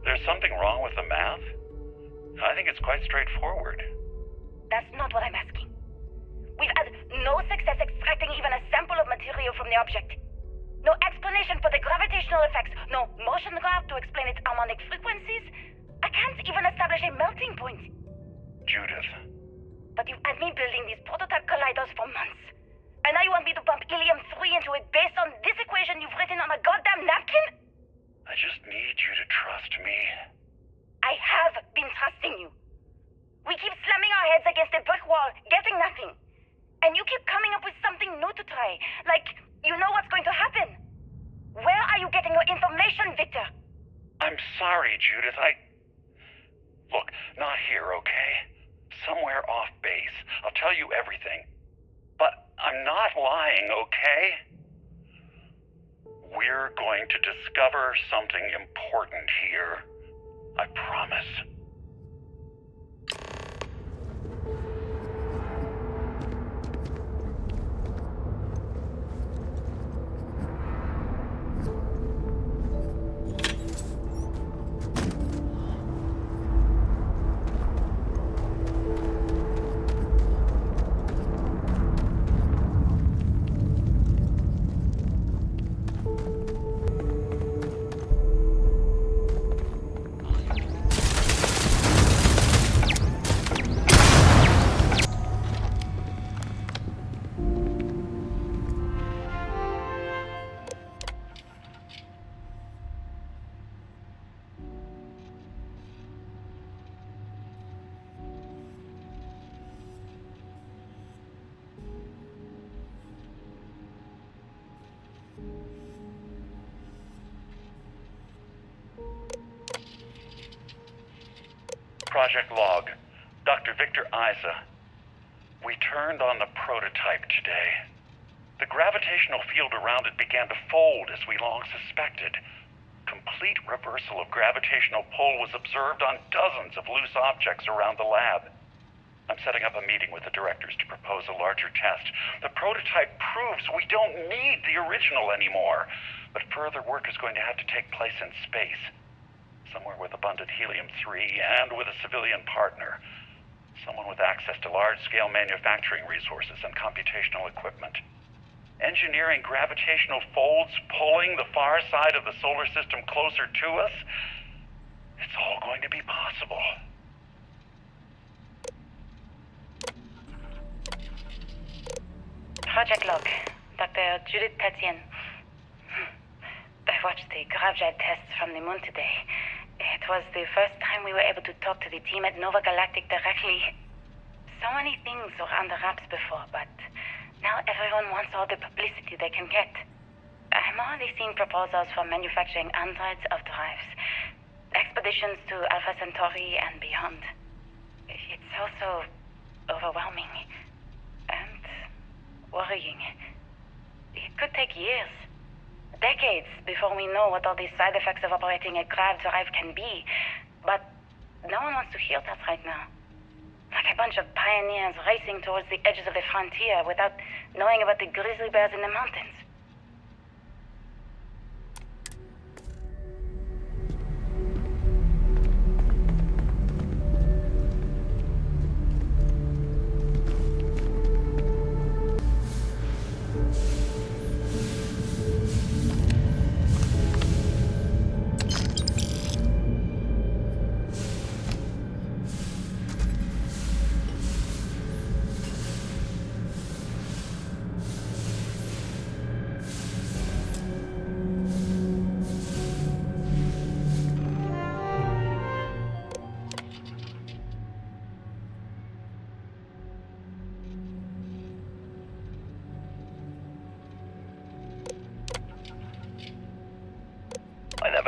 There's something wrong with the math? I think it's quite straightforward. That's not what I'm asking. We've had no success extracting even a sample of material from the object. No explanation for the gravitational effects, no motion graph to explain its harmonic frequencies. I can't even establish a melting point. Judith. But you've had me building these prototype colliders for months. And now you want me to pump helium-3 into it based on this equation you've written on a goddamn napkin? I just need you to trust me. I have been trusting you. We keep slamming our heads against a brick wall, getting nothing. And you keep coming up with something new to try. Like, you know what's going to happen. Where are you getting your information, Victor? I'm sorry, Judith. Look, not here, okay? Somewhere off base. I'll tell you everything. But I'm not lying, okay? We're going to discover something important here. I promise. Project log. Dr. Victor Isa. We turned on the prototype today. The gravitational field around it began to fold as we long suspected. Complete reversal of gravitational pull was observed on dozens of loose objects around the lab. I'm setting up a meeting with the directors to propose a larger test. The prototype proves we don't need the original anymore, but further work is going to have to take place in space. Somewhere with abundant helium-3 and with a civilian partner. Someone with access to large-scale manufacturing resources and computational equipment. Engineering gravitational folds pulling the far side of the solar system closer to us, it's all going to be possible. Project log. Dr. Judith Tatian. I watched the GravJet tests from the moon today. It was the first time we were able to talk to the team at Nova Galactic directly. So many things were under wraps before, but now everyone wants all the publicity they can get. I'm already seeing proposals for manufacturing androids of drives, expeditions to Alpha Centauri and beyond. It's also overwhelming and worrying. It could take years, decades, before we know what all the side effects of operating a grav drive can be. But no one wants to hear that right now. Like a bunch of pioneers racing towards the edges of the frontier without knowing about the grizzly bears in the mountains.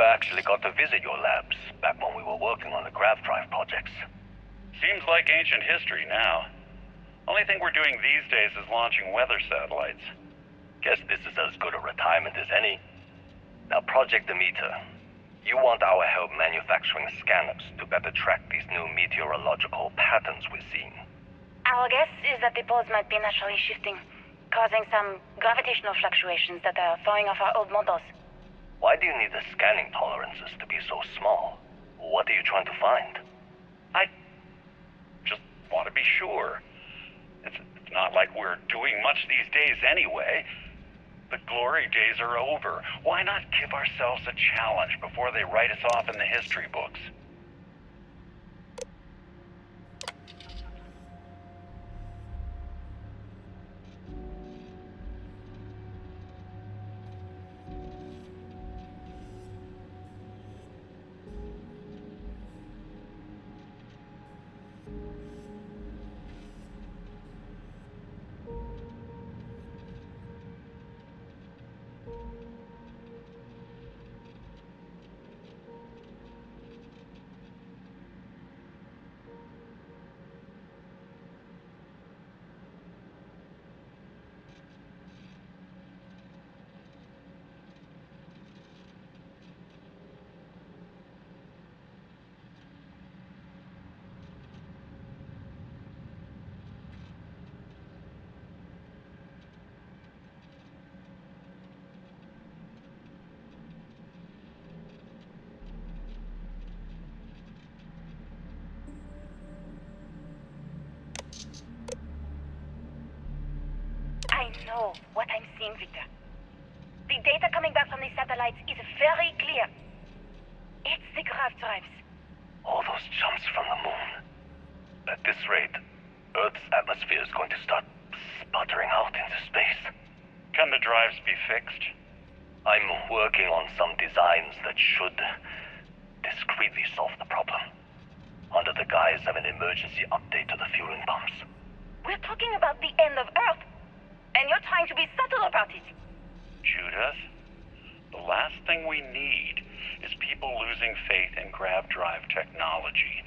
Actually got to visit your labs back when we were working on the grav drive projects. Seems like ancient history now. Only thing we're doing these days is launching weather satellites. Guess this is as good a retirement as any. Now, Project Demeter, you want our help manufacturing scanners to better track these new meteorological patterns we're seeing. Our guess is that the poles might be naturally shifting, causing some gravitational fluctuations that are throwing off our old models. Why do you need the scanning tolerances to be so small? What are you trying to find? I just want to be sure. It's not like we're doing much these days anyway. The glory days are over. Why not give ourselves a challenge before they write us off in the history books? I know what I'm seeing, Victor. The data coming back from the satellites is very clear. It's the grav drives. All those jumps from the moon. At this rate, Earth's atmosphere is going to start sputtering out into space. Can the drives be fixed? I'm working on some designs that should discreetly solve the problem, under the guise of an emergency update to the fueling pumps. We're talking about the end of Earth, and you're trying to be subtle about it. Judith, the last thing we need is people losing faith in grav drive technology.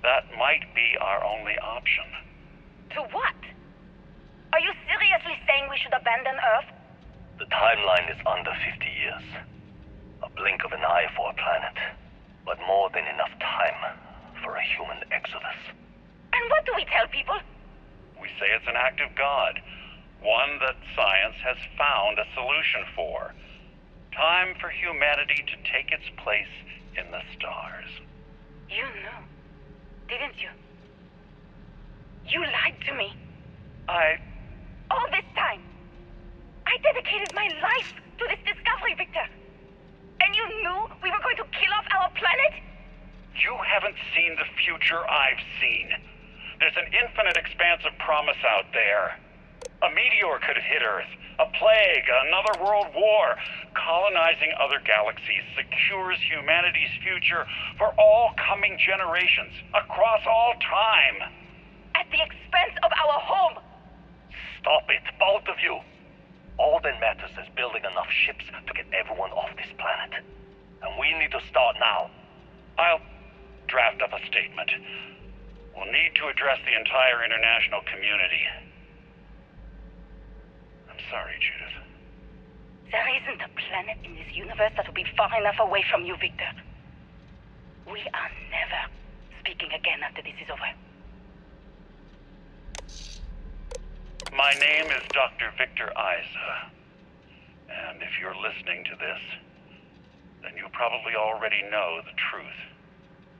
That might be our only option. To what? Are you seriously saying we should abandon Earth? The timeline is under 50 years. A blink of an eye for a planet, but more than enough time for a human exodus. And what do we tell people? We say it's an act of God, one that science has found a solution for. Time for humanity to take its place in the stars. You knew, didn't you? You lied to me. All this time, I dedicated my life to this discovery, Victor. And you knew we were going to kill off our planet? You haven't seen the future I've seen. There's an infinite expanse of promise out there. A meteor could hit Earth, a plague, another world war. Colonizing other galaxies secures humanity's future for all coming generations, across all time. At the expense of our home. Stop it, both of you. All that matters is building enough ships to get everyone off this planet. And we need to start now. I'll draft up a statement. We'll need to address the entire international community. I'm sorry, Judith. There isn't a planet in this universe that will be far enough away from you, Victor. We are never speaking again after this is over. My name is Dr. Victor Isa. And if you're listening to this, then you probably already know the truth.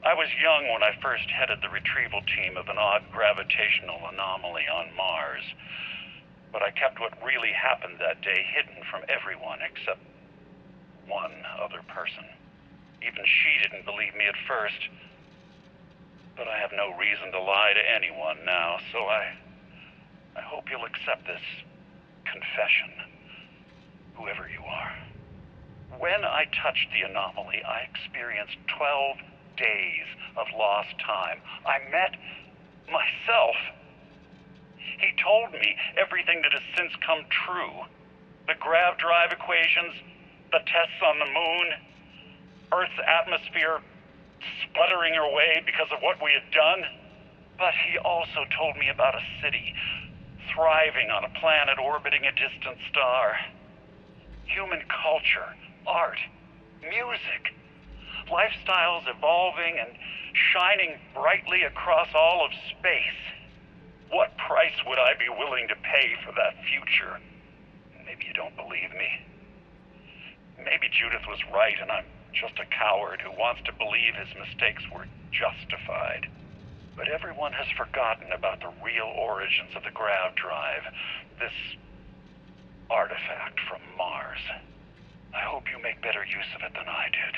I was young when I first headed the retrieval team of an odd gravitational anomaly on Mars. But I kept what really happened that day hidden from everyone except one other person. Even she didn't believe me at first. But I have no reason to lie to anyone now, so I hope you'll accept this confession, whoever you are. When I touched the anomaly, I experienced 12 days of lost time. I met myself. He told me everything that has since come true. The grav drive equations, the tests on the moon, Earth's atmosphere sputtering away because of what we had done. But he also told me about a city thriving on a planet orbiting a distant star. Human culture, art, music, lifestyles evolving and shining brightly across all of space. What price would I be willing to pay for that future? Maybe you don't believe me. Maybe Judith was right and I'm just a coward who wants to believe his mistakes were justified. But everyone has forgotten about the real origins of the grav drive, this artifact from Mars. I hope you make better use of it than I did.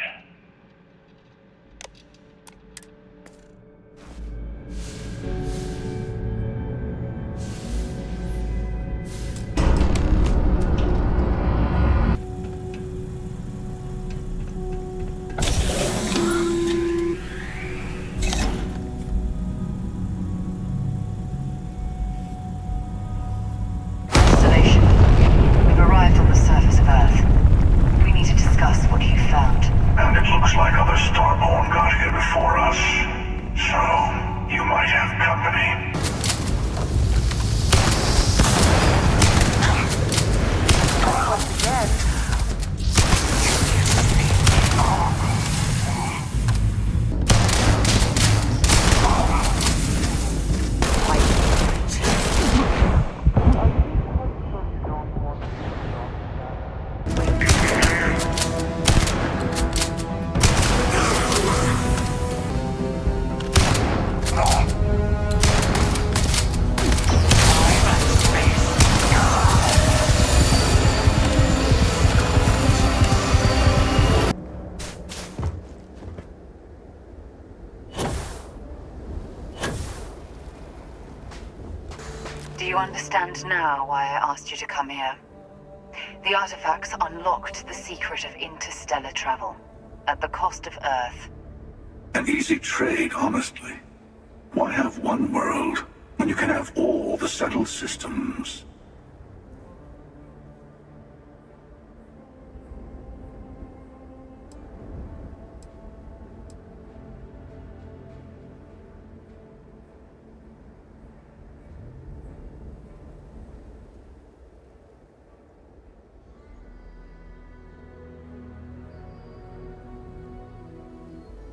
And it looks like other Starborn got here before us. So, you might have company. Once again. Do you understand now why I asked you to come here? The artifacts unlocked the secret of interstellar travel, at the cost of Earth. An easy trade, honestly. Why have one world when you can have all the settled systems?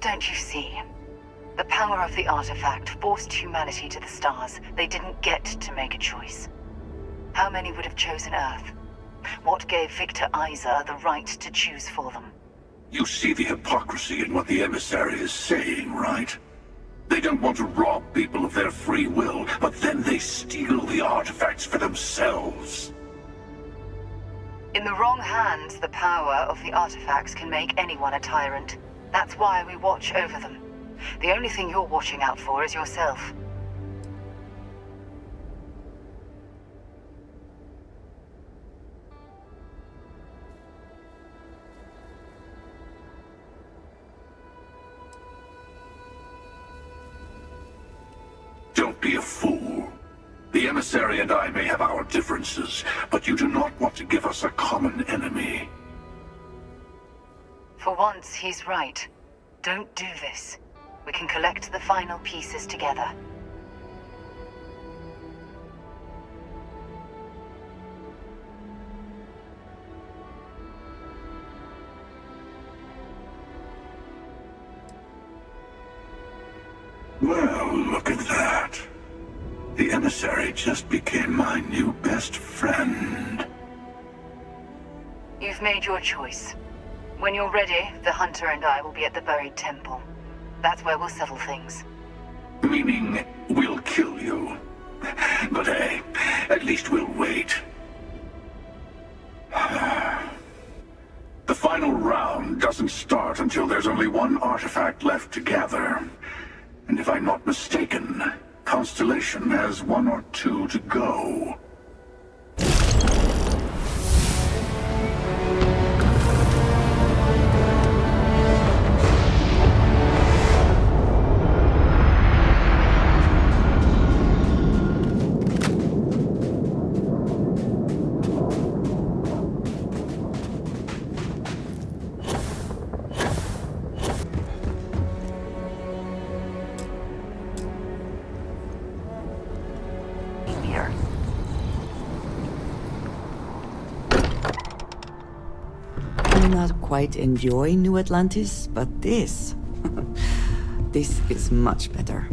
Don't you see? The power of the artifact forced humanity to the stars. They didn't get to make a choice. How many would have chosen Earth? What gave Victor Isa the right to choose for them? You see the hypocrisy in what the emissary is saying, right? They don't want to rob people of their free will, but then they steal the artifacts for themselves. In the wrong hands, the power of the artifacts can make anyone a tyrant. That's why we watch over them. The only thing you're watching out for is yourself. Don't be a fool. The emissary and I may have our differences, but you do not want to give us a common enemy. For once, he's right. Don't do this. We can collect the final pieces together. Well, look at that. The emissary just became my new best friend. You've made your choice. When you're ready, the Hunter and I will be at the buried temple. That's where we'll settle things. Meaning, we'll kill you. But hey, at least we'll wait. The final round doesn't start until there's only one artifact left to gather. And if I'm not mistaken, Constellation has one or two to go. Not quite enjoy New Atlantis, but this... this is much better.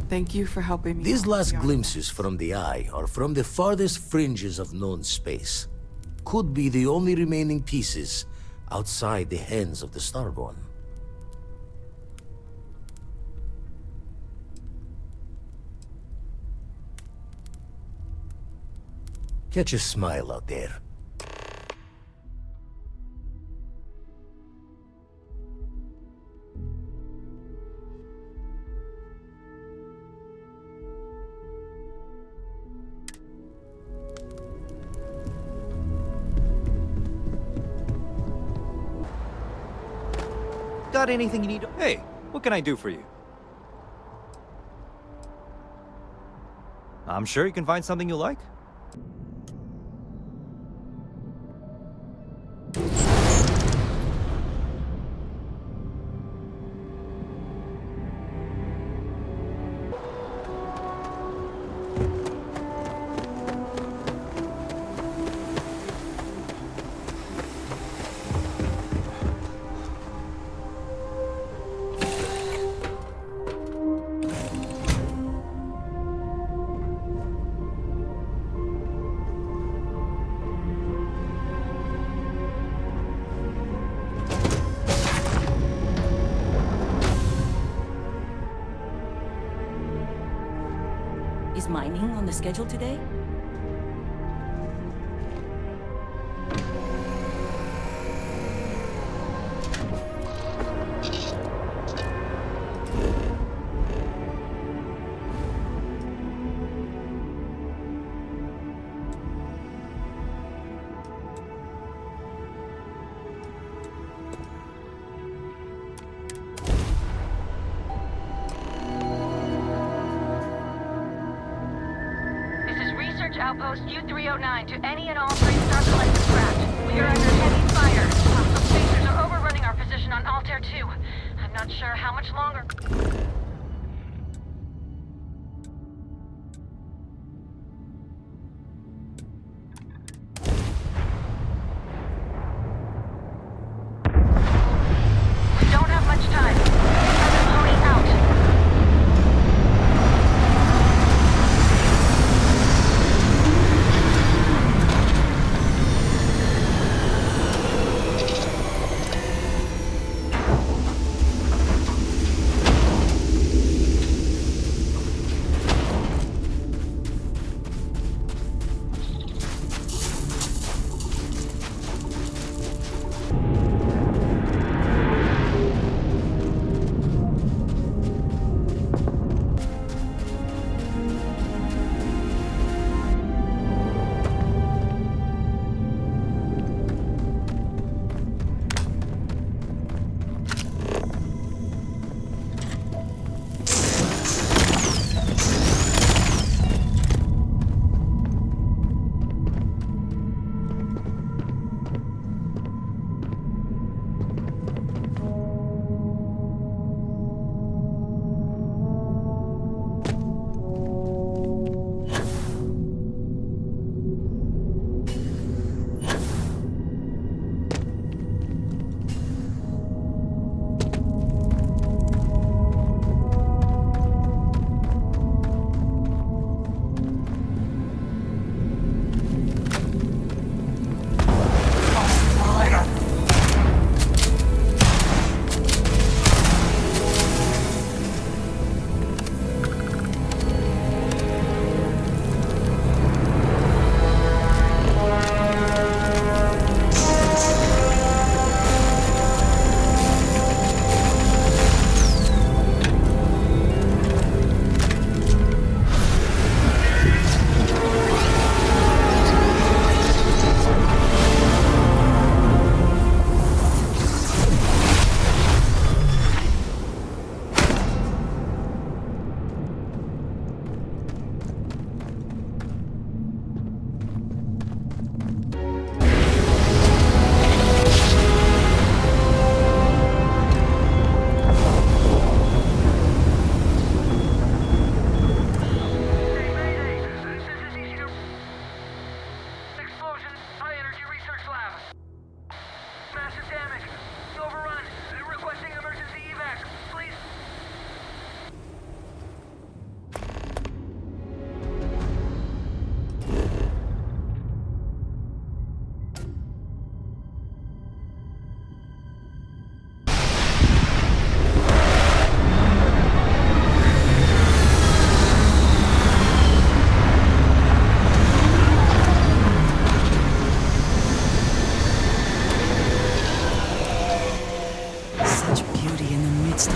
Thank you for helping me. These last glimpses from the Eye are from the farthest fringes of known space. Could be the only remaining pieces outside the hands of the Starborn. Catch a smile out there. Got anything you need? Hey, what can I do for you? I'm sure you can find something you like. Is mining on the schedule today? Outpost U-309 to any and all 3-star collective craft. We are under heavy fire. Hostile spacers are overrunning our position on Altair 2. I'm not sure how much longer.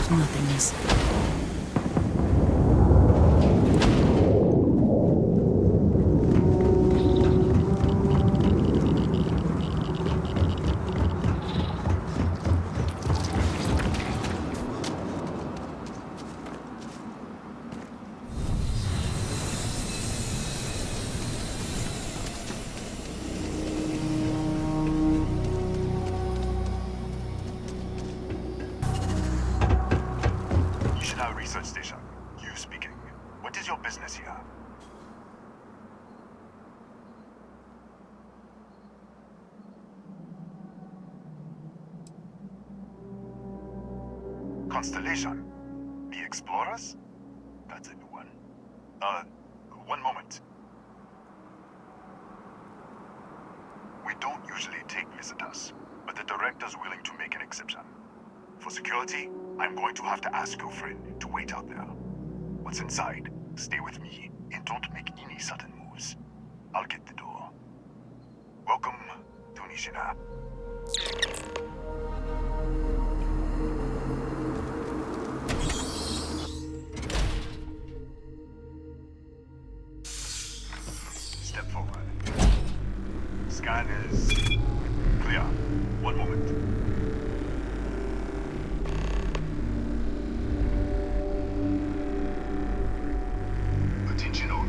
to nothingness. Research station. You speaking. What is your business here? Constellation? The Explorers? That's a new one. One moment. We don't usually take visitors, but the director's willing to make an exception. For security, I'm going to have to ask your friend to wait out there. Once inside, stay with me and don't make any sudden moves. I'll get the door. Welcome to Nishina. Step forward. Scan is clear. One moment. Attention all.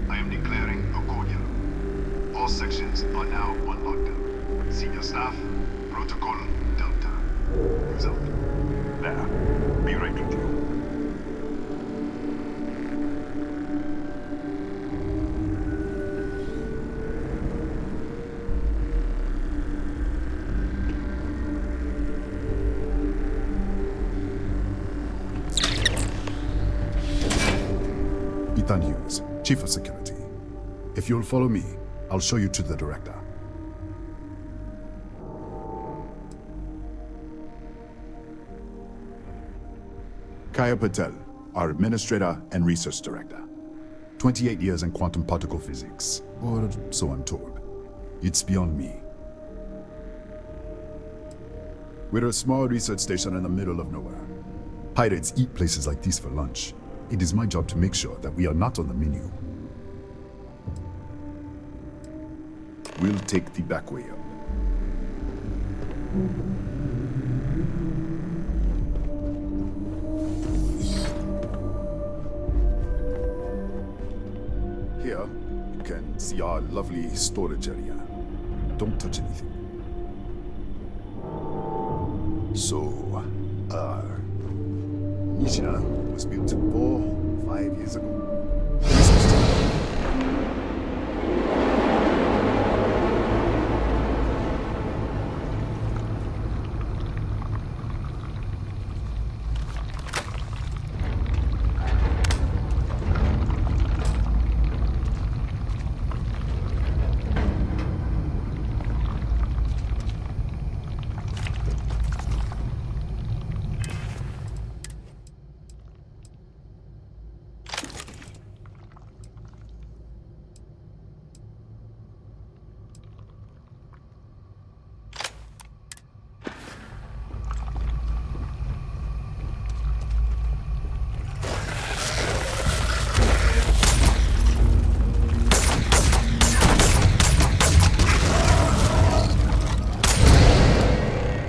I am declaring a cordial. All sections are now on lockdown. Senior staff, protocol Delta. Who's out? There. Be right with you. Ethan Hughes, Chief of Security. If you'll follow me, I'll show you to the director. Kaya Patel, our Administrator and Research Director. 28 years in quantum particle physics, or so I'm told. It's beyond me. We're a small research station in the middle of nowhere. Pirates eat places like these for lunch. It is my job to make sure that we are not on the menu. We'll take the back way up. Here, you can see our lovely storage area. Don't touch anything. So, Nishina was built 4-5 years ago.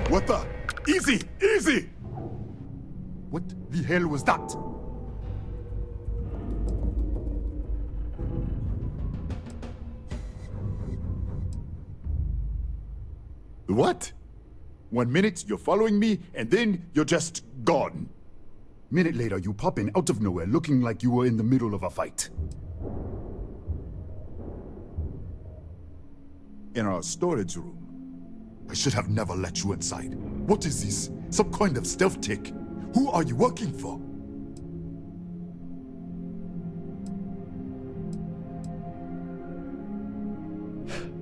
What the? Easy! Easy! What the hell was that? What? 1 minute you're following me, and then you're just gone. Minute later, you pop in out of nowhere looking like you were in the middle of a fight. In our storage room. I should have never let you inside. What is this? Some kind of stealth tick? Who are you working for?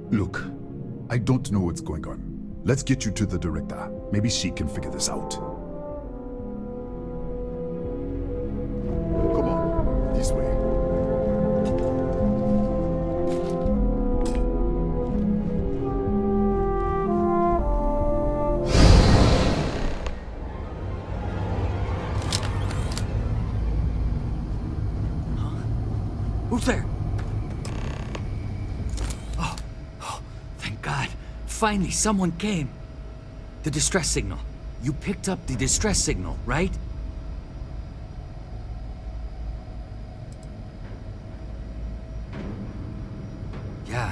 Look, I don't know what's going on. Let's get you to the director. Maybe she can figure this out. Come on, this way. Who's there? Oh, thank God. Finally, someone came. The distress signal. You picked up the distress signal, right?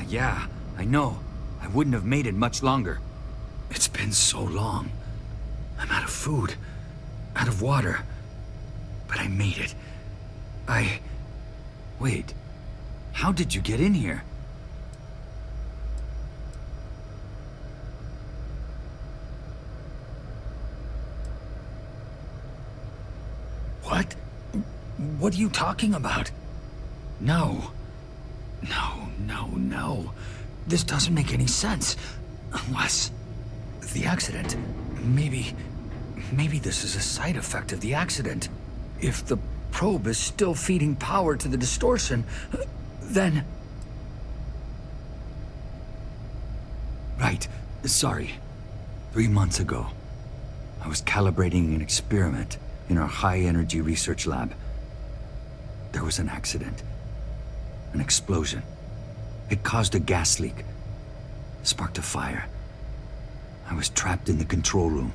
Yeah, I know. I wouldn't have made it much longer. It's been so long. I'm out of food, out of water. But I made it. Wait. How did you get in here? What? What are you talking about? No. This doesn't make any sense. Unless... the accident. Maybe this is a side effect of the accident. If the probe is still feeding power to the distortion, then... Right. Sorry. 3 months ago, I was calibrating an experiment in our high-energy research lab. There was an accident. An explosion. It caused a gas leak. Sparked a fire. I was trapped in the control room.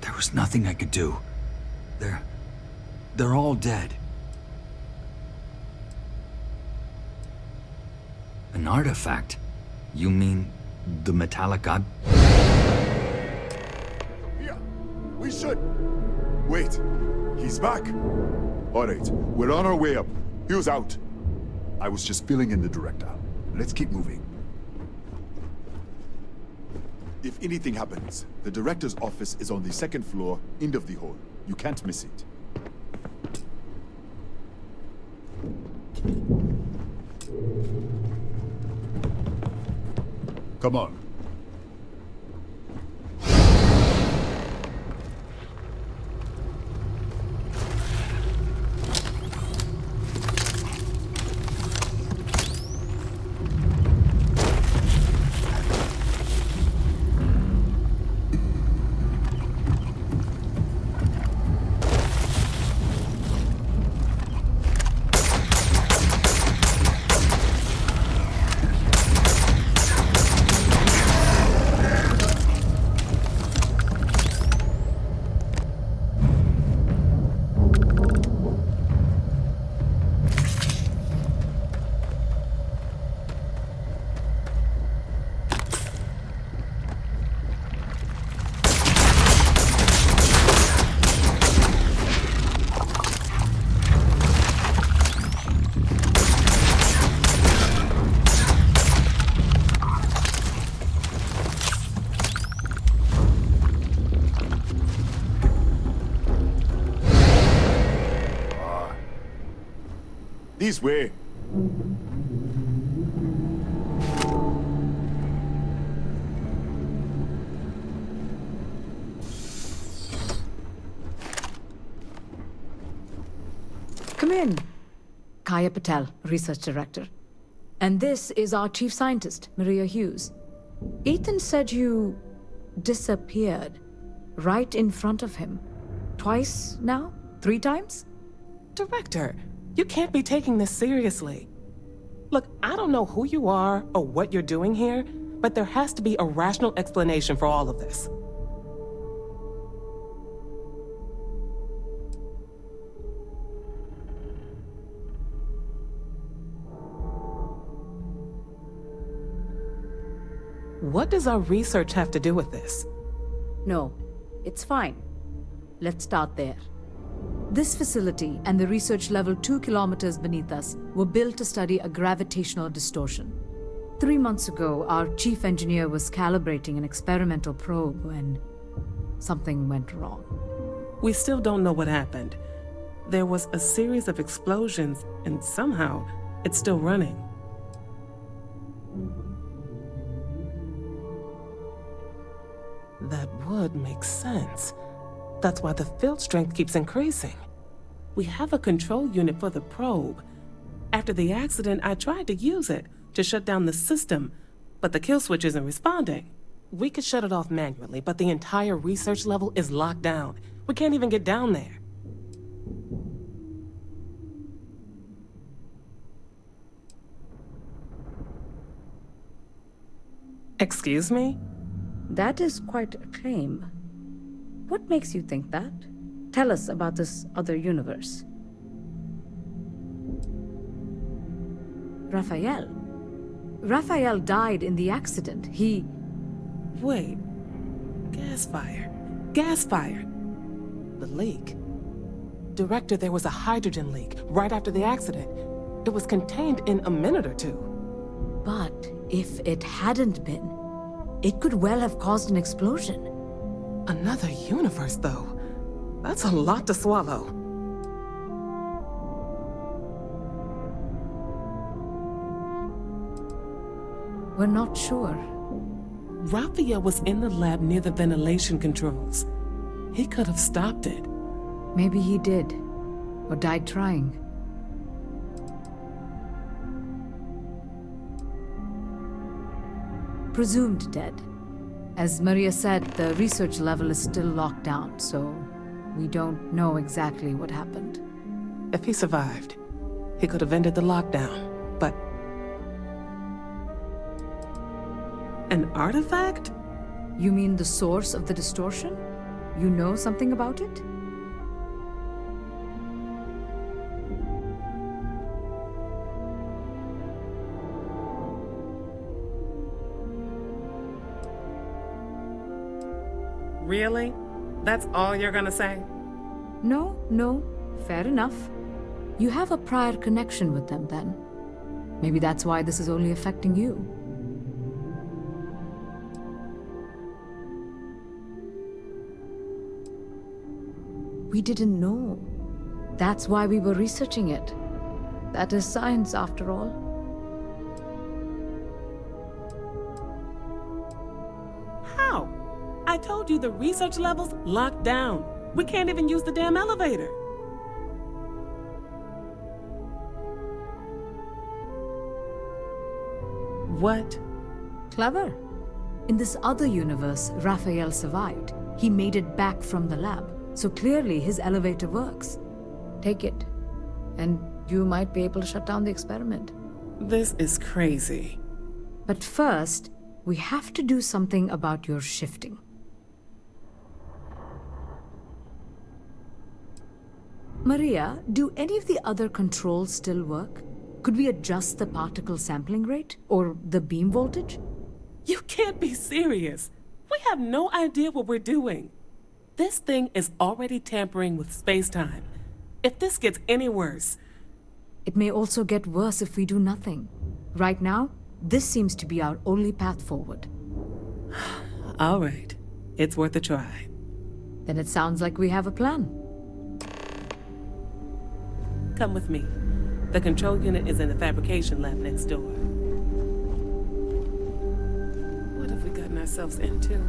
There was nothing I could do. They're all dead. An artifact? You mean the metallic god? Yeah, we should. Wait, he's back. All right, we're on our way up. Hughes out. I was just filling in the director. Let's keep moving. If anything happens, the director's office is on the 2nd floor, end of the hall. You can't miss it. Come on. This way. Come in. Kaya Patel, Research Director. And this is our Chief Scientist, Maria Hughes. Ethan said you disappeared right in front of him. Twice now? 3 times? Director, you can't be taking this seriously. Look, I don't know who you are or what you're doing here, but there has to be a rational explanation for all of this. What does our research have to do with this? No, it's fine. Let's start there. This facility and the research level 2 kilometers beneath us were built to study a gravitational distortion. 3 months ago, our chief engineer was calibrating an experimental probe when something went wrong. We still don't know what happened. There was a series of explosions, and somehow it's still running. That would make sense. That's why the field strength keeps increasing. We have a control unit for the probe. After the accident, I tried to use it to shut down the system, but the kill switch isn't responding. We could shut it off manually, but the entire research level is locked down. We can't even get down there. Excuse me? That is quite a claim. What makes you think that? Tell us about this other universe. Raphael. Raphael died in the accident. He... Wait. Gas fire. Gas fire. The leak. Director, there was a hydrogen leak right after the accident. It was contained in a minute or two. But if it hadn't been, it could well have caused an explosion. Another universe, though. That's a lot to swallow. We're not sure. Raphael was in the lab near the ventilation controls. He could have stopped it. Maybe he did, or died trying. Presumed dead. As Maria said, the research level is still locked down, so we don't know exactly what happened. If he survived, he could have ended the lockdown, but... An artifact? You mean the source of the distortion? You know something about it? Really? That's all you're gonna say? No, fair enough. You have a prior connection with them then. Maybe that's why this is only affecting you. We didn't know. That's why we were researching it. That is science, after all. How? I told you the research level's locked down. We can't even use the damn elevator. What? Clever. In this other universe, Raphael survived. He made it back from the lab. So clearly his elevator works. Take it, and you might be able to shut down the experiment. This is crazy. But first, we have to do something about your shifting. Maria, do any of the other controls still work? Could we adjust the particle sampling rate? Or the beam voltage? You can't be serious. We have no idea what we're doing. This thing is already tampering with space-time. If this gets any worse... It may also get worse if we do nothing. Right now, this seems to be our only path forward. All right. It's worth a try. Then it sounds like we have a plan. Come with me. The control unit is in the fabrication lab next door. What have we gotten ourselves into?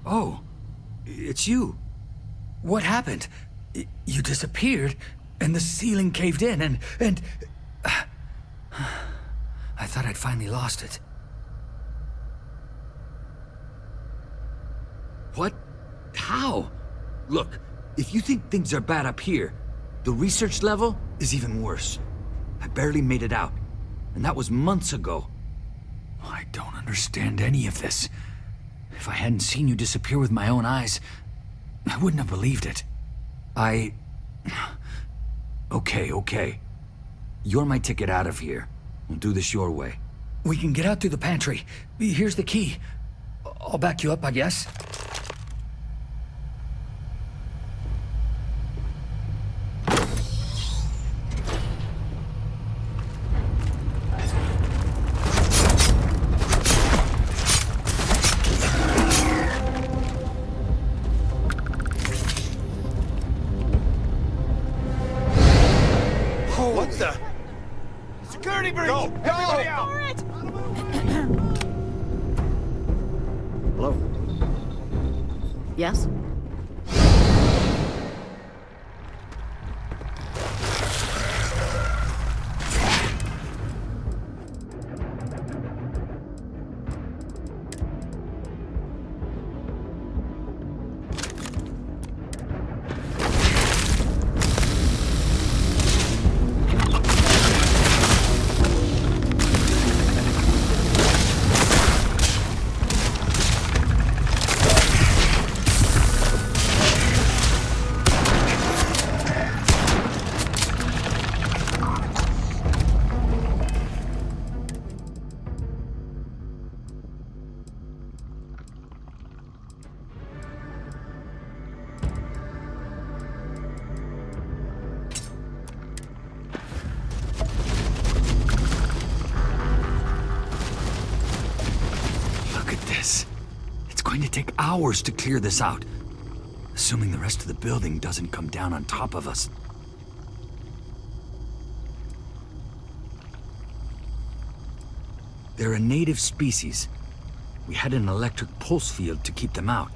Oh, it's you. What happened? You disappeared, and the ceiling caved in, and... I thought I'd finally lost it. What? How? Look, if you think things are bad up here, the research level is even worse. I barely made it out, and that was months ago. I don't understand any of this. If I hadn't seen you disappear with my own eyes, I wouldn't have believed it. Okay. You're my ticket out of here. We'll do this your way. We can get out through the pantry. Here's the key. I'll back you up, I guess. Yes? Going to take hours to clear this out, assuming the rest of the building doesn't come down on top of us. They're a native species. We had an electric pulse field to keep them out.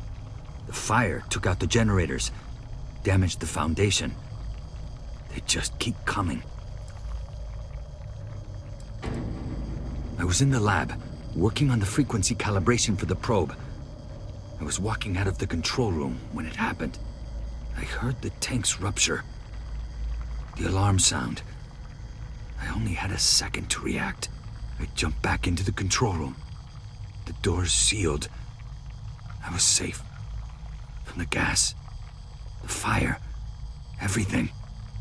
The fire took out the generators, damaged the foundation. They just keep coming. I was in the lab, working on the frequency calibration for the probe. I was walking out of the control room when it happened. I heard the tanks rupture. The alarm sound. I only had a second to react. I jumped back into the control room. The doors sealed. I was safe. From the gas, the fire, everything.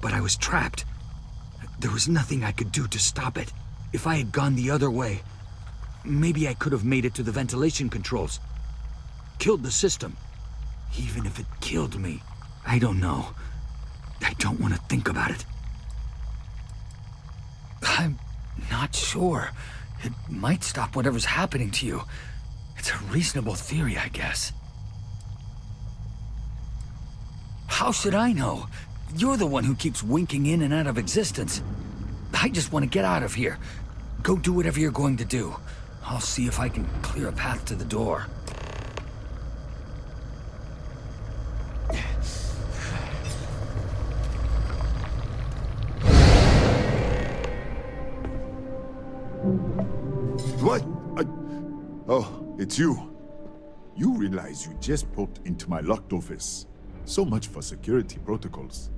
But I was trapped. There was nothing I could do to stop it. If I had gone the other way, maybe I could have made it to the ventilation controls. Killed the system. Even if it killed me, I don't know. I don't want to think about it. I'm not sure. It might stop whatever's happening to you. It's a reasonable theory, I guess. How should I know? You're the one who keeps winking in and out of existence. I just want to get out of here. Go do whatever you're going to do. I'll see if I can clear a path to the door. What? Oh, it's you. You realize you just popped into my locked office. So much for security protocols.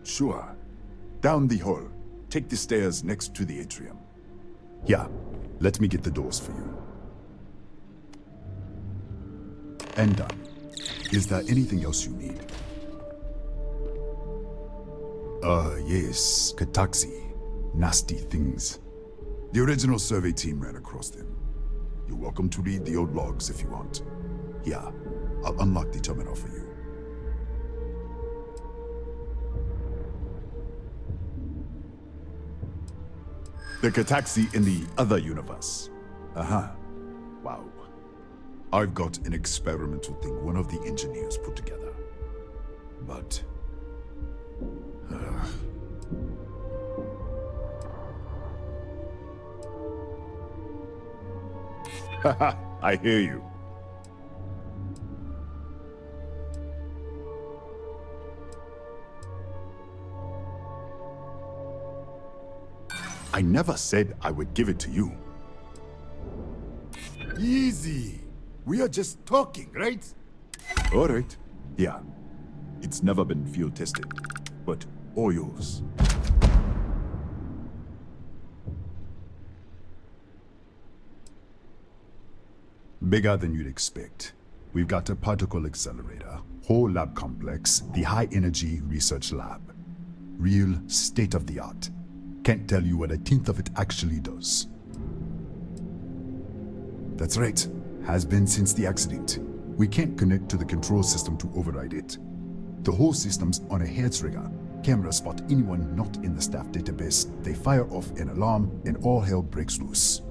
Sure. Down the hall. Take the stairs next to the atrium. Yeah, let me get the doors for you. And done. Is there anything else you need? Yes, Kataxi. Nasty things. The original survey team ran across them. You're welcome to read the old logs if you want. Yeah, I'll unlock the terminal for you. The Kataxi in the other universe. Wow. I've got an experimental thing one of the engineers put together. But... Haha, I hear you. I never said I would give it to you. Easy. We are just talking, right? All right. Yeah. It's never been field tested, but all yours. Bigger than you'd expect. We've got a particle accelerator, whole lab complex, the high energy research lab. Real state of the art. Can't tell you what a tenth of it actually does. That's right. Has been since the accident. We can't connect to the control system to override it. The whole system's on a hair trigger. Cameras spot anyone not in the staff database. They fire off an alarm and all hell breaks loose.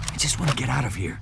I just want to get out of here.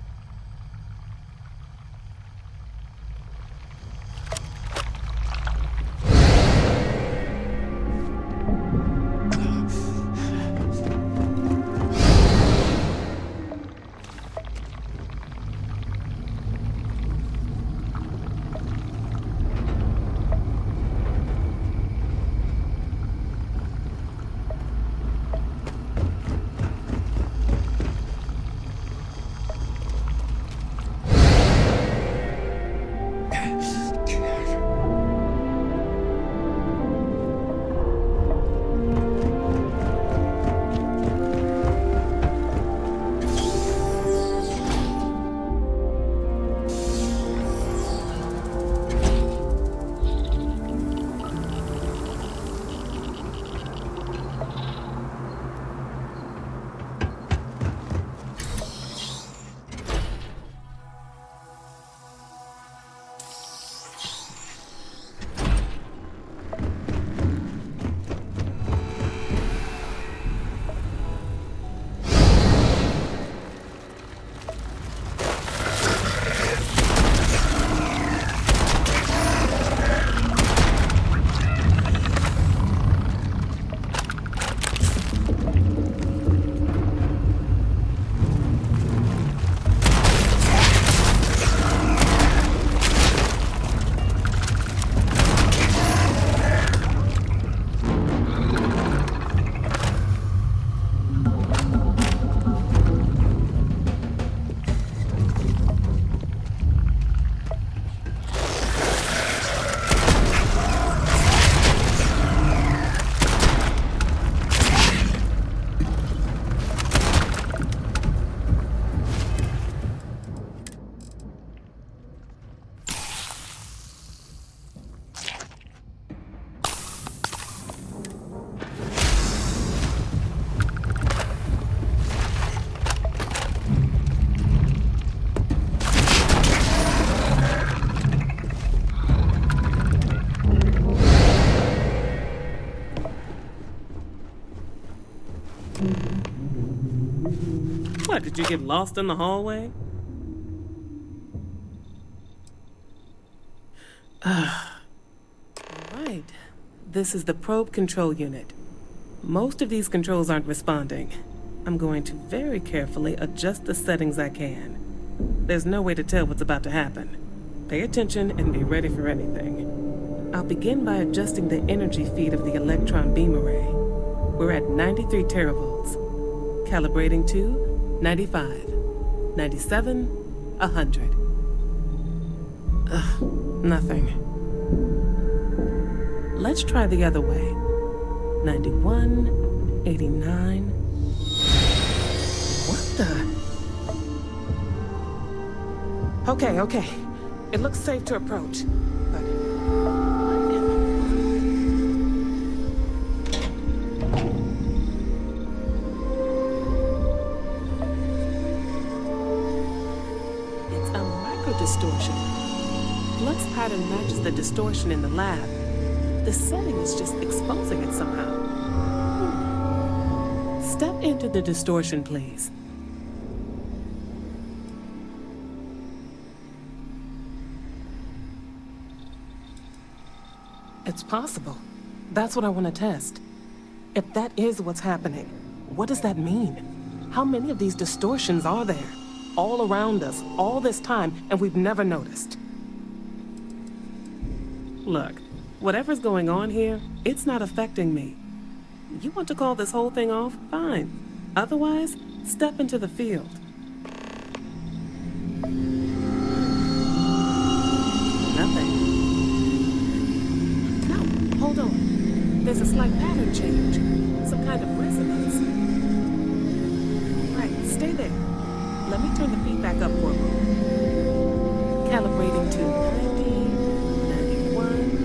What, did you get lost in the hallway? Alright. This is the probe control unit. Most of these controls aren't responding. I'm going to very carefully adjust the settings I can. There's no way to tell what's about to happen. Pay attention and be ready for anything. I'll begin by adjusting the energy feed of the electron beam array. We're at 93 teravolts. Calibrating to 95, 97, 100. Nothing. Let's try the other way. 91, 89. What the? Okay. It looks safe to approach, but... It's a microdistortion. flux pattern matches the distortion in the lab. The setting is just exposing it somehow. Step into the distortion, please. It's possible. That's what I want to test. If that is what's happening, what does that mean? How many of these distortions are there? All around us, all this time, and we've never noticed. Look, whatever's going on here, it's not affecting me. You want to call this whole thing off? Fine. Otherwise, step into the field. Nothing. No, hold on. There's a slight pattern change. Some kind of resonance. Right, stay there. Let me turn the feedback up for a moment. Calibrating to 90, 91.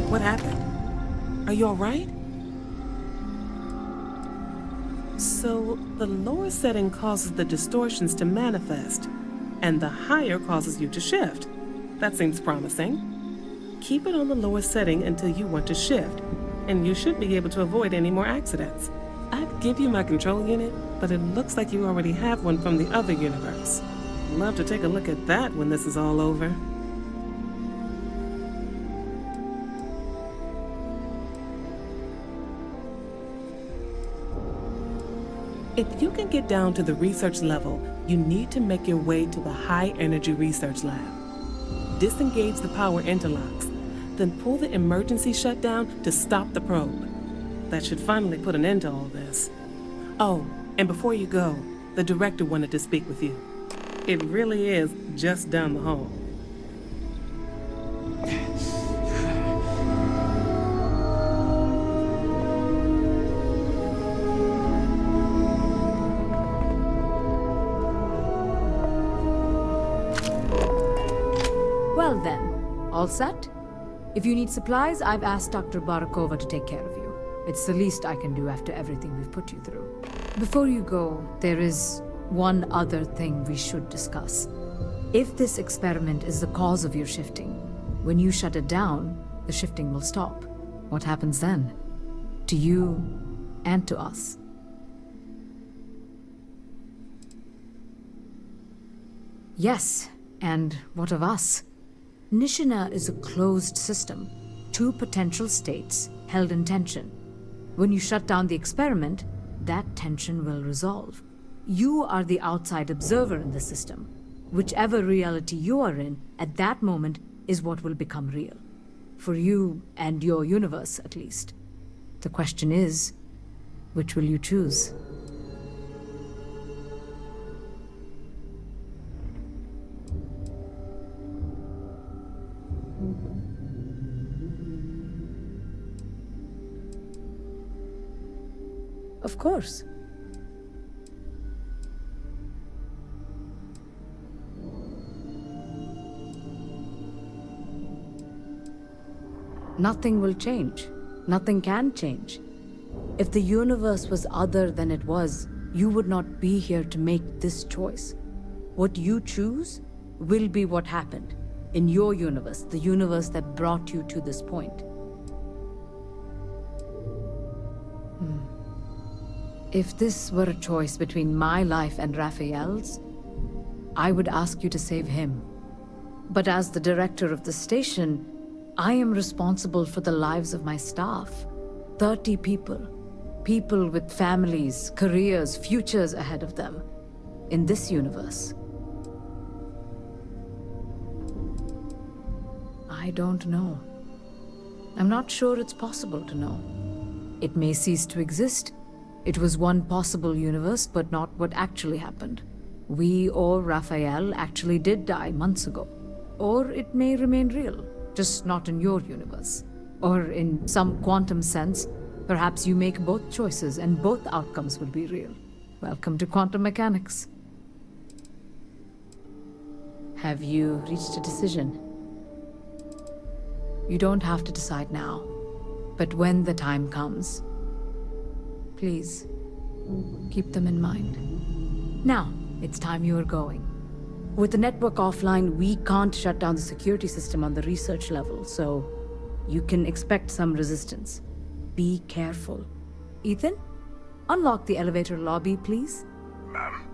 What happened? Are you all right? So, the lower setting causes the distortions to manifest, and the higher causes you to shift. That seems promising. Keep it on the lower setting until you want to shift, and you should be able to avoid any more accidents. I'd give you my control unit, but it looks like you already have one from the other universe. Love to take a look at that when this is all over. If you can get down to the research level, you need to make your way to the high-energy research lab. Disengage the power interlocks, then pull the emergency shutdown to stop the probe. That should finally put an end to all this. Oh, and before you go, the director wanted to speak with you. It really is just down the hall. Well then, all set? If you need supplies, I've asked Dr. Barakova to take care of you. It's the least I can do after everything we've put you through. Before you go, there is one other thing we should discuss. If this experiment is the cause of your shifting, when you shut it down, the shifting will stop. What happens then? To you and to us. Yes, and what of us? Nishina is a closed system, 2 potential states held in tension. When you shut down the experiment, that tension will resolve. You are the outside observer in the system. Whichever reality you are in, at that moment, is what will become real. For you and your universe, at least. The question is, which will you choose? Of course. Nothing will change. Nothing can change. If the universe was other than it was, you would not be here to make this choice. What you choose will be what happened in your universe, the universe that brought you to this point. If this were a choice between my life and Raphael's, I would ask you to save him. But as the director of the station, I am responsible for the lives of my staff. 30 people. People with families, careers, futures ahead of them. In this universe. I don't know. I'm not sure it's possible to know. It may cease to exist. It was one possible universe, but not what actually happened. We or Raphael actually did die months ago. Or it may remain real, just not in your universe. Or in some quantum sense, Perhaps you make both choices and both outcomes will be real. Welcome to quantum mechanics. Have you reached a decision? You don't have to decide now, but when the time comes, please keep them in mind. Now, it's time you are going. With the network offline, we can't shut down the security system on the research level, so you can expect some resistance. Be careful. Ethan, unlock the elevator lobby, please. Ma'am,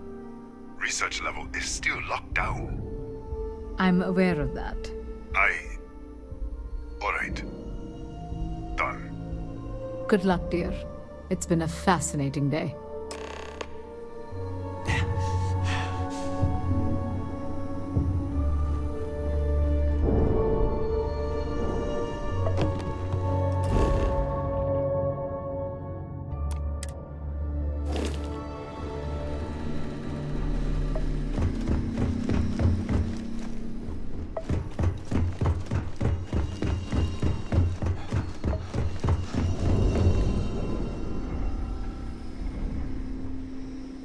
research level is still locked down. I'm aware of that. Alright. Done. Good luck, dear. It's been a fascinating day.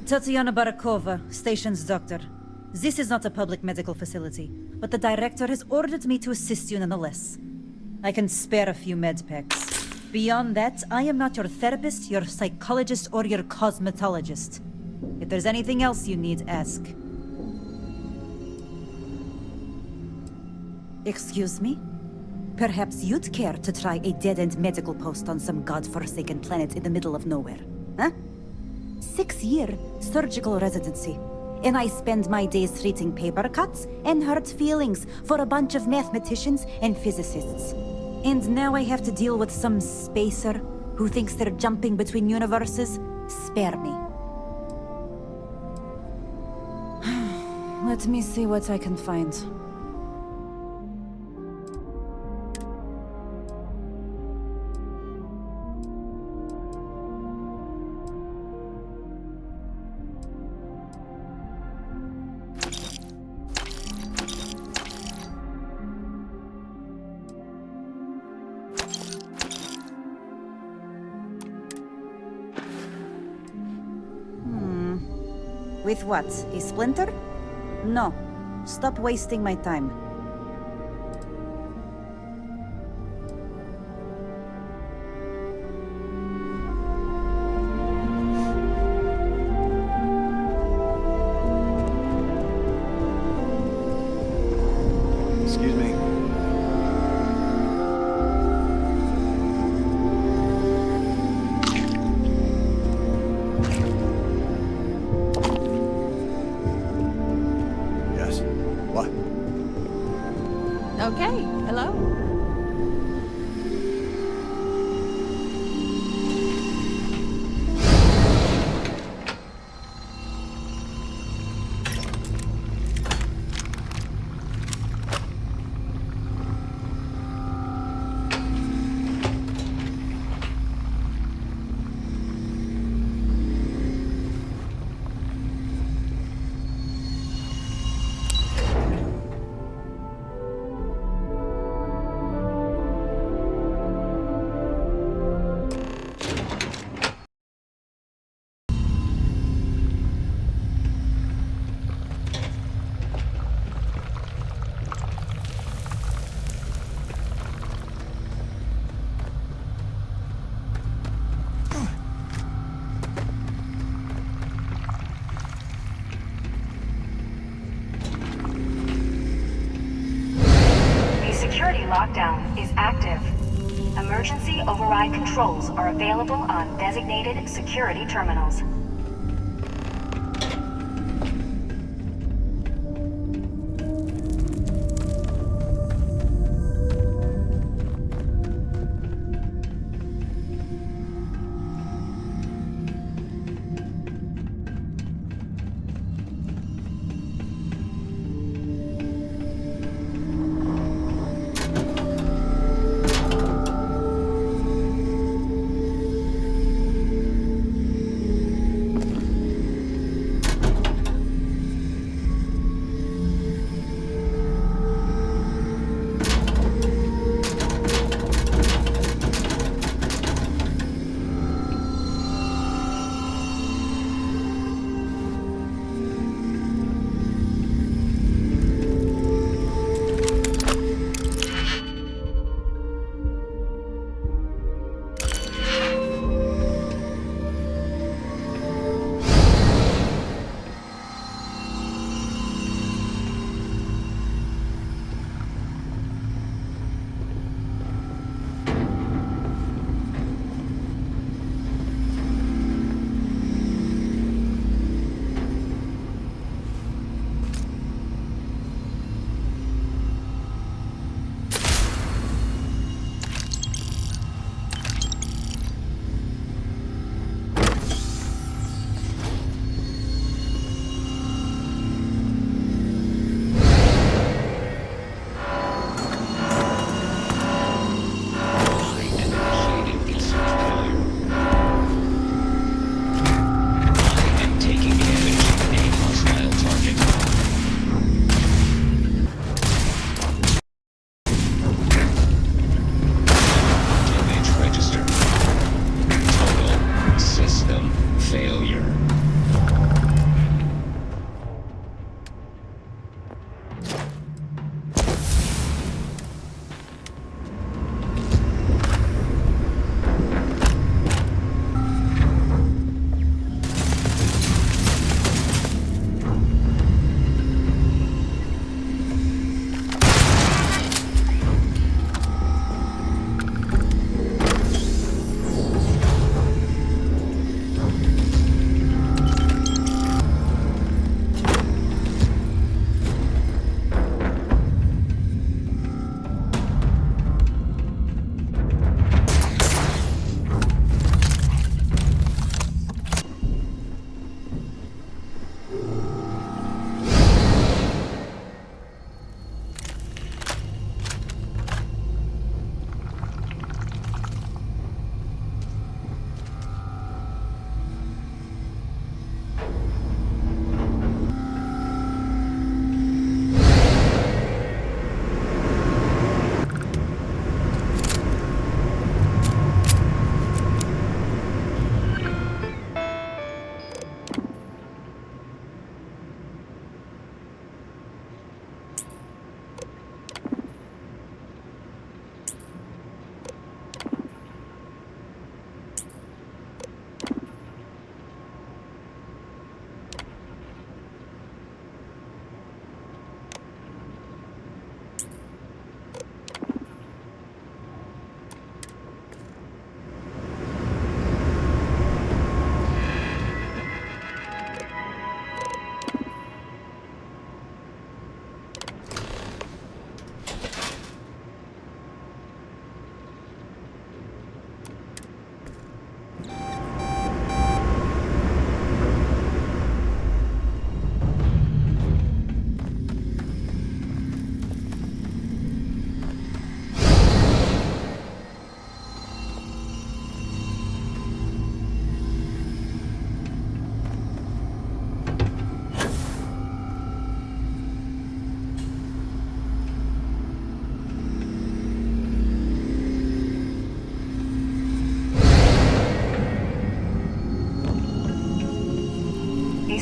Tatiana Barakova, station's doctor. This is not a public medical facility, but the director has ordered me to assist you nonetheless. I can spare a few med packs. Beyond that, I am not your therapist, your psychologist, or your cosmetologist. If there's anything else you need, ask. Excuse me? Perhaps you'd care to try a dead-end medical post on some godforsaken planet in the middle of nowhere, huh? 6-year surgical residency, and I spend my days treating paper cuts and hurt feelings for a bunch of mathematicians and physicists. And now I have to deal with some spacer who thinks they're jumping between universes? Spare me. Let me see what I can find. With what? A splinter? No. Stop wasting my time. Excuse me. Okay, hello. Lockdown is active. Emergency override controls are available on designated security terminals.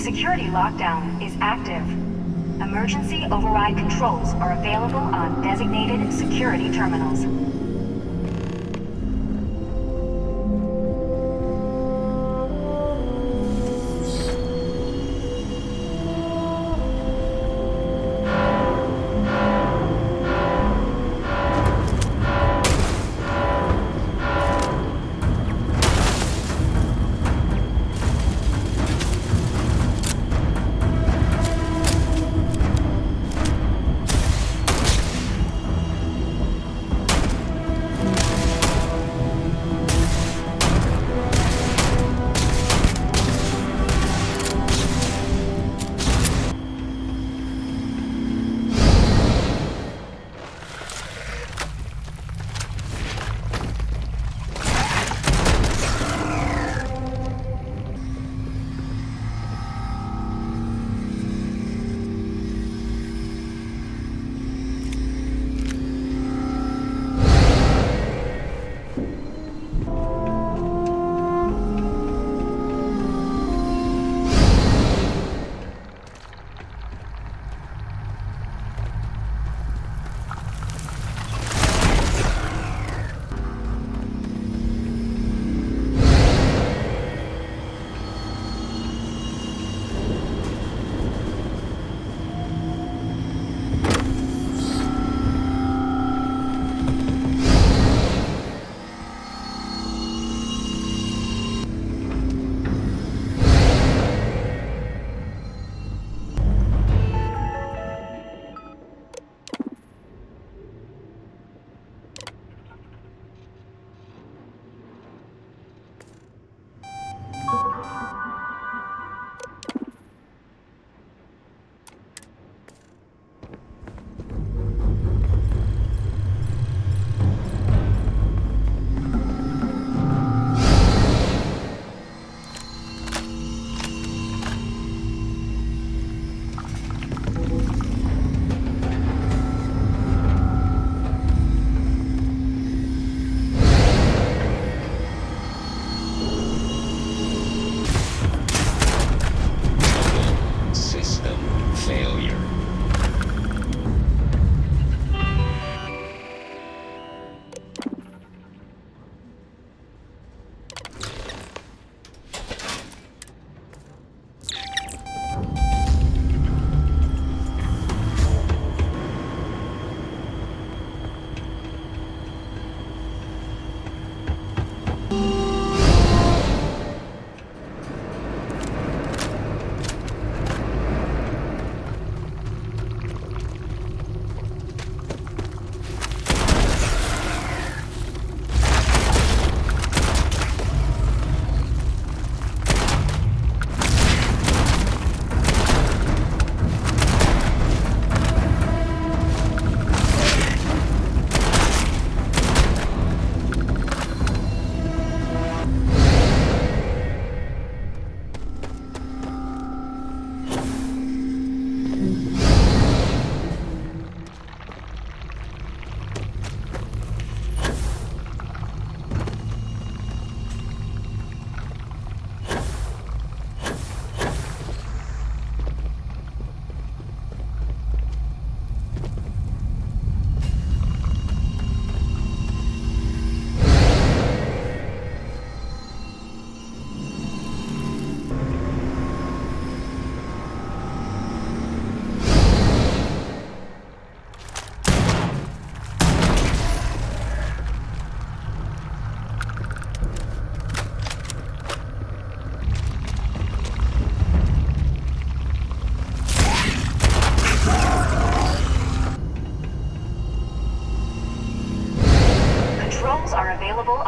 security lockdown is active. Emergency override controls are available on designated security terminals.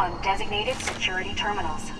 on designated security terminals.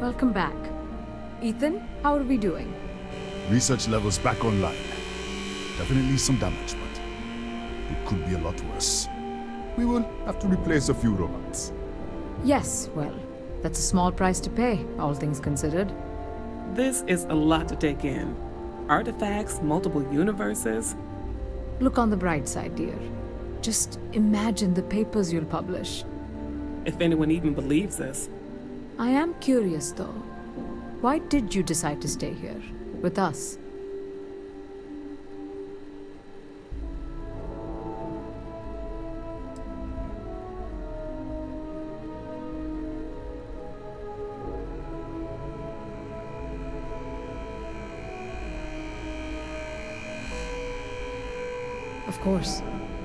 Welcome back. Ethan, how are we doing? Research levels back online. Definitely some damage, but it could be a lot worse. We will have to replace a few robots. Yes, well, that's a small price to pay, all things considered. This is a lot to take in. Artifacts, multiple universes. Look on the bright side, dear. Just imagine the papers you'll publish. If anyone even believes this. I am curious, though. Why did you decide to stay here, with us? Of course.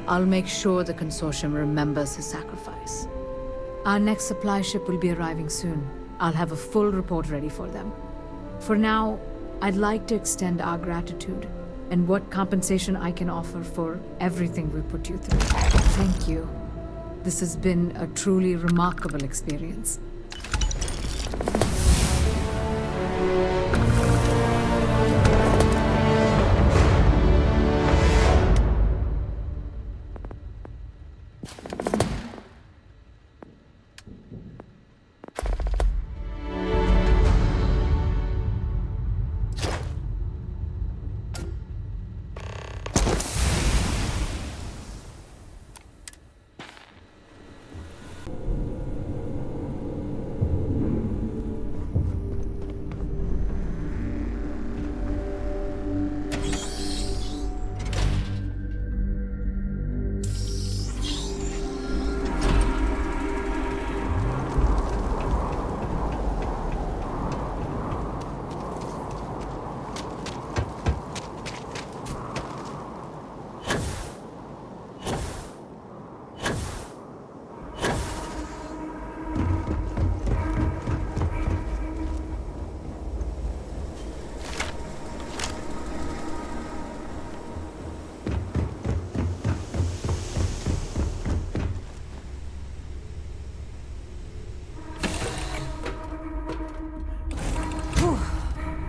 I'll make sure the consortium remembers his sacrifice. Our next supply ship will be arriving soon. I'll have a full report ready for them. For now, I'd like to extend our gratitude and what compensation I can offer for everything we put you through. Thank you. This has been a truly remarkable experience.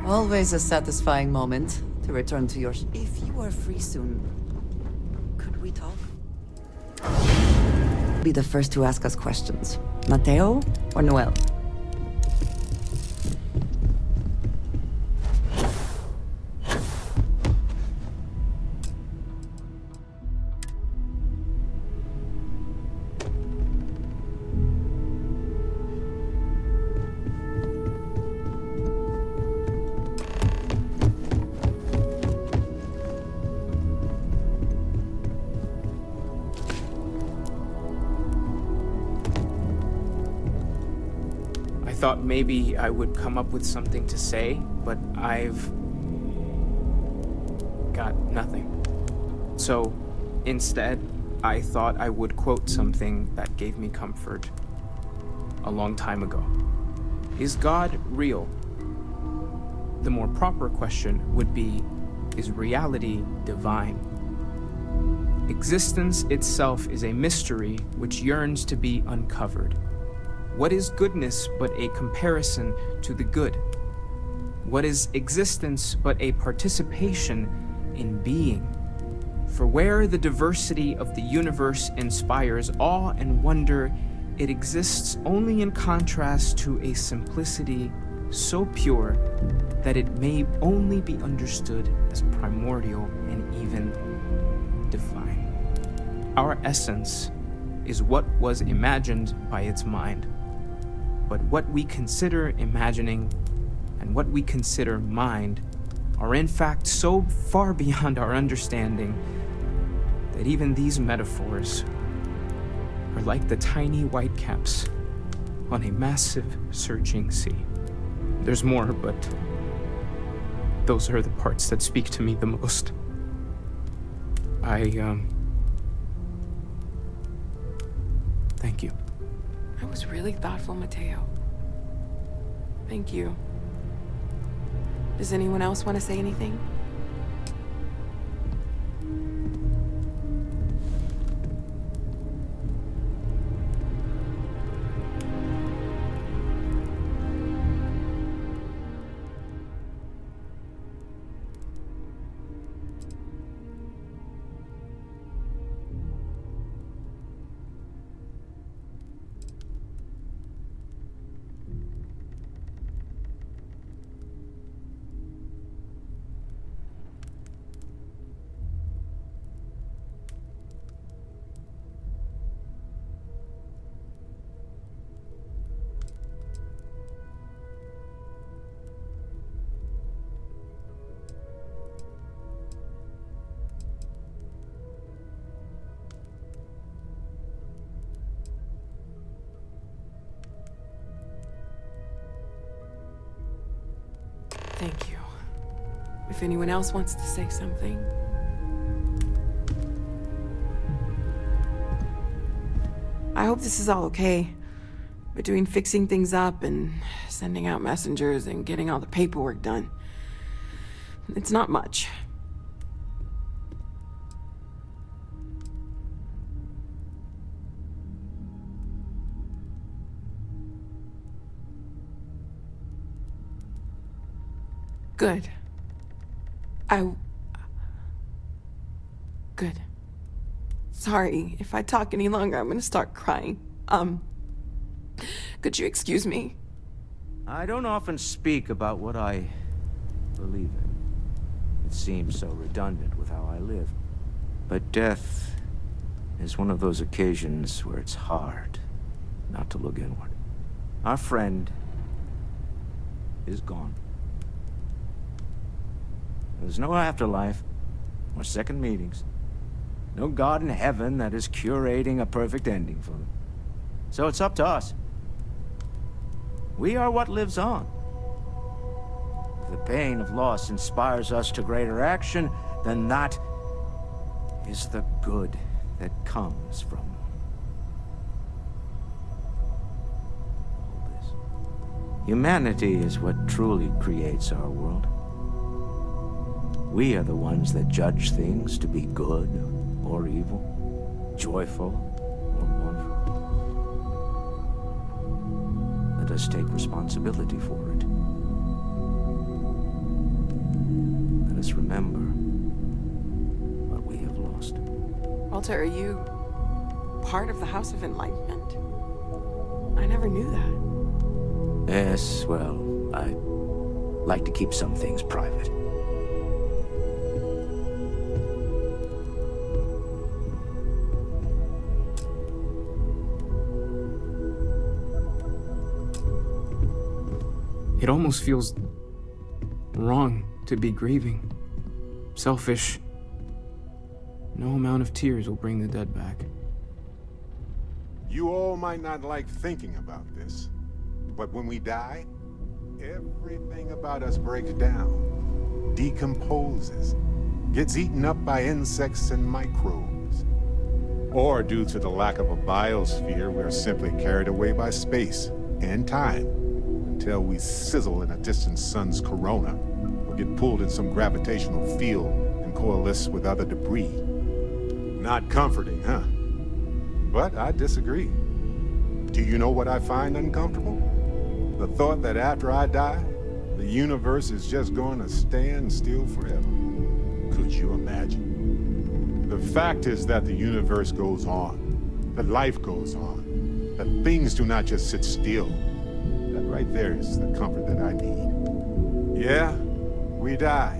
Always a satisfying moment to return to your... If you are free soon, could we talk? Be the first to ask us questions. Mateo or Noel? Thought maybe I would come up with something to say, but I've got nothing. So instead, I thought I would quote something that gave me comfort a long time ago. Is God real? The more proper question would be, is reality divine? Existence itself is a mystery which yearns to be uncovered. What is goodness but a comparison to the good? What is existence but a participation in being? For where the diversity of the universe inspires awe and wonder, it exists only in contrast to a simplicity so pure that it may only be understood as primordial and even divine. Our essence is what was imagined by its mind. But what we consider imagining and what we consider mind are in fact so far beyond our understanding that even these metaphors are like the tiny whitecaps on a massive surging sea. There's more, but those are the parts that speak to me the most. Thank you. That was really thoughtful, Mateo. Thank you. Does anyone else want to say anything? Thank you. If anyone else wants to say something. I hope this is all okay. Between fixing things up and sending out messengers and getting all the paperwork done. It's not much. Good. Good. Sorry, if I talk any longer, I'm gonna start crying. Could you excuse me? I don't often speak about what I believe in. It seems so redundant with how I live. But death is one of those occasions where it's hard not to look inward. Our friend is gone. There's no afterlife, or second meetings. No God in heaven that is curating a perfect ending for them. So it's up to us. We are what lives on. If the pain of loss inspires us to greater action, then that is the good that comes from all this. Humanity is what truly creates our world. We are the ones that judge things to be good or evil, joyful or mournful. Let us take responsibility for it. Let us remember what we have lost. Walter, are you part of the House of Enlightenment? I never knew that. Yes, well, I like to keep some things private. It almost feels wrong to be grieving. Selfish. No amount of tears will bring the dead back. You all might not like thinking about this, but when we die, everything about us breaks down, decomposes, gets eaten up by insects and microbes. Or due to the lack of a biosphere, we're simply carried away by space and time until we sizzle in a distant sun's corona or get pulled in some gravitational field and coalesce with other debris. Not comforting, huh? But I disagree. Do you know what I find uncomfortable? The thought that after I die, the universe is just going to stand still forever. Could you imagine? The fact is that the universe goes on, that life goes on, that things do not just sit still. That right there is the comfort that I need. Yeah, we die,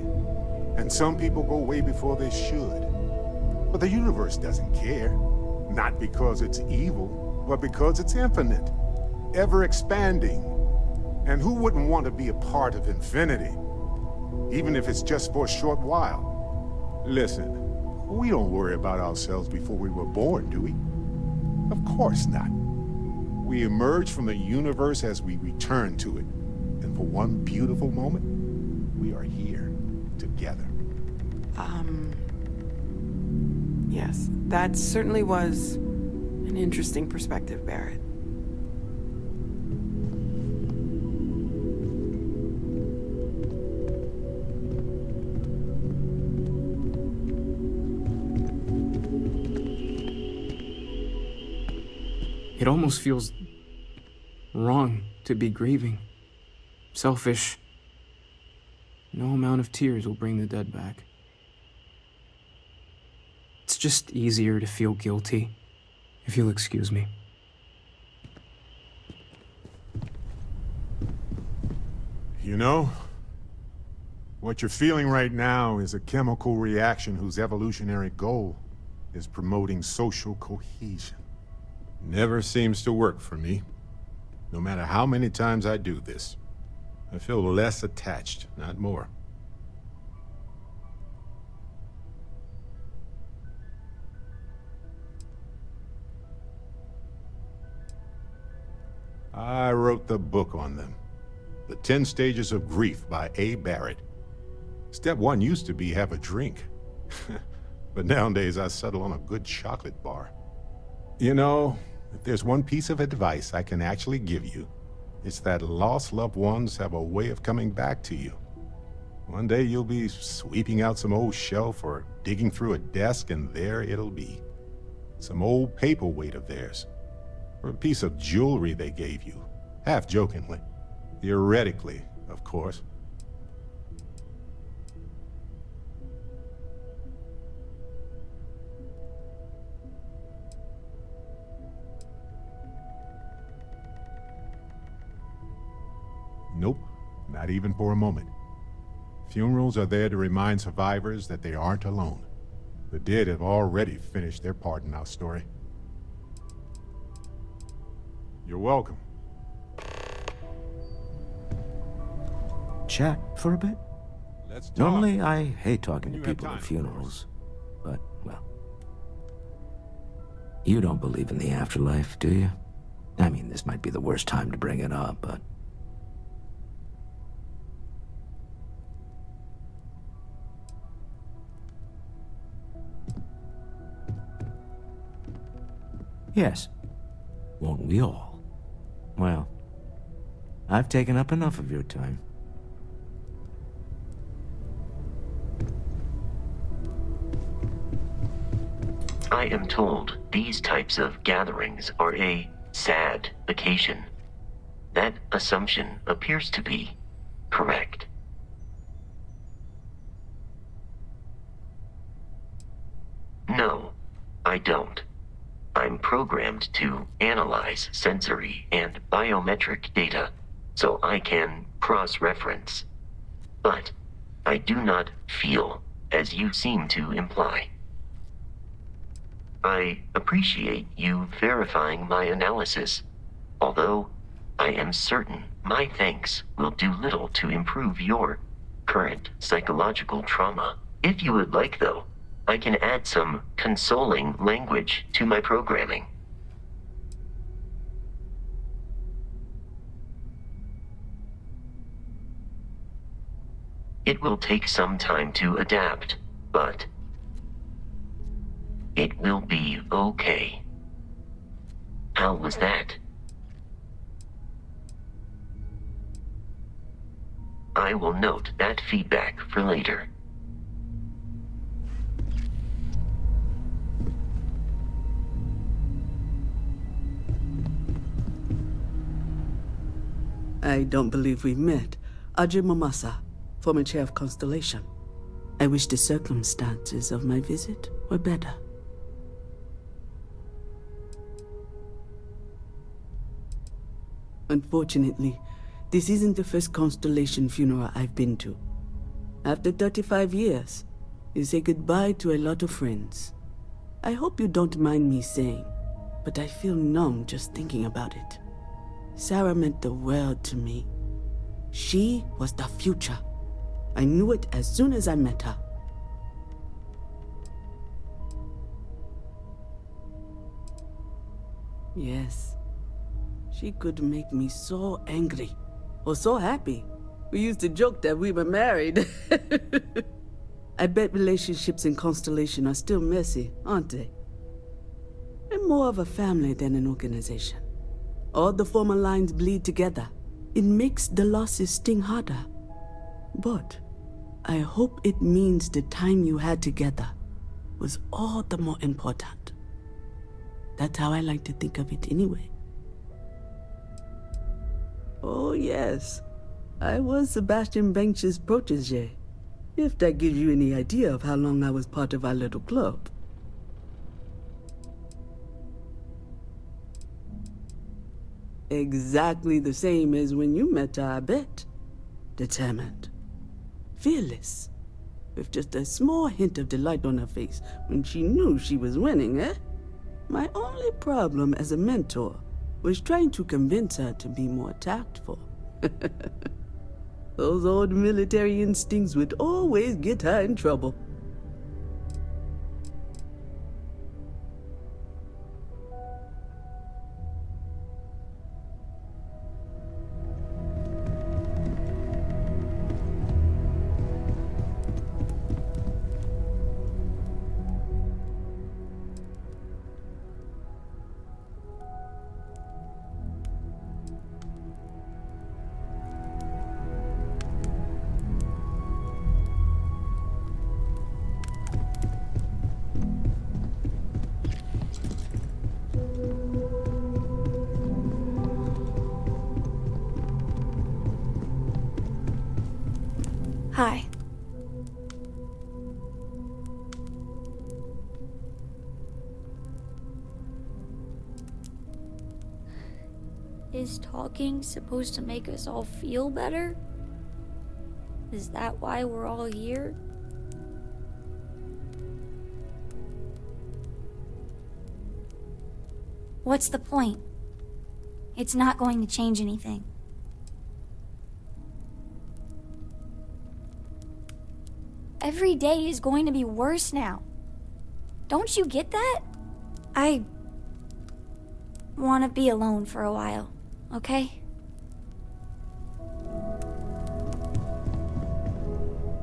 and some people go way before they should. But the universe doesn't care. Not because it's evil, but because it's infinite, ever expanding. And who wouldn't want to be a part of infinity? Even if it's just for a short while. Listen, we don't worry about ourselves before we were born, do we? Of course not. We emerge from the universe as we return to it. And for one beautiful moment, we are here together. Yes, that certainly was an interesting perspective, Barrett. It almost feels wrong to be grieving. Selfish. No amount of tears will bring the dead back. It's just easier to feel guilty, if you'll excuse me. You know, what you're feeling right now is a chemical reaction whose evolutionary goal is promoting social cohesion. Never seems to work for me. No matter how many times I do this, I feel less attached, not more. I wrote the book on them. The 10 Stages of Grief by A. Barrett. Step 1 used to be have a drink. But nowadays I settle on a good chocolate bar. You know, if there's one piece of advice I can actually give you, it's that lost loved ones have a way of coming back to you. One day you'll be sweeping out some old shelf or digging through a desk, and there it'll be. Some old paperweight of theirs, or a piece of jewelry they gave you, half jokingly. Theoretically, of course. Nope, not even for a moment. Funerals are there to remind survivors that they aren't alone. The dead have already finished their part in our story. You're welcome. Chat for a bit? Let's talk. Normally, I hate talking to people at funerals, but, well... You don't believe in the afterlife, do you? I mean, this might be the worst time to bring it up, but... Yes. Won't we all? Well, I've taken up enough of your time. I am told these types of gatherings are a sad occasion. That assumption appears to be correct. No, I don't. I'm programmed to analyze sensory and biometric data so I can cross-reference. But I do not feel as you seem to imply. I appreciate you verifying my analysis, although I am certain my thanks will do little to improve your current psychological trauma. If you would like, though, I can add some consoling language to my programming. It will take some time to adapt, but it will be okay. How was that? I will note that feedback for later. I don't believe we've met. Ajay Mamasa, former chair of Constellation. I wish the circumstances of my visit were better. Unfortunately, this isn't the first Constellation funeral I've been to. After 35 years, you say goodbye to a lot of friends. I hope you don't mind me saying, but I feel numb just thinking about it. Sarah meant the world to me. She was the future. I knew it as soon as I met her. Yes. She could make me so angry, or so happy. We used to joke that we were married. I bet relationships in Constellation are still messy, aren't they? We're more of a family than an organization. All the former lines bleed together. It makes the losses sting harder. But I hope it means the time you had together was all the more important. That's how I like to think of it anyway. Oh yes, I was Sebastian Banks's protege, if that gives you any idea of how long I was part of our little club. Exactly the same as when you met her, I bet. Determined. Fearless. With just a small hint of delight on her face when she knew she was winning, eh? My only problem as a mentor was trying to convince her to be more tactful. Those old military instincts would always get her in trouble. Hi. Is talking supposed to make us all feel better? Is that why we're all here? What's the point? It's not going to change anything. Every day is going to be worse now. Don't you get that? I want to be alone for a while, okay?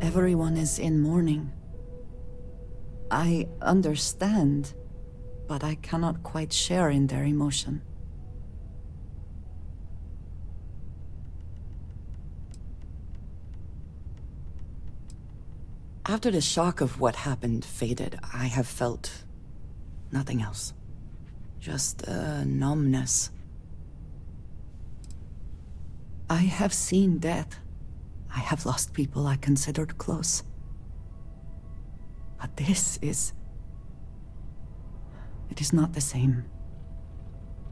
Everyone is in mourning. I understand, but I cannot quite share in their emotion. After the shock of what happened faded, I have felt nothing else. Just a numbness. I have seen death. I have lost people I considered close. But this is... it is not the same.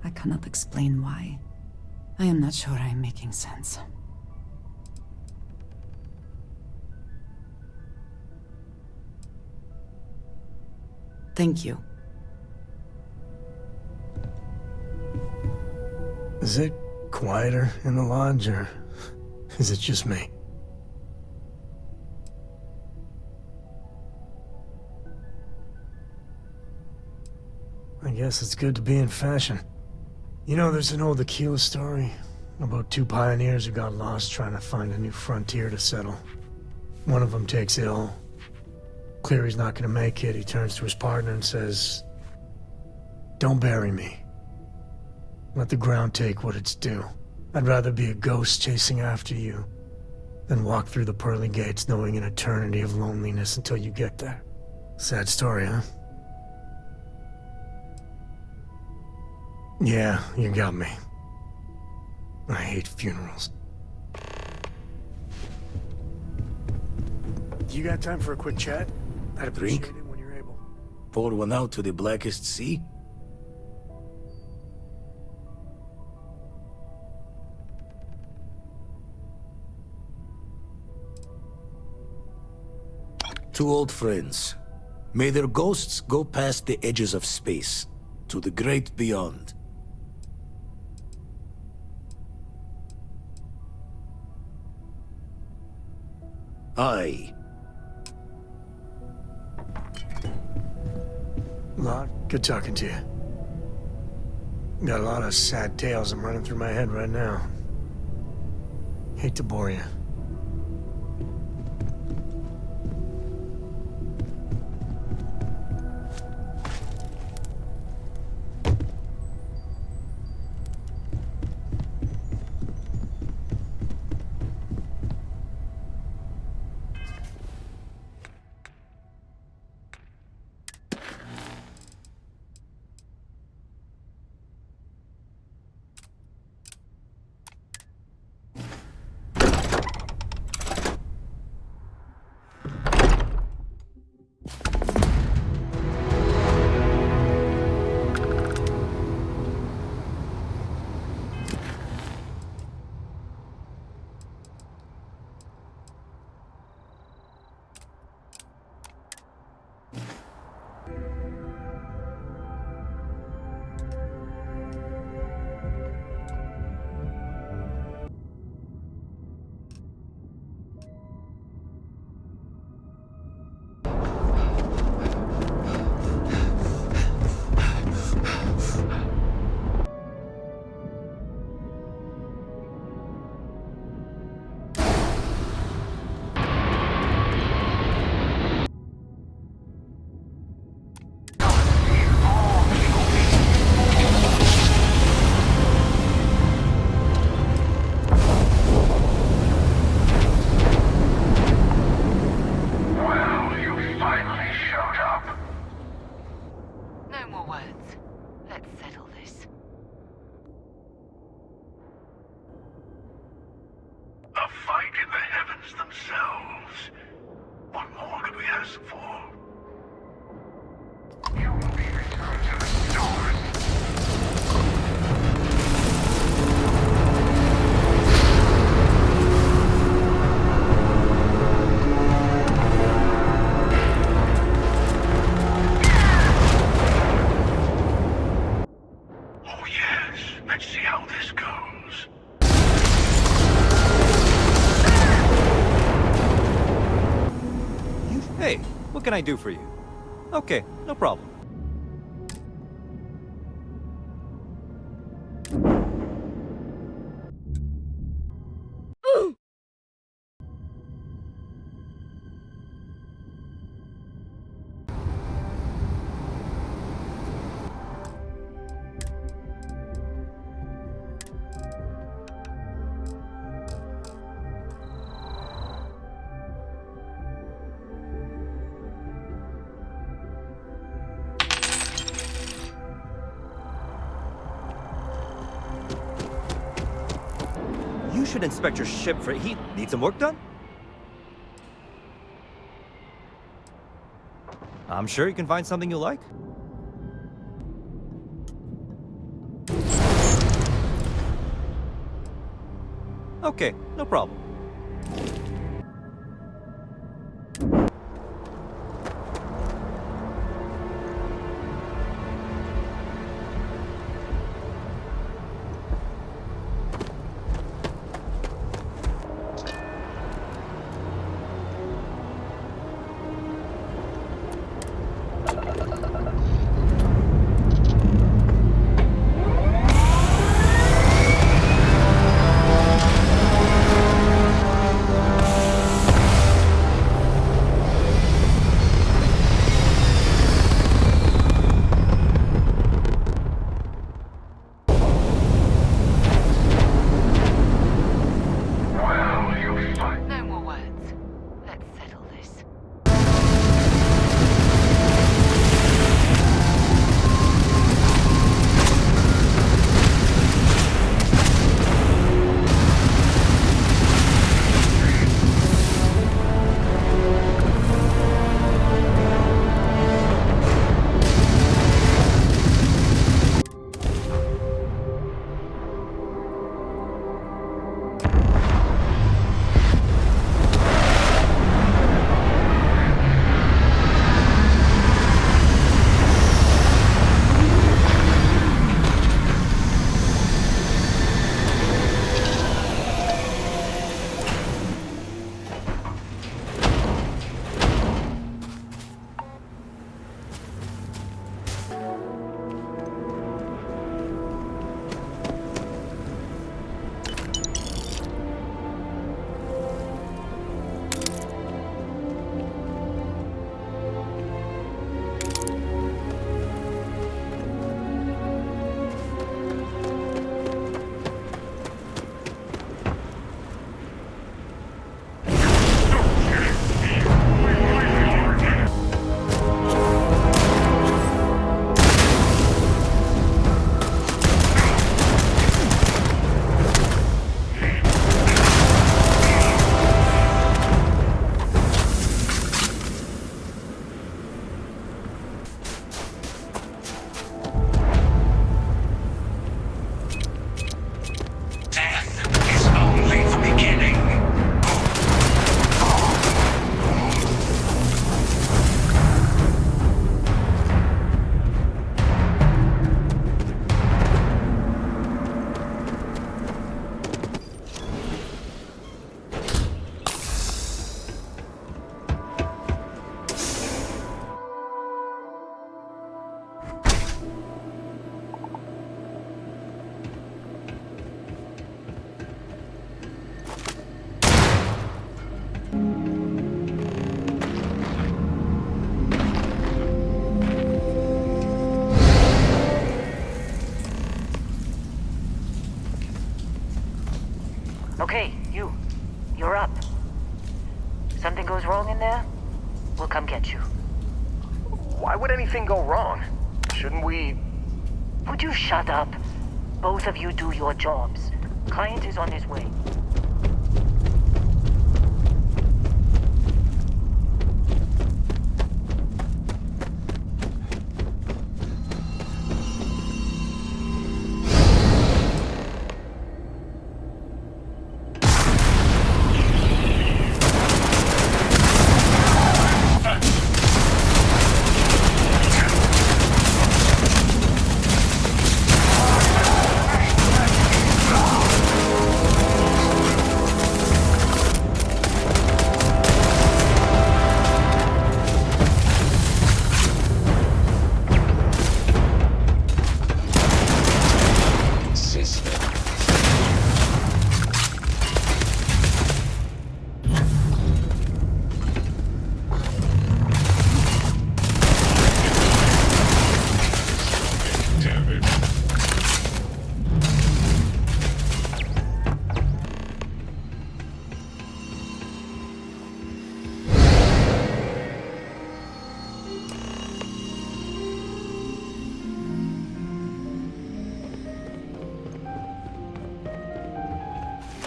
I cannot explain why. I am not sure I am making sense. Thank you. Is it quieter in the lodge, or is it just me? I guess it's good to be in fashion. You know, there's an old Aquila story about two pioneers who got lost trying to find a new frontier to settle. One of them takes ill. Clear he's not gonna make it, he turns to his partner and says, "Don't bury me. Let the ground take what it's due. I'd rather be a ghost chasing after you than walk through the pearly gates knowing an eternity of loneliness until you get there." Sad story, huh? Yeah, you got me. I hate funerals. You got time for a quick chat? I'd appreciate Drink? it when you're able. Pour one out to the blackest sea? Two old friends. May their ghosts go past the edges of space, to the great beyond. Aye. Lot, good talking to you. Got a lot of sad tales I'm running through my head right now. Hate to bore you. A fight in the heavens themselves. What more could we ask for? You will be returned to the stars. Oh yes, let's see how this goes. Hey, what can I do for you? Okay, no problem. You should inspect your ship for heat. Need some work done? I'm sure you can find something you like. Okay, no problem. No more words. Let's settle this. Okay, you're up. Something goes wrong in there, we'll come get you. Why would anything go wrong? Shouldn't we... Would you shut up? Both of you do your jobs. Client is on his way.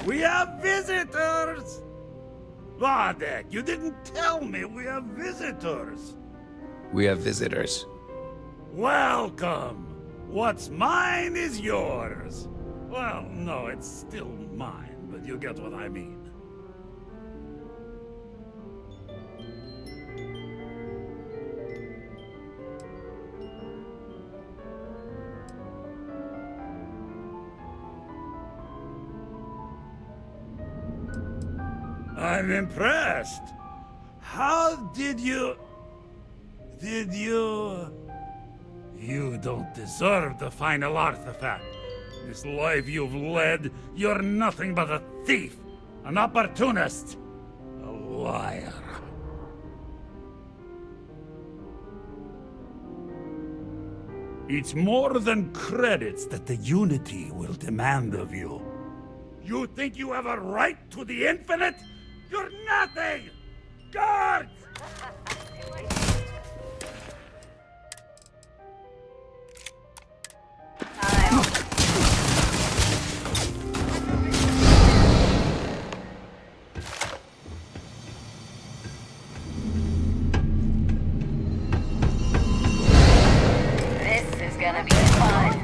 We have visitors! Vadek, you didn't tell me we have visitors. We have visitors. Welcome. What's mine is yours. Well, no, it's still mine, but you get what I mean. I'm impressed. How did you... You don't deserve the final artifact. This life you've led, you're nothing but a thief, an opportunist, a liar. It's more than credits that the Unity will demand of you. You think you have a right to the infinite? You're nothing! Guards! This is gonna be fun.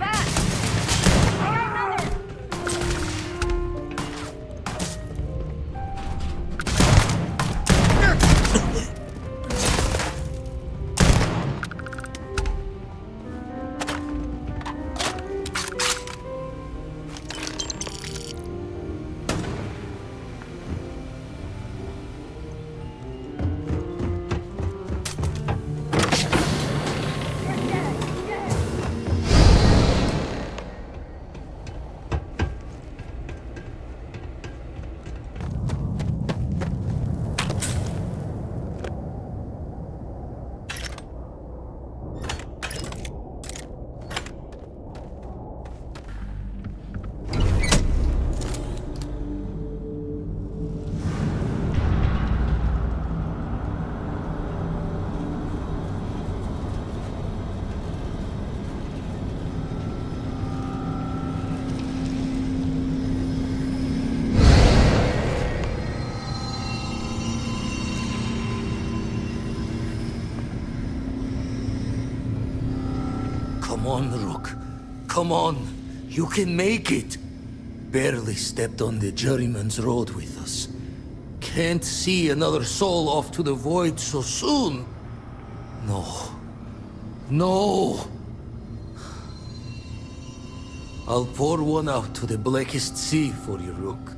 Come on, Rook. Come on. You can make it. Barely stepped on the juryman's road with us. Can't see another soul off to the void so soon. No. No. I'll pour one out to the blackest sea for you, Rook.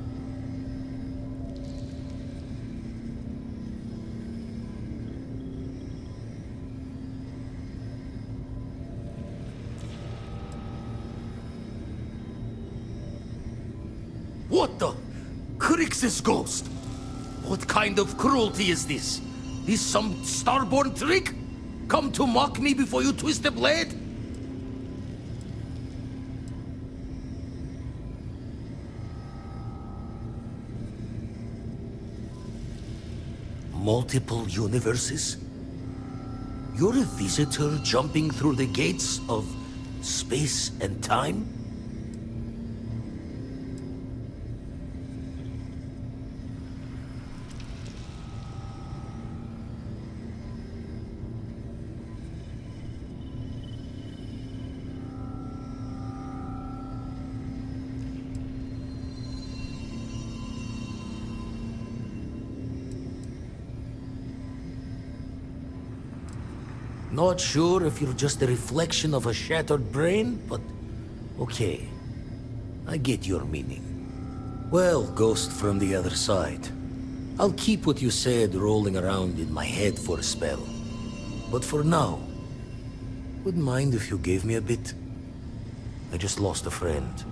What the? Crix's ghost? What kind of cruelty is this? This some Starborn trick? Come to mock me before you twist the blade? Multiple universes? You're a visitor jumping through the gates of space and time? Not sure if you're just a reflection of a shattered brain, but okay. I get your meaning. Well, ghost from the other side. I'll keep what you said rolling around in my head for a spell. But for now, wouldn't mind if you gave me a bit. I just lost a friend.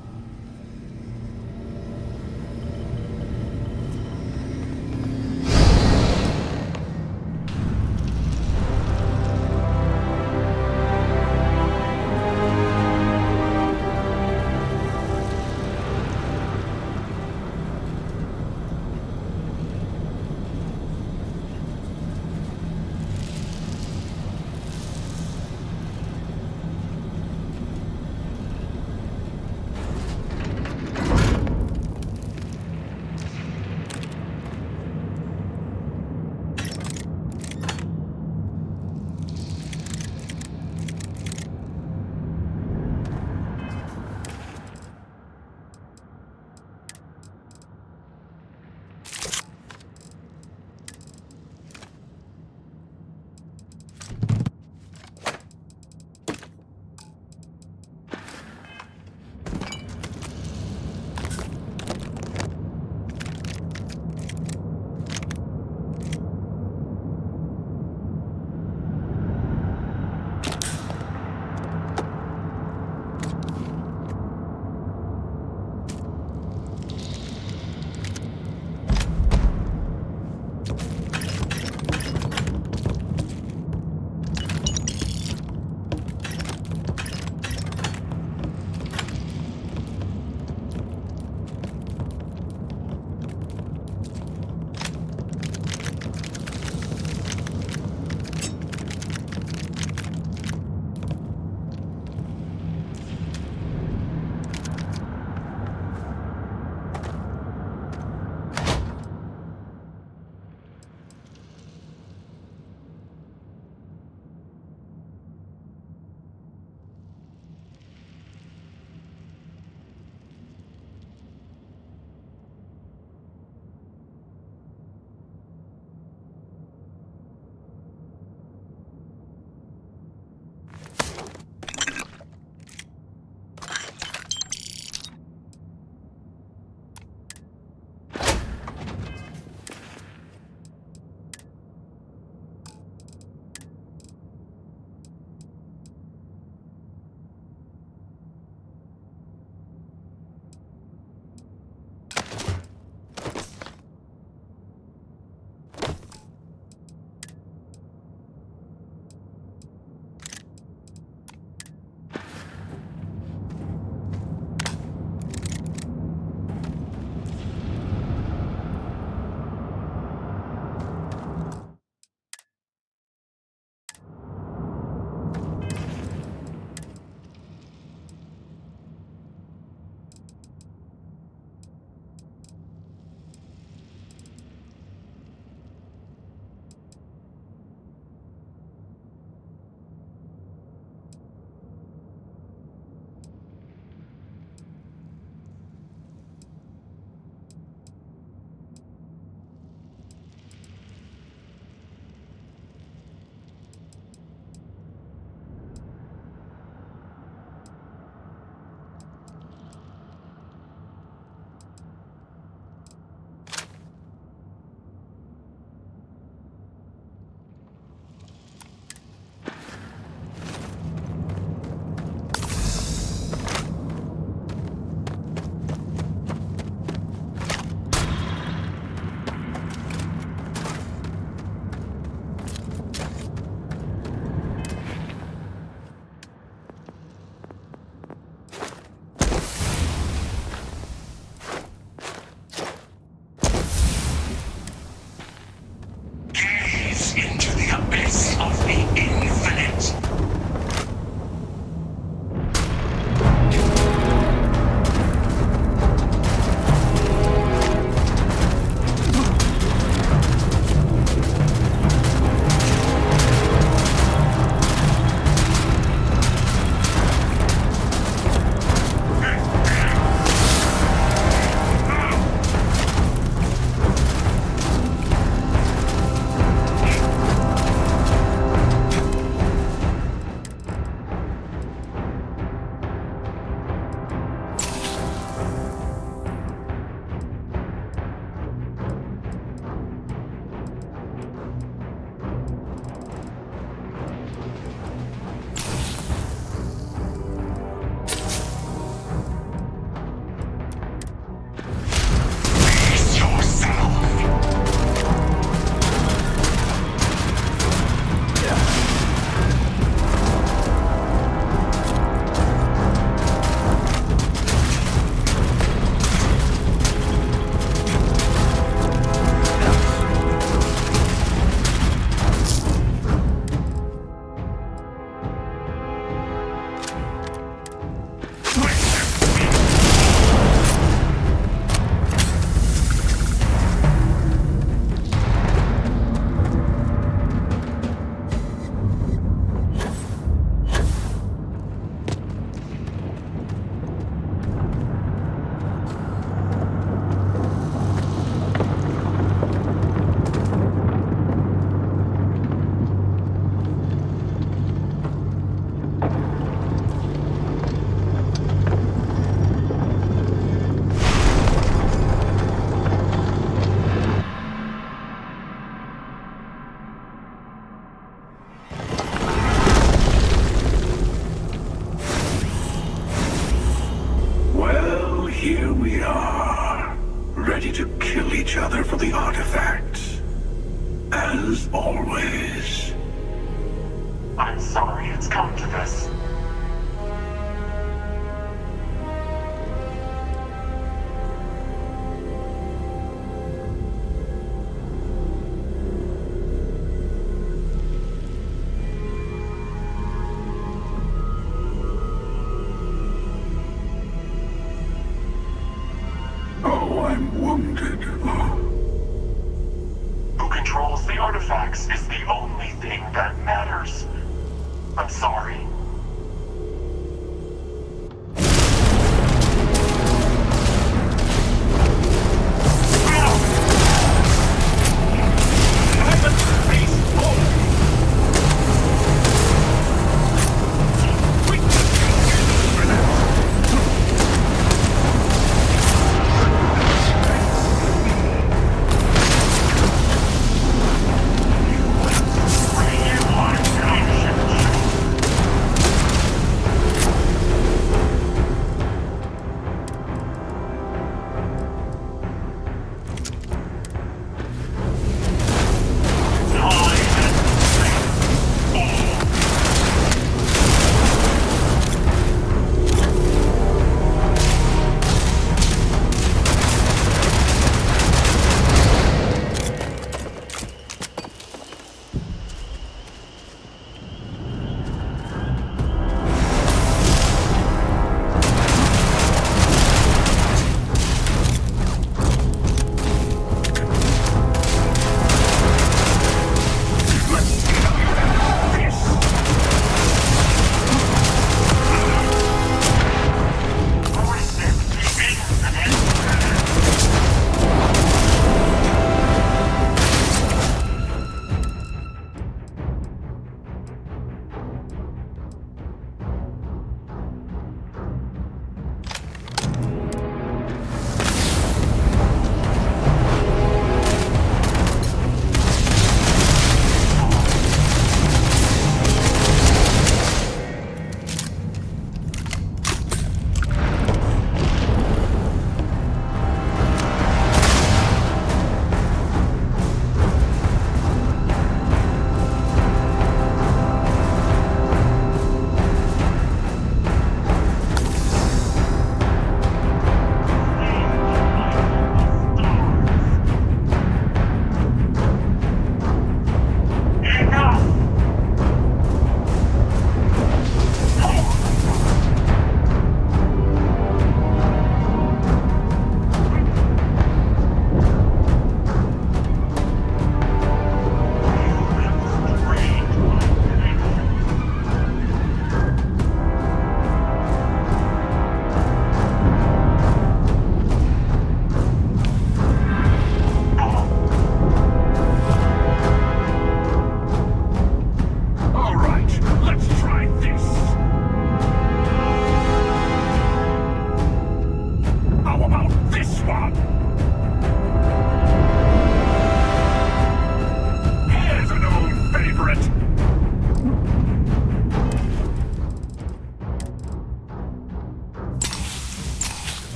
As always. I'm sorry it's come to this. Oh, I'm wounded. Who controls the artifacts is the only thing that matters. I'm sorry.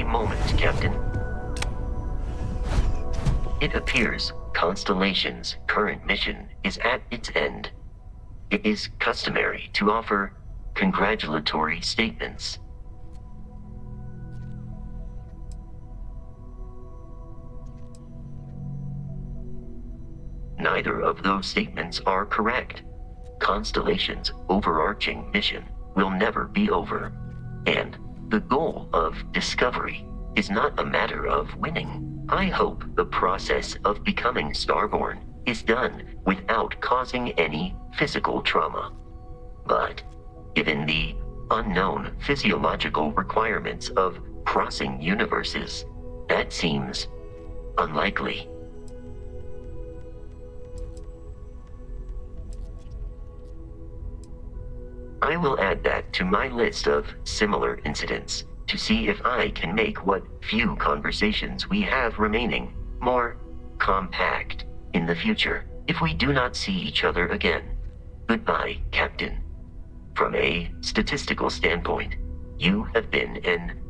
moment, Captain. It appears Constellation's current mission is at its end. It is customary to offer congratulatory statements. Neither of those statements are correct. Constellation's overarching mission will never be over, and the goal of discovery is not a matter of winning. I hope the process of becoming Starborn is done without causing any physical trauma. But given the unknown physiological requirements of crossing universes, that seems unlikely. I will add that to my list of similar incidents to see if I can make what few conversations we have remaining more compact in the future. If we do not see each other again, goodbye, Captain. From a statistical standpoint, you have been an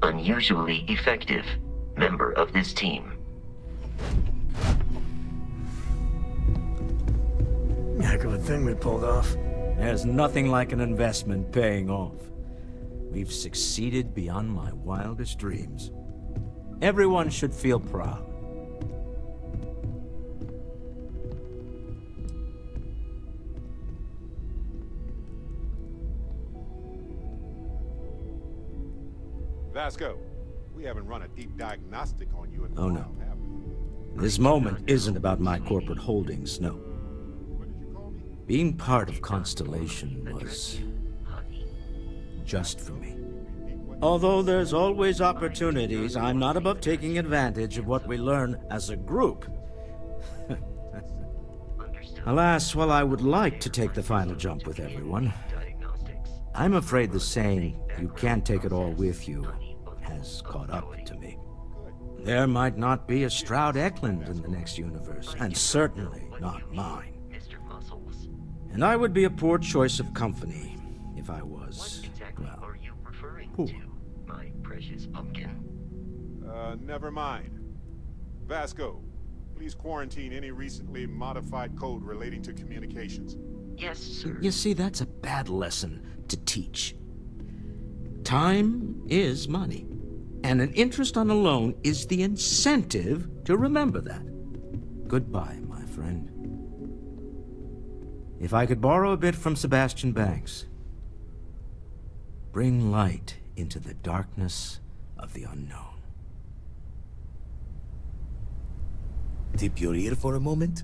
unusually effective member of this team. Heck of a thing we pulled off. There's nothing like an investment paying off. We've succeeded beyond my wildest dreams. Everyone should feel proud. Vasco, we haven't run a deep diagnostic on you in a Oh while, no. have we? This moment isn't about my corporate holdings, no. Being part of Constellation was just for me. Although there's always opportunities, I'm not above taking advantage of what we learn as a group. Alas, while I would like to take the final jump with everyone, I'm afraid the saying, "you can't take it all with you," has caught up to me. There might not be a Stroud Eklund in the next universe, and certainly not mine. And I would be a poor choice of company if I was, well, poor. My precious pumpkin. Never mind. Vasco, please quarantine any recently modified code relating to communications. Yes, sir. You see, that's a bad lesson to teach. Time is money, and an interest on a loan is the incentive to remember that. Goodbye, my friend. If I could borrow a bit from Sebastian Banks, bring light into the darkness of the unknown. Tip your ear for a moment?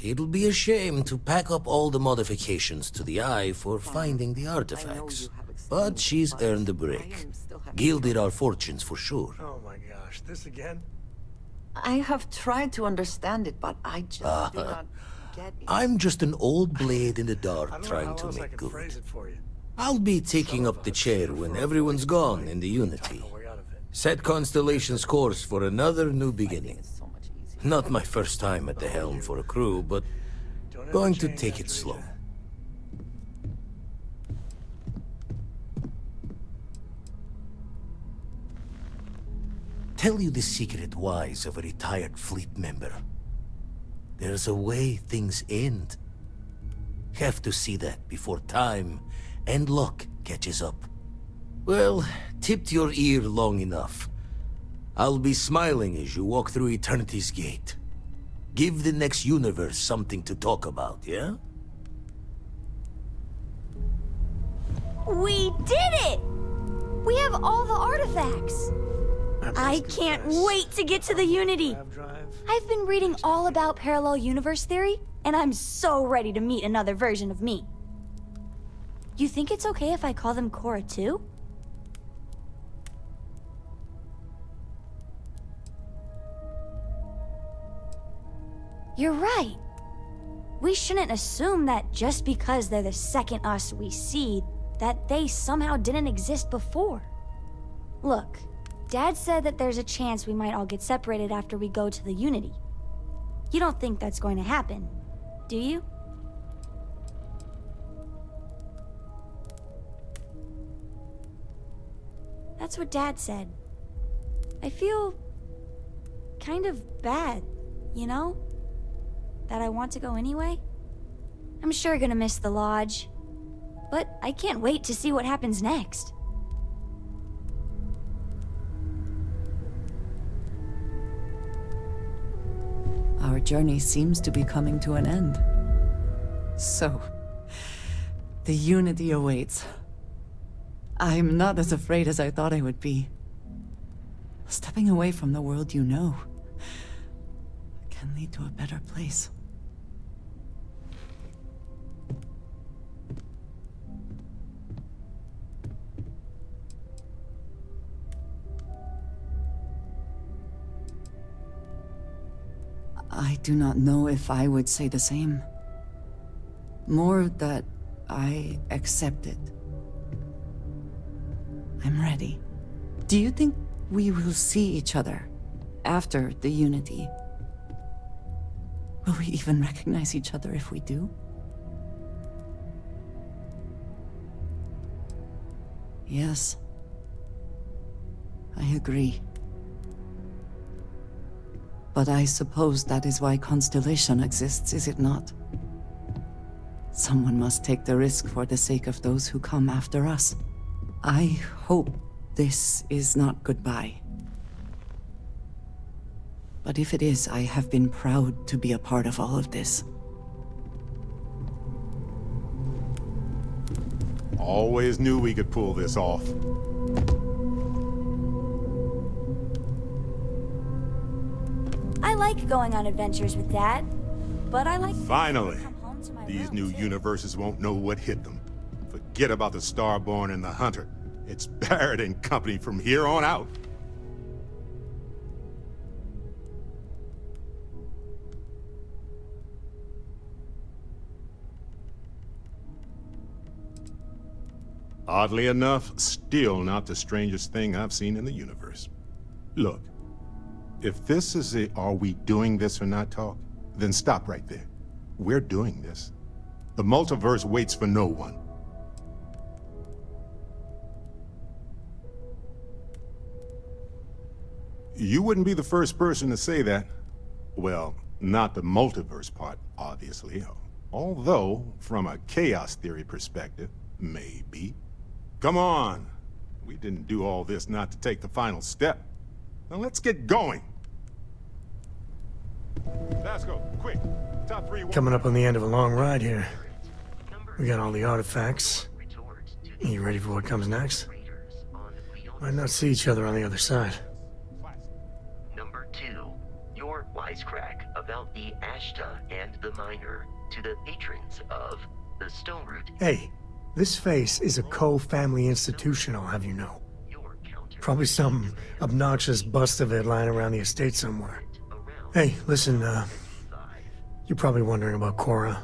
It'll be a shame to pack up all the modifications to the Eye for finding the artifacts. But she's earned a break. Gilded our fortunes for sure. Oh my gosh, this again? I have tried to understand it, but I just do not get it. I'm just an old blade in the dark I don't know trying how to else I make can good. phrase it for you. I'll be taking up the chair when everyone's gone in the Unity. Set Constellation's course for another new beginning. Not my first time at the helm for a crew, but going to take it slow. Tell you the secret wise of a retired fleet member. There's a way things end. Have to see that before time and luck catches up. Well, tipped your ear long enough. I'll be smiling as you walk through Eternity's gate. Give the next universe something to talk about, yeah? We did it! We have all the artifacts. I can't wait to get to the Unity. I've been reading all about parallel universe theory, and I'm so ready to meet another version of me. You think it's okay if I call them Cora too? You're right. We shouldn't assume that just because they're the second us we see, that they somehow didn't exist before. Look, Dad said that there's a chance we might all get separated after we go to the Unity. You don't think that's going to happen, do you? That's what Dad said. I feel kind of bad, you know? That I want to go anyway. I'm sure gonna miss the lodge, but I can't wait to see what happens next. Our journey seems to be coming to an end. So, the Unity awaits. I'm not as afraid as I thought I would be. Stepping away from the world you know can lead to a better place. I do not know if I would say the same. More that I accept it. I'm ready. Do you think we will see each other after the Unity? Will we even recognize each other if we do? Yes. I agree. But I suppose that is why Constellation exists, is it not? Someone must take the risk for the sake of those who come after us. I hope this is not goodbye. But if it is, I have been proud to be a part of all of this. Always knew we could pull this off. I like going on adventures with Dad, but I like... Finally! These new universes won't know what hit them. Forget about the Starborn and the Hunter. It's Barrett and company from here on out. Oddly enough, still not the strangest thing I've seen in the universe. Look, if this is a "are we doing this or not" talk, then stop right there. We're doing this. The multiverse waits for no one. You wouldn't be the first person to say that. Well, not the multiverse part, obviously. Although, from a chaos theory perspective, maybe. Come on! We didn't do all this not to take the final step. Now let's get going! Vasco, quick! Top 3... Coming up on the end of a long ride here. We got all the artifacts. Are you ready for what comes next? Might not see each other on the other side. Number 2. Your wisecrack about the Ashta and the Miner to the patrons of the Stone Root. Hey, this face is a co-family institution, I'll have you know. Probably some obnoxious bust of it lying around the estate somewhere. Hey, listen, you're probably wondering about Cora.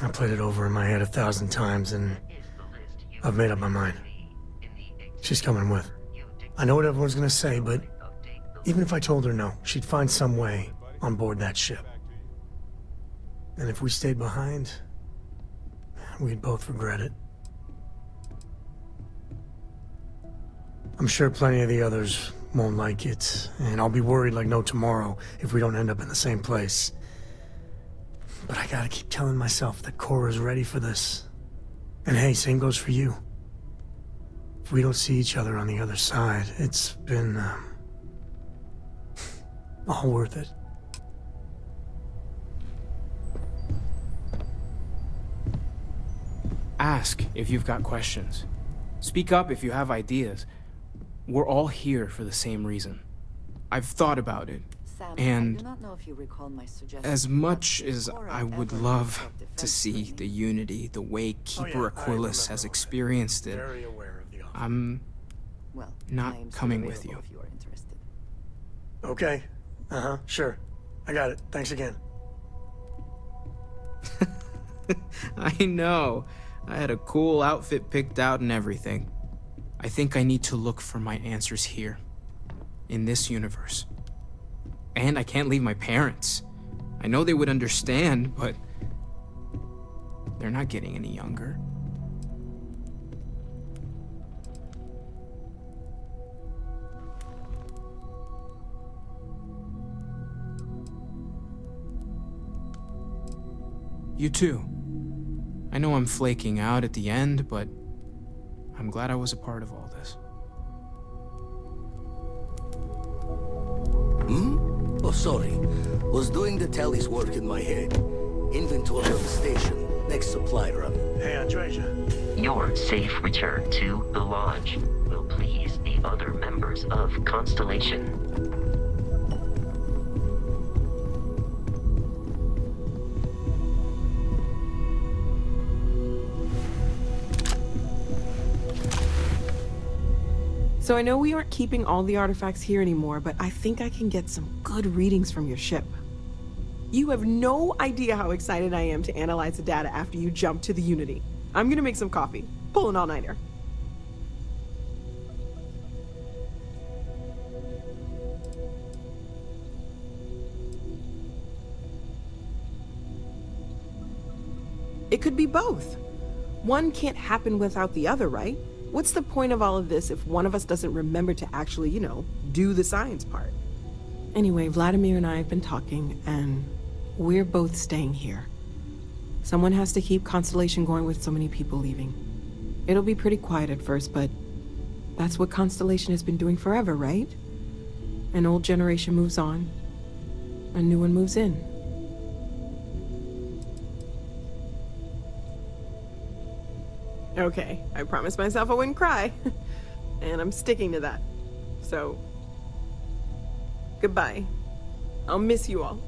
I played it over in my head 1,000 times, and I've made up my mind. She's coming with. I know what everyone's gonna say, but even if I told her no, she'd find some way on board that ship. And if we stayed behind, we'd both regret it. I'm sure plenty of the others won't like it, and I'll be worried like no tomorrow if we don't end up in the same place. But I gotta keep telling myself that Cora's ready for this. And hey, same goes for you. If we don't see each other on the other side, it's been, all worth it. Ask if you've got questions. Speak up if you have ideas. We're all here for the same reason. I've thought about it, Sam, and I do not know if you recall my suggestion, as much as I would love to see the Unity the way Keeper Aquilus has experienced it, I'm not coming with you. Okay. Sure. I got it. Thanks again. I know. I had a cool outfit picked out and everything. I think I need to look for my answers here, in this universe. And I can't leave my parents. I know they would understand, but they're not getting any younger. You too. I know I'm flaking out at the end, but I'm glad I was a part of all this. Oh, sorry. Was doing the tally's work in my head. Inventory on the station, next supply run. Hey, Andreja. Your safe return to the Lodge will please the other members of Constellation. So I know we aren't keeping all the artifacts here anymore, but I think I can get some good readings from your ship. You have no idea how excited I am to analyze the data after you jump to the Unity. I'm gonna make some coffee. Pull an all-nighter. It could be both. One can't happen without the other, right? What's the point of all of this if one of us doesn't remember to actually, do the science part? Anyway, Vladimir and I have been talking, and we're both staying here. Someone has to keep Constellation going with so many people leaving. It'll be pretty quiet at first, but that's what Constellation has been doing forever, right? An old generation moves on, a new one moves in. Okay, I promised myself I wouldn't cry, and I'm sticking to that. So, goodbye. I'll miss you all.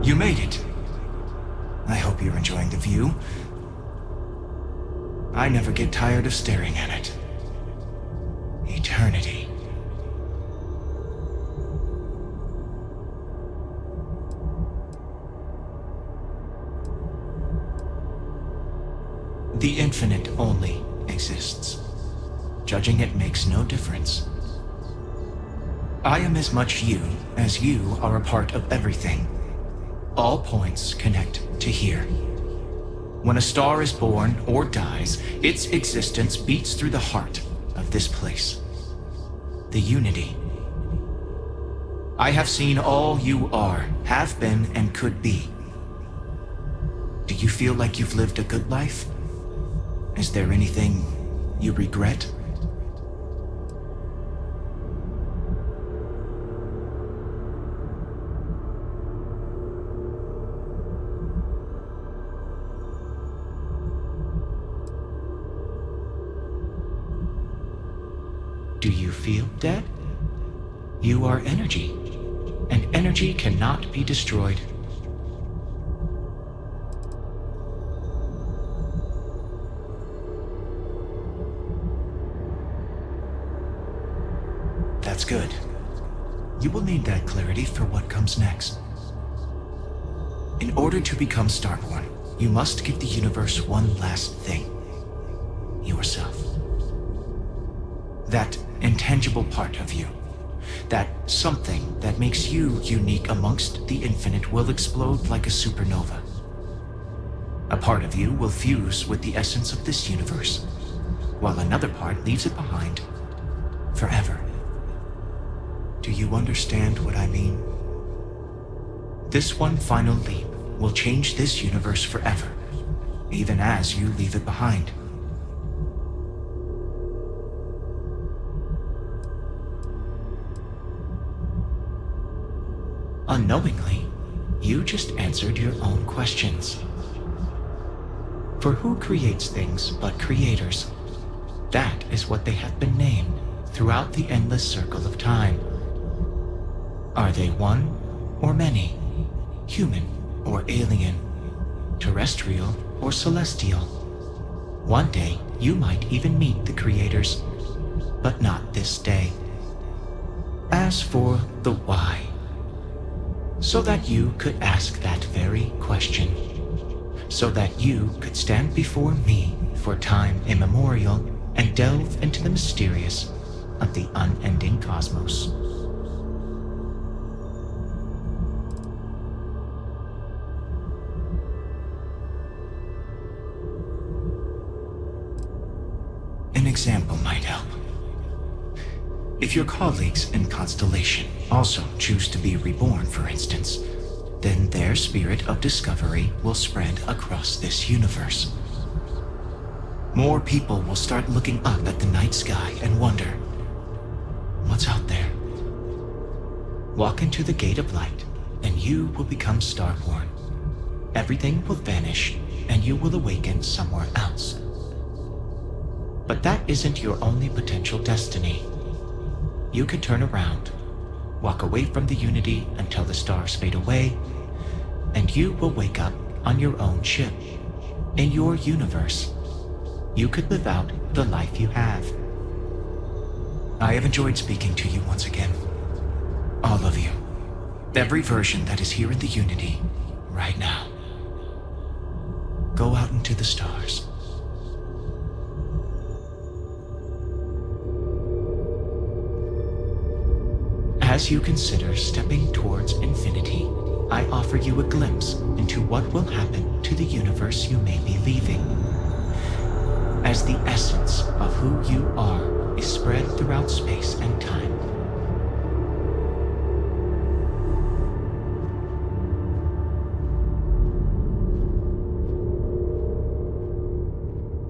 You made it. I hope you're enjoying the view. I never get tired of staring at it. Eternity. The infinite only exists. Judging it makes no difference. I am as much you as you are a part of everything. All points connect to here. When a star is born or dies, its existence beats through the heart of this place. The Unity. I have seen all you are, have been, and could be. Do you feel like you've lived a good life? Is there anything you regret? Do you feel dead? You are energy, and energy cannot be destroyed. That's good. You will need that clarity for what comes next. In order to become Starborn, you must give the universe one last thing. Yourself. That intangible part of you. That something that makes you unique amongst the infinite will explode like a supernova. A part of you will fuse with the essence of this universe, while another part leaves it behind forever. Do you understand what I mean? This one final leap will change this universe forever, even as you leave it behind. Unknowingly, you just answered your own questions. For who creates things but creators? That is what they have been named throughout the endless circle of time. Are they one or many? Human or alien? Terrestrial or celestial? One day you might even meet the creators, but not this day. As for the why, so that you could ask that very question, so that you could stand before me for time immemorial and delve into the mysterious of the unending cosmos. An example might help. If your colleagues in Constellation also choose to be reborn, for instance, then their spirit of discovery will spread across this universe. More people will start looking up at the night sky and wonder, what's out there? Walk into the gate of light, and you will become Starborn. Everything will vanish, and you will awaken somewhere else. But that isn't your only potential destiny. You could turn around, walk away from the Unity until the stars fade away, and you will wake up on your own ship, in your universe. You could live out the life you have. I have enjoyed speaking to you once again. All of you. Every version that is here in the Unity, right now. Go out into the stars. As you consider stepping towards infinity, I offer you a glimpse into what will happen to the universe you may be leaving. As the essence of who you are is spread throughout space and time.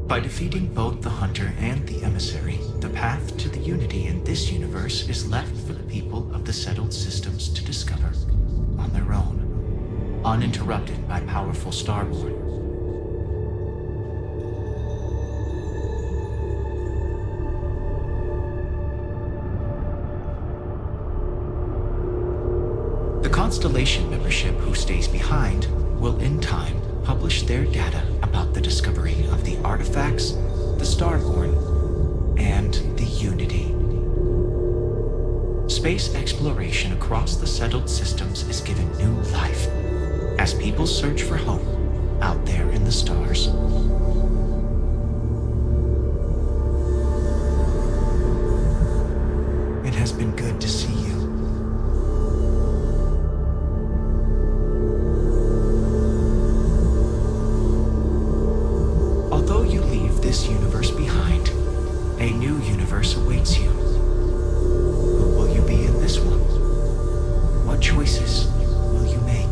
By defeating both the Hunter and the Emissary, the path to the Unity in this universe is left for the people of the settled systems to discover on their own, uninterrupted by powerful Starborn. The Constellation membership who stays behind will in time publish their data about the discovery of the artifacts, the Starborn, and the Unity. Space exploration across the settled systems is given new life as people search for home out there in the stars. It has been good to see you. Although you leave this universe behind, a new universe awaits you. Who will you be in this one? What choices will you make?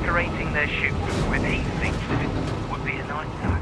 decorating their ship with heat sinks would be a nice touch.